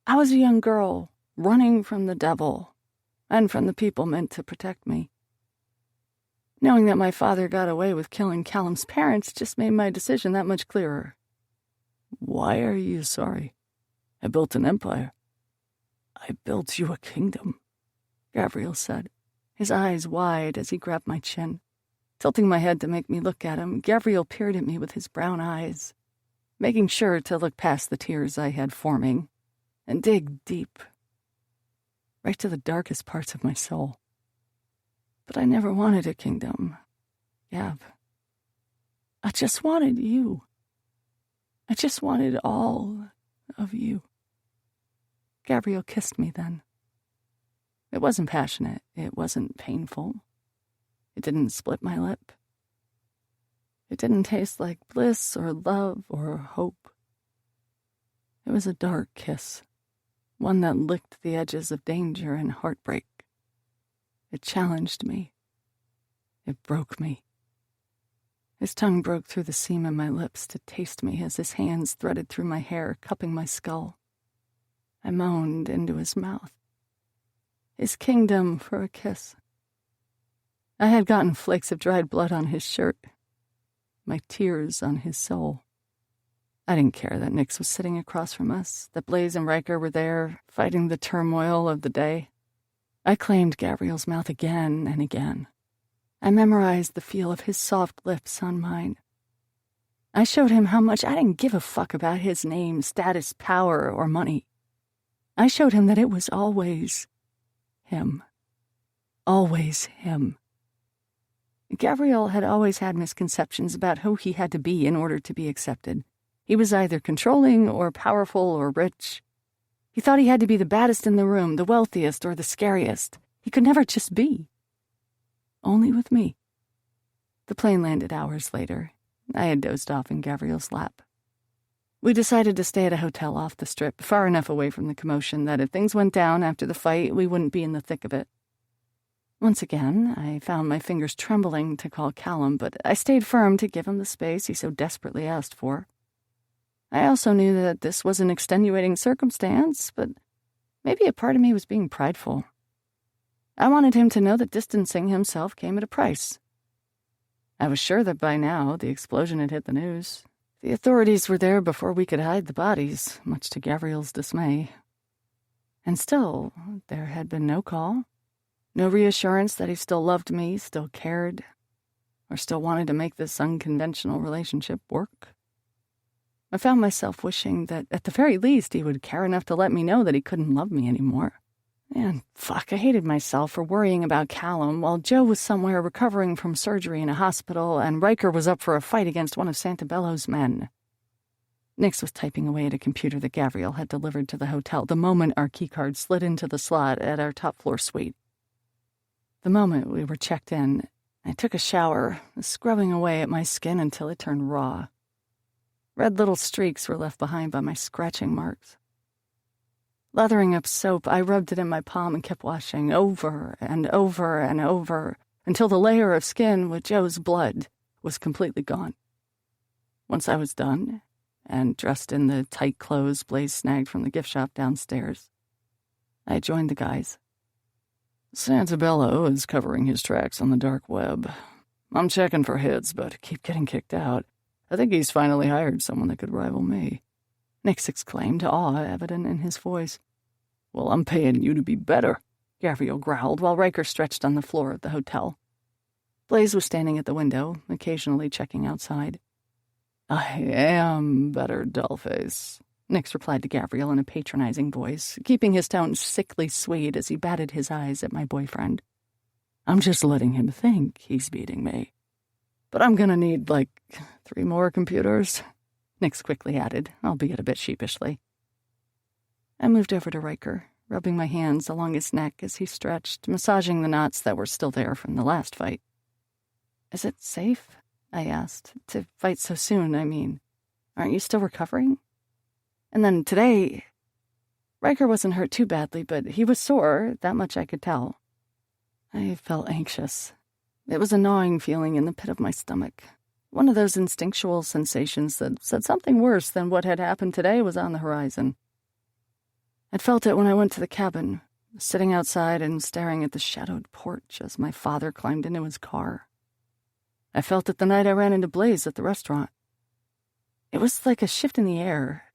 Speaker 1: I was a young girl, running from the devil, and from the people meant to protect me. Knowing that my father got away with killing Callum's parents just made my decision that much clearer. "Why are you sorry? I built an empire." "I built you a kingdom," Gavriel said, his eyes wide as he grabbed my chin. Tilting my head to make me look at him, Gavriel peered at me with his brown eyes, making sure to look past the tears I had forming and dig deep, right to the darkest parts of my soul. "But I never wanted a kingdom, Gav. I just wanted you. I just wanted all of you." Gavriel kissed me then. It wasn't passionate. It wasn't painful. It didn't split my lip. It didn't taste like bliss or love or hope. It was a dark kiss, one that licked the edges of danger and heartbreak. It challenged me. It broke me. His tongue broke through the seam in my lips to taste me as his hands threaded through my hair, cupping my skull. I moaned into his mouth. His kingdom for a kiss. I had gotten flakes of dried blood on his shirt, my tears on his soul. I didn't care that Nix was sitting across from us, that Blaise and Ryker were there, fighting the turmoil of the day. I claimed Gavriel's mouth again and again. I memorized the feel of his soft lips on mine. I showed him how much I didn't give a fuck about his name, status, power, or money. I showed him that it was always him. Always him. Gavriel had always had misconceptions about who he had to be in order to be accepted. He was either controlling or powerful or rich. He thought he had to be the baddest in the room, the wealthiest or the scariest. He could never just be. Only with me. The plane landed hours later. I had dozed off in Gavriel's lap. We decided to stay at a hotel off the strip, far enough away from the commotion that if things went down after the fight, we wouldn't be in the thick of it. Once again, I found my fingers trembling to call Callum, but I stayed firm to give him the space he so desperately asked for. I also knew that this was an extenuating circumstance, but maybe a part of me was being prideful. I wanted him to know that distancing himself came at a price. I was sure that by now the explosion had hit the news. The authorities were there before we could hide the bodies, much to Gavriel's dismay. And still, there had been no call, no reassurance that he still loved me, still cared, or still wanted to make this unconventional relationship work. I found myself wishing that, at the very least, he would care enough to let me know that he couldn't love me anymore. And fuck, I hated myself for worrying about Callum while Joe was somewhere recovering from surgery in a hospital and Ryker was up for a fight against one of Santabello's men. Nix was typing away at a computer that Gavriel had delivered to the hotel the moment our keycard slid into the slot at our top-floor suite. The moment we were checked in, I took a shower, scrubbing away at my skin until it turned raw. Red little streaks were left behind by my scratching marks. Lathering up soap, I rubbed it in my palm and kept washing over and over and over until the layer of skin with Joe's blood was completely gone. Once I was done, and dressed in the tight clothes Blaise snagged from the gift shop downstairs, I joined the guys.
Speaker 3: Santabello is covering his tracks on the dark web. I'm checking for hits, but keep getting kicked out. I think he's finally hired someone that could rival me.
Speaker 1: Nix exclaimed, awe evident in his voice.
Speaker 3: Well, I'm paying you to be better,
Speaker 1: Gavriel growled while Ryker stretched on the floor of the hotel. Blaise was standing at the window, occasionally checking outside.
Speaker 3: I am better, Dollface, Nix replied to Gavriel in a patronizing voice, keeping his tone sickly sweet as he batted his eyes at my boyfriend. I'm just letting him think he's beating me. But I'm gonna need, 3 more computers, Nix quickly added, albeit a bit sheepishly. I moved over to Ryker, rubbing my hands along his neck as he stretched, massaging the knots that were still there from the last fight. Is it safe? I asked. To fight so soon, I mean. Aren't you still recovering? And then today, Ryker wasn't hurt too badly, but he was sore, that much I could tell. I felt anxious. It was a gnawing feeling in the pit of my stomach. One of those instinctual sensations that said something worse than what had happened today was on the horizon. I'd felt it when I went to the cabin, sitting outside and staring at the shadowed porch as my father climbed into his car. I felt it the night I ran into Blaise at the restaurant. It was like a shift in the air,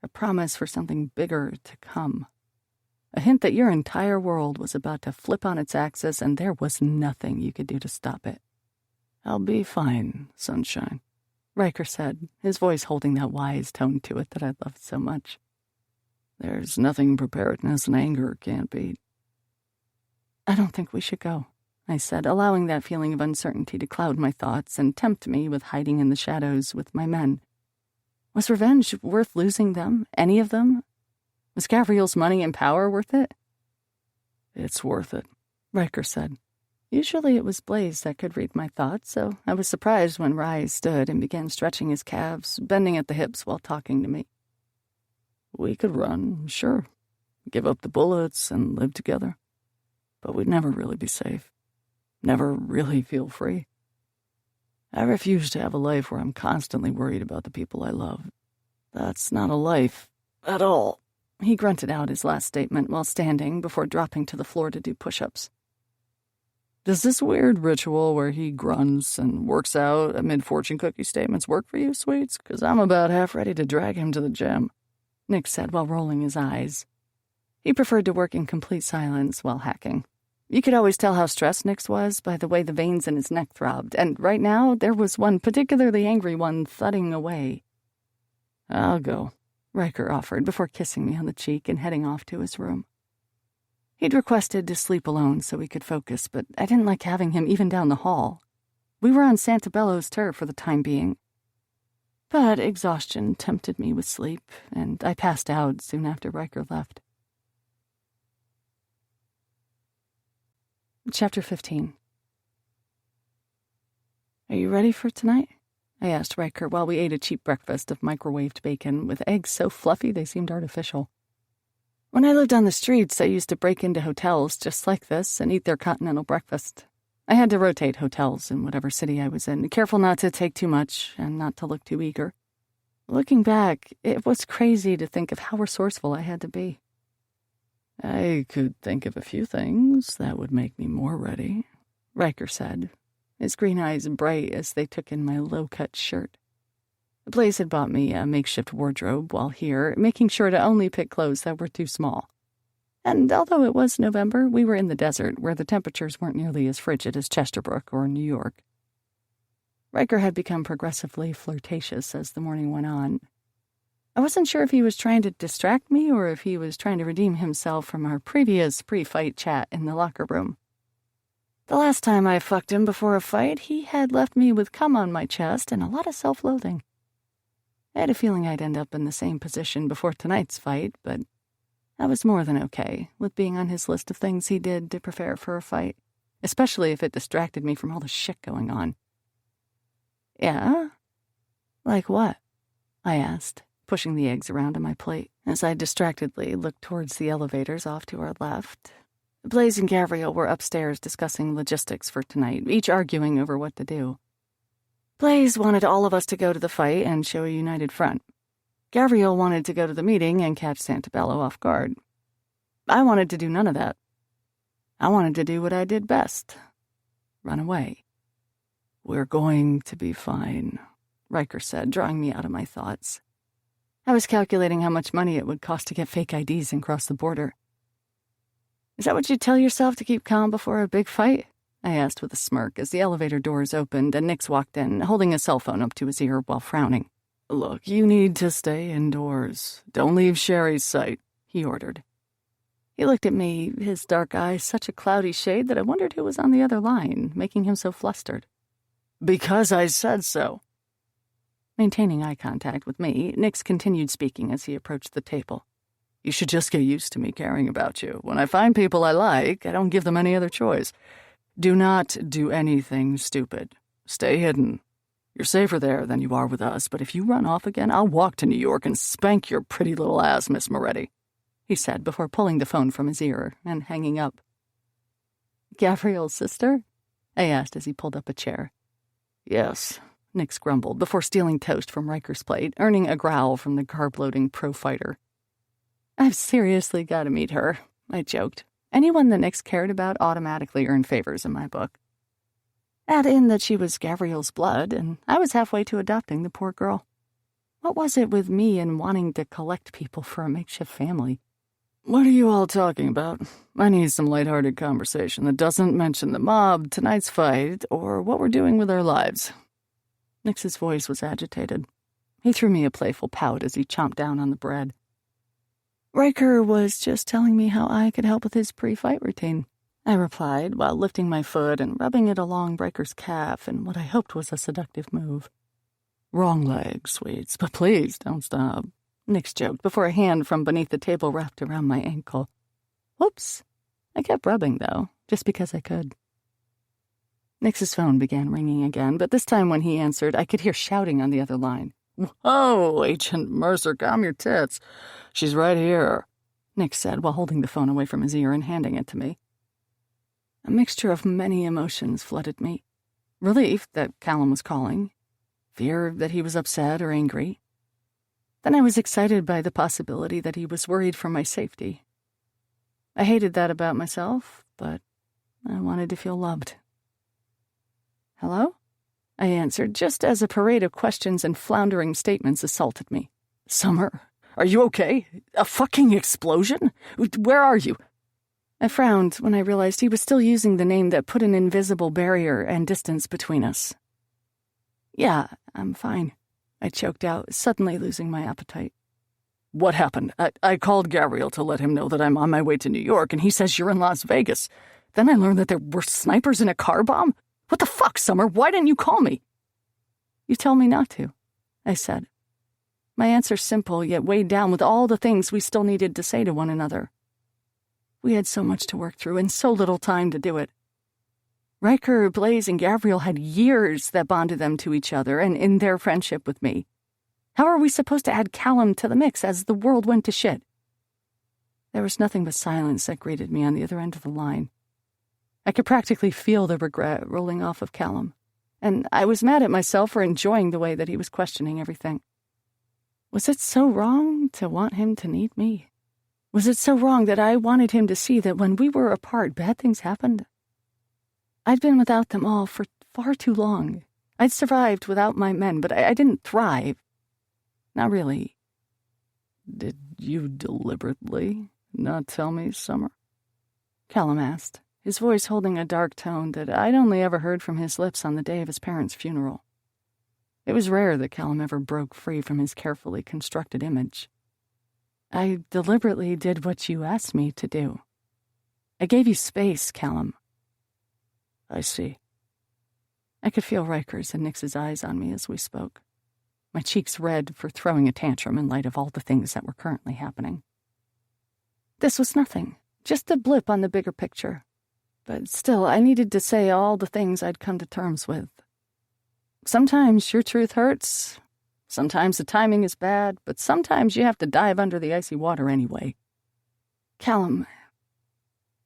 Speaker 3: a promise for something bigger to come. A hint that your entire world was about to flip on its axis and there was nothing you could do to stop it. I'll be fine, sunshine, Ryker said, his voice holding that wise tone to it that I loved so much. There's nothing preparedness and anger can't beat. I don't think we should go, I said, allowing that feeling of uncertainty to cloud my thoughts and tempt me with hiding in the shadows with my men. Was revenge worth losing them, any of them? Was Gavriel's money and power worth it? It's worth it, Ryker said. Usually it was Blaise that could read my thoughts, so I was surprised when Ryker stood and began stretching his calves, bending at the hips while talking to me. We could run, sure, give up the bullets and live together, but we'd never really be safe, never really feel free. I refuse to have a life where I'm constantly worried about the people I love. That's not a life at all. He grunted out his last statement while standing before dropping to the floor to do push-ups. Does this weird ritual where he grunts and works out amid fortune cookie statements work for you, sweets? 'Cause I'm about half ready to drag him to the gym, Nick said while rolling his eyes. He preferred to work in complete silence while hacking. You could always tell how stressed Nick's was by the way the veins in his neck throbbed, and right now there was one particularly angry one thudding away. I'll go, Ryker offered before kissing me on the cheek and heading off to his room. He'd requested to sleep alone so we could focus, but I didn't like having him even down the hall. We were on Santabello's turf for the time being. But exhaustion tempted me with sleep, and I passed out soon after Ryker left. Chapter 15. Are you ready for tonight? I asked Ryker while we ate a cheap breakfast of microwaved bacon with eggs so fluffy they seemed artificial. When I lived on the streets, I used to break into hotels just like this and eat their continental breakfast. I had to rotate hotels in whatever city I was in, careful not to take too much and not to look too eager. Looking back, it was crazy to think of how resourceful I had to be. I could think of a few things that would make me more ready, Ryker said, his green eyes bright as they took in my low-cut shirt. Blaise had bought me a makeshift wardrobe while here, making sure to only pick clothes that were too small. And although it was November, we were in the desert where the temperatures weren't nearly as frigid as Chesterbrook or New York. Ryker had become progressively flirtatious as the morning went on. I wasn't sure if he was trying to distract me or if he was trying to redeem himself from our previous pre-fight chat in the locker room. The last time I fucked him before a fight, he had left me with cum on my chest and a lot of self-loathing. I had a feeling I'd end up in the same position before tonight's fight, but I was more than okay with being on his list of things he did to prepare for a fight, especially if it distracted me from all the shit going on. Yeah? Like what? I asked, pushing the eggs around on my plate as I distractedly looked towards the elevators off to our left. Blaise and Gavriel were upstairs discussing logistics for tonight, each arguing over what to do. Blaise wanted all of us to go to the fight and show a united front. Gavriel wanted to go to the meeting and catch Santabello off guard. I wanted to do none of that. I wanted to do what I did best. Run away. We're going to be fine, Ryker said, drawing me out of my thoughts. I was calculating how much money it would cost to get fake IDs and cross the border. Is that what you tell yourself to keep calm before a big fight?
Speaker 1: I asked with a smirk as the elevator doors opened and Nix walked in, holding a cell phone up to his ear while frowning.
Speaker 3: Look, you need to stay indoors. Don't leave Sherry's sight, he ordered.
Speaker 1: He looked at me, his dark eyes such a cloudy shade that I wondered who was on the other line, making him so flustered.
Speaker 3: Because I said so.
Speaker 1: Maintaining eye contact with me, Nix continued speaking as he approached the table.
Speaker 3: You should just get used to me caring about you. When I find people I like, I don't give them any other choice. Do not do anything stupid. Stay hidden. You're safer there than you are with us, but if you run off again, I'll walk to New York and spank your pretty little ass, Miss Moretti,
Speaker 1: he said before pulling the phone from his ear and hanging up. Gavriel's sister? I asked as he pulled up a chair.
Speaker 3: Yes,
Speaker 1: Nix grumbled before stealing toast from Ryker's plate, earning a growl from the carb-loading pro-fighter. I've seriously got to meet her, I joked. Anyone that Nix cared about automatically earned favors in my book. Add in that she was Gavriel's blood, and I was halfway to adopting the poor girl. What was it with me and wanting to collect people for a makeshift family?
Speaker 3: What are you all talking about? I need some lighthearted conversation that doesn't mention the mob, tonight's fight, or what we're doing with our lives.
Speaker 1: Nix's voice was agitated. He threw me a playful pout as he chomped down on the bread. Ryker was just telling me how I could help with his pre-fight routine, I replied while lifting my foot and rubbing it along Ryker's calf in what I hoped was a seductive move.
Speaker 3: Wrong leg, sweets, but please don't stop,
Speaker 1: Nix joked before a hand from beneath the table wrapped around my ankle. Whoops. I kept rubbing, though, just because I could. Nix's phone began ringing again, but this time when he answered, I could hear shouting on the other line.
Speaker 3: Whoa, Agent Mercer, calm your tits. She's right here,
Speaker 1: Nix said while holding the phone away from his ear and handing it to me. A mixture of many emotions flooded me. Relief that Callum was calling. Fear that he was upset or angry. Then I was excited by the possibility that he was worried for my safety. I hated that about myself, but I wanted to feel loved. Hello? I answered just as a parade of questions and floundering statements assaulted me.
Speaker 3: Summer, are you okay? A fucking explosion? Where are you?
Speaker 1: I frowned when I realized he was still using the name that put an invisible barrier and distance between us. Yeah, I'm fine, I choked out, suddenly losing my appetite.
Speaker 3: What happened? I called Gavriel to let him know that I'm on my way to New York, and he says you're in Las Vegas. Then I learned that there were snipers in a car bomb. What the fuck, Summer? Why didn't you call me?
Speaker 1: You told me not to, I said. My answer simple, yet weighed down with all the things we still needed to say to one another. We had so much to work through and so little time to do it. Ryker, Blaise, and Gavriel had years that bonded them to each other and in their friendship with me. How are we supposed to add Callum to the mix as the world went to shit? There was nothing but silence that greeted me on the other end of the line. I could practically feel the regret rolling off of Callum, and I was mad at myself for enjoying the way that he was questioning everything. Was it so wrong to want him to need me? Was it so wrong that I wanted him to see that when we were apart, bad things happened? I'd been without them all for far too long. I'd survived without my men, but I didn't thrive. Not really.
Speaker 3: Did you deliberately not tell me, Summer?
Speaker 1: Callum asked, his voice holding a dark tone that I'd only ever heard from his lips on the day of his parents' funeral. It was rare that Callum ever broke free from his carefully constructed image. I deliberately did what you asked me to do. I gave you space, Callum.
Speaker 3: I see.
Speaker 1: I could feel Ryker's and Nix's eyes on me as we spoke, my cheeks red for throwing a tantrum in light of all the things that were currently happening. This was nothing, just a blip on the bigger picture. But still, I needed to say all the things I'd come to terms with. Sometimes your truth hurts. Sometimes the timing is bad, but sometimes you have to dive under the icy water anyway. Callum,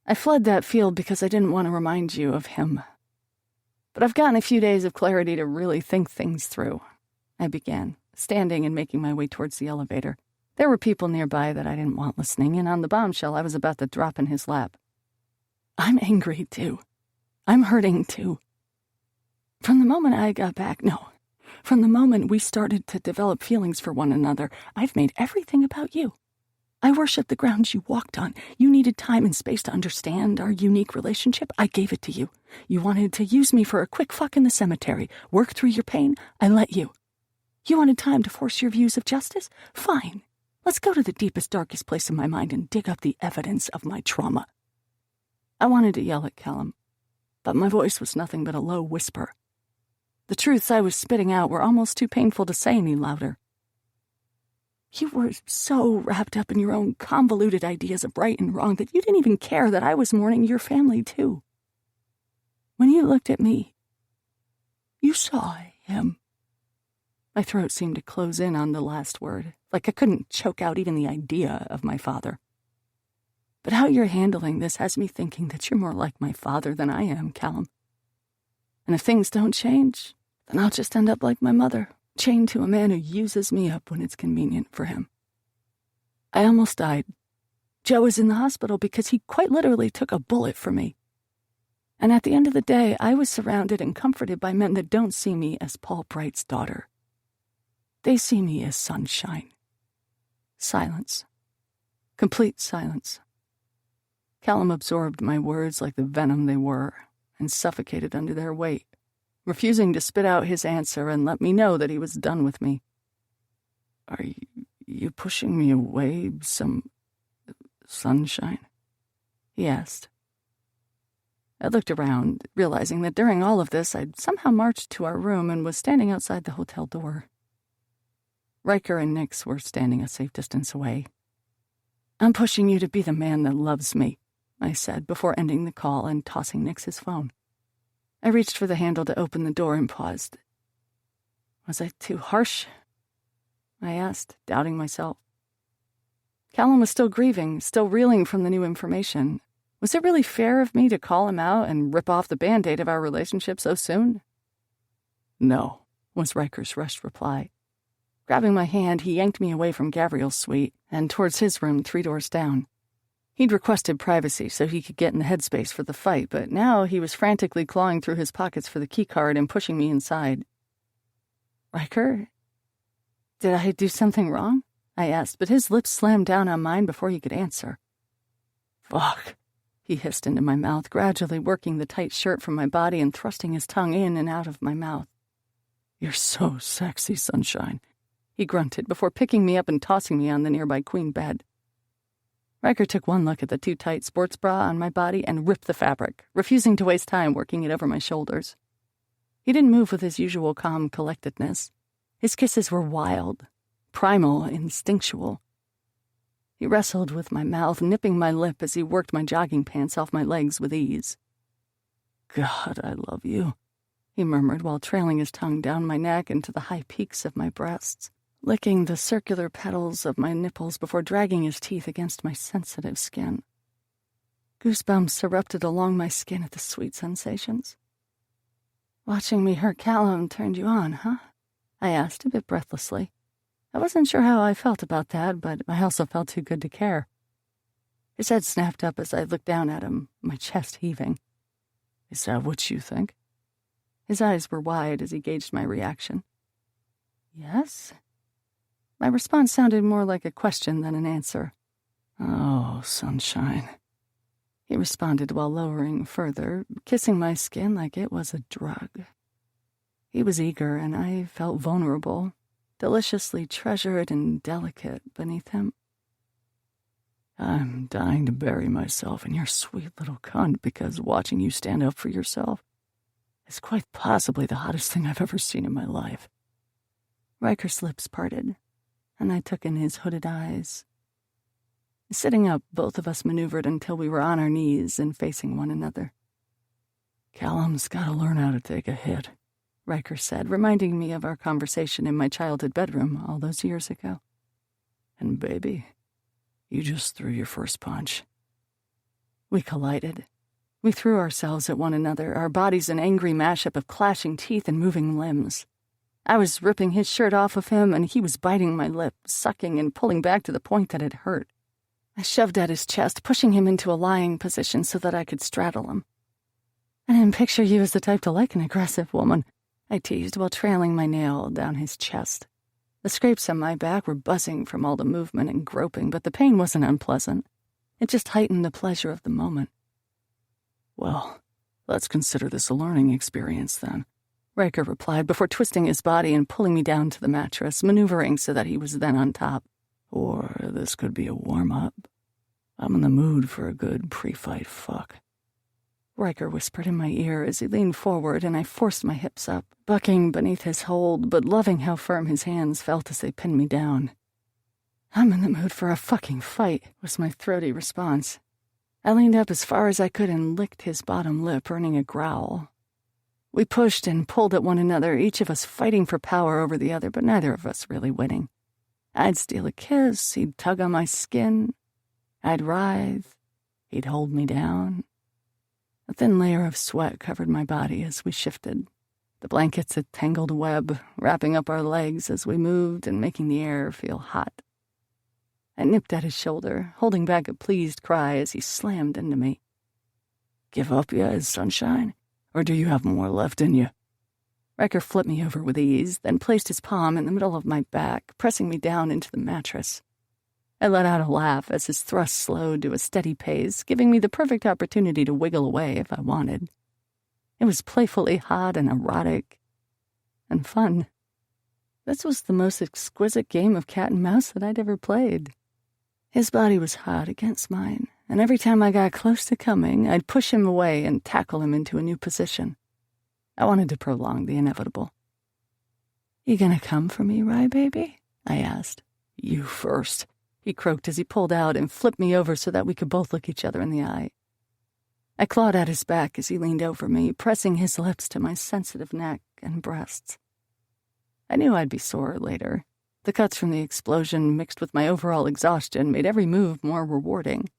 Speaker 1: I fled that field because I didn't want to remind you of him. But I've gotten a few days of clarity to really think things through. I began, standing and making my way towards the elevator. There were people nearby that I didn't want listening, and on the bombshell I was about to drop in his lap. I'm angry, too. I'm hurting, too. From the moment I got back, from the moment we started to develop feelings for one another, I've made everything about you. I worship the ground you walked on. You needed time and space to understand our unique relationship. I gave it to you. You wanted to use me for a quick fuck in the cemetery. Work through your pain. I let you. You wanted time to force your views of justice? Fine. Let's go to the deepest, darkest place in my mind and dig up the evidence of my trauma. I wanted to yell at Callum, but my voice was nothing but a low whisper. The truths I was spitting out were almost too painful to say any louder. You were so wrapped up in your own convoluted ideas of right and wrong that you didn't even care that I was mourning your family, too. When you looked at me, you saw him. My throat seemed to close in on the last word, like I couldn't choke out even the idea of my father. But how you're handling this has me thinking that you're more like my father than I am, Callum. And if things don't change, then I'll just end up like my mother, chained to a man who uses me up when it's convenient for him. I almost died. Joe is in the hospital because he quite literally took a bullet for me. And at the end of the day, I was surrounded and comforted by men that don't see me as Paul Bright's daughter. They see me as sunshine. Silence. Complete silence. Callum absorbed my words like the venom they were and suffocated under their weight, refusing to spit out his answer and let me know that he was done with me. Are you pushing me away, some sunshine? He asked. I looked around, realizing that during all of this I'd somehow marched to our room and was standing outside the hotel door. Ryker and Nix were standing a safe distance away. I'm pushing you to be the man that loves me, I said before ending the call and tossing Nix his phone. I reached for the handle to open the door and paused. Was I too harsh? I asked, doubting myself. Callum was still grieving, still reeling from the new information. Was it really fair of me to call him out and rip off the Band-Aid of our relationship so soon? No, was Ryker's rushed reply. Grabbing my hand, he yanked me away from Gavriel's suite and towards his room 3 doors down. He'd requested privacy so he could get in the headspace for the fight, but now he was frantically clawing through his pockets for the keycard and pushing me inside. Ryker? Did I do something wrong? I asked, but his lips slammed down on mine before he could answer. Fuck, he hissed into my mouth, gradually working the tight shirt from my body and thrusting his tongue in and out of my mouth. You're so sexy, sunshine, he grunted before picking me up and tossing me on the nearby queen bed. Ryker took one look at the too tight sports bra on my body and ripped the fabric, refusing to waste time working it over my shoulders. He didn't move with his usual calm collectedness. His kisses were wild, primal, instinctual. He wrestled with my mouth, nipping my lip as he worked my jogging pants off my legs with ease. God, I love you, he murmured while trailing his tongue down my neck into the high peaks of my breasts, licking the circular petals of my nipples before dragging his teeth against my sensitive skin. Goosebumps erupted along my skin at the sweet sensations. Watching me hurt Callum turned you on, huh? I asked a bit breathlessly. I wasn't sure how I felt about that, but I also felt too good to care. His head snapped up as I looked down at him, my chest heaving. Is that what you think? His eyes were wide as he gauged my reaction. Yes? My response sounded more like a question than an answer. Oh, sunshine, he responded while lowering further, kissing my skin like it was a drug. He was eager, and I felt vulnerable, deliciously treasured and delicate beneath him. I'm dying to bury myself in your sweet little cunt because watching you stand up for yourself is quite possibly the hottest thing I've ever seen in my life. Ryker's lips parted, and I took in his hooded eyes. Sitting up, both of us maneuvered until we were on our knees and facing one another. Callum's got to learn how to take a hit, Ryker said, reminding me of our conversation in my childhood bedroom all those years ago. And baby, you just threw your first punch. We collided. We threw ourselves at one another, our bodies an angry mashup of clashing teeth and moving limbs. I was ripping his shirt off of him, and he was biting my lip, sucking and pulling back to the point that it hurt. I shoved at his chest, pushing him into a lying position so that I could straddle him. I didn't picture you as the type to like an aggressive woman, I teased while trailing my nail down his chest. The scrapes on my back were buzzing from all the movement and groping, but the pain wasn't unpleasant. It just heightened the pleasure of the moment.
Speaker 3: Well, let's consider this a learning experience then,
Speaker 1: Ryker replied before twisting his body and pulling me down to the mattress, maneuvering so that he was then on top.
Speaker 3: or this could be a warm-up. I'm in the mood for a good pre-fight fuck.
Speaker 1: Ryker whispered in my ear as he leaned forward, and I forced my hips up, bucking beneath his hold, but loving how firm his hands felt as they pinned me down. I'm in the mood for a fucking fight, was my throaty response. I leaned up as far as I could and licked his bottom lip, earning a growl. We pushed and pulled at one another, each of us fighting for power over the other, but neither of us really winning. I'd steal a kiss, he'd tug on my skin. I'd writhe, he'd hold me down. A thin layer of sweat covered my body as we shifted. The blankets a tangled web, wrapping up our legs as we moved and making the air feel hot. I nipped at his shoulder, holding back a pleased cry as he slammed into me.
Speaker 3: Give up yet, sunshine? Or do you have more left in you?
Speaker 1: Ryker flipped me over with ease, then placed his palm in the middle of my back, pressing me down into the mattress. I let out a laugh as his thrust slowed to a steady pace, giving me the perfect opportunity to wiggle away if I wanted. It was playfully hot and erotic and fun. This was the most exquisite game of cat and mouse that I'd ever played. His body was hot against mine, and every time I got close to coming, I'd push him away and tackle him into a new position. I wanted to prolong the inevitable. "You gonna come for me, Rye baby?" I asked.
Speaker 3: You first,
Speaker 1: he croaked as he pulled out and flipped me over so that we could both look each other in the eye. I clawed at his back as he leaned over me, pressing his lips to my sensitive neck and breasts. I knew I'd be sore later. The cuts from the explosion mixed with my overall exhaustion made every move more rewarding.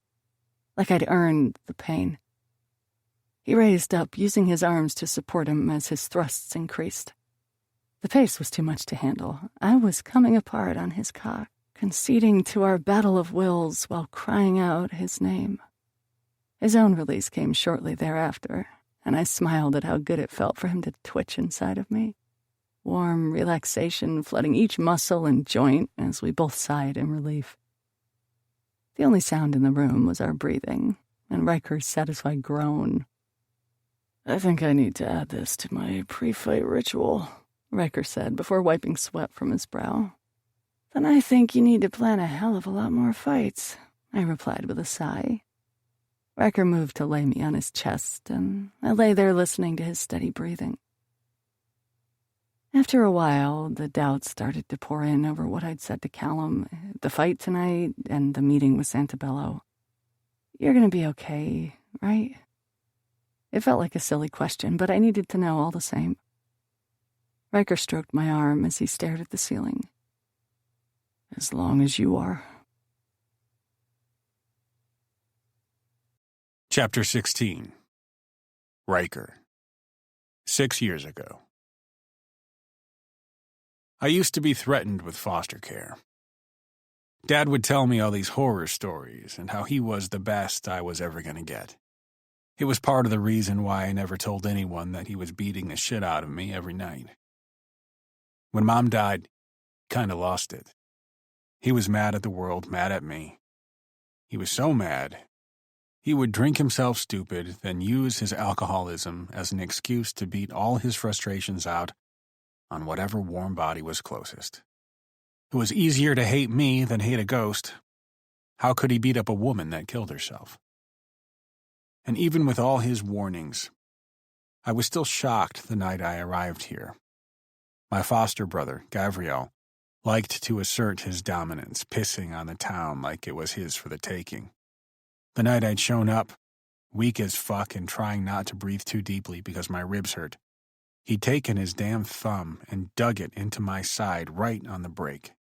Speaker 1: Like I'd earned the pain. He raised up, using his arms to support him as his thrusts increased. The pace was too much to handle. I was coming apart on his cock, conceding to our battle of wills while crying out his name. His own release came shortly thereafter, and I smiled at how good it felt for him to twitch inside of me. Warm relaxation flooding each muscle and joint as we both sighed in relief. The only sound in the room was our breathing, and Ryker's satisfied groan.
Speaker 3: I think I need to add this to my pre-fight ritual,
Speaker 1: Ryker said before wiping sweat from his brow.
Speaker 5: Then I think you need to plan a hell of a lot more fights, I replied with a sigh.
Speaker 1: Ryker moved to lay me on his chest, and I lay there listening to his steady breathing. After a while, the doubts started to pour in over what I'd said to Callum, the fight tonight, and the meeting with Santabello. "You're gonna be okay, right?" It felt like a silly question, but I needed to know all the same. Ryker stroked my arm as he stared at the ceiling.
Speaker 3: As long as you are.
Speaker 2: Chapter 16. Ryker. 6 years ago. I used to be threatened with foster care. Dad would tell me all these horror stories and how he was the best I was ever going to get. It was part of the reason why I never told anyone that he was beating the shit out of me every night. When Mom died, he kind of lost it. He was mad at the world, mad at me. He was so mad, he would drink himself stupid, then use his alcoholism as an excuse to beat all his frustrations out on whatever warm body was closest. It was easier to hate me than hate a ghost. How could he beat up a woman that killed herself? And even with all his warnings, I was still shocked the night I arrived here. My foster brother, Gavriel, liked to assert his dominance, pissing on the town like it was his for the taking. The night I'd shown up, weak as fuck and trying not to breathe too deeply because my ribs hurt, he'd taken his damn thumb and dug it into my side right on the break.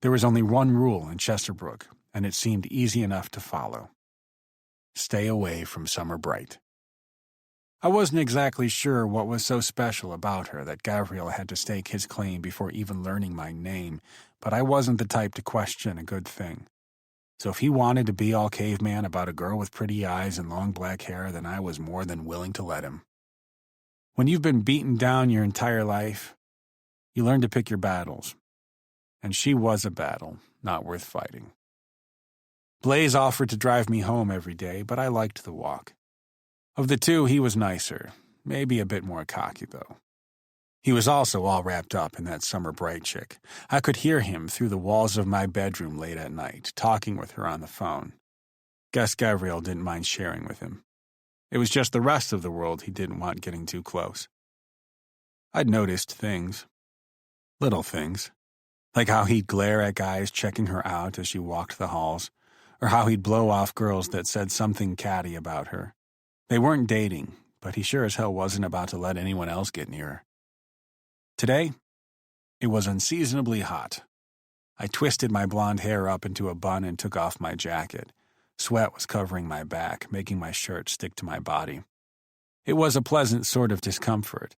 Speaker 2: There was only one rule in Chesterbrook, and it seemed easy enough to follow. Stay away from Summer Bright. I wasn't exactly sure what was so special about her that Gavriel had to stake his claim before even learning my name, but I wasn't the type to question a good thing. So if he wanted to be all caveman about a girl with pretty eyes and long black hair, then I was more than willing to let him. When you've been beaten down your entire life, you learn to pick your battles, and she was a battle, not worth fighting. Blaise offered to drive me home every day, but I liked the walk. Of the two, he was nicer, maybe a bit more cocky, though. He was also all wrapped up in that summer bright chick. I could hear him through the walls of my bedroom late at night, talking with her on the phone. Guess Gavriel didn't mind sharing with him. It was just the rest of the world he didn't want getting too close. I'd noticed things. Little things. Like how he'd glare at guys checking her out as she walked the halls, or how he'd blow off girls that said something catty about her. They weren't dating, but he sure as hell wasn't about to let anyone else get near her. Today, it was unseasonably hot. I twisted my blonde hair up into a bun and took off my jacket. Sweat was covering my back, making my shirt stick to my body. It was a pleasant sort of discomfort.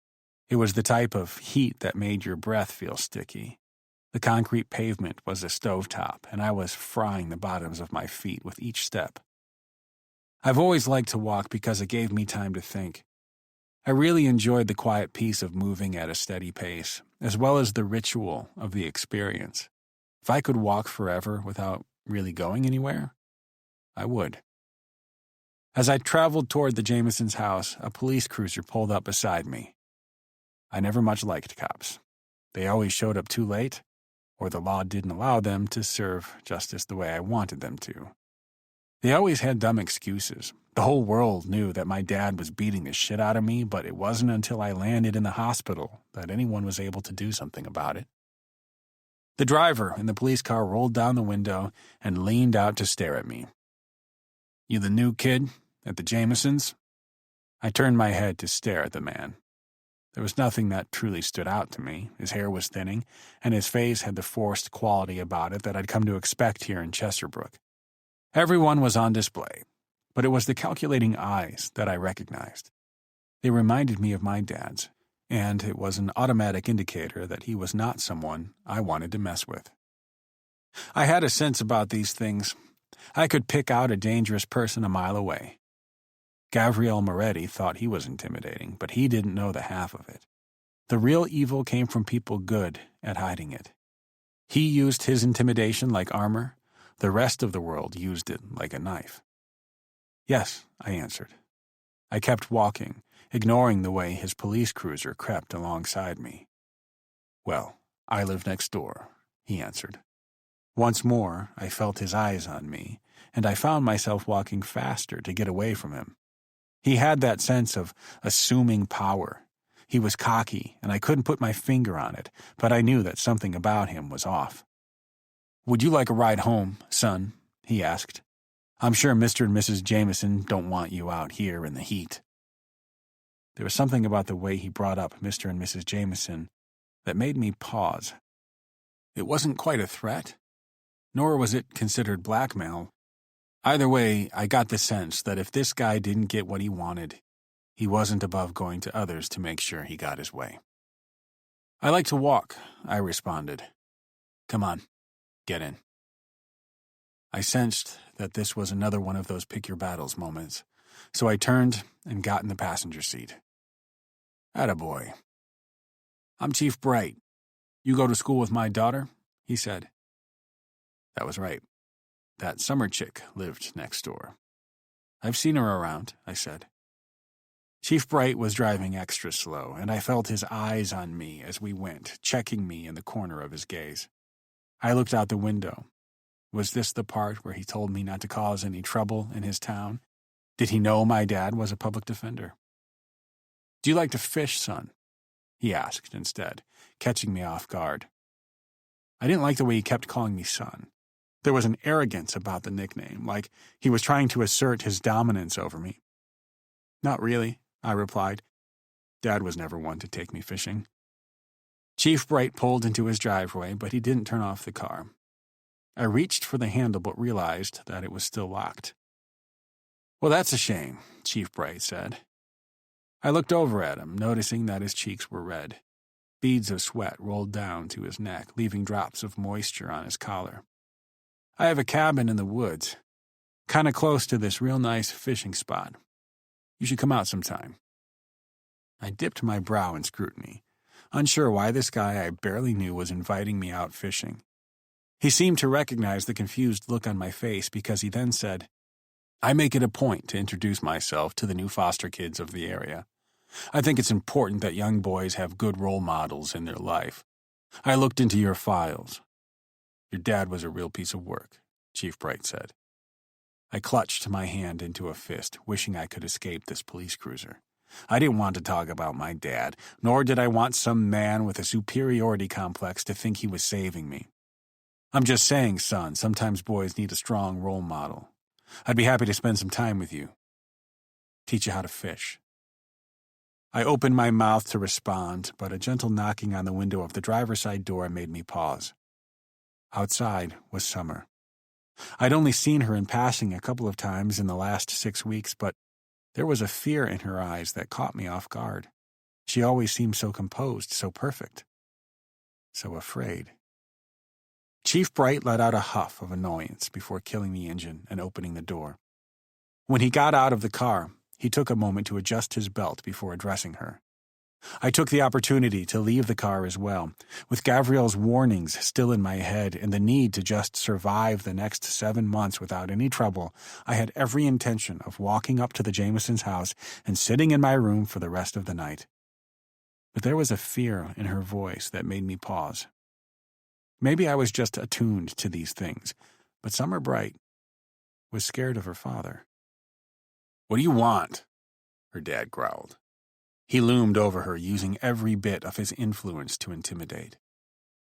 Speaker 2: It was the type of heat that made your breath feel sticky. The concrete pavement was a stovetop, and I was frying the bottoms of my feet with each step. I've always liked to walk because it gave me time to think. I really enjoyed the quiet peace of moving at a steady pace, as well as the ritual of the experience. If I could walk forever without really going anywhere, I would. As I traveled toward the Jamesons' house, a police cruiser pulled up beside me. I never much liked cops. They always showed up too late, or the law didn't allow them to serve justice the way I wanted them to. They always had dumb excuses. The whole world knew that my dad was beating the shit out of me, but it wasn't until I landed in the hospital that anyone was able to do something about it. The driver in the police car rolled down the window and leaned out to stare at me. "You the new kid at the Jamesons?" I turned my head to stare at the man. There was nothing that truly stood out to me. His hair was thinning, and his face had the forced quality about it that I'd come to expect here in Chesterbrook. Everyone was on display, but it was the calculating eyes that I recognized. They reminded me of my dad's, and it was an automatic indicator that he was not someone I wanted to mess with. I had a sense about these things. I could pick out a dangerous person a mile away. Gavriel Moretti thought he was intimidating, but he didn't know the half of it. The real evil came from people good at hiding it. He used his intimidation like armor. The rest of the world used it like a knife. "Yes," I answered. I kept walking, ignoring the way his police cruiser crept alongside me. "Well, I live next door," he answered. Once more, I felt his eyes on me, and I found myself walking faster to get away from him. He had that sense of assuming power. He was cocky, and I couldn't put my finger on it, but I knew that something about him was off. "Would you like a ride home, son?" he asked. "I'm sure Mr. and Mrs. Jameson don't want you out here in the heat." There was something about the way he brought up Mr. and Mrs. Jameson that made me pause. It wasn't quite a threat, nor was it considered blackmail. Either way, I got the sense that if this guy didn't get what he wanted, he wasn't above going to others to make sure he got his way. "I like to walk," I responded. "Come on, get in." I sensed that this was another one of those pick-your-battles moments, so I turned and got in the passenger seat. "Attaboy. I'm Chief Bright. You go to school with my daughter?" he said. That was right. That summer chick lived next door. "I've seen her around," I said. Chief Bright was driving extra slow, and I felt his eyes on me as we went, checking me in the corner of his gaze. I looked out the window. Was this the part where he told me not to cause any trouble in his town? Did he know my dad was a public defender? "Do you like to fish, son?" he asked instead, catching me off guard. I didn't like the way he kept calling me son. There was an arrogance about the nickname, like he was trying to assert his dominance over me. "Not really," I replied. Dad was never one to take me fishing. Chief Bright pulled into his driveway, but he didn't turn off the car. I reached for the handle but realized that it was still locked. "Well, that's a shame," Chief Bright said. I looked over at him, noticing that his cheeks were red. Beads of sweat rolled down to his neck, leaving drops of moisture on his collar. "I have a cabin in the woods, kind of close to this real nice fishing spot. You should come out sometime." I dipped my brow in scrutiny, unsure why this guy I barely knew was inviting me out fishing. He seemed to recognize the confused look on my face because he then said, "I make it a point to introduce myself to the new foster kids of the area. I think it's important that young boys have good role models in their life. I looked into your files. Your dad was a real piece of work," Chief Bright said. I clutched my hand into a fist, wishing I could escape this police cruiser. I didn't want to talk about my dad, nor did I want some man with a superiority complex to think he was saving me. "I'm just saying, son, sometimes boys need a strong role model. I'd be happy to spend some time with you. Teach you how to fish." I opened my mouth to respond, but a gentle knocking on the window of the driver's side door made me pause. Outside was Summer. I'd only seen her in passing a couple of times in the last 6 weeks, but there was a fear in her eyes that caught me off guard. She always seemed so composed, so perfect, so afraid. Chief Bright let out a huff of annoyance before killing the engine and opening the door. When he got out of the car, he took a moment to adjust his belt before addressing her. I took the opportunity to leave the car as well, with Gavriel's warnings still in my head and the need to just survive the next 7 months without any trouble. I had every intention of walking up to the Jamesons' house and sitting in my room for the rest of the night. But there was a fear in her voice that made me pause. Maybe I was just attuned to these things, but Summer Bright was scared of her father. "What do you want?" her dad growled. He loomed over her, using every bit of his influence to intimidate.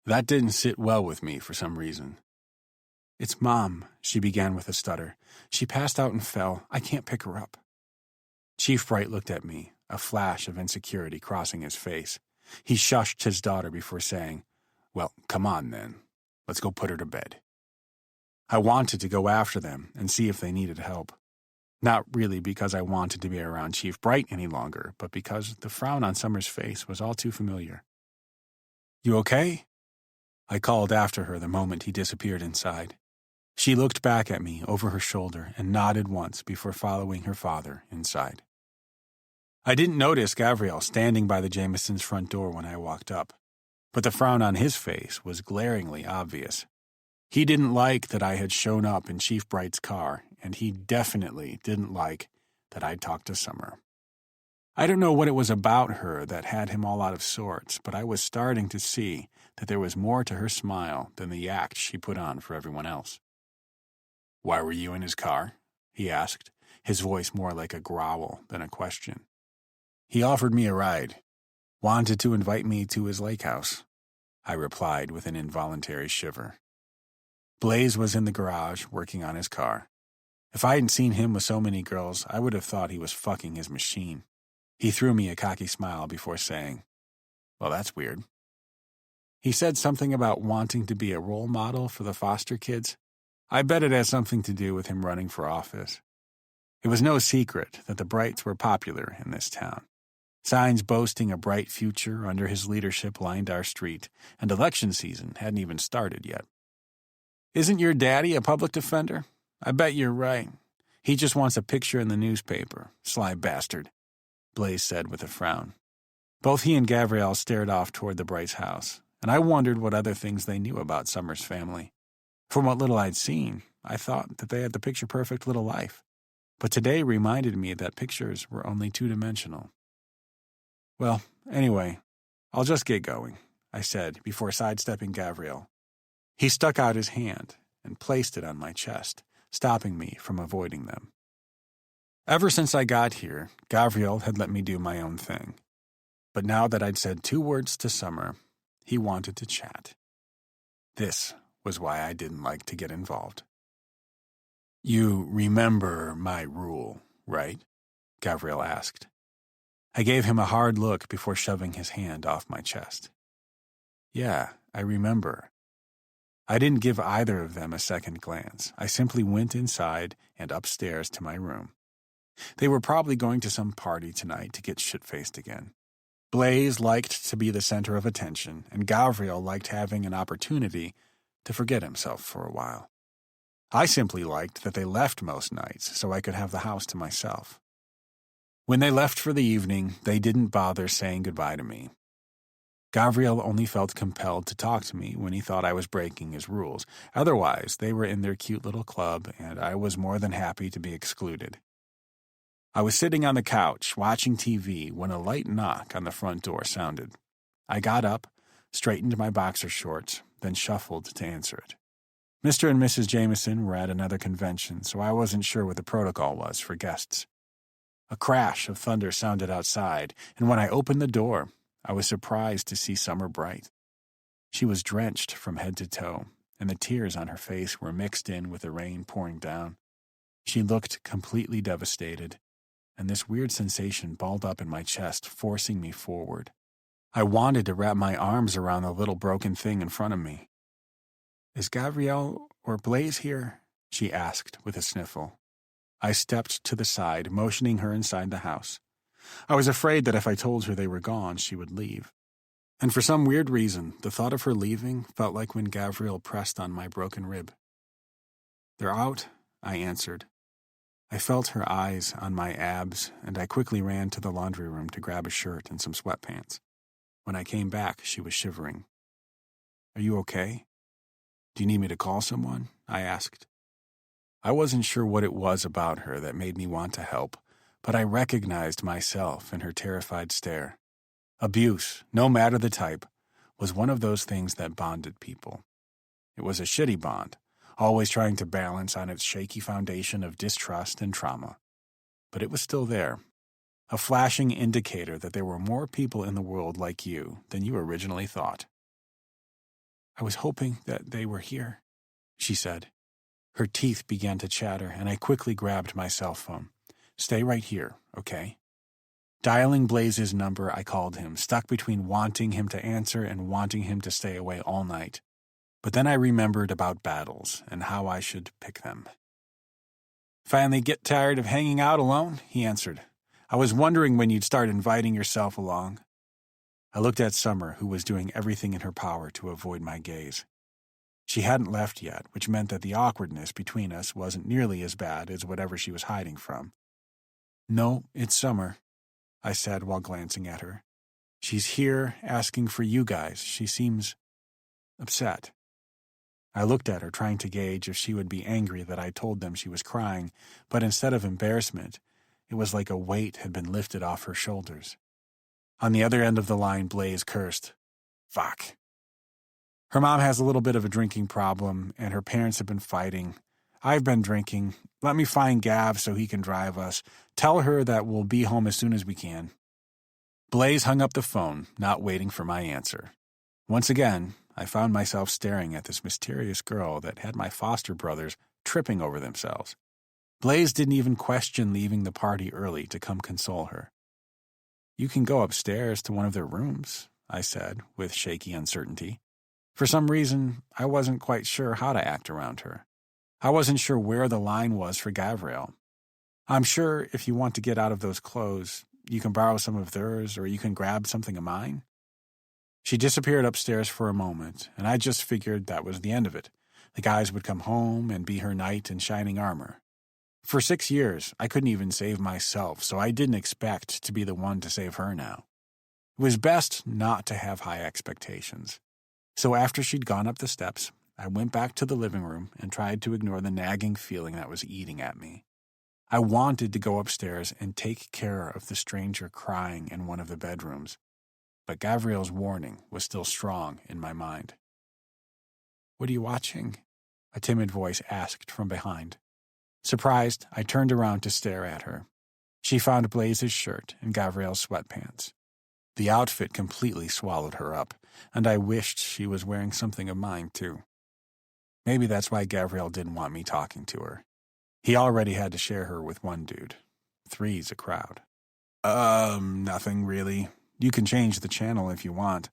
Speaker 2: That didn't sit well with me for some reason. "It's Mom," she began with a stutter. "She passed out and fell. I can't pick her up." Chief Bright looked at me, a flash of insecurity crossing his face. He shushed his daughter before saying, "Well, come on then. Let's go put her to bed." I wanted to go after them and see if they needed help. Not really because I wanted to be around Chief Bright any longer, but because the frown on Summer's face was all too familiar. "You okay?" I called after her the moment he disappeared inside. She looked back at me over her shoulder and nodded once before following her father inside. I didn't notice Gavriel standing by the Jamesons' front door when I walked up, but the frown on his face was glaringly obvious. He didn't like that I had shown up in Chief Bright's car, and he definitely didn't like that I'd talked to Summer. I don't know what it was about her that had him all out of sorts, but I was starting to see that there was more to her smile than the act she put on for everyone else. "Why were you in his car?" he asked, his voice more like a growl than a question. "He offered me a ride. Wanted to invite me to his lake house," I replied with an involuntary shiver. Blaise was in the garage working on his car. If I hadn't seen him with so many girls, I would have thought he was fucking his machine. He threw me a cocky smile before saying, "Well, that's weird." He said something about wanting to be a role model for the foster kids. I bet it has something to do with him running for office. It was no secret that the Brights were popular in this town. Signs boasting a bright future under his leadership lined our street, and election season hadn't even started yet. "Isn't your daddy a public defender? I bet you're right. He just wants a picture in the newspaper, sly bastard," Blaise said with a frown. Both he and Gavriel stared off toward the Brights' house, and I wondered what other things they knew about Summer's family. From what little I'd seen, I thought that they had the picture-perfect little life, but today reminded me that pictures were only two-dimensional. "Well, anyway, I'll just get going," I said before sidestepping Gavriel. He stuck out his hand and placed it on my chest, stopping me from avoiding them. Ever since I got here, Gavriel had let me do my own thing. But now that I'd said 2 words to Summer, he wanted to chat. This was why I didn't like to get involved. "You remember my rule, right?" Gavriel asked. I gave him a hard look before shoving his hand off my chest. "Yeah, I remember." I didn't give either of them a second glance. I simply went inside and upstairs to my room. They were probably going to some party tonight to get shit-faced again. Blaise liked to be the center of attention, and Gavriel liked having an opportunity to forget himself for a while. I simply liked that they left most nights so I could have the house to myself. When they left for the evening, they didn't bother saying goodbye to me. Gavriel only felt compelled to talk to me when he thought I was breaking his rules. Otherwise, they were in their cute little club, and I was more than happy to be excluded. I was sitting on the couch, watching TV, when a light knock on the front door sounded. I got up, straightened my boxer shorts, then shuffled to answer it. Mr. and Mrs. Jameson were at another convention, so I wasn't sure what the protocol was for guests. A crash of thunder sounded outside, and when I opened the door, I was surprised to see Summer Bright. She was drenched from head to toe, and the tears on her face were mixed in with the rain pouring down. She looked completely devastated, and this weird sensation balled up in my chest, forcing me forward. I wanted to wrap my arms around the little broken thing in front of me. "Is Gavriel or Blaise here?" she asked with a sniffle. I stepped to the side, motioning her inside the house. I was afraid that if I told her they were gone, she would leave. And for some weird reason, the thought of her leaving felt like when Gavriel pressed on my broken rib. "They're out," I answered. I felt her eyes on my abs, and I quickly ran to the laundry room to grab a shirt and some sweatpants. When I came back, she was shivering. "Are you okay? Do you need me to call someone?" I asked. I wasn't sure what it was about her that made me want to help, but I recognized myself in her terrified stare. Abuse, no matter the type, was one of those things that bonded people. It was a shitty bond, always trying to balance on its shaky foundation of distrust and trauma. But it was still there, a flashing indicator that there were more people in the world like you than you originally thought. "I was hoping that they were here," she said. Her teeth began to chatter, and I quickly grabbed my cell phone. "Stay right here, okay?" Dialing Blaise's number, I called him, stuck between wanting him to answer and wanting him to stay away all night. But then I remembered about battles and how I should pick them. "Finally get tired of hanging out alone?" he answered. "I was wondering when you'd start inviting yourself along." I looked at Summer, who was doing everything in her power to avoid my gaze. She hadn't left yet, which meant that the awkwardness between us wasn't nearly as bad as whatever she was hiding from. "No, it's Summer," I said while glancing at her. "She's here asking for you guys. She seems upset." I looked at her, trying to gauge if she would be angry that I told them she was crying, but instead of embarrassment, it was like a weight had been lifted off her shoulders. On the other end of the line, Blaise cursed. "Fuck." "Her mom has a little bit of a drinking problem, and her parents have been fighting. I've been drinking. Let me find Gav so he can drive us. Tell her that we'll be home as soon as we can." Blaise hung up the phone, not waiting for my answer. Once again, I found myself staring at this mysterious girl that had my foster brothers tripping over themselves. Blaise didn't even question leaving the party early to come console her. "You can go upstairs to one of their rooms," I said, with shaky uncertainty. For some reason, I wasn't quite sure how to act around her. I wasn't sure where the line was for Gavriel. "I'm sure if you want to get out of those clothes, you can borrow some of theirs or you can grab something of mine." She disappeared upstairs for a moment, and I just figured that was the end of it. The guys would come home and be her knight in shining armor. For 6 years, I couldn't even save myself, so I didn't expect to be the one to save her now. It was best not to have high expectations. So after she'd gone up the steps, I went back to the living room and tried to ignore the nagging feeling that was eating at me. I wanted to go upstairs and take care of the stranger crying in one of the bedrooms, but Gavriel's warning was still strong in my mind. "What are you watching?" a timid voice asked from behind. Surprised, I turned around to stare at her. She found Blaise's shirt and Gavriel's sweatpants. The outfit completely swallowed her up, and I wished she was wearing something of mine, too. Maybe that's why Gavriel didn't want me talking to her. He already had to share her with one dude. 3's a crowd. Nothing really. You can change the channel if you want."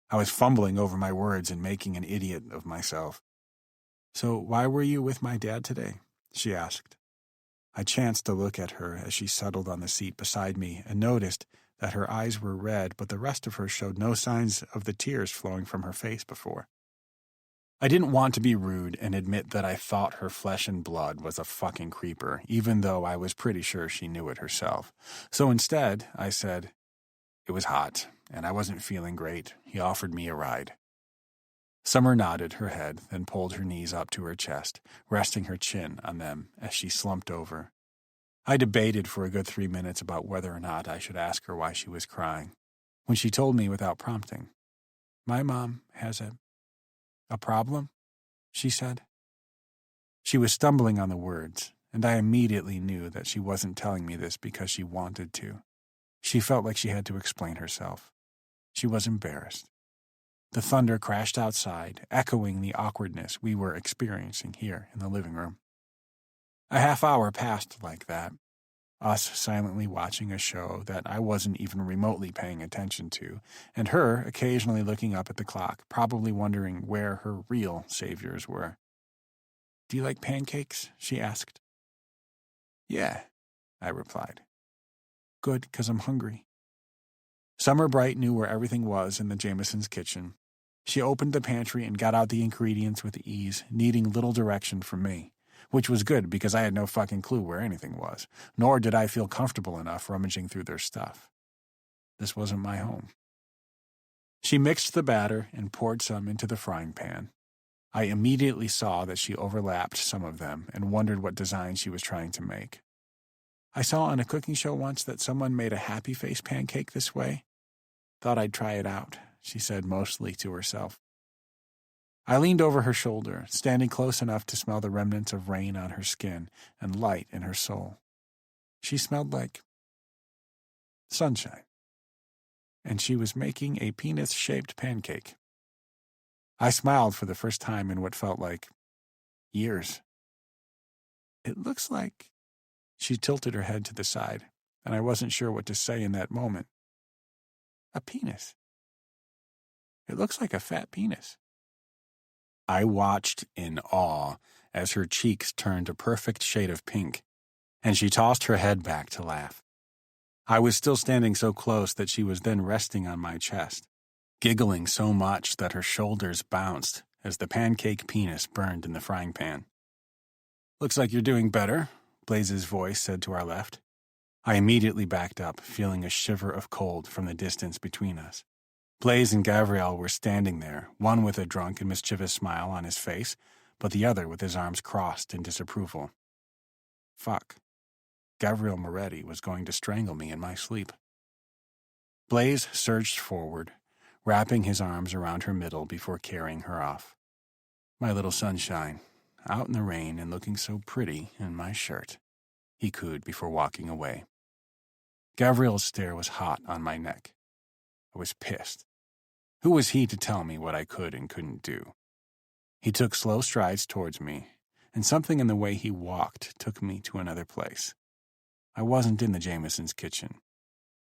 Speaker 2: I was fumbling over my words and making an idiot of myself. "So why were you with my dad today?" she asked. I chanced to look at her as she settled on the seat beside me and noticed that her eyes were red, but the rest of her showed no signs of the tears flowing from her face before. I didn't want to be rude and admit that I thought her flesh and blood was a fucking creeper, even though I was pretty sure she knew it herself. So instead, I said, It was hot, and I wasn't feeling great. He offered me a ride. Summer nodded her head, then pulled her knees up to her chest, resting her chin on them as she slumped over. I debated for a good 3 minutes about whether or not I should ask her why she was crying, when she told me without prompting. "My mom has a problem," she said. She was stumbling on the words, and I immediately knew that she wasn't telling me this because she wanted to. She felt like she had to explain herself. She was embarrassed. The thunder crashed outside, echoing the awkwardness we were experiencing here in the living room. A half hour passed like that, us silently watching a show that I wasn't even remotely paying attention to, and her occasionally looking up at the clock, probably wondering where her real saviors were. "Do you like pancakes?" she asked. "Yeah," I replied. "Good, 'cause I'm hungry." Summer Bright knew where everything was in the Jamesons' kitchen. She opened the pantry and got out the ingredients with ease, needing little direction from me, which was good because I had no fucking clue where anything was, nor did I feel comfortable enough rummaging through their stuff. This wasn't my home. She mixed the batter and poured some into the frying pan. I immediately saw that she overlapped some of them and wondered what design she was trying to make. I saw on a cooking show once that someone made a happy face pancake this way. Thought I'd try it out, she said mostly to herself. I leaned over her shoulder, standing close enough to smell the remnants of rain on her skin and light in her soul. She smelled like sunshine, and she was making a penis-shaped pancake. I smiled for the first time in what felt like years. "It looks like..." She tilted her head to the side, and I wasn't sure what to say in that moment. "A penis. It looks like a fat penis." I watched in awe as her cheeks turned a perfect shade of pink, and she tossed her head back to laugh. I was still standing so close that she was then resting on my chest, giggling so much that her shoulders bounced as the pancake penis burned in the frying pan. "Looks like you're doing better," Blaise's voice said to our left. I immediately backed up, feeling a shiver of cold from the distance between us. Blaise and Gavriel were standing there, one with a drunk and mischievous smile on his face, but the other with his arms crossed in disapproval. Fuck. Gavriel Moretti was going to strangle me in my sleep. Blaise surged forward, wrapping his arms around her middle before carrying her off. "My little sunshine, out in the rain and looking so pretty in my shirt," he cooed before walking away. Gavriel's stare was hot on my neck. I was pissed. Who was he to tell me what I could and couldn't do? He took slow strides towards me, and something in the way he walked took me to another place. I wasn't in the Jamesons' kitchen.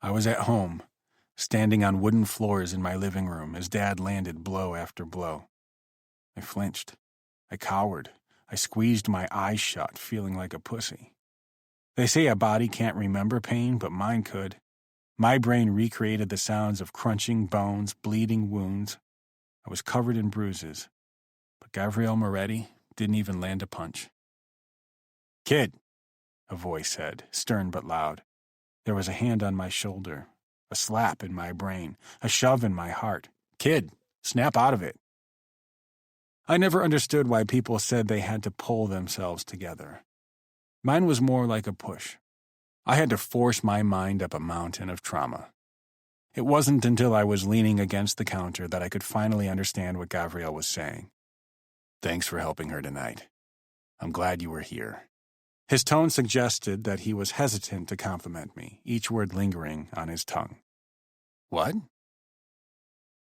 Speaker 2: I was at home, standing on wooden floors in my living room as Dad landed blow after blow. I flinched. I cowered. I squeezed my eyes shut, feeling like a pussy. They say a body can't remember pain, but mine could. My brain recreated the sounds of crunching bones, bleeding wounds. I was covered in bruises, but Gavriel Moretti didn't even land a punch. "Kid," a voice said, stern but loud. There was a hand on my shoulder, a slap in my brain, a shove in my heart. "Kid, snap out of it." I never understood why people said they had to pull themselves together. Mine was more like a push. I had to force my mind up a mountain of trauma. It wasn't until I was leaning against the counter that I could finally understand what Gavriel was saying. "Thanks for helping her tonight. I'm glad you were here." His tone suggested that he was hesitant to compliment me, each word lingering on his tongue. "What?"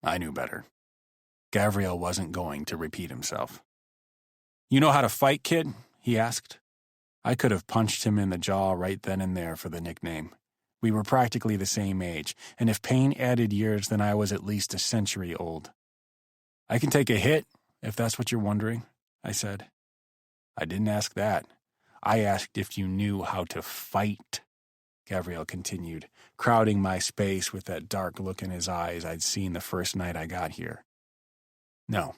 Speaker 2: I knew better. Gavriel wasn't going to repeat himself. "You know how to fight, kid?" he asked. I could have punched him in the jaw right then and there for the nickname. We were practically the same age, and if pain added years, then I was at least a century old. "I can take a hit, if that's what you're wondering," I said. "I didn't ask that. I asked if you knew how to fight," Gavriel continued, crowding my space with that dark look in his eyes I'd seen the first night I got here. "No,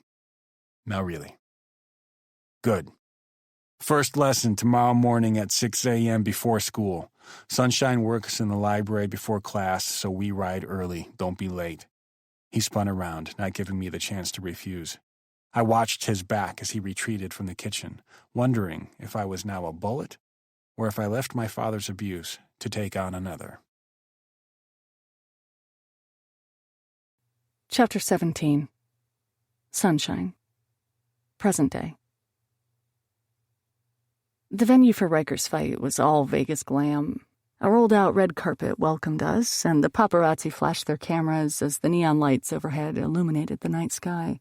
Speaker 2: not really." "Good. First lesson tomorrow morning at 6 a.m. before school. Sunshine works in the library before class, so we ride early. Don't be late. He spun around, not giving me the chance to refuse. I watched his back as he retreated from the kitchen, wondering if I was now a bullet or if I left my father's abuse to take on another.
Speaker 1: Chapter 17. Sunshine. Present day. The venue for Ryker's fight was all Vegas glam. A rolled-out red carpet welcomed us, and the paparazzi flashed their cameras as the neon lights overhead illuminated the night sky.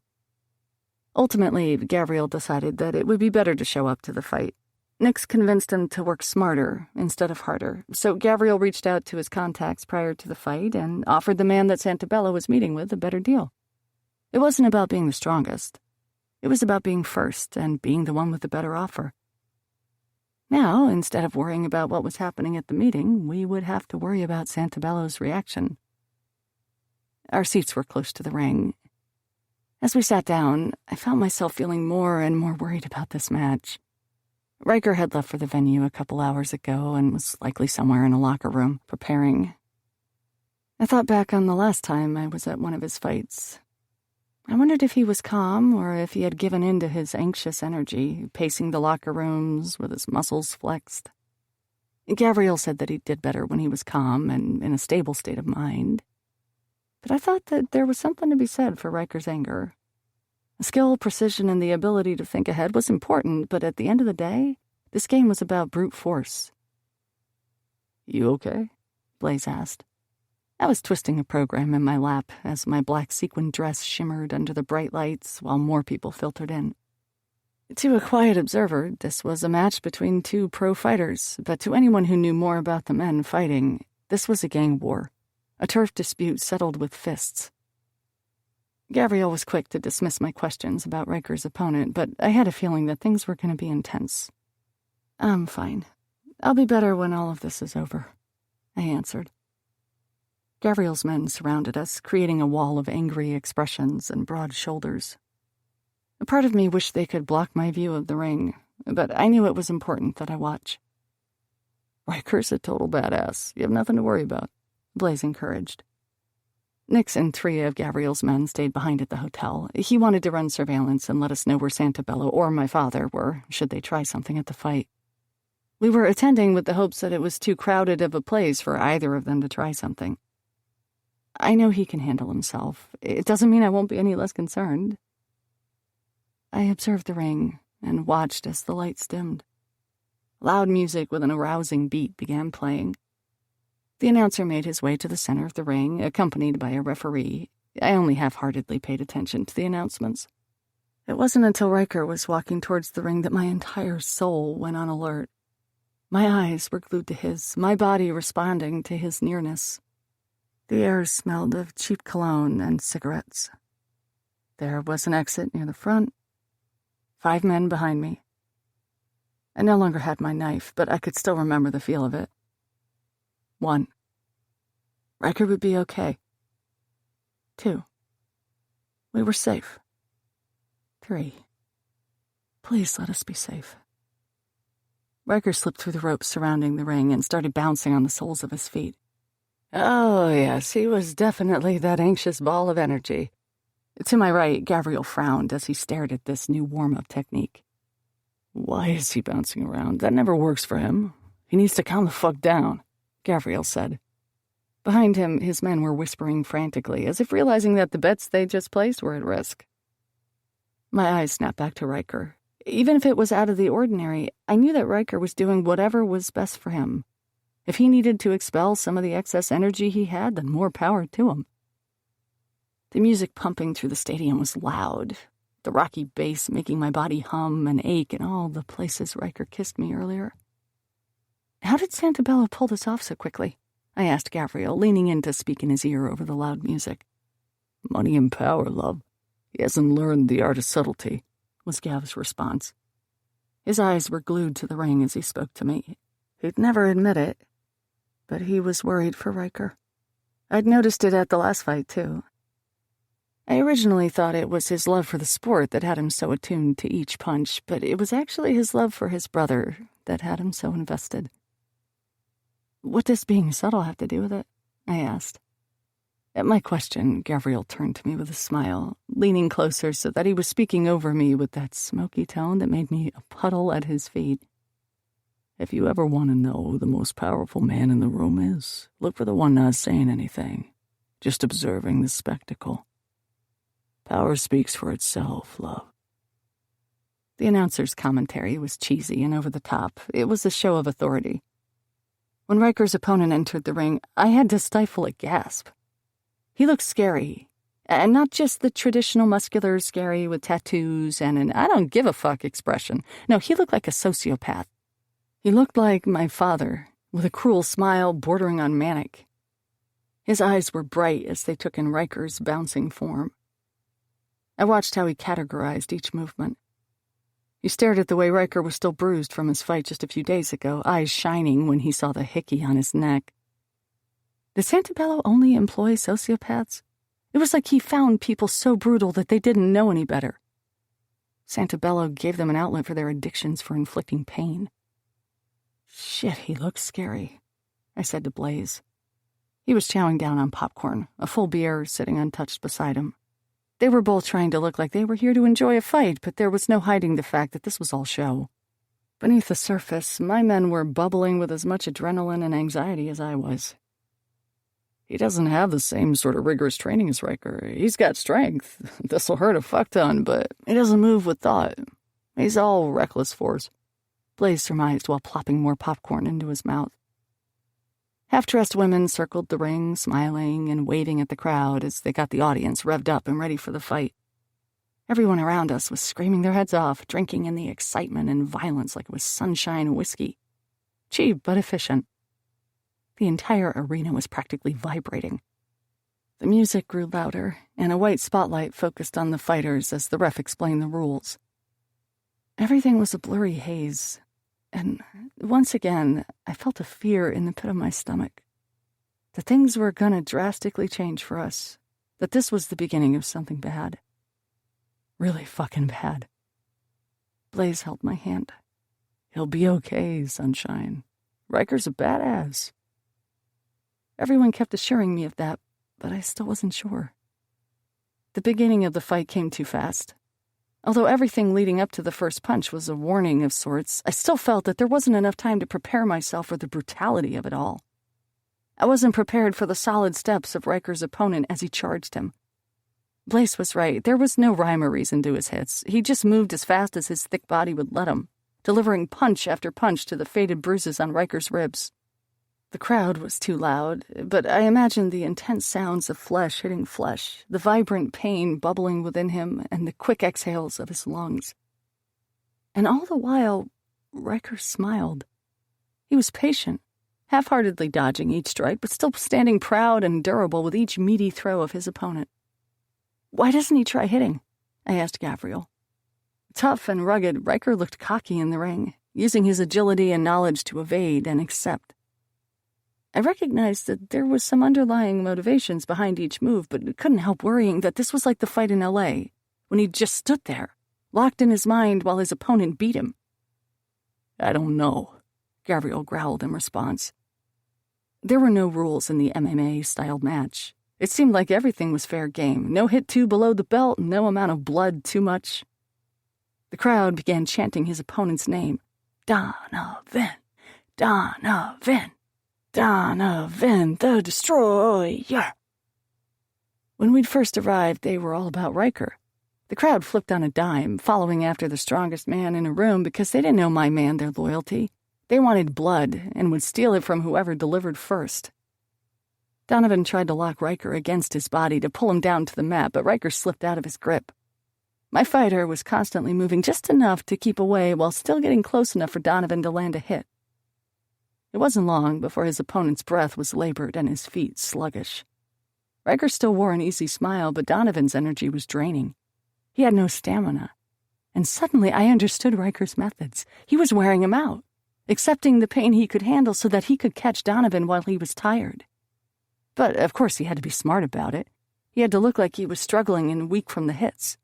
Speaker 1: Ultimately, Gavriel decided that it would be better to show up to the fight. Nix convinced him to work smarter instead of harder, so Gavriel reached out to his contacts prior to the fight and offered the man that Santabella was meeting with a better deal. It wasn't about being the strongest. It was about being first and being the one with the better offer. Now, instead of worrying about what was happening at the meeting, we would have to worry about Santabella's reaction. Our seats were close to the ring. As we sat down, I found myself feeling more and more worried about this match. Ryker had left for the venue a couple hours ago and was likely somewhere in a locker room, preparing. I thought back on the last time I was at one of his fights. I wondered if he was calm or if he had given in to his anxious energy, pacing the locker rooms with his muscles flexed. Gavriel said that he did better when he was calm and in a stable state of mind. But I thought that there was something to be said for Ryker's anger. Skill, precision, and the ability to think ahead was important, but at the end of the day, this game was about brute force.
Speaker 3: "You okay?"
Speaker 1: Blaise asked. I was twisting a program in my lap as my black sequin dress shimmered under the bright lights while more people filtered in. To a quiet observer, this was a match between two pro fighters, but to anyone who knew more about the men fighting, this was a gang war, a turf dispute settled with fists. Gavriel was quick to dismiss my questions about Ryker's opponent, but I had a feeling that things were going to be intense. "I'm fine. I'll be better when all of this is over," I answered. Gavriel's men surrounded us, creating a wall of angry expressions and broad shoulders. A part of me wished they could block my view of the ring, but I knew it was important that I watch.
Speaker 3: "Ryker's a total badass. You have nothing to worry about,"
Speaker 1: Blaise encouraged. Nix and 3 of Gavriel's men stayed behind at the hotel. He wanted to run surveillance and let us know where Santabella or my father were, should they try something at the fight. We were attending with the hopes that it was too crowded of a place for either of them to try something. I know he can handle himself. It doesn't mean I won't be any less concerned. I observed the ring and watched as the lights dimmed. Loud music with an arousing beat began playing. The announcer made his way to the center of the ring, accompanied by a referee. I only half-heartedly paid attention to the announcements. It wasn't until Ryker was walking towards the ring that my entire soul went on alert. My eyes were glued to his, my body responding to his nearness. The air smelled of cheap cologne and cigarettes. There was an exit near the front. 5 men behind me. I no longer had my knife, but I could still remember the feel of it. 1. Ryker would be okay. 2. We were safe. 3. Please let us be safe. Ryker slipped through the ropes surrounding the ring and started bouncing on the soles of his feet. Oh, yes, he was definitely that anxious ball of energy. To my right, Gavriel frowned as he stared at this new warm-up technique.
Speaker 3: "Why is he bouncing around? That never works for him. He needs to calm the fuck down,"
Speaker 1: Gavriel said. Behind him, his men were whispering frantically, as if realizing that the bets they just placed were at risk. My eyes snapped back to Ryker. Even if it was out of the ordinary, I knew that Ryker was doing whatever was best for him. If he needed to expel some of the excess energy he had, then more power to him. The music pumping through the stadium was loud, the rocky bass making my body hum and ache in all the places Ryker kissed me earlier. How did Santabella pull this off so quickly? I asked Gavriel, leaning in to speak in his ear over the loud music.
Speaker 3: "Money and power, love. He hasn't learned the art of subtlety," was Gav's response.
Speaker 1: His eyes were glued to the ring as he spoke to me. He'd never admit it, but he was worried for Ryker. I'd noticed it at the last fight, too.
Speaker 5: I originally thought it was his love for the sport that had him so attuned to each punch, but it was actually his love for his brother that had him so invested. "What does being subtle have to do with it?" I asked. At my question, Gavriel turned to me with a smile, leaning closer so that he was speaking over me with that smoky tone that made me a puddle at his feet.
Speaker 3: "If you ever want to know who the most powerful man in the room is, look for the one not saying anything, just observing the spectacle. Power speaks for itself, love."
Speaker 5: The announcer's commentary was cheesy and over the top. It was a show of authority. When Ryker's opponent entered the ring, I had to stifle a gasp. He looked scary, and not just the traditional muscular scary with tattoos and an I don't give a fuck expression. No, he looked like a sociopath. He looked like my father, with a cruel smile bordering on manic. His eyes were bright as they took in Ryker's bouncing form. I watched how he categorized each movement. He stared at the way Ryker was still bruised from his fight just a few days ago, eyes shining when he saw the hickey on his neck. Did Santabello only employ sociopaths? It was like he found people so brutal that they didn't know any better. Santabello gave them an outlet for their addictions for inflicting pain. "Shit, he looks scary," I said to Blaise. He was chowing down on popcorn, a full beer sitting untouched beside him. They were both trying to look like they were here to enjoy a fight, but there was no hiding the fact that this was all show. Beneath the surface, my men were bubbling with as much adrenaline and anxiety as I was.
Speaker 3: "He doesn't have the same sort of rigorous training as Ryker. He's got strength. This'll hurt a fuck ton, but he doesn't move with thought. He's all reckless force,"
Speaker 5: Blaise surmised while plopping more popcorn into his mouth. Half-dressed women circled the ring, smiling and waving at the crowd as they got the audience revved up and ready for the fight. Everyone around us was screaming their heads off, drinking in the excitement and violence like it was sunshine whiskey. Cheap but efficient. The entire arena was practically vibrating. The music grew louder, and a white spotlight focused on the fighters as the ref explained the rules. Everything was a blurry haze, and once again, I felt a fear in the pit of my stomach. That things were gonna drastically change for us. That this was the beginning of something bad. Really fucking bad. Blaise held my hand.
Speaker 3: "He'll be okay, sunshine. Ryker's a badass."
Speaker 5: Everyone kept assuring me of that, but I still wasn't sure. The beginning of the fight came too fast. Although everything leading up to the first punch was a warning of sorts, I still felt that there wasn't enough time to prepare myself for the brutality of it all. I wasn't prepared for the solid steps of Ryker's opponent as he charged him. Blaise was right. There was no rhyme or reason to his hits. He just moved as fast as his thick body would let him, delivering punch after punch to the faded bruises on Ryker's ribs. The crowd was too loud, but I imagined the intense sounds of flesh hitting flesh, the vibrant pain bubbling within him, and the quick exhales of his lungs. And all the while, Ryker smiled. He was patient, half-heartedly dodging each strike, but still standing proud and durable with each meaty throw of his opponent. "Why doesn't he try hitting?" I asked Gavriel. Tough and rugged, Ryker looked cocky in the ring, using his agility and knowledge to evade and accept. I recognized that there was some underlying motivations behind each move, but couldn't help worrying that this was like the fight in L.A., when he just stood there, locked in his mind while his opponent beat him.
Speaker 3: "I don't know," Gavriel growled in response.
Speaker 5: There were no rules in the MMA-styled match. It seemed like everything was fair game. No hit too below the belt, no amount of blood too much. The crowd began chanting his opponent's name. Donovan! Donovan! Donovan the Destroyer! When we'd first arrived, they were all about Ryker. The crowd flipped on a dime, following after the strongest man in a room because they didn't know my man their loyalty. They wanted blood and would steal it from whoever delivered first. Donovan tried to lock Ryker against his body to pull him down to the mat, but Ryker slipped out of his grip. My fighter was constantly moving just enough to keep away while still getting close enough for Donovan to land a hit. It wasn't long before his opponent's breath was labored and his feet sluggish. Ryker still wore an easy smile, but Donovan's energy was draining. He had no stamina. And suddenly I understood Ryker's methods. He was wearing him out, accepting the pain he could handle so that he could catch Donovan while he was tired. But, of course, he had to be smart about it. He had to look like he was struggling and weak from the hits.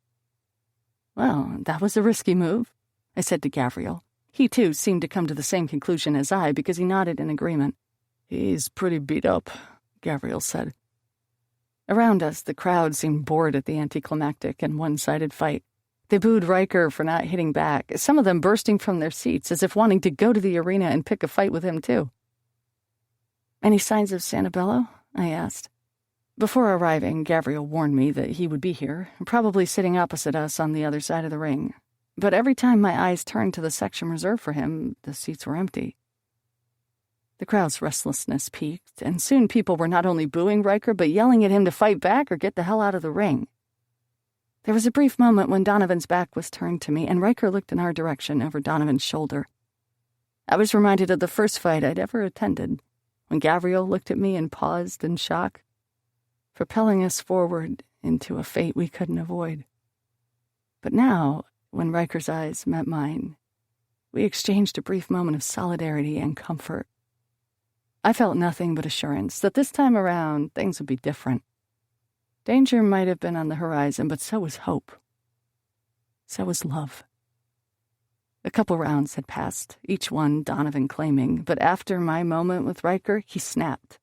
Speaker 5: Well, that was a risky move, I said to Gavriel. He, too, seemed to come to the same conclusion as I because he nodded in agreement.
Speaker 3: He's pretty beat up, Gavriel said.
Speaker 5: Around us, the crowd seemed bored at the anticlimactic and one-sided fight. They booed Ryker for not hitting back, some of them bursting from their seats as if wanting to go to the arena and pick a fight with him, too. "Any signs of Santabello?" I asked. Before arriving, Gavriel warned me that he would be here, probably sitting opposite us on the other side of the ring. But every time my eyes turned to the section reserved for him, the seats were empty. The crowd's restlessness peaked, and soon people were not only booing Ryker, but yelling at him to fight back or get the hell out of the ring. There was a brief moment when Donovan's back was turned to me, and Ryker looked in our direction over Donovan's shoulder. I was reminded of the first fight I'd ever attended, when Gavriel looked at me and paused in shock, propelling us forward into a fate we couldn't avoid. But now, when Ryker's eyes met mine, we exchanged a brief moment of solidarity and comfort. I felt nothing but assurance that this time around things would be different. Danger might have been on the horizon, but so was hope. So was love. A couple rounds had passed, each one Donovan claiming, but after my moment with Ryker, he snapped.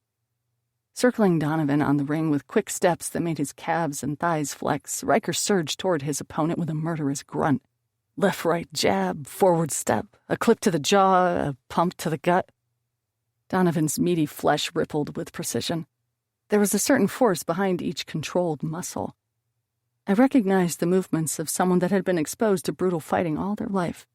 Speaker 5: Circling Donovan on the ring with quick steps that made his calves and thighs flex, Ryker surged toward his opponent with a murderous grunt. Left-right jab, forward step, a clip to the jaw, a pump to the gut. Donovan's meaty flesh rippled with precision. There was a certain force behind each controlled muscle. I recognized the movements of someone that had been exposed to brutal fighting all their life.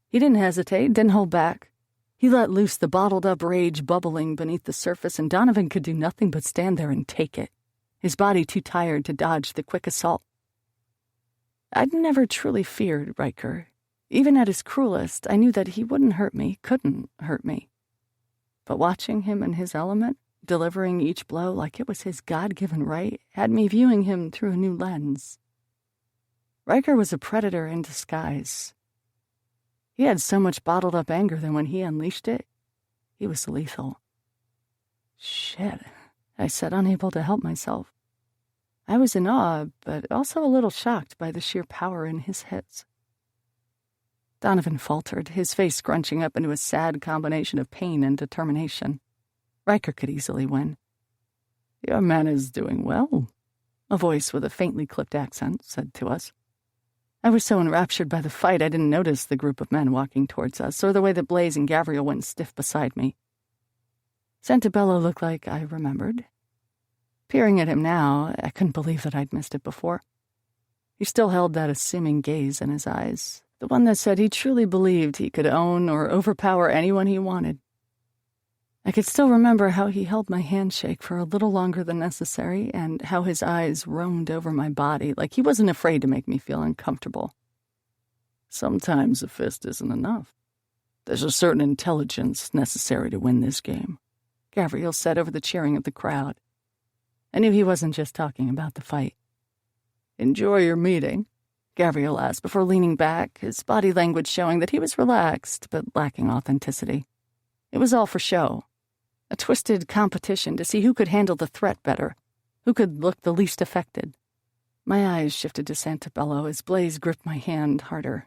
Speaker 5: He didn't hesitate, didn't hold back. He let loose the bottled-up rage bubbling beneath the surface, and Donovan could do nothing but stand there and take it, his body too tired to dodge the quick assault. I'd never truly feared Ryker. Even at his cruelest, I knew that he wouldn't hurt me, couldn't hurt me. But watching him in his element, delivering each blow like it was his God-given right, had me viewing him through a new lens. Ryker was a predator in disguise. He had so much bottled-up anger that when he unleashed it, he was lethal. "Shit," I said, unable to help myself. I was in awe, but also a little shocked by the sheer power in his hits. Donovan faltered, his face scrunching up into a sad combination of pain and determination. Ryker could easily win.
Speaker 3: "Your man is doing well,"
Speaker 5: a voice with a faintly clipped accent said to us. I was so enraptured by the fight I didn't notice the group of men walking towards us, or the way that Blaise and Gavriel went stiff beside me. Santabello looked like I remembered. Peering at him now, I couldn't believe that I'd missed it before. He still held that assuming gaze in his eyes, the one that said he truly believed he could own or overpower anyone he wanted. I could still remember how he held my handshake for a little longer than necessary, and how his eyes roamed over my body like he wasn't afraid to make me feel uncomfortable.
Speaker 3: "Sometimes a fist isn't enough. There's a certain intelligence necessary to win this game,"
Speaker 5: Gavriel said over the cheering of the crowd. I knew he wasn't just talking about the fight.
Speaker 3: "Enjoy your meeting?"
Speaker 5: Gavriel asked before leaning back, his body language showing that he was relaxed but lacking authenticity. It was all for show. A twisted competition to see who could handle the threat better, who could look the least affected. My eyes shifted to Santabello as Blaise gripped my hand harder.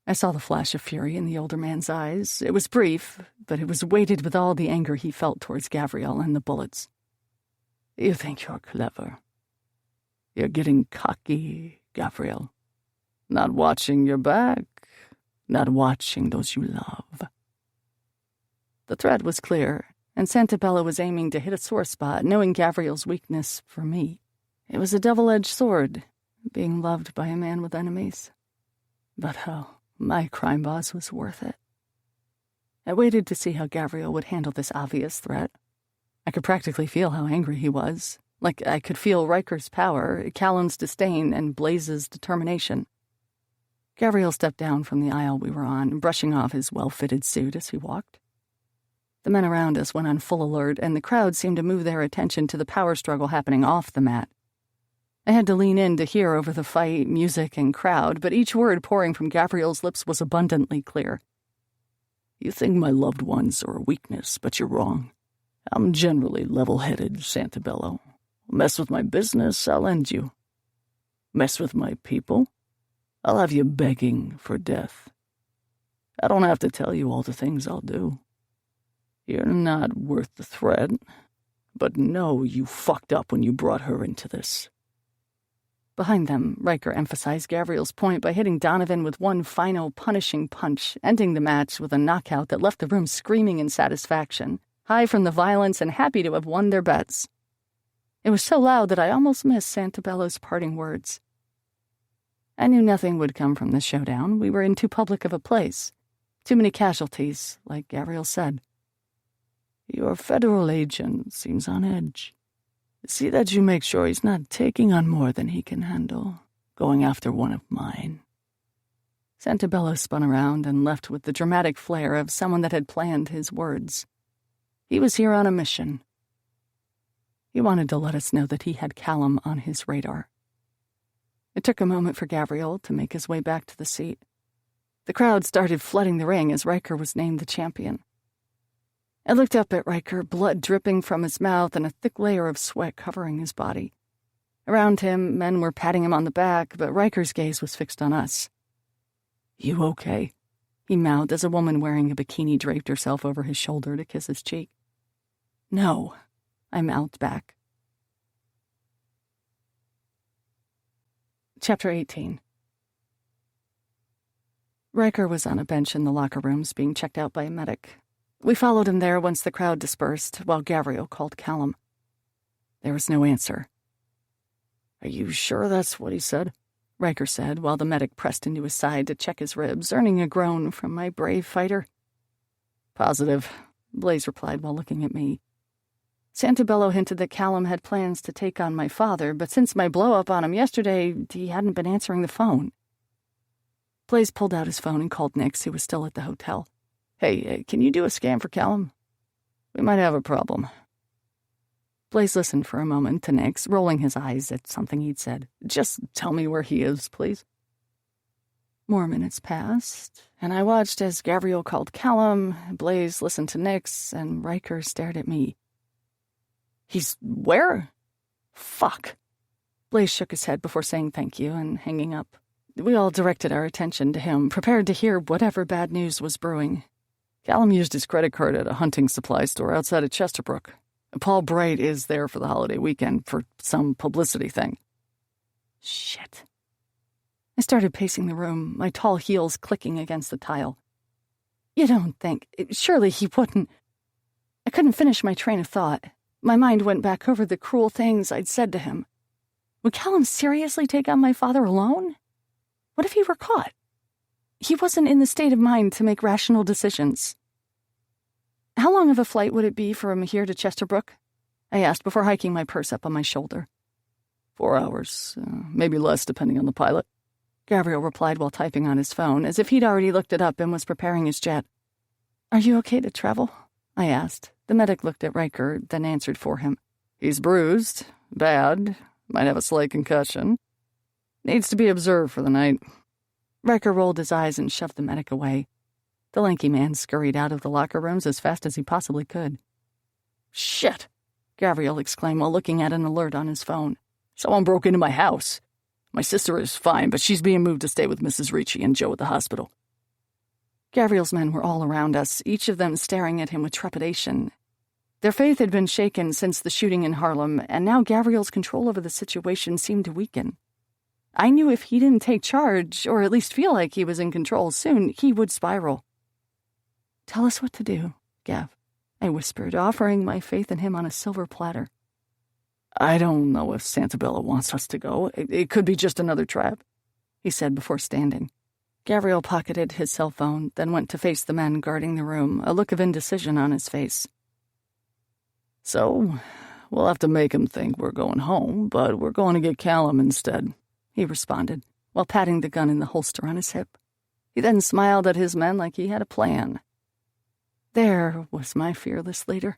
Speaker 5: I saw the flash of fury in the older man's eyes. It was brief, but it was weighted with all the anger he felt towards Gavriel and the bullets.
Speaker 3: "You think you're clever. You're getting cocky, Gavriel. Not watching your back, not watching those you love."
Speaker 5: The threat was clear, and Santabello was aiming to hit a sore spot, knowing Gavriel's weakness for me. It was a double-edged sword, being loved by a man with enemies. But hell, my crime boss was worth it. I waited to see how Gavriel would handle this obvious threat. I could practically feel how angry he was, like I could feel Ryker's power, Callum's disdain, and Blaise's determination. Gavriel stepped down from the aisle we were on, brushing off his well-fitted suit as he walked. The men around us went on full alert, and the crowd seemed to move their attention to the power struggle happening off the mat. I had to lean in to hear over the fight, music, and crowd, but each word pouring from Gavriel's lips was abundantly clear.
Speaker 3: "You think my loved ones are a weakness, but you're wrong. I'm generally level-headed, Santabello. Mess with my business, I'll end you. Mess with my people, I'll have you begging for death. I don't have to tell you all the things I'll do. You're not worth the threat, but know you fucked up when you brought her into this."
Speaker 5: Behind them, Ryker emphasized Gavriel's point by hitting Donovan with one final punishing punch, ending the match with a knockout that left the room screaming in satisfaction, high from the violence and happy to have won their bets. It was so loud that I almost missed Santabello's parting words. I knew nothing would come from the showdown. We were in too public of a place. Too many casualties, like Gavriel said.
Speaker 3: "Your federal agent seems on edge. See that you make sure he's not taking on more than he can handle, going after one of mine."
Speaker 5: Santabello spun around and left with the dramatic flair of someone that had planned his words. He was here on a mission. He wanted to let us know that he had Callum on his radar. It took a moment for Gavriel to make his way back to the seat. The crowd started flooding the ring as Ryker was named the champion. I looked up at Ryker, blood dripping from his mouth and a thick layer of sweat covering his body. Around him, men were patting him on the back, but Ryker's gaze was fixed on us.
Speaker 3: "You okay?"
Speaker 5: he mouthed as a woman wearing a bikini draped herself over his shoulder to kiss his cheek.
Speaker 3: "No,"
Speaker 5: I mouthed back. Chapter 18. Ryker was on a bench in the locker rooms being checked out by a medic. We followed him there once the crowd dispersed, while Gavriel called Callum. There was no answer.
Speaker 3: "Are you sure that's what he said?"
Speaker 5: Ryker said, while the medic pressed into his side to check his ribs, earning a groan from my brave fighter.
Speaker 3: "Positive,"
Speaker 5: Blaise replied while looking at me. Santabello hinted that Callum had plans to take on my father, but since my blow-up on him yesterday, he hadn't been answering the phone. Blaise pulled out his phone and called Nix, who was still at the hotel.
Speaker 3: "Hey, can you do a scan for Callum? We might have a problem."
Speaker 5: Blaise listened for a moment to Nix, rolling his eyes at something he'd said.
Speaker 3: "Just tell me where he is, please."
Speaker 5: More minutes passed, and I watched as Gavriel called Callum, Blaise listened to Nix, and Ryker stared at me.
Speaker 3: "He's where?"
Speaker 5: "Fuck." Blaise shook his head before saying thank you and hanging up. We all directed our attention to him, prepared to hear whatever bad news was brewing.
Speaker 3: "Callum used his credit card at a hunting supply store outside of Chesterbrook. Paul Bright is there for the holiday weekend for some publicity thing."
Speaker 5: Shit. I started pacing the room, my tall heels clicking against the tile. You don't think... Surely he wouldn't... I couldn't finish my train of thought. My mind went back over the cruel things I'd said to him. Would Callum seriously take on my father alone? What if he were caught? He wasn't in the state of mind to make rational decisions. How long of a flight would it be from here to Chesterbrook? I asked before hiking my purse up on my shoulder.
Speaker 3: 4 hours, maybe less depending on the pilot.
Speaker 5: Gavriel replied while typing on his phone, as if he'd already looked it up and was preparing his jet. Are you okay to travel? I asked. The medic looked at Ryker, then answered for him.
Speaker 3: He's bruised, bad, might have a slight concussion. Needs to be observed for the night.
Speaker 5: Ryker rolled his eyes and shoved the medic away. The lanky man scurried out of the locker rooms as fast as he possibly could.
Speaker 3: Shit!
Speaker 5: Gavriel exclaimed while looking at an alert on his phone.
Speaker 3: Someone broke into my house. My sister is fine, but she's being moved to stay with Mrs. Ricci and Joe at the hospital.
Speaker 5: Gavriel's men were all around us, each of them staring at him with trepidation. Their faith had been shaken since the shooting in Harlem, and now Gavriel's control over the situation seemed to weaken. I knew if he didn't take charge, or at least feel like he was in control soon, he would spiral. Tell us what to do, Gav, I whispered, offering my faith in him on a silver platter.
Speaker 3: I don't know if Santabello wants us to go. It could be just another trap,
Speaker 5: he said before standing. Gavriel pocketed his cell phone, then went to face the men guarding the room, a look of indecision on his face.
Speaker 3: So, we'll have to make him think we're going home, but we're going to get Callum instead, he responded, while patting the gun in the holster on his hip. He then smiled at his men like he had a plan.
Speaker 5: There was my fearless leader.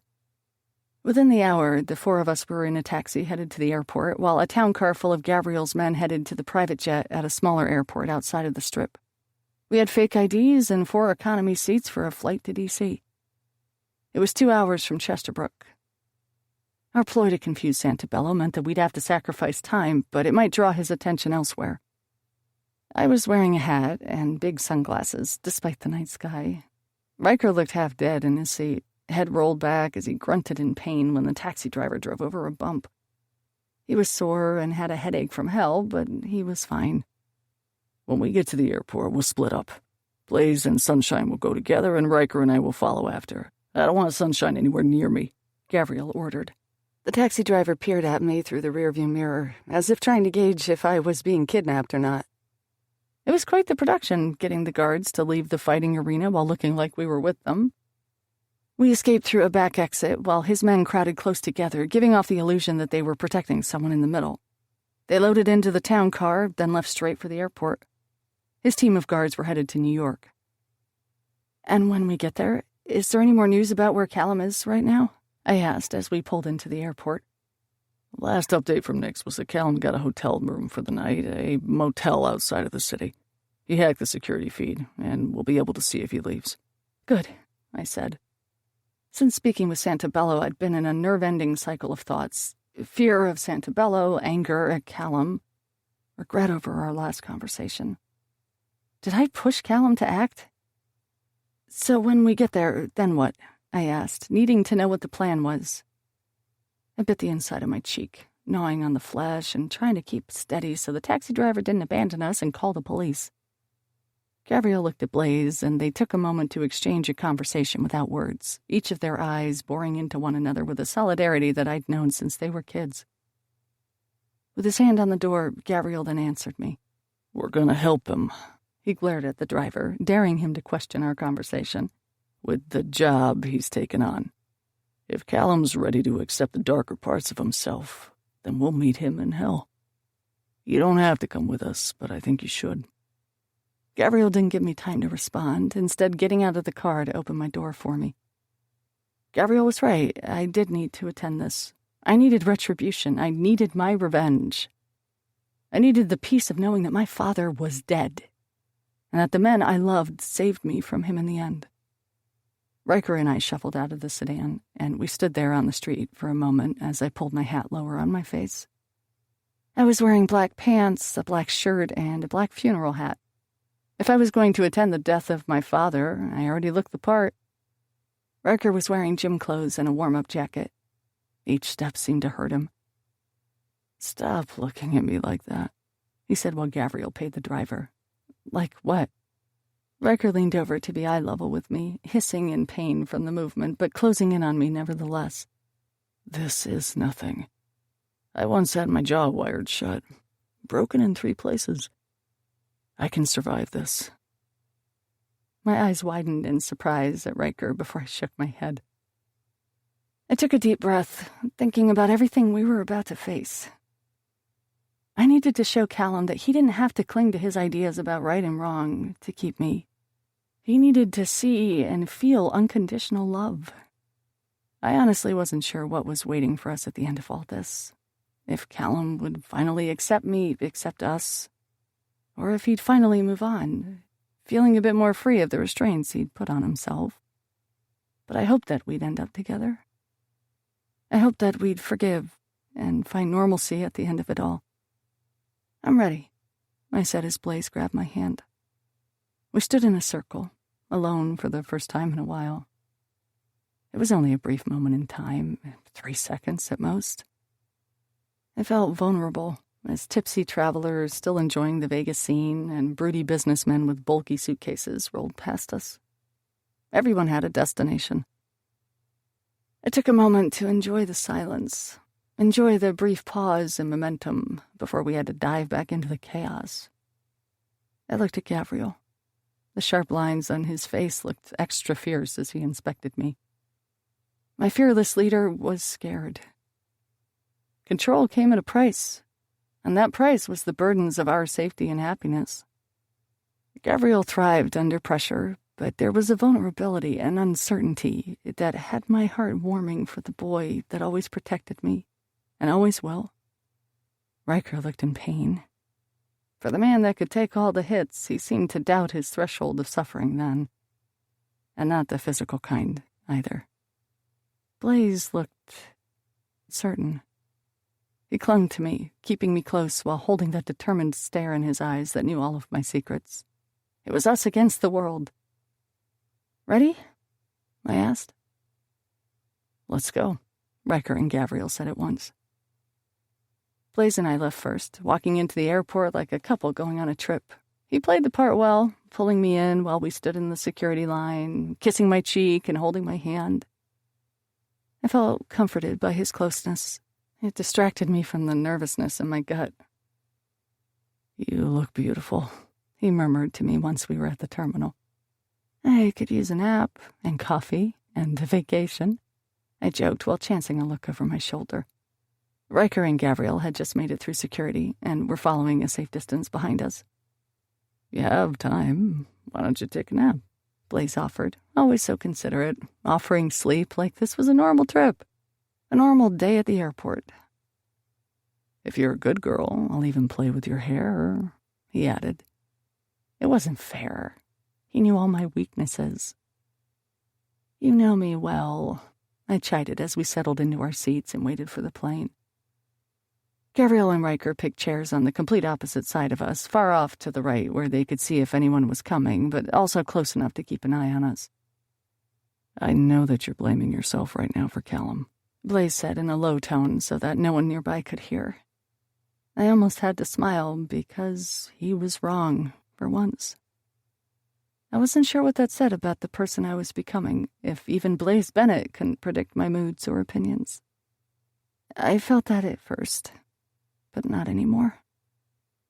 Speaker 5: Within the hour, the four of us were in a taxi headed to the airport, while a town car full of Gavriel's men headed to the private jet at a smaller airport outside of the Strip. We had fake IDs and 4 economy seats for a flight to D.C. It was 2 hours from Chesterbrook. Our ploy to confuse Santabello meant that we'd have to sacrifice time, but it might draw his attention elsewhere. I was wearing a hat and big sunglasses, despite the night sky. Ryker looked half dead in his seat, head rolled back as he grunted in pain when the taxi driver drove over a bump. He was sore and had a headache from hell, but he was fine.
Speaker 3: When we get to the airport, we'll split up. Blaise and Sunshine will go together, and Ryker and I will follow after. I don't want Sunshine anywhere near me,
Speaker 5: Gavriel ordered. The taxi driver peered at me through the rearview mirror, as if trying to gauge if I was being kidnapped or not. It was quite the production, getting the guards to leave the fighting arena while looking like we were with them. We escaped through a back exit while his men crowded close together, giving off the illusion that they were protecting someone in the middle. They loaded into the town car, then left straight for the airport. His team of guards were headed to New York. And when we get there, is there any more news about where Callum is right now? I asked as we pulled into the airport.
Speaker 3: The last update from Nix was that Callum got a hotel room for the night, a motel outside of the city. He hacked the security feed, and we'll be able to see if he leaves.
Speaker 5: Good, I said. Since speaking with Santabello, I'd been in a nerve-ending cycle of thoughts. Fear of Santabello, anger at Callum, regret over our last conversation. Did I push Callum to act? So when we get there, then what? I asked, needing to know what the plan was. I bit the inside of my cheek, gnawing on the flesh and trying to keep steady so the taxi driver didn't abandon us and call the police. Gavriel looked at Blaise, and they took a moment to exchange a conversation without words, each of their eyes boring into one another with a solidarity that I'd known since they were kids. With his hand on the door, Gavriel then answered me.
Speaker 3: We're gonna help him.
Speaker 5: He glared at the driver, daring him to question our conversation.
Speaker 3: With the job he's taken on. If Callum's ready to accept the darker parts of himself, then we'll meet him in hell. You don't have to come with us, but I think you should.
Speaker 5: Gavriel didn't give me time to respond, instead getting out of the car to open my door for me. Gavriel was right. I did need to attend this. I needed retribution. I needed my revenge. I needed the peace of knowing that my father was dead, and that the men I loved saved me from him in the end. Ryker and I shuffled out of the sedan, and we stood there on the street for a moment as I pulled my hat lower on my face. I was wearing black pants, a black shirt, and a black funeral hat. If I was going to attend the death of my father, I already looked the part. Ryker was wearing gym clothes and a warm-up jacket. Each step seemed to hurt him.
Speaker 3: Stop looking at me like that,
Speaker 5: he said while Gavriel paid the driver. Like what? Ryker leaned over to be eye level with me, hissing in pain from the movement, but closing in on me nevertheless.
Speaker 3: This is nothing. I once had my jaw wired shut, broken in 3 places. I can survive this.
Speaker 5: My eyes widened in surprise at Ryker before I shook my head. I took a deep breath, thinking about everything we were about to face. I needed to show Callum that he didn't have to cling to his ideas about right and wrong to keep me. He needed to see and feel unconditional love. I honestly wasn't sure what was waiting for us at the end of all this. If Callum would finally accept me, accept us, or if he'd finally move on, feeling a bit more free of the restraints he'd put on himself. But I hoped that we'd end up together. I hoped that we'd forgive and find normalcy at the end of it all. I'm ready, I said as Blaise grabbed my hand. We stood in a circle, alone for the first time in a while. It was only a brief moment in time, 3 seconds at most. I felt vulnerable, as tipsy travelers still enjoying the Vegas scene and broody businessmen with bulky suitcases rolled past us. Everyone had a destination. I took a moment to enjoy the silence, enjoy the brief pause and momentum before we had to dive back into the chaos. I looked at Gavriel. The sharp lines on his face looked extra fierce as he inspected me. My fearless leader was scared. Control came at a price, and that price was the burdens of our safety and happiness. Gavriel thrived under pressure, but there was a vulnerability and uncertainty that had my heart warming for the boy that always protected me, and always will. Ryker looked in pain. For the man that could take all the hits, he seemed to doubt his threshold of suffering then. And not the physical kind, either. Blaise looked certain. He clung to me, keeping me close while holding that determined stare in his eyes that knew all of my secrets. It was us against the world. "Ready?" I asked. "Let's go," Ryker and Gavriel said at once. Blaise and I left first, walking into the airport like a couple going on a trip. He played the part well, pulling me in while we stood in the security line, kissing my cheek and holding my hand. I felt comforted by his closeness. It distracted me from the nervousness in my gut. "You look beautiful," he murmured to me once we were at the terminal. "I could use a nap, and coffee, and a vacation," I joked while chancing a look over my shoulder. Ryker and Gavriel had just made it through security and were following a safe distance behind us. "You have time. Why don't you take a nap?" Blaise offered, always so considerate, offering sleep like this was a normal trip. A normal day at the airport. "If you're a good girl, I'll even play with your hair," he added. It wasn't fair. He knew all my weaknesses. "You know me well," I chided as we settled into our seats and waited for the plane. Gavriel and Ryker picked chairs on the complete opposite side of us, far off to the right where they could see if anyone was coming, but also close enough to keep an eye on us. "I know that you're blaming yourself right now for Callum," Blaise said in a low tone so that no one nearby could hear. I almost had to smile because he was wrong, for once. I wasn't sure what that said about the person I was becoming, if even Blaise Bennett couldn't predict my moods or opinions. I felt that at first, but not anymore.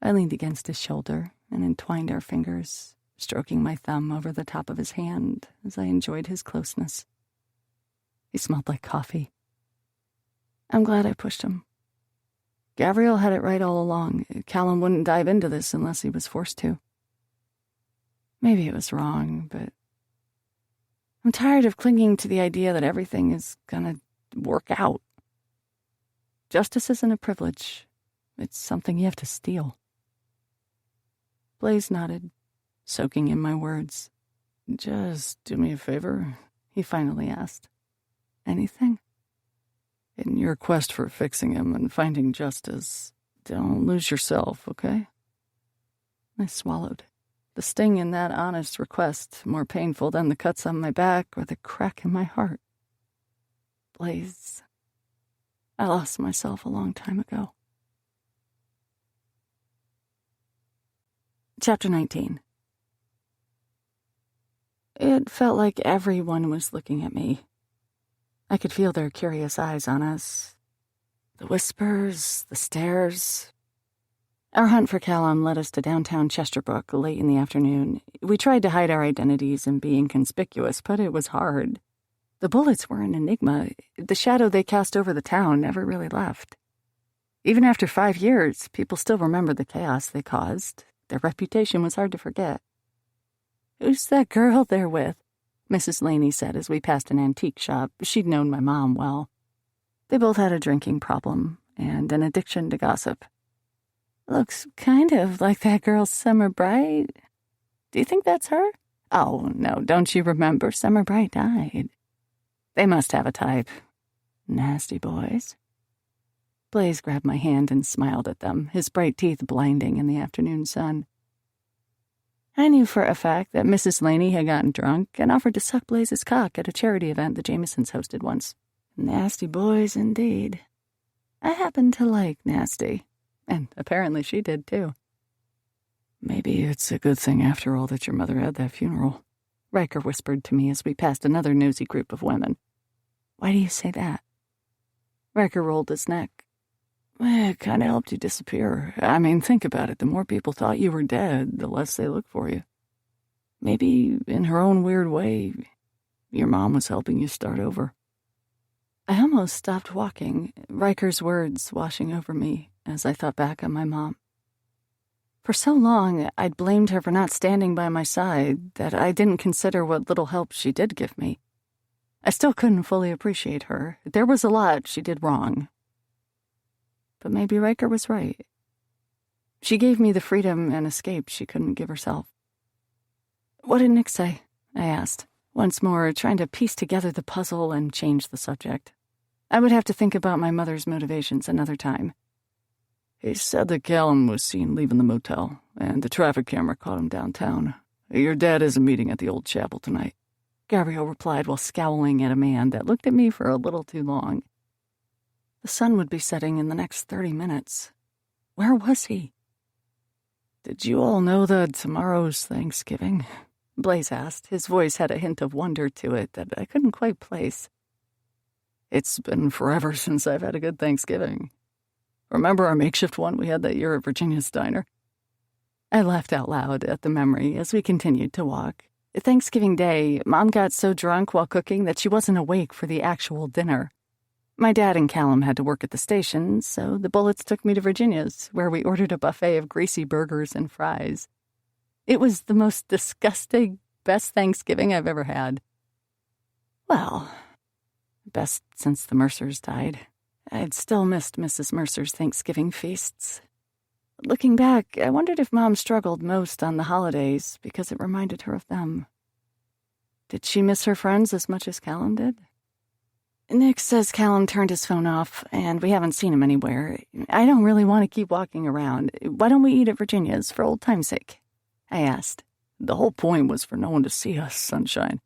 Speaker 5: I leaned against his shoulder and entwined our fingers, stroking my thumb over the top of his hand as I enjoyed his closeness. He smelled like coffee. I'm glad I pushed him. Gavriel had it right all along. Callum wouldn't dive into this unless he was forced to. Maybe it was wrong, but I'm tired of clinging to the idea that everything is gonna work out. Justice isn't a privilege. It's something you have to steal. Blaise nodded, soaking in my words. "Just do me a favor," he finally asked. "Anything?" "In your quest for fixing him and finding justice, don't lose yourself, okay?" I swallowed. The sting in that honest request more painful than the cuts on my back or the crack in my heart. Blaise, I lost myself a long time ago. Chapter 19. It felt like everyone was looking at me. I could feel their curious eyes on us. The whispers, the stares. Our hunt for Callum led us to downtown Chesterbrook late in the afternoon. We tried to hide our identities and be inconspicuous, but it was hard. The bullets were an enigma. The shadow they cast over the town never really left. Even after 5 years, people still remember the chaos they caused. Their reputation was hard to forget. "Who's that girl they're with?" Mrs. Laney said as we passed an antique shop. She'd known my mom well. They both had a drinking problem and an addiction to gossip. "Looks kind of like that girl Summer Bright. Do you think that's her?" "Oh, no, don't you remember? Summer Bright died." "They must have a type. Nasty boys." Blaise grabbed my hand and smiled at them, his bright teeth blinding in the afternoon sun. I knew for a fact that Mrs. Laney had gotten drunk and offered to suck Blaise's cock at a charity event the Jamesons hosted once. Nasty boys indeed. I happened to like nasty, and apparently she did too. "Maybe it's a good thing after all that your mother had that funeral," Ryker whispered to me as we passed another nosy group of women. "Why do you say that?" Ryker rolled his neck. "It kind of helped you disappear. I mean, think about it. The more people thought you were dead, the less they looked for you. Maybe, in her own weird way, your mom was helping you start over." I almost stopped walking, Ryker's words washing over me as I thought back on my mom. For so long, I'd blamed her for not standing by my side that I didn't consider what little help she did give me. I still couldn't fully appreciate her. There was a lot she did wrong. But maybe Ryker was right. She gave me the freedom and escape she couldn't give herself. "What did Nick say?" I asked, once more trying to piece together the puzzle and change the subject. I would have to think about my mother's motivations another time.
Speaker 3: He said that Callum was seen leaving the motel, and the traffic camera caught him downtown. Your dad has a meeting at the old chapel tonight,
Speaker 5: Gavriel replied while scowling at a man that looked at me for a little too long. The sun would be setting in the next 30 minutes. Where was he?
Speaker 3: Did you all know that tomorrow's Thanksgiving?
Speaker 5: Blaise asked. His voice had a hint of wonder to it that I couldn't quite place.
Speaker 3: It's been forever since I've had a good Thanksgiving. Remember our makeshift one we had that year at Virginia's diner?
Speaker 5: I laughed out loud at the memory as we continued to walk. Thanksgiving Day, Mom got so drunk while cooking that she wasn't awake for the actual dinner. My dad and Callum had to work at the station, so the Bullets took me to Virginia's, where we ordered a buffet of greasy burgers and fries. It was the most disgusting, best Thanksgiving I've ever had. Well, best since the Mercers died. I'd still missed Mrs. Mercer's Thanksgiving feasts. Looking back, I wondered if Mom struggled most on the holidays because it reminded her of them. Did she miss her friends as much as Callum did? Nick says Callum turned his phone off, and we haven't seen him anywhere. I don't really want to keep walking around. Why don't we eat at Virginia's for old time's sake? I asked.
Speaker 3: The whole point was for no one to see us, sunshine,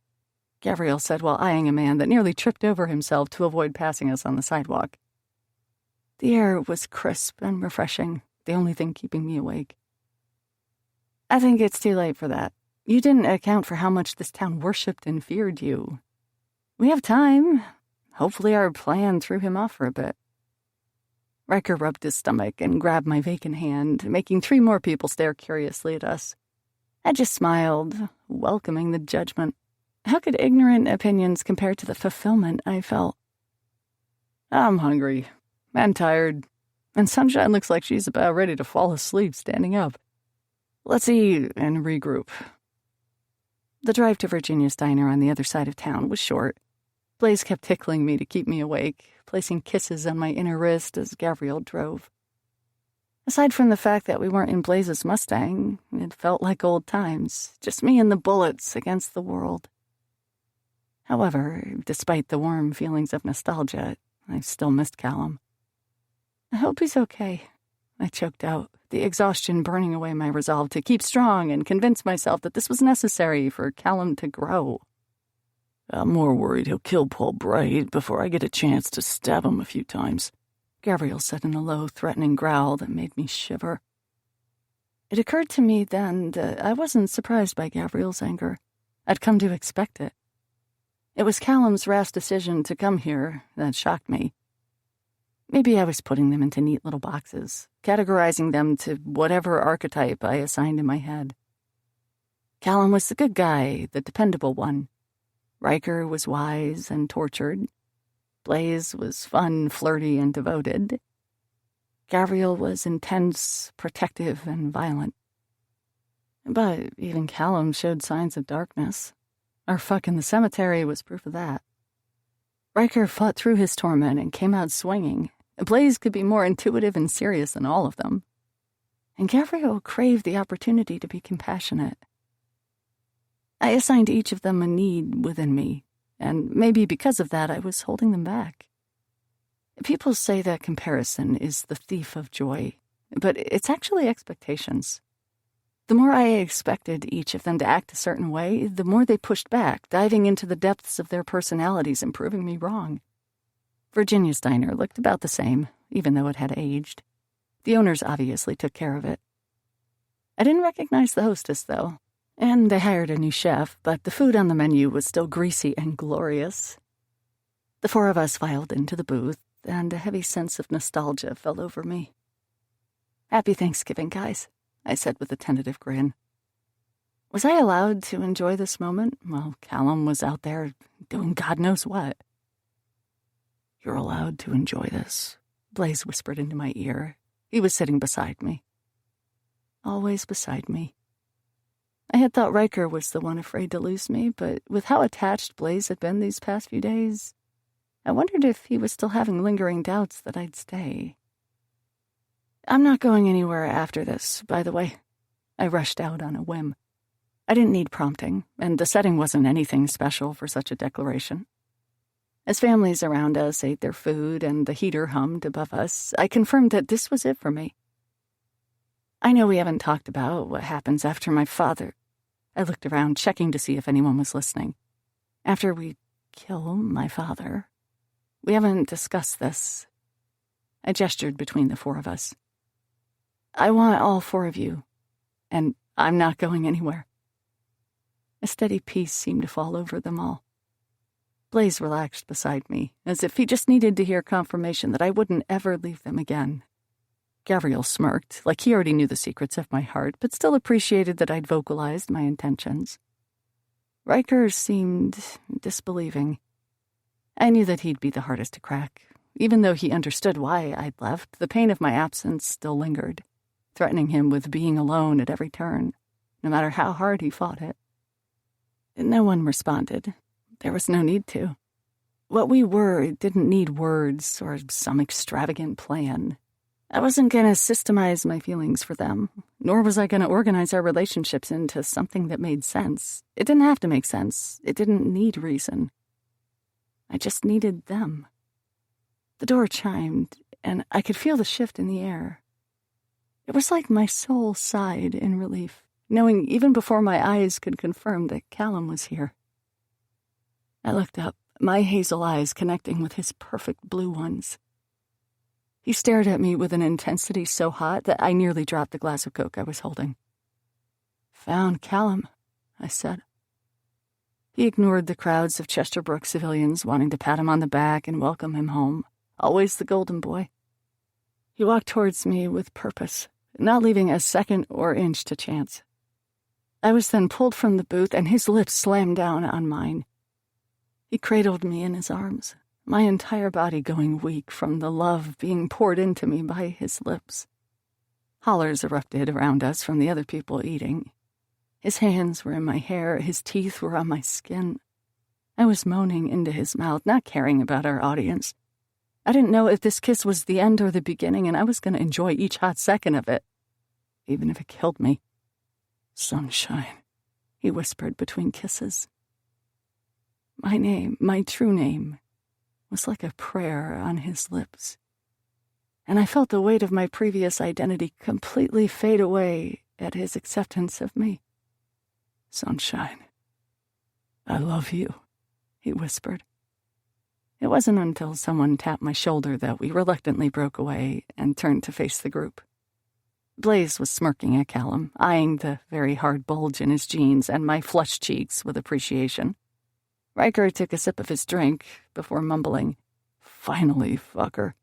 Speaker 5: Gavriel said while eyeing a man that nearly tripped over himself to avoid passing us on the sidewalk. The air was crisp and refreshing, the only thing keeping me awake. I think it's too late for that. You didn't account for how much this town worshipped and feared you. We have time. Hopefully our plan threw him off for a bit. Ryker rubbed his stomach and grabbed my vacant hand, making 3 more people stare curiously at us. I just smiled, welcoming the judgment. How could ignorant opinions compare to the fulfillment I felt?
Speaker 3: I'm hungry and tired, and Sunshine looks like she's about ready to fall asleep standing up. Let's eat and regroup.
Speaker 5: The drive to Virginia's diner on the other side of town was short. Blaise kept tickling me to keep me awake, placing kisses on my inner wrist as Gavriel drove. Aside from the fact that we weren't in Blaise's Mustang, it felt like old times, just me and the Bullets against the world. However, despite the warm feelings of nostalgia, I still missed Callum. I hope he's okay, I choked out, the exhaustion burning away my resolve to keep strong and convince myself that this was necessary for Callum to grow.
Speaker 3: I'm more worried he'll kill Paul Bright before I get a chance to stab him a few times,
Speaker 5: Gavriel said in a low, threatening growl that made me shiver. It occurred to me then that I wasn't surprised by Gavriel's anger. I'd come to expect it. It was Callum's rash decision to come here that shocked me. Maybe I was putting them into neat little boxes, categorizing them to whatever archetype I assigned in my head. Callum was the good guy, the dependable one. Ryker was wise and tortured. Blaise was fun, flirty, and devoted. Gavriel was intense, protective, and violent. But even Callum showed signs of darkness. Our fuck in the cemetery was proof of that. Ryker fought through his torment and came out swinging. Blaise could be more intuitive and serious than all of them. And Gavriel craved the opportunity to be compassionate. I assigned each of them a need within me, and maybe because of that I was holding them back. People say that comparison is the thief of joy, but it's actually expectations. The more I expected each of them to act a certain way, the more they pushed back, diving into the depths of their personalities and proving me wrong. Virginia's diner looked about the same, even though it had aged. The owners obviously took care of it. I didn't recognize the hostess, though, and they hired a new chef, but the food on the menu was still greasy and glorious. The 4 of us filed into the booth, and a heavy sense of nostalgia fell over me. "Happy Thanksgiving, guys," I said with a tentative grin. Was I allowed to enjoy this moment while Callum was out there doing God knows what?
Speaker 3: "You're allowed to enjoy this,"
Speaker 5: Blaise whispered into my ear. He was sitting beside me. Always beside me. I had thought Ryker was the one afraid to lose me, but with how attached Blaise had been these past few days, I wondered if he was still having lingering doubts that I'd stay. "I'm not going anywhere after this, by the way," I rushed out on a whim. I didn't need prompting, and the setting wasn't anything special for such a declaration. As families around us ate their food and the heater hummed above us, I confirmed that this was it for me. I know we haven't talked about what happens after my father. I looked around, checking to see if anyone was listening. After we kill my father, we haven't discussed this. I gestured between the four of us. I want all four of you, and I'm not going anywhere. A steady peace seemed to fall over them all. Blaise relaxed beside me, as if he just needed to hear confirmation that I wouldn't ever leave them again. Gavriel smirked, like he already knew the secrets of my heart, but still appreciated that I'd vocalized my intentions. Ryker seemed disbelieving. I knew that he'd be the hardest to crack. Even though he understood why I'd left, the pain of my absence still lingered, threatening him with being alone at every turn, no matter how hard he fought it. No one responded. There was no need to. What we were didn't need words or some extravagant plan. I wasn't going to systemize my feelings for them, nor was I going to organize our relationships into something that made sense. It didn't have to make sense. It didn't need reason. I just needed them. The door chimed, and I could feel the shift in the air. It was like my soul sighed in relief, knowing even before my eyes could confirm that Callum was here. I looked up, my hazel eyes connecting with his perfect blue ones. He stared at me with an intensity so hot that I nearly dropped the glass of Coke I was holding. "Found Callum," I said. He ignored the crowds of Chesterbrook civilians wanting to pat him on the back and welcome him home. Always the golden boy. He walked towards me with purpose, not leaving a second or inch to chance. I was then pulled from the booth, and his lips slammed down on mine. He cradled me in his arms, my entire body going weak from the love being poured into me by his lips. Hollers erupted around us from the other people eating. His hands were in my hair, his teeth were on my skin. I was moaning into his mouth, not caring about our audience. I didn't know if this kiss was the end or the beginning, and I was going to enjoy each hot second of it, even if it killed me. "Sunshine," he whispered between kisses. My name, my true name, was like a prayer on his lips, and I felt the weight of my previous identity completely fade away at his acceptance of me. "Sunshine, I love you," he whispered. It wasn't until someone tapped my shoulder that we reluctantly broke away and turned to face the group. Blaise was smirking at Callum, eyeing the very hard bulge in his jeans and my flushed cheeks with appreciation. Ryker took a sip of his drink before mumbling, "Finally, fucker."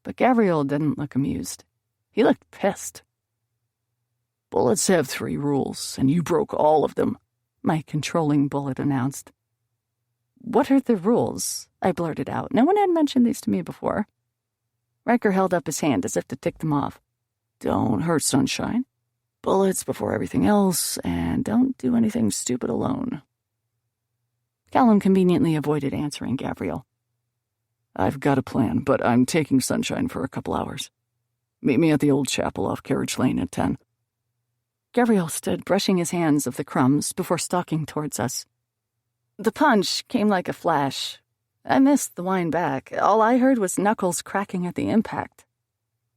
Speaker 5: But Gavriel didn't look amused. He looked pissed. "Bullets have 3 rules, and you broke all of them," my controlling bullet announced. "What are the rules?" I blurted out. No one had mentioned these to me before. Ryker held up his hand as if to tick them off. "Don't hurt Sunshine. Bullets before everything else, and don't do anything stupid alone." Callum conveniently avoided answering Gavriel. "I've got a plan, but I'm taking Sunshine for a couple hours. Meet me at the old chapel off Carriage Lane at 10. Gavriel stood brushing his hands of the crumbs before stalking towards us. The punch came like a flash. I missed the wine back. All I heard was knuckles cracking at the impact.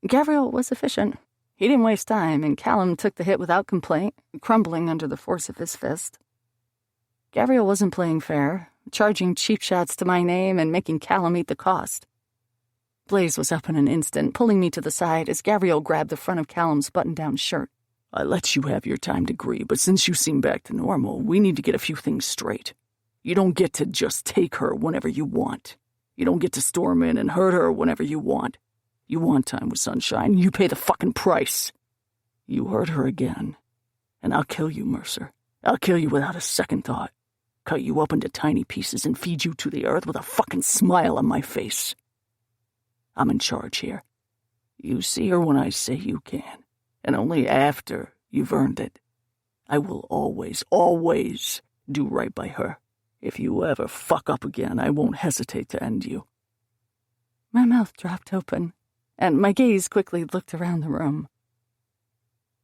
Speaker 5: Gavriel was efficient. He didn't waste time, and Callum took the hit without complaint, crumbling under the force of his fist. Gavriel wasn't playing fair, charging cheap shots to my name and making Callum eat the cost. Blaise was up in an instant, pulling me to the side as Gavriel grabbed the front of Callum's button-down shirt. "I let you have your time to grieve, but since you seem back to normal, we need to get a few things straight. You don't get to just take her whenever you want. You don't get to storm in and hurt her whenever you want. You want time with Sunshine, you pay the fucking price. You hurt her again, and I'll kill you, Mercer. I'll kill you without a second thought. Cut you up into tiny pieces and feed you to the earth with a fucking smile on my face. I'm in charge here. You see her when I say you can, and only after you've earned it. I will always, always do right by her. If you ever fuck up again, I won't hesitate to end you." My mouth dropped open, and my gaze quickly looked around the room.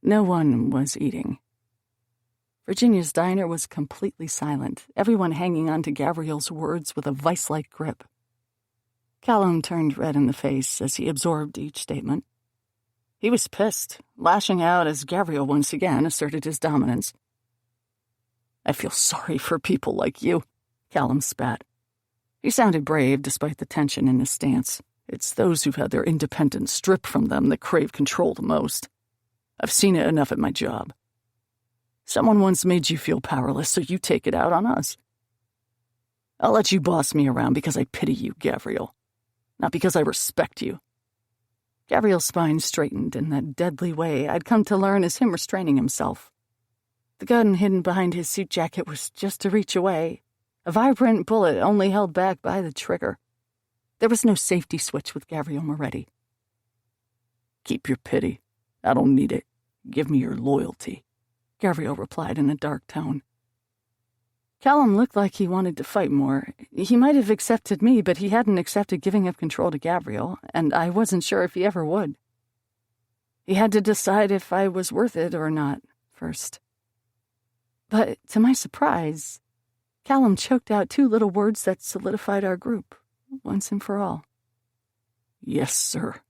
Speaker 5: No one was eating. Virginia's diner was completely silent, everyone hanging on to Gavriel's words with a vice-like grip. Callum turned red in the face as he absorbed each statement. He was pissed, lashing out as Gavriel once again asserted his dominance. "I feel sorry for people like you," Callum spat. He sounded brave despite the tension in his stance. "It's those who've had their independence stripped from them that crave control the most. I've seen it enough at my job. Someone once made you feel powerless, so you take it out on us. I'll let you boss me around because I pity you, Gavriel, not because I respect you." Gavriel's spine straightened in that deadly way I'd come to learn as him restraining himself. The gun hidden behind his suit jacket was just a reach away, a vibrant bullet only held back by the trigger. There was no safety switch with Gavriel Moretti. "Keep your pity. I don't need it. Give me your loyalty," Gavriel replied in a dark tone. Callum looked like he wanted to fight more. He might have accepted me, but he hadn't accepted giving up control to Gavriel, and I wasn't sure if he ever would. He had to decide if I was worth it or not first. But to my surprise, Callum choked out two little words that solidified our group, once and for all. "Yes, sir."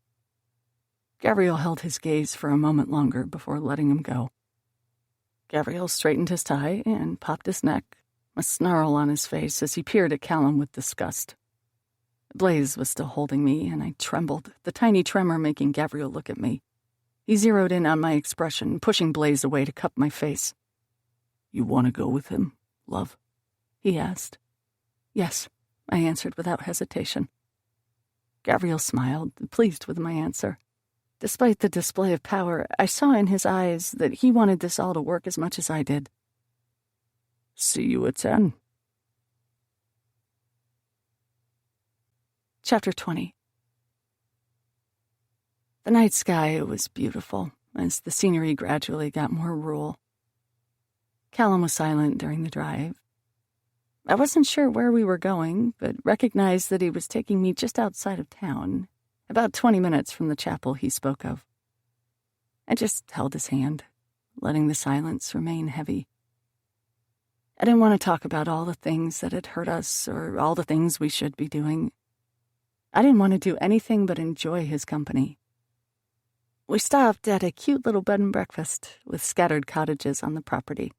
Speaker 5: Gavriel held his gaze for a moment longer before letting him go. Gavriel straightened his tie and popped his neck, a snarl on his face as he peered at Callum with disgust. Blaise was still holding me, and I trembled, the tiny tremor making Gavriel look at me. He zeroed in on my expression, pushing Blaise away to cup my face. "You want to go with him, love?" he asked. "Yes," I answered without hesitation. Gavriel smiled, pleased with my answer. Despite the display of power, I saw in his eyes that he wanted this all to work as much as I did. "See you at 10. Chapter 20. The night sky was beautiful as the scenery gradually got more rural. Callum was silent during the drive. I wasn't sure where we were going, but recognized that he was taking me just outside of town, about 20 minutes from the chapel he spoke of. I just held his hand, letting the silence remain heavy. I didn't want to talk about all the things that had hurt us or all the things we should be doing. I didn't want to do anything but enjoy his company. We stopped at a cute little bed and breakfast with scattered cottages on the property.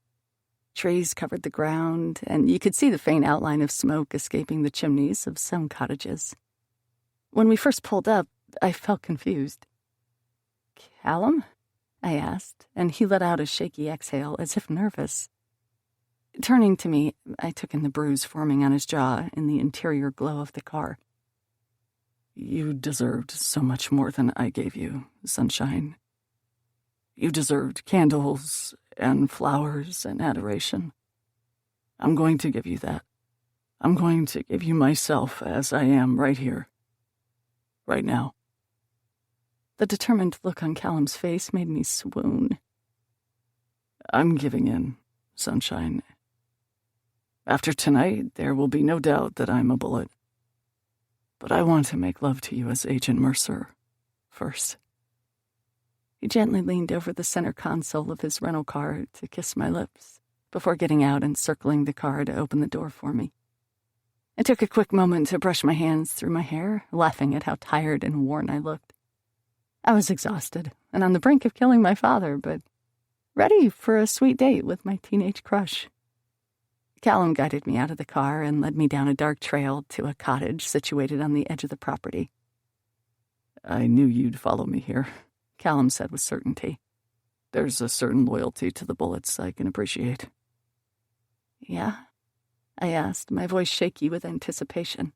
Speaker 5: Trees covered the ground, and you could see the faint outline of smoke escaping the chimneys of some cottages. When we first pulled up, I felt confused. "Callum?" I asked, and he let out a shaky exhale as if nervous. Turning to me, I took in the bruise forming on his jaw in the interior glow of the car. "You deserved so much more than I gave you, sunshine. You deserved candles and flowers and adoration. I'm going to give you that. I'm going to give you myself as I am right here. Right now." The determined look on Callum's face made me swoon. "I'm giving in, sunshine. After tonight, there will be no doubt that I'm a bullet. But I want to make love to you as Agent Mercer first." He gently leaned over the center console of his rental car to kiss my lips before getting out and circling the car to open the door for me. I took a quick moment to brush my hands through my hair, laughing at how tired and worn I looked. I was exhausted and on the brink of killing my father, but ready for a sweet date with my teenage crush. Callum guided me out of the car and led me down a dark trail to a cottage situated on the edge of the property. "I knew you'd follow me here," Callum said with certainty. "There's a certain loyalty to the bullets I can appreciate." "Yeah?" I asked, my voice shaky with anticipation.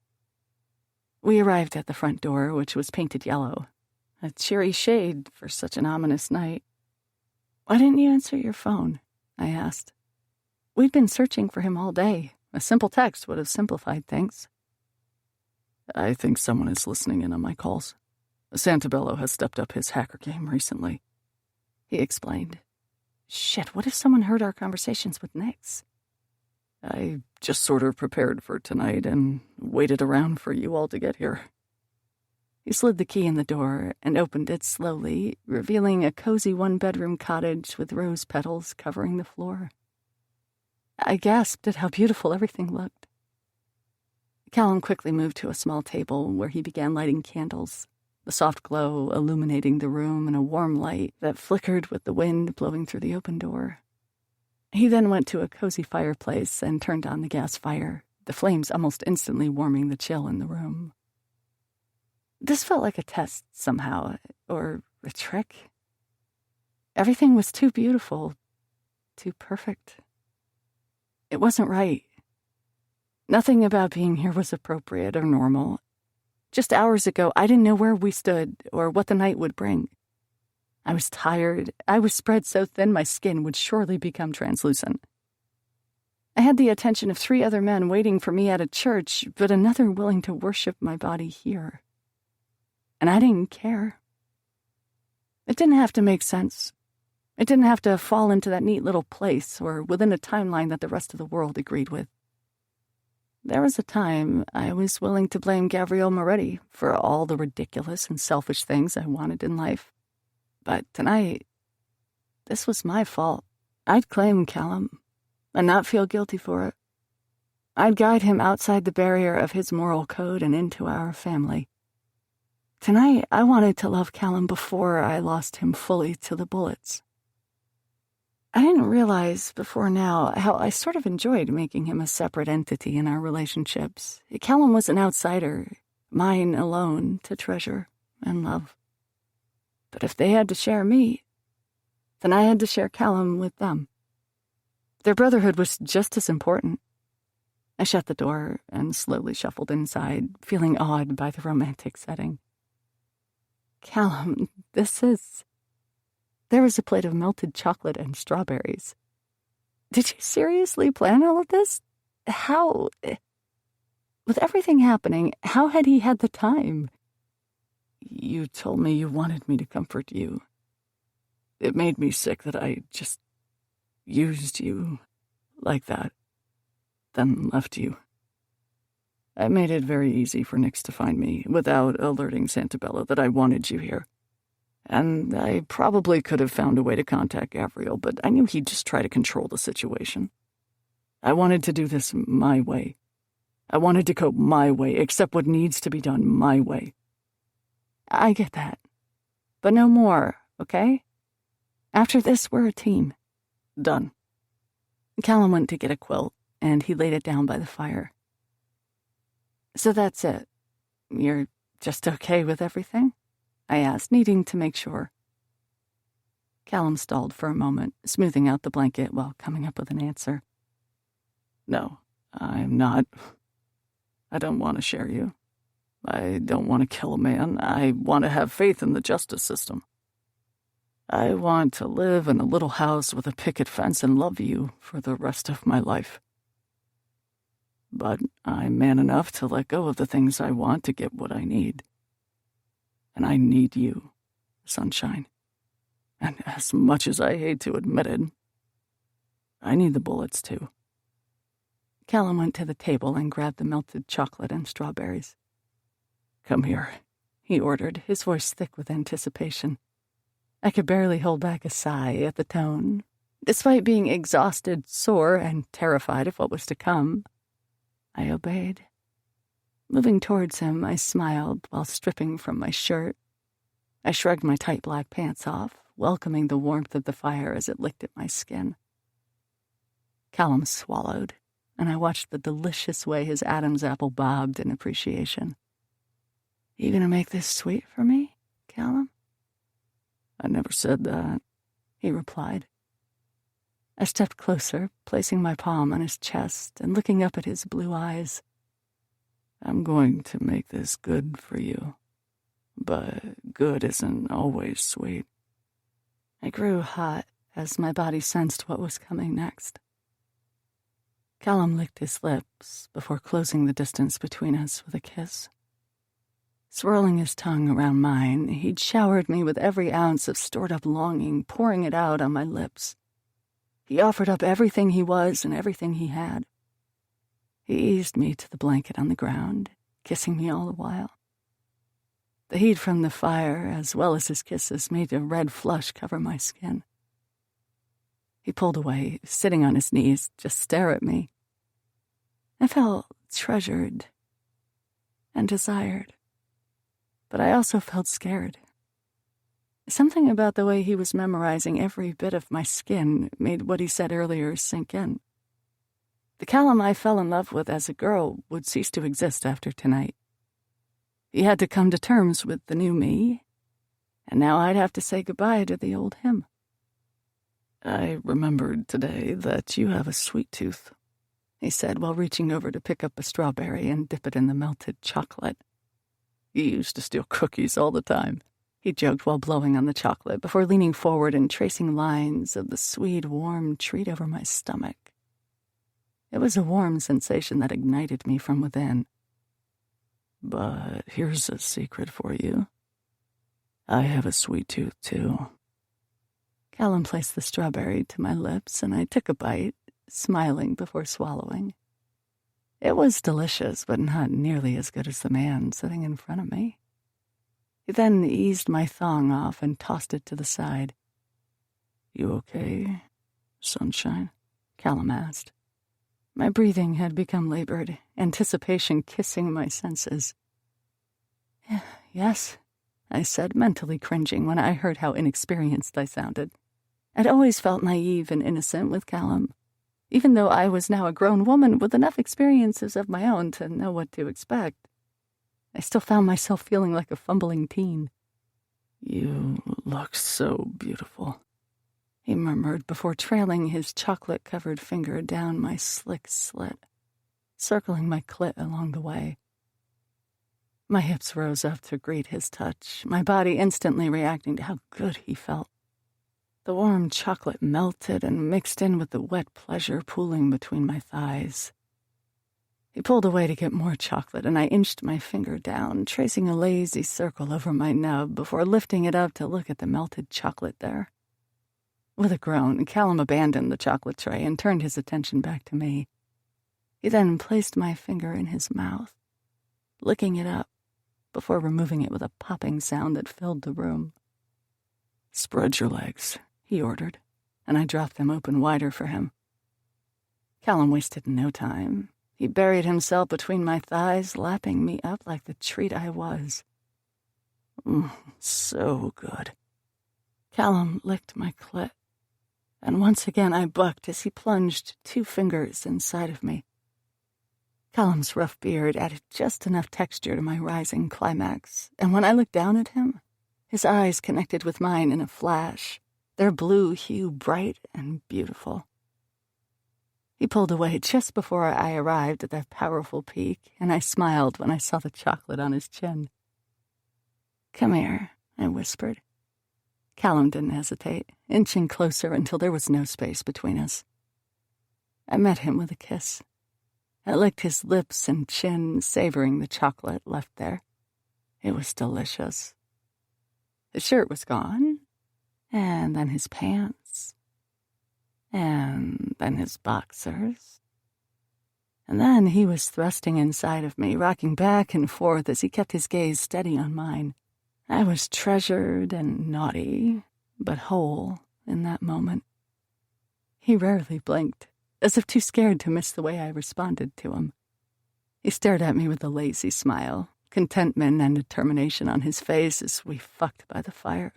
Speaker 5: We arrived at the front door, which was painted yellow, a cheery shade for such an ominous night. "Why didn't you answer your phone?" I asked. We'd been searching for him all day. A simple text would have simplified things. "I think someone is listening in on my calls. Santabello has stepped up his hacker game recently," he explained. Shit, what if someone heard our conversations with Nix? I just sort of prepared for tonight and waited around for you all to get here. He slid the key in the door and opened it slowly, revealing a cozy one-bedroom cottage with rose petals covering the floor. I gasped at how beautiful everything looked. Callum quickly moved to a small table where he began lighting candles, the soft glow illuminating the room in a warm light that flickered with the wind blowing through the open door. He then went to a cozy fireplace and turned on the gas fire, the flames almost instantly warming the chill in the room. This felt like a test somehow, or a trick. Everything was too beautiful, too perfect. It wasn't right. Nothing about being here was appropriate or normal. Just hours ago, I didn't know where we stood or what the night would bring. I was tired. I was spread so thin my skin would surely become translucent. I had the attention of 3 other men waiting for me at a church, but another willing to worship my body here. And I didn't care. It didn't have to make sense. It didn't have to fall into that neat little place or within a timeline that the rest of the world agreed with. There was a time I was willing to blame Gavriel Moretti for all the ridiculous and selfish things I wanted in life. But tonight, this was my fault. I'd claim Callum and not feel guilty for it. I'd guide him outside the barrier of his moral code and into our family. Tonight, I wanted to love Callum before I lost him fully to the bullets. I didn't realize before now how I sort of enjoyed making him a separate entity in our relationships. Callum was an outsider, mine alone to treasure and love. But if they had to share me, then I had to share Callum with them. Their brotherhood was just as important. I shut the door and slowly shuffled inside, feeling awed by the romantic setting. Callum, There was a plate of melted chocolate and strawberries. Did you seriously plan all of this? How? With everything happening, how had he had the time? You told me you wanted me to comfort you. It made me sick that I just used you like that, then left you. I made it very easy for Nix to find me without alerting Santabella that I wanted you here. And I probably could have found a way to contact Gavriel, but I knew he'd just try to control the situation. I wanted to do this my way. I wanted to cope my way, accept what needs to be done my way. I get that. But no more, okay? After this, we're a team. Done. Callum went to get a quilt, and he laid it down by the fire. So that's it. You're just okay with everything? I asked, needing to make sure. Callum stalled for a moment, smoothing out the blanket while coming up with an answer. No, I'm not. I don't want to share you. I don't want to kill a man. I want to have faith in the justice system. I want to live in a little house with a picket fence and love you for the rest of my life. But I'm man enough to let go of the things I want to get what I need. And I need you, sunshine. And as much as I hate to admit it, I need the bullets too. Callum went to the table and grabbed the melted chocolate and strawberries. Come here, he ordered, his voice thick with anticipation. I could barely hold back a sigh at the tone. Despite being exhausted, sore, and terrified of what was to come, I obeyed. Moving towards him, I smiled while stripping from my shirt. I shrugged my tight black pants off, welcoming the warmth of the fire as it licked at my skin. Callum swallowed, and I watched the delicious way his Adam's apple bobbed in appreciation. You gonna make this sweet for me, Callum? I never said that, he replied. I stepped closer, placing my palm on his chest and looking up at his blue eyes. I'm going to make this good for you, but good isn't always sweet. I grew hot as my body sensed what was coming next. Callum licked his lips before closing the distance between us with a kiss. Swirling his tongue around mine, he'd showered me with every ounce of stored-up longing, pouring it out on my lips. He offered up everything he was and everything he had. He eased me to the blanket on the ground, kissing me all the while. The heat from the fire, as well as his kisses, made a red flush cover my skin. He pulled away, sitting on his knees, just stare at me. I felt treasured and desired, but I also felt scared. Something about the way he was memorizing every bit of my skin made what he said earlier sink in. The Callum I fell in love with as a girl would cease to exist after tonight. He had to come to terms with the new me, and now I'd have to say goodbye to the old him.
Speaker 3: I remembered today that you have a sweet tooth,
Speaker 5: he said while reaching over to pick up a strawberry and dip it in the melted chocolate.
Speaker 3: You used to steal cookies all the time,
Speaker 5: he joked while blowing on the chocolate before leaning forward and tracing lines of the sweet, warm treat over my stomach. It was a warm sensation that ignited me from within.
Speaker 3: But here's a secret for you. I have a sweet tooth, too.
Speaker 5: Callum placed the strawberry to my lips, and I took a bite, smiling before swallowing. It was delicious, but not nearly as good as the man sitting in front of me. He then eased my thong off and tossed it to the side.
Speaker 3: You okay, sunshine?
Speaker 5: Callum asked. My breathing had become labored, anticipation kissing my senses. Yes, I said, mentally cringing when I heard how inexperienced I sounded. I'd always felt naive and innocent with Callum, even though I was now a grown woman with enough experiences of my own to know what to expect. I still found myself feeling like a fumbling teen.
Speaker 3: You look so beautiful,
Speaker 5: he murmured before trailing his chocolate-covered finger down my slick slit, circling my clit along the way. My hips rose up to greet his touch, my body instantly reacting to how good he felt. The warm chocolate melted and mixed in with the wet pleasure pooling between my thighs. He pulled away to get more chocolate, and I inched my finger down, tracing a lazy circle over my nub before lifting it up to look at the melted chocolate there. With a groan, Callum abandoned the chocolate tray and turned his attention back to me. He then placed my finger in his mouth, licking it up, before removing it with a popping sound that filled the room.
Speaker 3: Spread your legs,
Speaker 5: he ordered, and I dropped them open wider for him. Callum wasted no time. He buried himself between my thighs, lapping me up like the treat I was.
Speaker 3: So good.
Speaker 5: Callum licked my clit, and once again I bucked as he plunged 2 fingers inside of me. Callum's rough beard added just enough texture to my rising climax, and when I looked down at him, his eyes connected with mine in a flash, their blue hue bright and beautiful. He pulled away just before I arrived at that powerful peak, and I smiled when I saw the chocolate on his chin. "Come here," I whispered. Callum didn't hesitate, inching closer until there was no space between us. I met him with a kiss. I licked his lips and chin, savoring the chocolate left there. It was delicious. His shirt was gone, and then his pants, and then his boxers. And then he was thrusting inside of me, rocking back and forth as he kept his gaze steady on mine. I was treasured and naughty, but whole in that moment. He rarely blinked, as if too scared to miss the way I responded to him. He stared at me with a lazy smile, contentment and determination on his face as we fucked by the fire.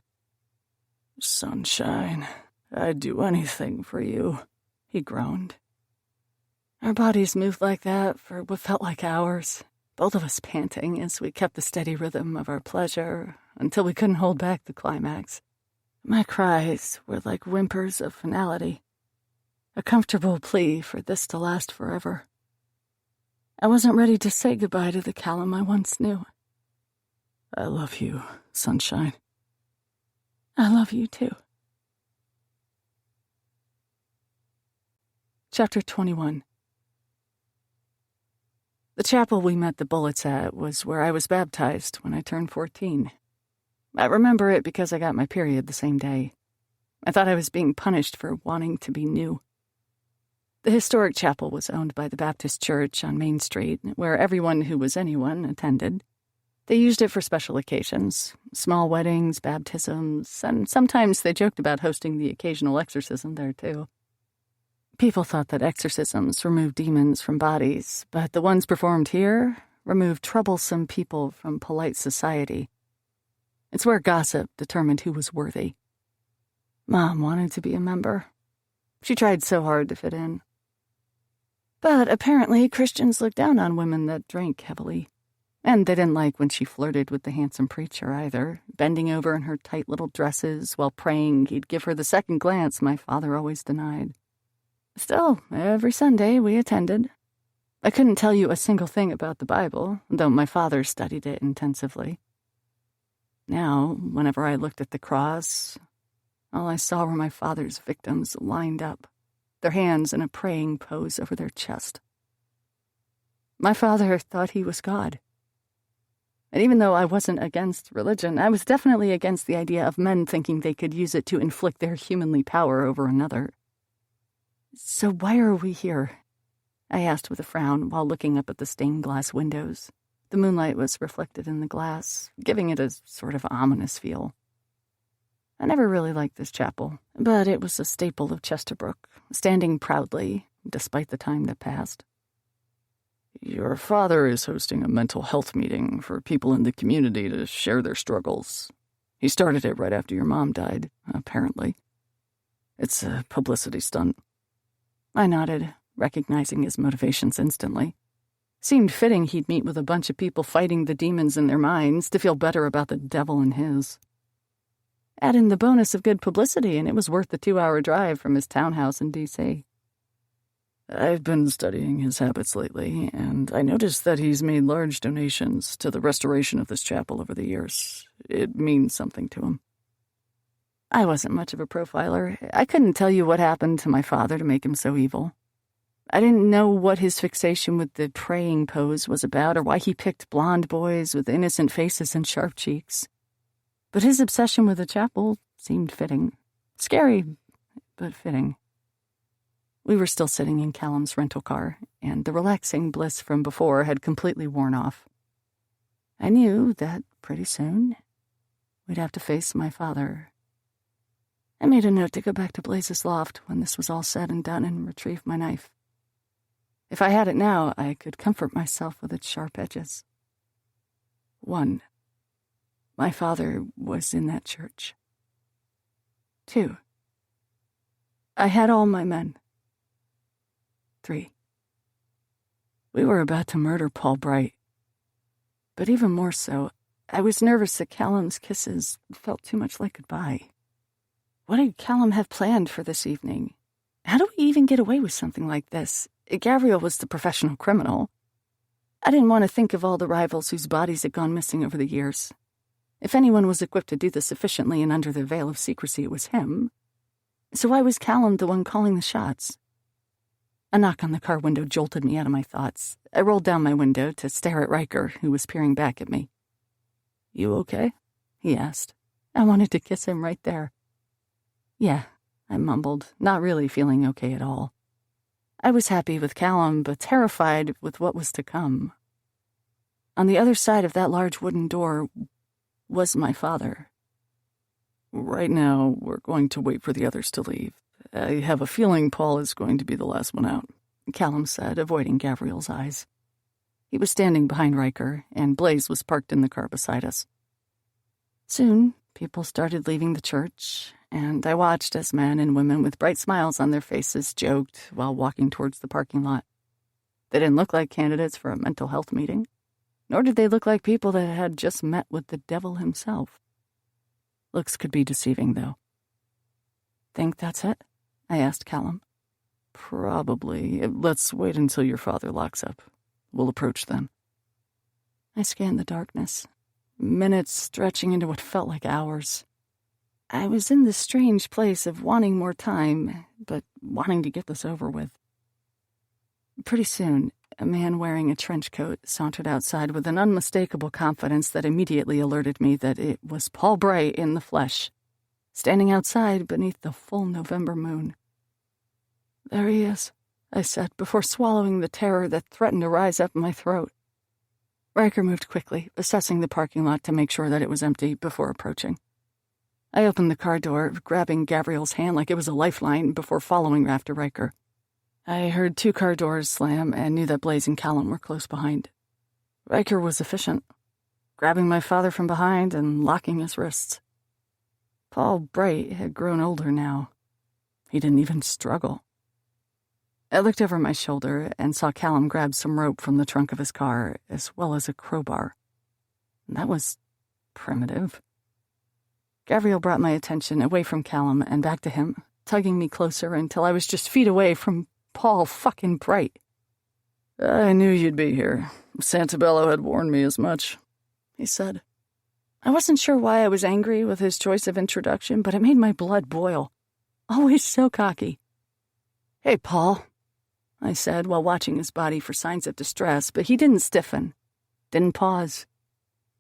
Speaker 3: "Sunshine, I'd do anything for you," he groaned.
Speaker 5: Our bodies moved like that for what felt like hours, both of us panting as we kept the steady rhythm of our pleasure until we couldn't hold back the climax. My cries were like whimpers of finality, a comfortable plea for this to last forever. I wasn't ready to say goodbye to the Callum I once knew.
Speaker 3: "I love you, sunshine."
Speaker 5: "I love you too." Chapter 21. The chapel we met the bullets at was where I was baptized when I turned 14. I remember it because I got my period the same day. I thought I was being punished for wanting to be new. The historic chapel was owned by the Baptist Church on Main Street, where everyone who was anyone attended. They used it for special occasions, small weddings, baptisms, and sometimes they joked about hosting the occasional exorcism there, too. People thought that exorcisms removed demons from bodies, but the ones performed here removed troublesome people from polite society. It's where gossip determined who was worthy. Mom wanted to be a member. She tried so hard to fit in. But apparently Christians looked down on women that drank heavily. And they didn't like when she flirted with the handsome preacher either, bending over in her tight little dresses while praying he'd give her the second glance my father always denied. Still, every Sunday we attended. I couldn't tell you a single thing about the Bible, though my father studied it intensively. Now, whenever I looked at the cross, all I saw were my father's victims lined up, their hands in a praying pose over their chest. My father thought he was God. And even though I wasn't against religion, I was definitely against the idea of men thinking they could use it to inflict their humanly power over another. So why are we here? I asked with a frown while looking up at the stained glass windows. The moonlight was reflected in the glass, giving it a sort of ominous feel. I never really liked this chapel, but it was a staple of Chesterbrook, standing proudly, despite the time that passed.
Speaker 3: Your father is hosting a mental health meeting for people in the community to share their struggles. He started it right after your mom died, apparently. It's a publicity stunt.
Speaker 5: I nodded, recognizing his motivations instantly. Seemed fitting he'd meet with a bunch of people fighting the demons in their minds to feel better about the devil in his. Add in the bonus of good publicity, and it was worth the 2-hour drive from his townhouse in D.C.
Speaker 3: I've been studying his habits lately, and I noticed that he's made large donations to the restoration of this chapel over the years. It means something to him.
Speaker 5: I wasn't much of a profiler. I couldn't tell you what happened to my father to make him so evil. I didn't know what his fixation with the praying pose was about or why he picked blonde boys with innocent faces and sharp cheeks. But his obsession with the chapel seemed fitting. Scary, but fitting. We were still sitting in Callum's rental car, and the relaxing bliss from before had completely worn off. I knew that pretty soon we'd have to face my father. I made a note to go back to Blaise's loft when this was all said and done and retrieve my knife. If I had it now, I could comfort myself with its sharp edges. 1. My father was in that church. 2. I had all my men. 3. We were about to murder Paul Bright. But even more so, I was nervous that Callum's kisses felt too much like goodbye. What did Callum have planned for this evening? How do we even get away with something like this? Gavriel was the professional criminal. I didn't want to think of all the rivals whose bodies had gone missing over the years. If anyone was equipped to do this efficiently and under the veil of secrecy, it was him. So why was Callum the one calling the shots? A knock on the car window jolted me out of my thoughts. I rolled down my window to stare at Ryker, who was peering back at me.
Speaker 3: You okay?
Speaker 5: He asked. I wanted to kiss him right there. Yeah, I mumbled, not really feeling okay at all. I was happy with Callum, but terrified with what was to come. On the other side of that large wooden door was my father.
Speaker 3: Right now, we're going to wait for the others to leave. I have a feeling Paul is going to be the last one out,
Speaker 5: Callum said, avoiding Gavriel's eyes. He was standing behind Ryker, and Blaise was parked in the car beside us. Soon, people started leaving the church, and I watched as men and women with bright smiles on their faces joked while walking towards the parking lot. They didn't look like candidates for a mental health meeting, nor did they look like people that had just met with the devil himself. Looks could be deceiving, though. Think that's it? I asked Callum.
Speaker 3: Probably. Let's wait until your father locks up. We'll approach then.
Speaker 5: I scanned the darkness, minutes stretching into what felt like hours. I was in this strange place of wanting more time, but wanting to get this over with. Pretty soon, a man wearing a trench coat sauntered outside with an unmistakable confidence that immediately alerted me that it was Paul Bright in the flesh, standing outside beneath the full November moon. There he is, I said, before swallowing the terror that threatened to rise up in my throat. Ryker moved quickly, assessing the parking lot to make sure that it was empty before approaching. I opened the car door, grabbing Gavriel's hand like it was a lifeline before following after Ryker. I heard 2 car doors slam and knew that Blaise and Callum were close behind. Ryker was efficient, grabbing my father from behind and locking his wrists. Paul Bright had grown older now. He didn't even struggle. I looked over my shoulder and saw Callum grab some rope from the trunk of his car, as well as a crowbar. That was primitive. Gavriel brought my attention away from Callum and back to him, tugging me closer until I was just feet away from Paul fucking Bright.
Speaker 3: I knew you'd be here. Santabello had warned me as much, he said.
Speaker 5: I wasn't sure why I was angry with his choice of introduction, but it made my blood boil. Always so cocky. Hey, Paul, I said while watching his body for signs of distress, but he didn't stiffen, didn't pause.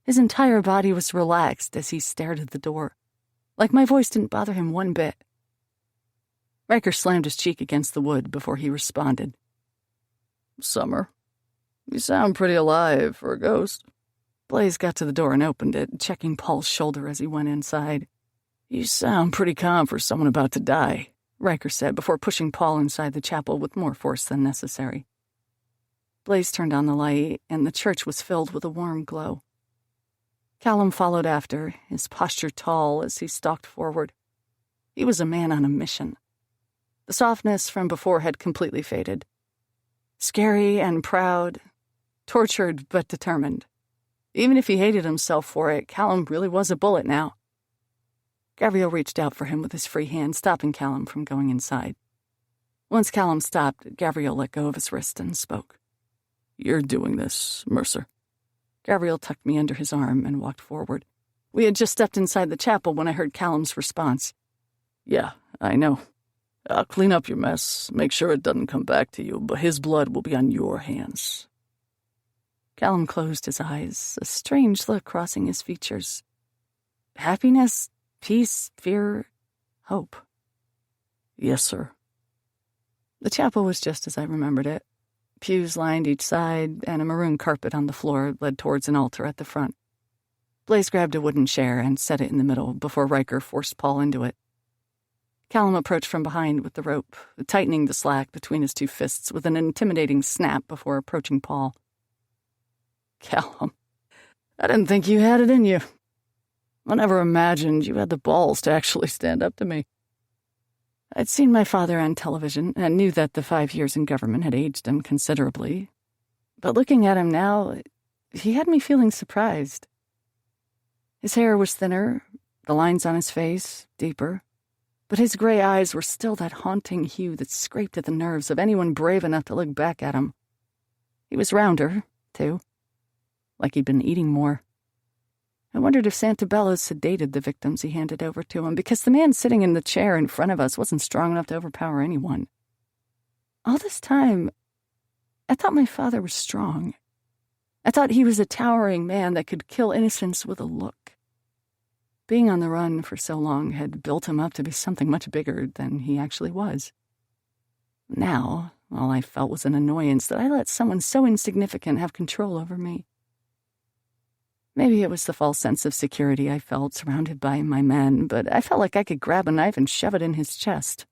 Speaker 5: His entire body was relaxed as he stared at the door, like my voice didn't bother him one bit. Ryker slammed his cheek against the wood before he responded.
Speaker 3: Summer, you sound pretty alive for a ghost.
Speaker 5: Blaise got to the door and opened it, checking Paul's shoulder as he went inside.
Speaker 3: You sound pretty calm for someone about to die,
Speaker 5: Ryker said before pushing Paul inside the chapel with more force than necessary. Blaise turned on the light, and the church was filled with a warm glow. Callum followed after, his posture tall as he stalked forward. He was a man on a mission. The softness from before had completely faded. Scary and proud, tortured but determined. Even if he hated himself for it, Callum really was a bullet now. Gavriel reached out for him with his free hand, stopping Callum from going inside. Once Callum stopped, Gavriel let go of his wrist and spoke.
Speaker 3: You're doing this, Mercer.
Speaker 5: Gavriel tucked me under his arm and walked forward. We had just stepped inside the chapel when I heard Callum's response.
Speaker 3: Yeah, I know. I'll clean up your mess, make sure it doesn't come back to you, but his blood will be on your hands.
Speaker 5: Callum closed his eyes, a strange look crossing his features. Happiness, peace, fear, hope.
Speaker 3: Yes, sir.
Speaker 5: The chapel was just as I remembered it. Pews lined each side, and a maroon carpet on the floor led towards an altar at the front. Blaise grabbed a wooden chair and set it in the middle before Ryker forced Paul into it. Callum approached from behind with the rope, tightening the slack between his 2 fists with an intimidating snap before approaching Paul.
Speaker 3: Callum, I didn't think you had it in you. I never imagined you had the balls to actually stand up to me.
Speaker 5: I'd seen my father on television and knew that the 5 years in government had aged him considerably. But looking at him now, he had me feeling surprised. His hair was thinner, the lines on his face deeper, but his gray eyes were still that haunting hue that scraped at the nerves of anyone brave enough to look back at him. He was rounder, too, like he'd been eating more. I wondered if Santabello sedated the victims he handed over to him, because the man sitting in the chair in front of us wasn't strong enough to overpower anyone. All this time, I thought my father was strong. I thought he was a towering man that could kill innocents with a look. Being on the run for so long had built him up to be something much bigger than he actually was. Now, all I felt was an annoyance that I let someone so insignificant have control over me. Maybe it was the false sense of security I felt surrounded by my men, but I felt like I could grab a knife and shove it in his chest.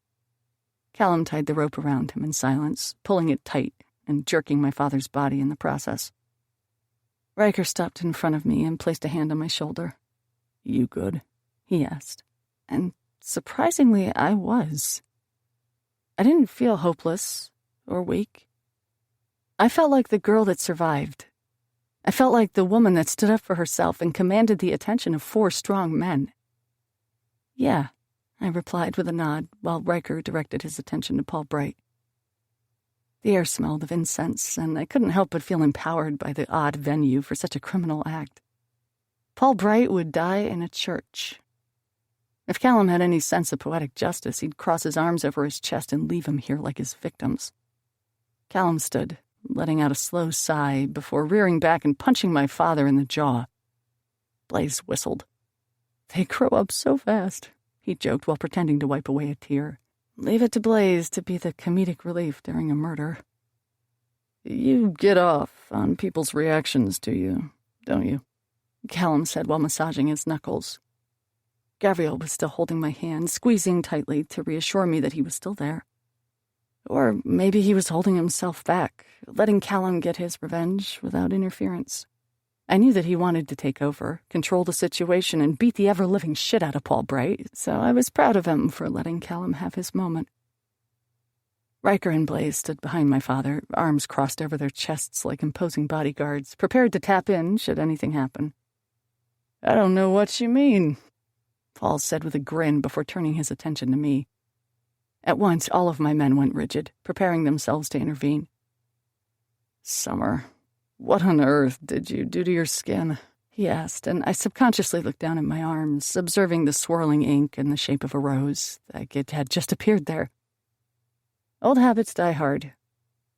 Speaker 5: Callum tied the rope around him in silence, pulling it tight and jerking my father's body in the process. Ryker stopped in front of me and placed a hand on my shoulder.
Speaker 3: You good?
Speaker 5: He asked, and surprisingly, I was. I didn't feel hopeless or weak. I felt like the girl that survived. I felt like the woman that stood up for herself and commanded the attention of 4 strong men. Yeah, I replied with a nod while Ryker directed his attention to Paul Bright. The air smelled of incense, and I couldn't help but feel empowered by the odd venue for such a criminal act. Paul Bright would die in a church. If Callum had any sense of poetic justice, he'd cross his arms over his chest and leave him here like his victims. Callum stood, letting out a slow sigh before rearing back and punching my father in the jaw. Blaise whistled. They grow up so fast, he joked while pretending to wipe away a tear. Leave it to Blaise to be the comedic relief during a murder.
Speaker 3: You get off on people's reactions to you, don't you?
Speaker 5: Callum said while massaging his knuckles. Gavriel was still holding my hand, squeezing tightly to reassure me that he was still there. Or maybe he was holding himself back, letting Callum get his revenge without interference. I knew that he wanted to take over, control the situation, and beat the ever-living shit out of Paul Bright, so I was proud of him for letting Callum have his moment. Ryker and Blaise stood behind my father, arms crossed over their chests like imposing bodyguards, prepared to tap in should anything happen.
Speaker 3: "I don't know what you mean,"
Speaker 5: Paul said with a grin before turning his attention to me. At once, all of my men went rigid, preparing themselves to intervene.
Speaker 3: "Summer, what on earth did you do to your skin?"
Speaker 5: he asked, and I subconsciously looked down at my arms, observing the swirling ink in the shape of a rose, like it had just appeared there. Old habits die hard,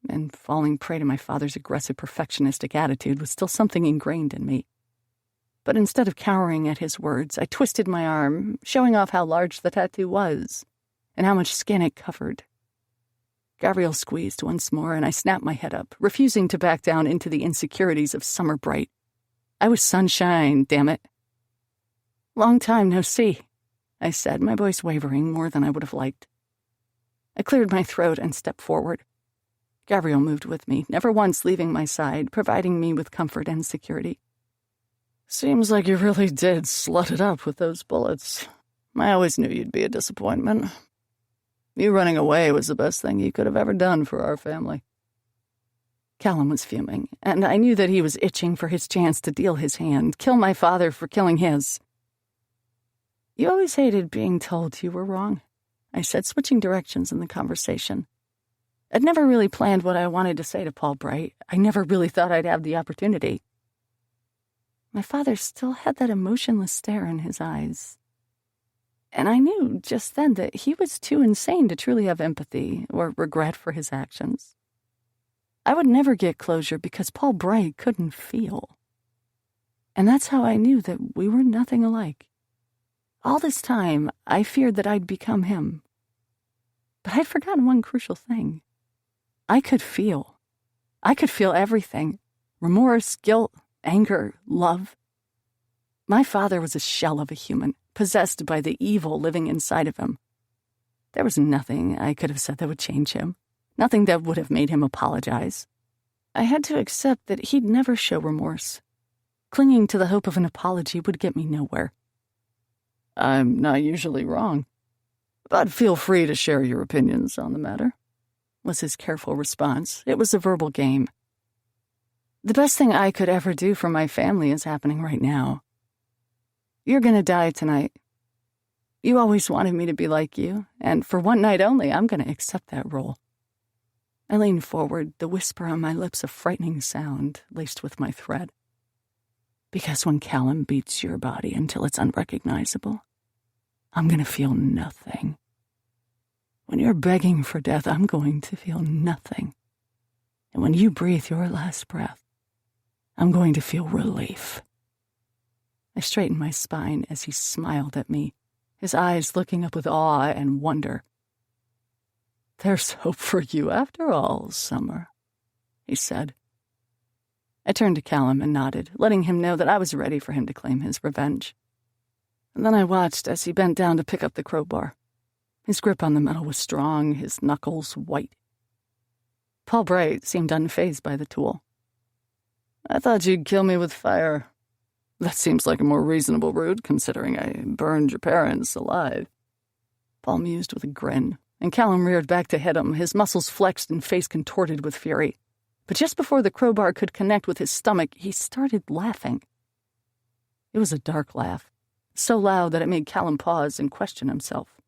Speaker 5: and falling prey to my father's aggressive perfectionistic attitude was still something ingrained in me. But instead of cowering at his words, I twisted my arm, showing off how large the tattoo was and how much skin it covered. Gavriel squeezed once more, and I snapped my head up, refusing to back down into the insecurities of Summer Bright. I was sunshine, damn it. "Long time no see," I said, my voice wavering more than I would have liked. I cleared my throat and stepped forward. Gavriel moved with me, never once leaving my side, providing me with comfort and security.
Speaker 3: "Seems like you really did slut it up with those bullets. I always knew you'd be a disappointment. You running away was the best thing you could have ever done for our family."
Speaker 5: Callum was fuming, and I knew that he was itching for his chance to deal his hand, kill my father for killing his. "You always hated being told you were wrong," I said, switching directions in the conversation. I'd never really planned what I wanted to say to Paul Bright. I never really thought I'd have the opportunity. My father still had that emotionless stare in his eyes. And I knew just then that he was too insane to truly have empathy or regret for his actions. I would never get closure because Paul Bright couldn't feel. And that's how I knew that we were nothing alike. All this time, I feared that I'd become him. But I'd forgotten one crucial thing. I could feel. I could feel everything. Remorse, guilt, anger, love. My father was a shell of a human, possessed by the evil living inside of him. There was nothing I could have said that would change him. Nothing that would have made him apologize. I had to accept that he'd never show remorse. Clinging to the hope of an apology would get me nowhere.
Speaker 3: "I'm not usually wrong, but feel free to share your opinions on the matter,"
Speaker 5: was his careful response. It was a verbal game. "The best thing I could ever do for my family is happening right now. You're gonna die tonight. You always wanted me to be like you, and for one night only, I'm gonna accept that role." I leaned forward, the whisper on my lips a frightening sound, laced with my threat. "Because when Callum beats your body until it's unrecognizable, I'm gonna feel nothing. When you're begging for death, I'm going to feel nothing. And when you breathe your last breath, I'm going to feel relief." I straightened my spine as he smiled at me, his eyes looking up with awe and wonder.
Speaker 3: "There's hope for you after all, Summer," he said.
Speaker 5: I turned to Callum and nodded, letting him know that I was ready for him to claim his revenge. And then I watched as he bent down to pick up the crowbar. His grip on the metal was strong, his knuckles white. Paul Bright seemed unfazed by the tool.
Speaker 3: "I thought you'd kill me with fire. That seems like a more reasonable route, considering I burned your parents alive."
Speaker 5: Paul mused with a grin, and Callum reared back to hit him, his muscles flexed and face contorted with fury. But just before the crowbar could connect with his stomach, he started laughing. It was a dark laugh, so loud that it made Callum pause and question himself.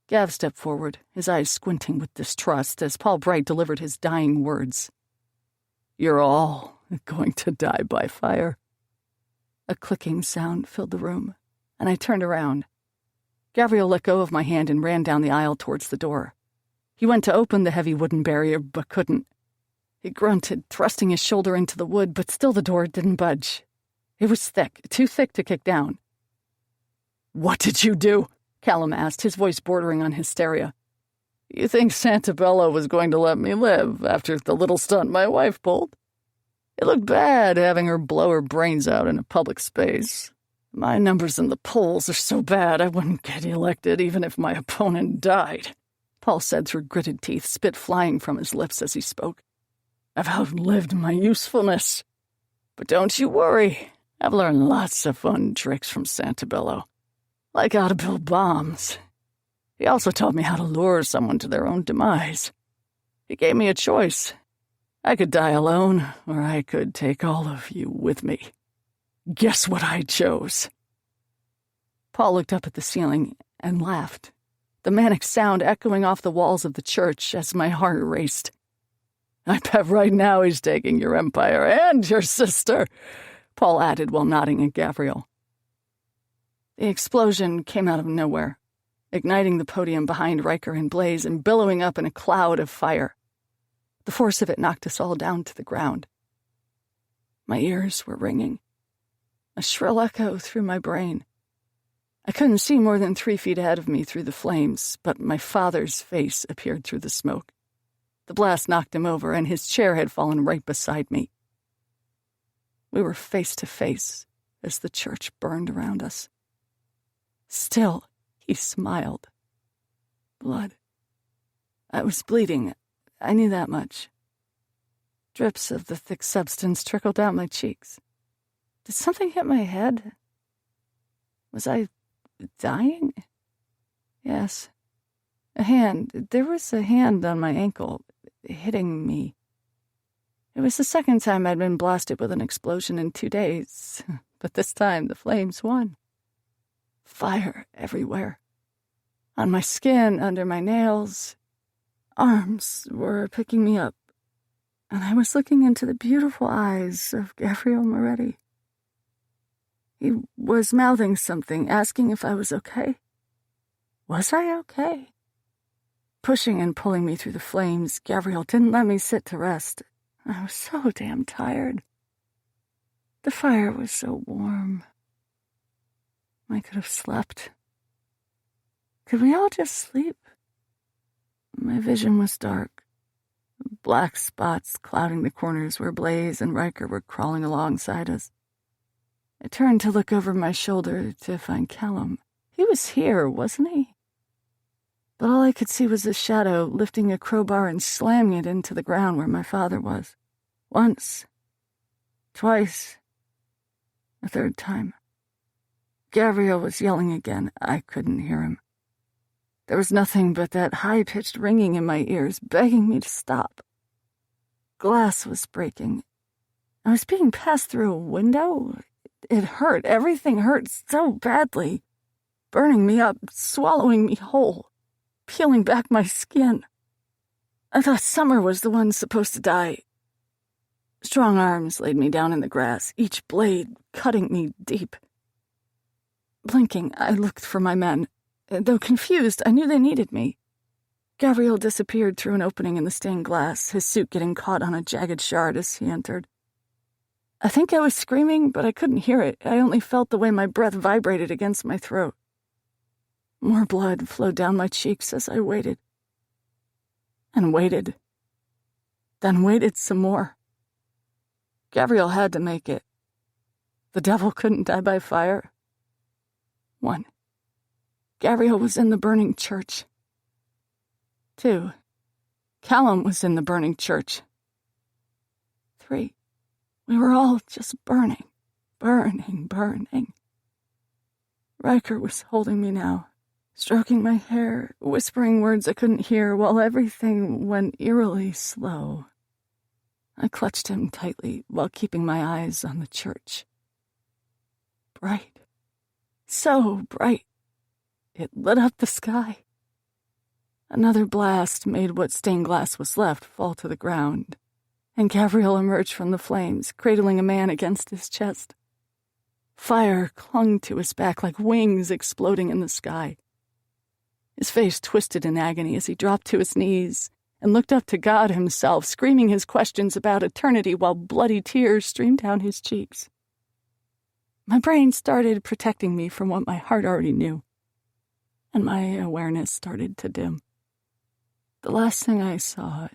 Speaker 5: Gav stepped forward, his eyes squinting with distrust as Paul Bright delivered his dying words.
Speaker 3: "You're all going to die by fire."
Speaker 5: A clicking sound filled the room, and I turned around. Gavriel let go of my hand and ran down the aisle towards the door. He went to open the heavy wooden barrier, but couldn't. He grunted, thrusting his shoulder into the wood, but still the door didn't budge. It was thick, too thick to kick down.
Speaker 3: "What did you do?"
Speaker 5: Callum asked, his voice bordering on hysteria.
Speaker 3: "You think Santabella was going to let me live after the little stunt my wife pulled? It looked bad having her blow her brains out in a public space. My numbers in the polls are so bad I wouldn't get elected even if my opponent died.
Speaker 5: Paul said through gritted teeth, spit flying from his lips as he spoke. "I've outlived my usefulness. But don't you worry. I've learned lots of fun tricks from Santabello, like how to build bombs. He also taught me how to lure someone to their own demise. He gave me a choice. I could die alone, or I could take all of you with me. Guess what I chose?" Paul looked up at the ceiling and laughed, the manic sound echoing off the walls of the church as my heart raced. "I bet right now he's taking your empire and your sister," Paul added while nodding at Gavriel. The explosion came out of nowhere, igniting the podium behind Ryker and Blaise and billowing up in a cloud of fire. The force of it knocked us all down to the ground. My ears were ringing, a shrill echo through my brain. I couldn't see more than 3 feet ahead of me through the flames, but my father's face appeared through the smoke. The blast knocked him over, and his chair had fallen right beside me. We were face to face as the church burned around us. Still, he smiled. Blood. I was bleeding. I knew that much. Drips of the thick substance trickled down my cheeks. Did something hit my head? Was I dying? Yes. A hand. There was a hand on my ankle, hitting me. It was the second time I'd been blasted with an explosion in 2 days, but this time the flames won. Fire everywhere. On my skin, under my nails. Arms were picking me up, and I was looking into the beautiful eyes of Gavriel Moretti. He was mouthing something, asking if I was okay. Was I okay? Pushing and pulling me through the flames, Gavriel didn't let me sit to rest. I was so damn tired. The fire was so warm. I could have slept. Could we all just sleep? My vision was dark. Black spots clouding the corners where Blaise and Ryker were crawling alongside us. I turned to look over my shoulder to find Callum. He was here, wasn't he? But all I could see was a shadow lifting a crowbar and slamming it into the ground where my father was. Once. Twice. A third time. Gavriel was yelling again. I couldn't hear him. There was nothing but that high-pitched ringing in my ears, begging me to stop. Glass was breaking. I was being passed through a window. It hurt. Everything hurt so badly. Burning me up, swallowing me whole, peeling back my skin. I thought Summer was the one supposed to die. Strong arms laid me down in the grass, each blade cutting me deep. Blinking, I looked for my men. Though confused, I knew they needed me. Gavriel disappeared through an opening in the stained glass, his suit getting caught on a jagged shard as he entered. I think I was screaming, but I couldn't hear it. I only felt the way my breath vibrated against my throat. More blood flowed down my cheeks as I waited. And waited. Then waited some more. Gavriel had to make it. The devil couldn't die by fire. 1. Gavriel was in the burning church. 2. Callum was in the burning church. 3. We were all just burning, burning, burning. Ryker was holding me now, stroking my hair, whispering words I couldn't hear while everything went eerily slow. I clutched him tightly while keeping my eyes on the church. Bright. So bright. It lit up the sky. Another blast made what stained glass was left fall to the ground, and Gavriel emerged from the flames, cradling a man against his chest. Fire clung to his back like wings exploding in the sky. His face twisted in agony as he dropped to his knees and looked up to God himself, screaming his questions about eternity while bloody tears streamed down his cheeks. My brain started protecting me from what my heart already knew, and my awareness started to dim. The last thing I saw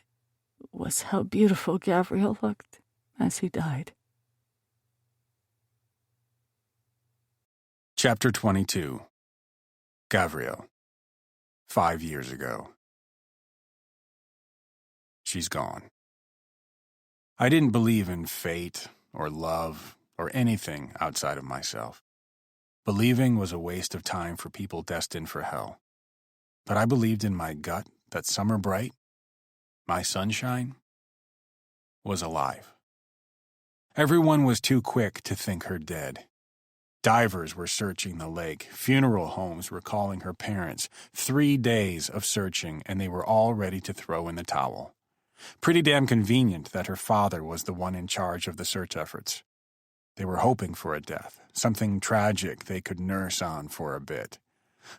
Speaker 5: was how beautiful Gavriel looked as he died.
Speaker 2: Chapter 22. Gavriel. 5 years ago. she's gone. I didn't believe in fate or love or anything outside of myself. Believing was a waste of time for people destined for hell. But I believed in my gut that Summer Bright, my sunshine, was alive. Everyone was too quick to think her dead. Divers were searching the lake. Funeral homes were calling her parents. 3 days of searching, and they were all ready to throw in the towel. Pretty damn convenient that her father was the one in charge of the search efforts. They were hoping for a death, something tragic they could nurse on for a bit.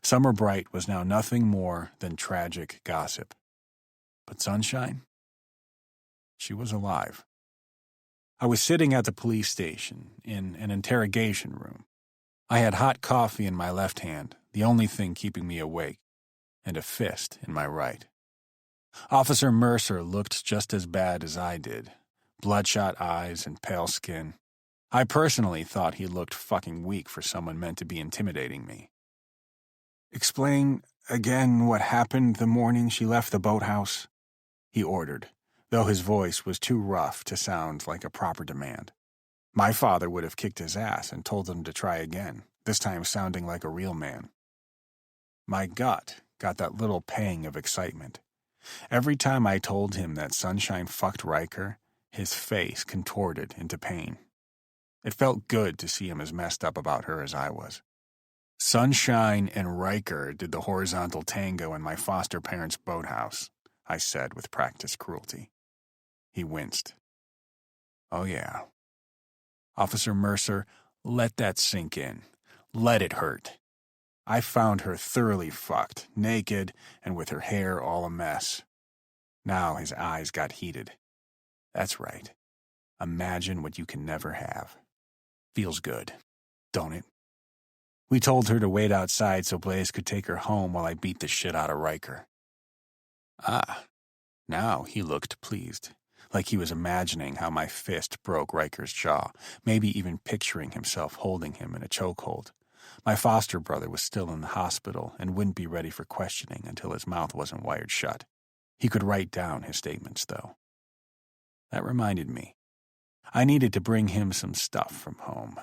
Speaker 2: Summer Bright was now nothing more than tragic gossip. But Sunshine? She was alive. I was sitting at the police station in an interrogation room. I had hot coffee in my left hand, the only thing keeping me awake, and a fist in my right. Officer Mercer looked just as bad as I did, bloodshot eyes and pale skin. I personally thought he looked fucking weak for someone meant to be intimidating me. "Explain again what happened the morning she left the boathouse," he ordered, though his voice was too rough to sound like a proper demand. My father would have kicked his ass and told him to try again, this time sounding like a real man. My gut got that little pang of excitement. Every time I told him that Sunshine fucked Ryker, his face contorted into pain. It felt good to see him as messed up about her as I was. Sunshine and Ryker did the horizontal tango in my foster parents' boathouse, I said with practiced cruelty. He winced. Oh yeah. Officer Mercer, let that sink in. Let it hurt. I found her thoroughly fucked, naked, and with her hair all a mess. Now his eyes got heated. That's right. Imagine what you can never have. Feels good, don't it? We told her to wait outside so Blaise could take her home while I beat the shit out of Ryker. Ah, now he looked pleased, like he was imagining how my fist broke Ryker's jaw, maybe even picturing himself holding him in a chokehold. My foster brother was still in the hospital and wouldn't be ready for questioning until his mouth wasn't wired shut. He could write down his statements, though. That reminded me. I needed to bring him some stuff from home.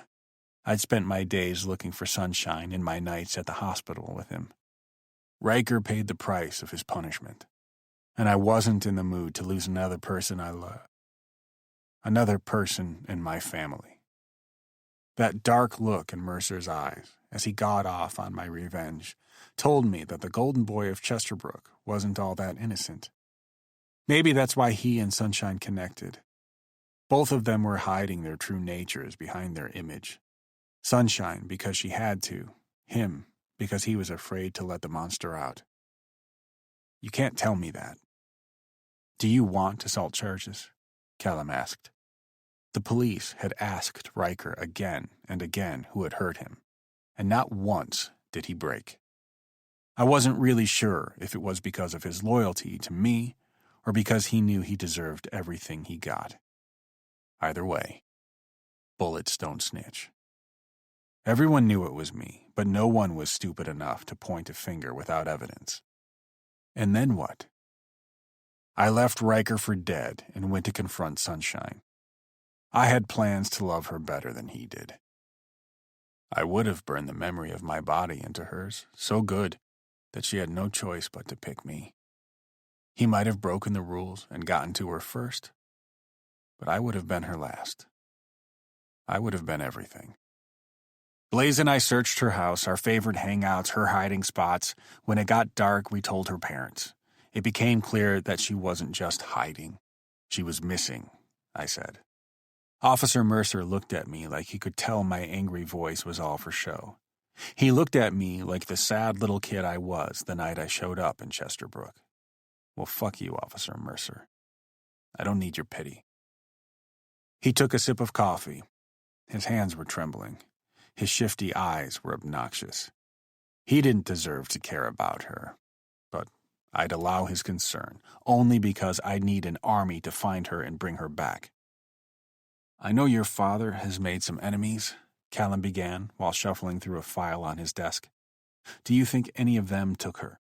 Speaker 2: I'd spent my days looking for Sunshine and my nights at the hospital with him. Ryker paid the price of his punishment, and I wasn't in the mood to lose another person I love. Another person in my family. That dark look in Mercer's eyes, as he got off on my revenge, told me that the golden boy of Chesterbrook wasn't all that innocent. Maybe that's why he and Sunshine connected. Both of them were hiding their true natures behind their image. Sunshine because she had to, him because he was afraid to let the monster out. You can't tell me that. Do you want assault charges? Callum asked. The police had asked Ryker again and again who had hurt him, and not once did he break. I wasn't really sure if it was because of his loyalty to me or because he knew he deserved everything he got. Either way, bullets don't snitch. Everyone knew it was me, but no one was stupid enough to point a finger without evidence. And then what? I left Ryker for dead and went to confront Sunshine. I had plans to love her better than he did. I would have burned the memory of my body into hers, so good that she had no choice but to pick me. He might have broken the rules and gotten to her first, but I would have been her last. I would have been everything. Blaise and I searched her house, our favorite hangouts, her hiding spots. When it got dark, we told her parents. It became clear that she wasn't just hiding. She was missing, I said. Officer Mercer looked at me like he could tell my angry voice was all for show. He looked at me like the sad little kid I was the night I showed up in Chesterbrook. Well, fuck you, Officer Mercer. I don't need your pity. He took a sip of coffee. His hands were trembling. His shifty eyes were obnoxious. He didn't deserve to care about her, but I'd allow his concern, only because I need an army to find her and bring her back. I know your father has made some enemies, Callum began while shuffling through a file on his desk. Do you think any of them took her?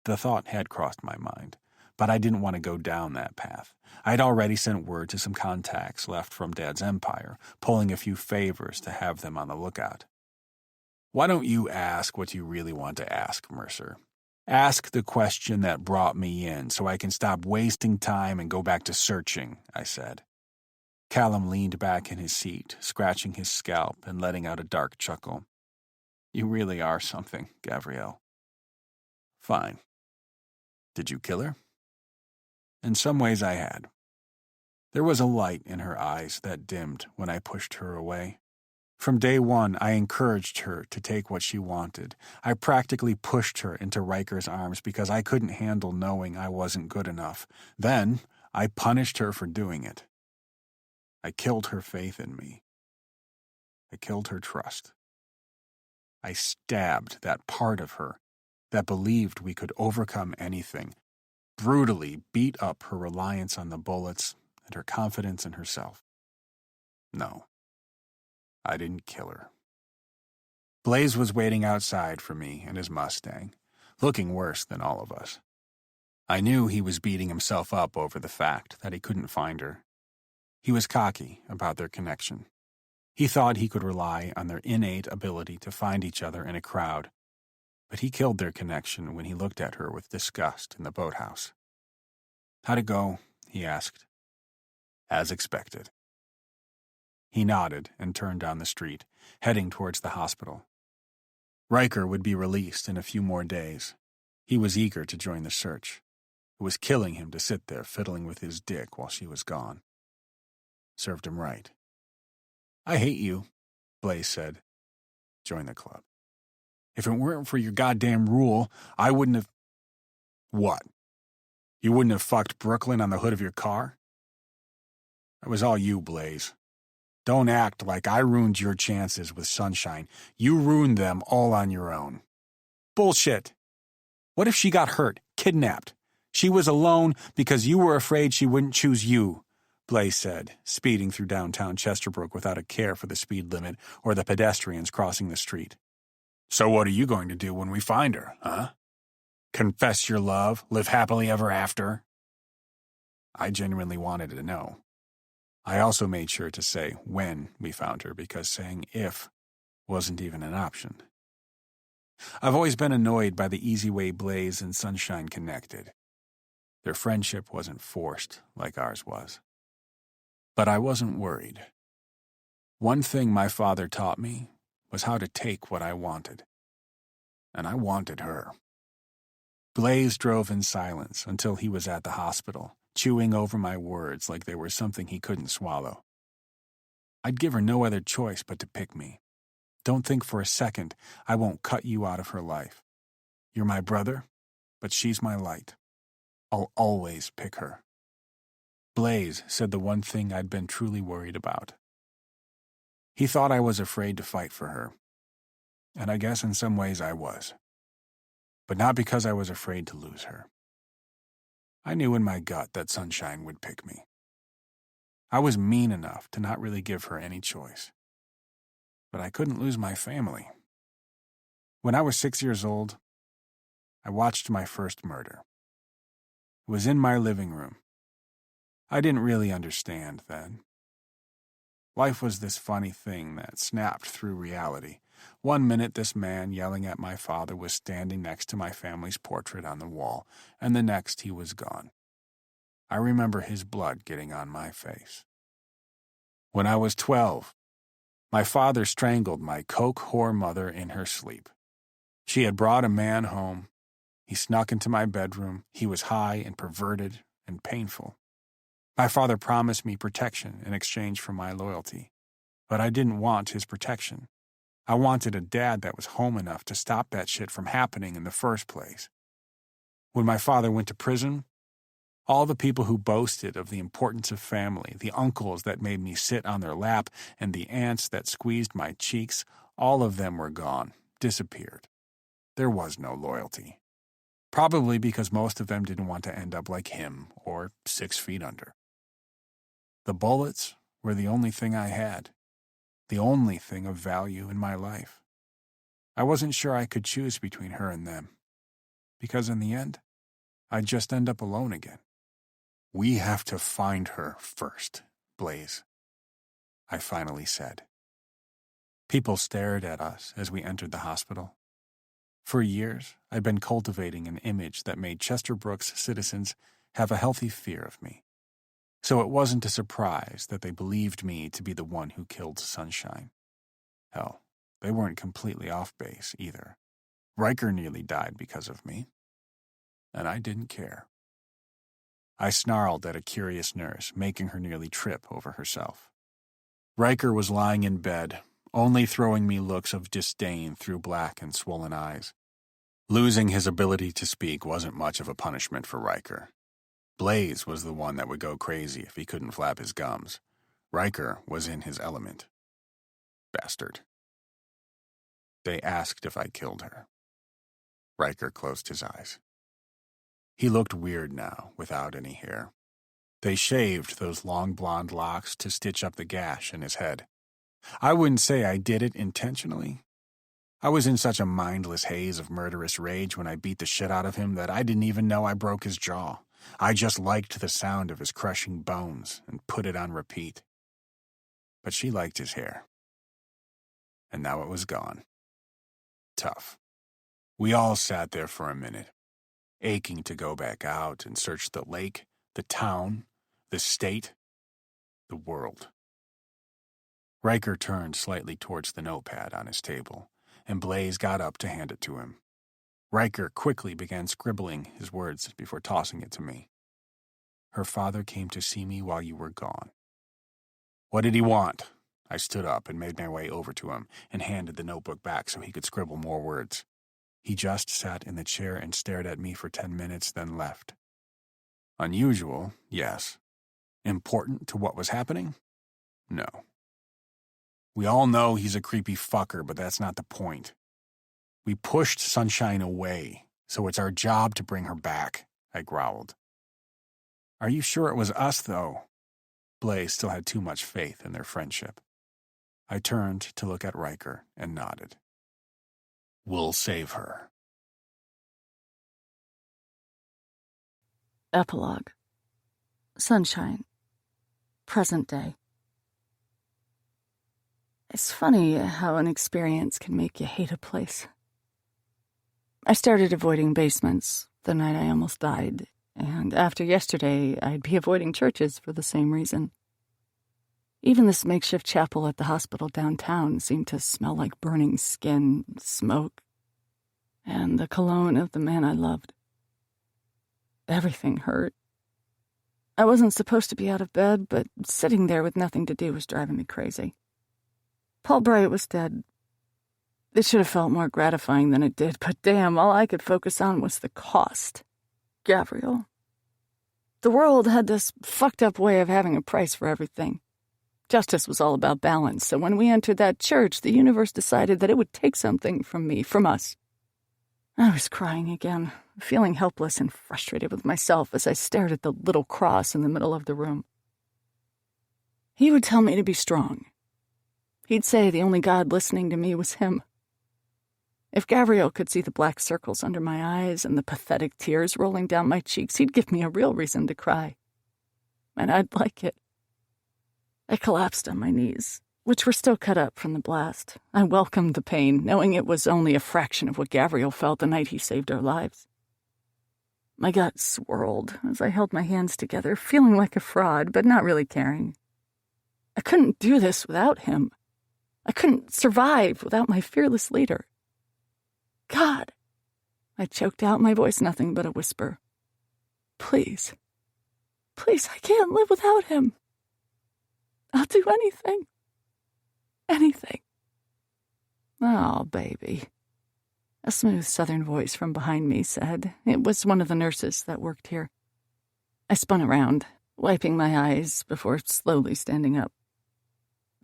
Speaker 2: The thought had crossed my mind, But I didn't want to go down that path. I'd already sent word to some contacts left from Dad's empire, pulling a few favors to have them on the lookout. Why don't you ask what you really want to ask, Mercer? Ask the question that brought me in so I can stop wasting time and go back to searching, I said. Callum leaned back in his seat, scratching his scalp and letting out a dark chuckle. You really are something, Gavriel. Fine. Did you kill her? In some ways I had. There was a light in her eyes that dimmed when I pushed her away. From day one, I encouraged her to take what she wanted. I practically pushed her into Ryker's arms because I couldn't handle knowing I wasn't good enough. Then, I punished her for doing it. I killed her faith in me. I killed her trust. I stabbed that part of her that believed we could overcome anything, brutally beat up her reliance on the bullets and her confidence in herself. No, I didn't kill her. Blaise was waiting outside for me in his Mustang, looking worse than all of us. I knew he was beating himself up over the fact that he couldn't find her. He was cocky about their connection. He thought he could rely on their innate ability to find each other in a crowd, but he killed their connection when he looked at her with disgust in the boathouse. How'd it go? He asked. As expected. He nodded and turned down the street, heading towards the hospital. Ryker would be released in a few more days. He was eager to join the search. It was killing him to sit there fiddling with his dick while she was gone. Served him right. I hate you, Blaise said. Join the club. If it weren't for your goddamn rule, I wouldn't have... What? You wouldn't have fucked Brooklyn on the hood of your car? That was all you, Blaise. Don't act like I ruined your chances with Sunshine. You ruined them all on your own. Bullshit. What if she got hurt, kidnapped? She was alone because you were afraid she wouldn't choose you, Blaise said, speeding through downtown Chesterbrook without a care for the speed limit or the pedestrians crossing the street. So what are you going to do when we find her, huh? Confess your love, live happily ever after? I genuinely wanted to know. I also made sure to say when we found her because saying if wasn't even an option. I've always been annoyed by the easy way Blaise and Sunshine connected. Their friendship wasn't forced like ours was. But I wasn't worried. One thing my father taught me was how to take what I wanted. And I wanted her. Blaise drove in silence until he was at the hospital, chewing over my words like they were something he couldn't swallow. I'd give her no other choice but to pick me. Don't think for a second I won't cut you out of her life. You're my brother, but she's my light. I'll always pick her. Blaise said the one thing I'd been truly worried about. He thought I was afraid to fight for her. And I guess in some ways I was. But not because I was afraid to lose her. I knew in my gut that Sunshine would pick me. I was mean enough to not really give her any choice. But I couldn't lose my family. When I was 6 years old, I watched my first murder. It was in my living room. I didn't really understand then. Life was this funny thing that snapped through reality. One minute this man yelling at my father was standing next to my family's portrait on the wall, and the next he was gone. I remember his blood getting on my face. When I was 12, my father strangled my coke whore mother in her sleep. She had brought a man home. He snuck into my bedroom. He was high and perverted and painful. My father promised me protection in exchange for my loyalty, but I didn't want his protection. I wanted a dad that was home enough to stop that shit from happening in the first place. When my father went to prison, all the people who boasted of the importance of family, the uncles that made me sit on their lap, and the aunts that squeezed my cheeks, all of them were gone, disappeared. There was no loyalty. Probably because most of them didn't want to end up like him or 6 feet under. The bullets were the only thing I had, the only thing of value in my life. I wasn't sure I could choose between her and them, because in the end, I'd just end up alone again. We have to find her first, Blaise, I finally said. People stared at us as we entered the hospital. For years, I'd been cultivating an image that made Chesterbrook's citizens have a healthy fear of me. So it wasn't a surprise that they believed me to be the one who killed Sunshine. Hell, they weren't completely off base either. Ryker nearly died because of me. And I didn't care. I snarled at a curious nurse, making her nearly trip over herself. Ryker was lying in bed, only throwing me looks of disdain through black and swollen eyes. Losing his ability to speak wasn't much of a punishment for Ryker. Blaise was the one that would go crazy if he couldn't flap his gums. Ryker was in his element. Bastard. They asked if I killed her. Ryker closed his eyes. He looked weird now, without any hair. They shaved those long blonde locks to stitch up the gash in his head. I wouldn't say I did it intentionally. I was in such a mindless haze of murderous rage when I beat the shit out of him that I didn't even know I broke his jaw. I just liked the sound of his crushing bones and put it on repeat. But she liked his hair. And now it was gone. Tough. We all sat there for a minute, aching to go back out and search the lake, the town, the state, the world. Ryker turned slightly towards the notepad on his table, and Blaise got up to hand it to him. Ryker quickly began scribbling his words before tossing it to me. Her father came to see me while you were gone. What did he want? I stood up and made my way over to him and handed the notebook back so he could scribble more words. He just sat in the chair and stared at me for 10 minutes, then left. Unusual, yes. Important to what was happening? No. We all know he's a creepy fucker, but that's not the point. We pushed Sunshine away, so it's our job to bring her back, I growled. Are you sure it was us, though? Blaise still had too much faith in their friendship. I turned to look at Ryker and nodded. We'll save her.
Speaker 5: Epilogue. Sunshine. Present day. It's funny how an experience can make you hate a place. I started avoiding basements the night I almost died, and after yesterday, I'd be avoiding churches for the same reason. Even this makeshift chapel at the hospital downtown seemed to smell like burning skin, smoke, and the cologne of the man I loved. Everything hurt. I wasn't supposed to be out of bed, but sitting there with nothing to do was driving me crazy. Paul Bright was dead. It should have felt more gratifying than it did, but damn, all I could focus on was the cost. Gavriel. The world had this fucked up way of having a price for everything. Justice was all about balance, so when we entered that church, the universe decided that it would take something from me, from us. I was crying again, feeling helpless and frustrated with myself as I stared at the little cross in the middle of the room. He would tell me to be strong. He'd say the only God listening to me was him. If Gavriel could see the black circles under my eyes and the pathetic tears rolling down my cheeks, he'd give me a real reason to cry. And I'd like it. I collapsed on my knees, which were still cut up from the blast. I welcomed the pain, knowing it was only a fraction of what Gavriel felt the night he saved our lives. My gut swirled as I held my hands together, feeling like a fraud, but not really caring. I couldn't do this without him. I couldn't survive without my fearless leader. God, I choked out, my voice nothing but a whisper. Please, please, I can't live without him. I'll do anything. Anything. Oh, baby. A smooth southern voice from behind me said. It was one of the nurses that worked here. I spun around, wiping my eyes before slowly standing up.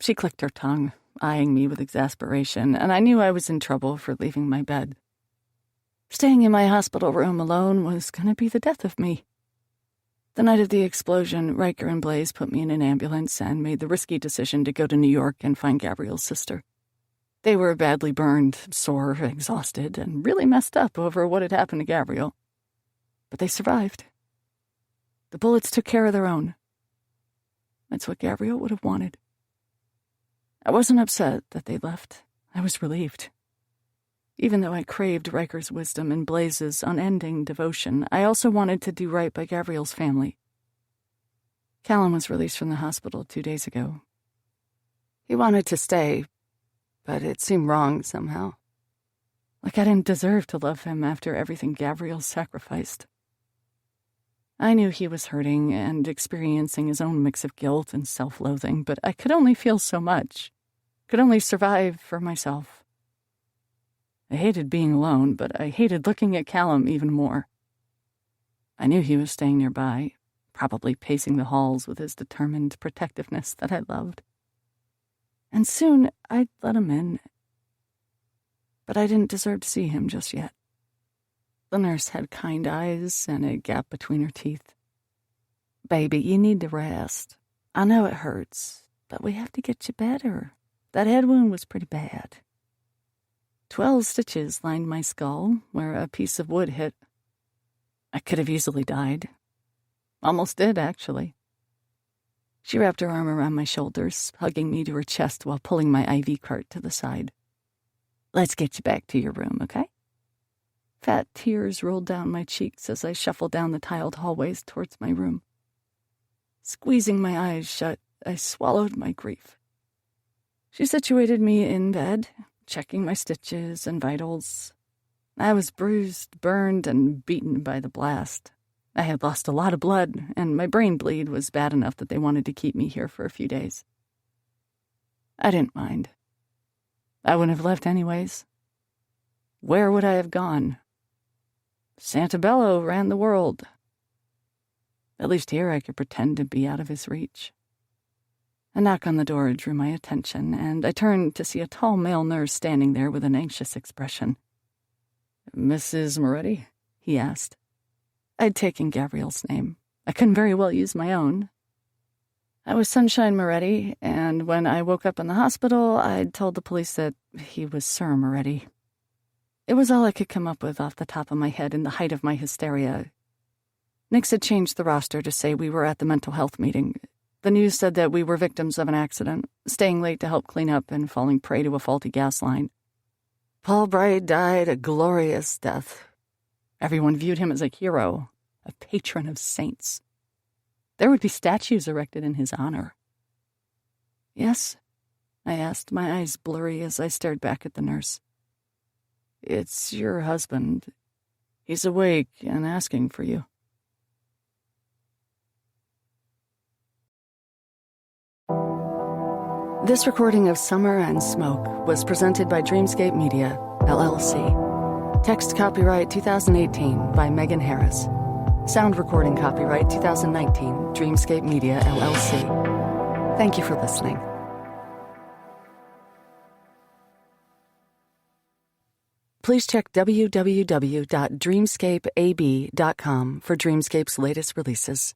Speaker 5: She clicked her tongue, eyeing me with exasperation, and I knew I was in trouble for leaving my bed. Staying in my hospital room alone was going to be the death of me. The night of the explosion, Ryker and Blaise put me in an ambulance and made the risky decision to go to New York and find Gavriel's sister. They were badly burned, sore, exhausted, and really messed up over what had happened to Gavriel. But they survived. The bullets took care of their own. That's what Gavriel would have wanted. I wasn't upset that they left. I was relieved. Even though I craved Ryker's wisdom and Blaise's unending devotion, I also wanted to do right by Gavriel's family. Callum was released from the hospital 2 days ago. He wanted to stay, but it seemed wrong somehow. Like I didn't deserve to love him after everything Gavriel sacrificed. I knew he was hurting and experiencing his own mix of guilt and self-loathing, but I could only feel so much. Could only survive for myself. I hated being alone, but I hated looking at Callum even more. I knew he was staying nearby, probably pacing the halls with his determined protectiveness that I loved. And soon I'd let him in. But I didn't deserve to see him just yet. The nurse had kind eyes and a gap between her teeth. "Baby, you need to rest. I know it hurts, but we have to get you better. That head wound was pretty bad." 12 stitches lined my skull where a piece of wood hit. I could have easily died. Almost did, actually. She wrapped her arm around my shoulders, hugging me to her chest while pulling my IV cart to the side. "Let's get you back to your room, okay?" Fat tears rolled down my cheeks as I shuffled down the tiled hallways towards my room. Squeezing my eyes shut, I swallowed my grief. She situated me in bed, checking my stitches and vitals. I was bruised, burned, and beaten by the blast. I had lost a lot of blood, and my brain bleed was bad enough that they wanted to keep me here for a few days. I didn't mind. I wouldn't have left anyways. Where would I have gone? Santabello ran the world. At least here I could pretend to be out of his reach. A knock on the door drew my attention, and I turned to see a tall male nurse standing there with an anxious expression. "Mrs. Moretti?" he asked. I'd taken Gavriel's name. I couldn't very well use my own. I was Sunshine Moretti, and when I woke up in the hospital, I'd told the police that he was Sir Moretti. It was all I could come up with off the top of my head in the height of my hysteria. Nix had changed the roster to say we were at the mental health meeting. The news said that we were victims of an accident, staying late to help clean up and falling prey to a faulty gas line. Paul Bright died a glorious death. Everyone viewed him as a hero, a patron of saints. There would be statues erected in his honor. "Yes?" I asked, my eyes blurry as I stared back at the nurse. "It's your husband. He's awake and asking for you." This recording of Summer and Smoke was presented by Dreamscape Media, LLC. Text copyright 2018 by Megan Harris. Sound recording copyright 2019, Dreamscape Media, LLC. Thank you for listening. Please check www.dreamscapeab.com for Dreamscape's latest releases.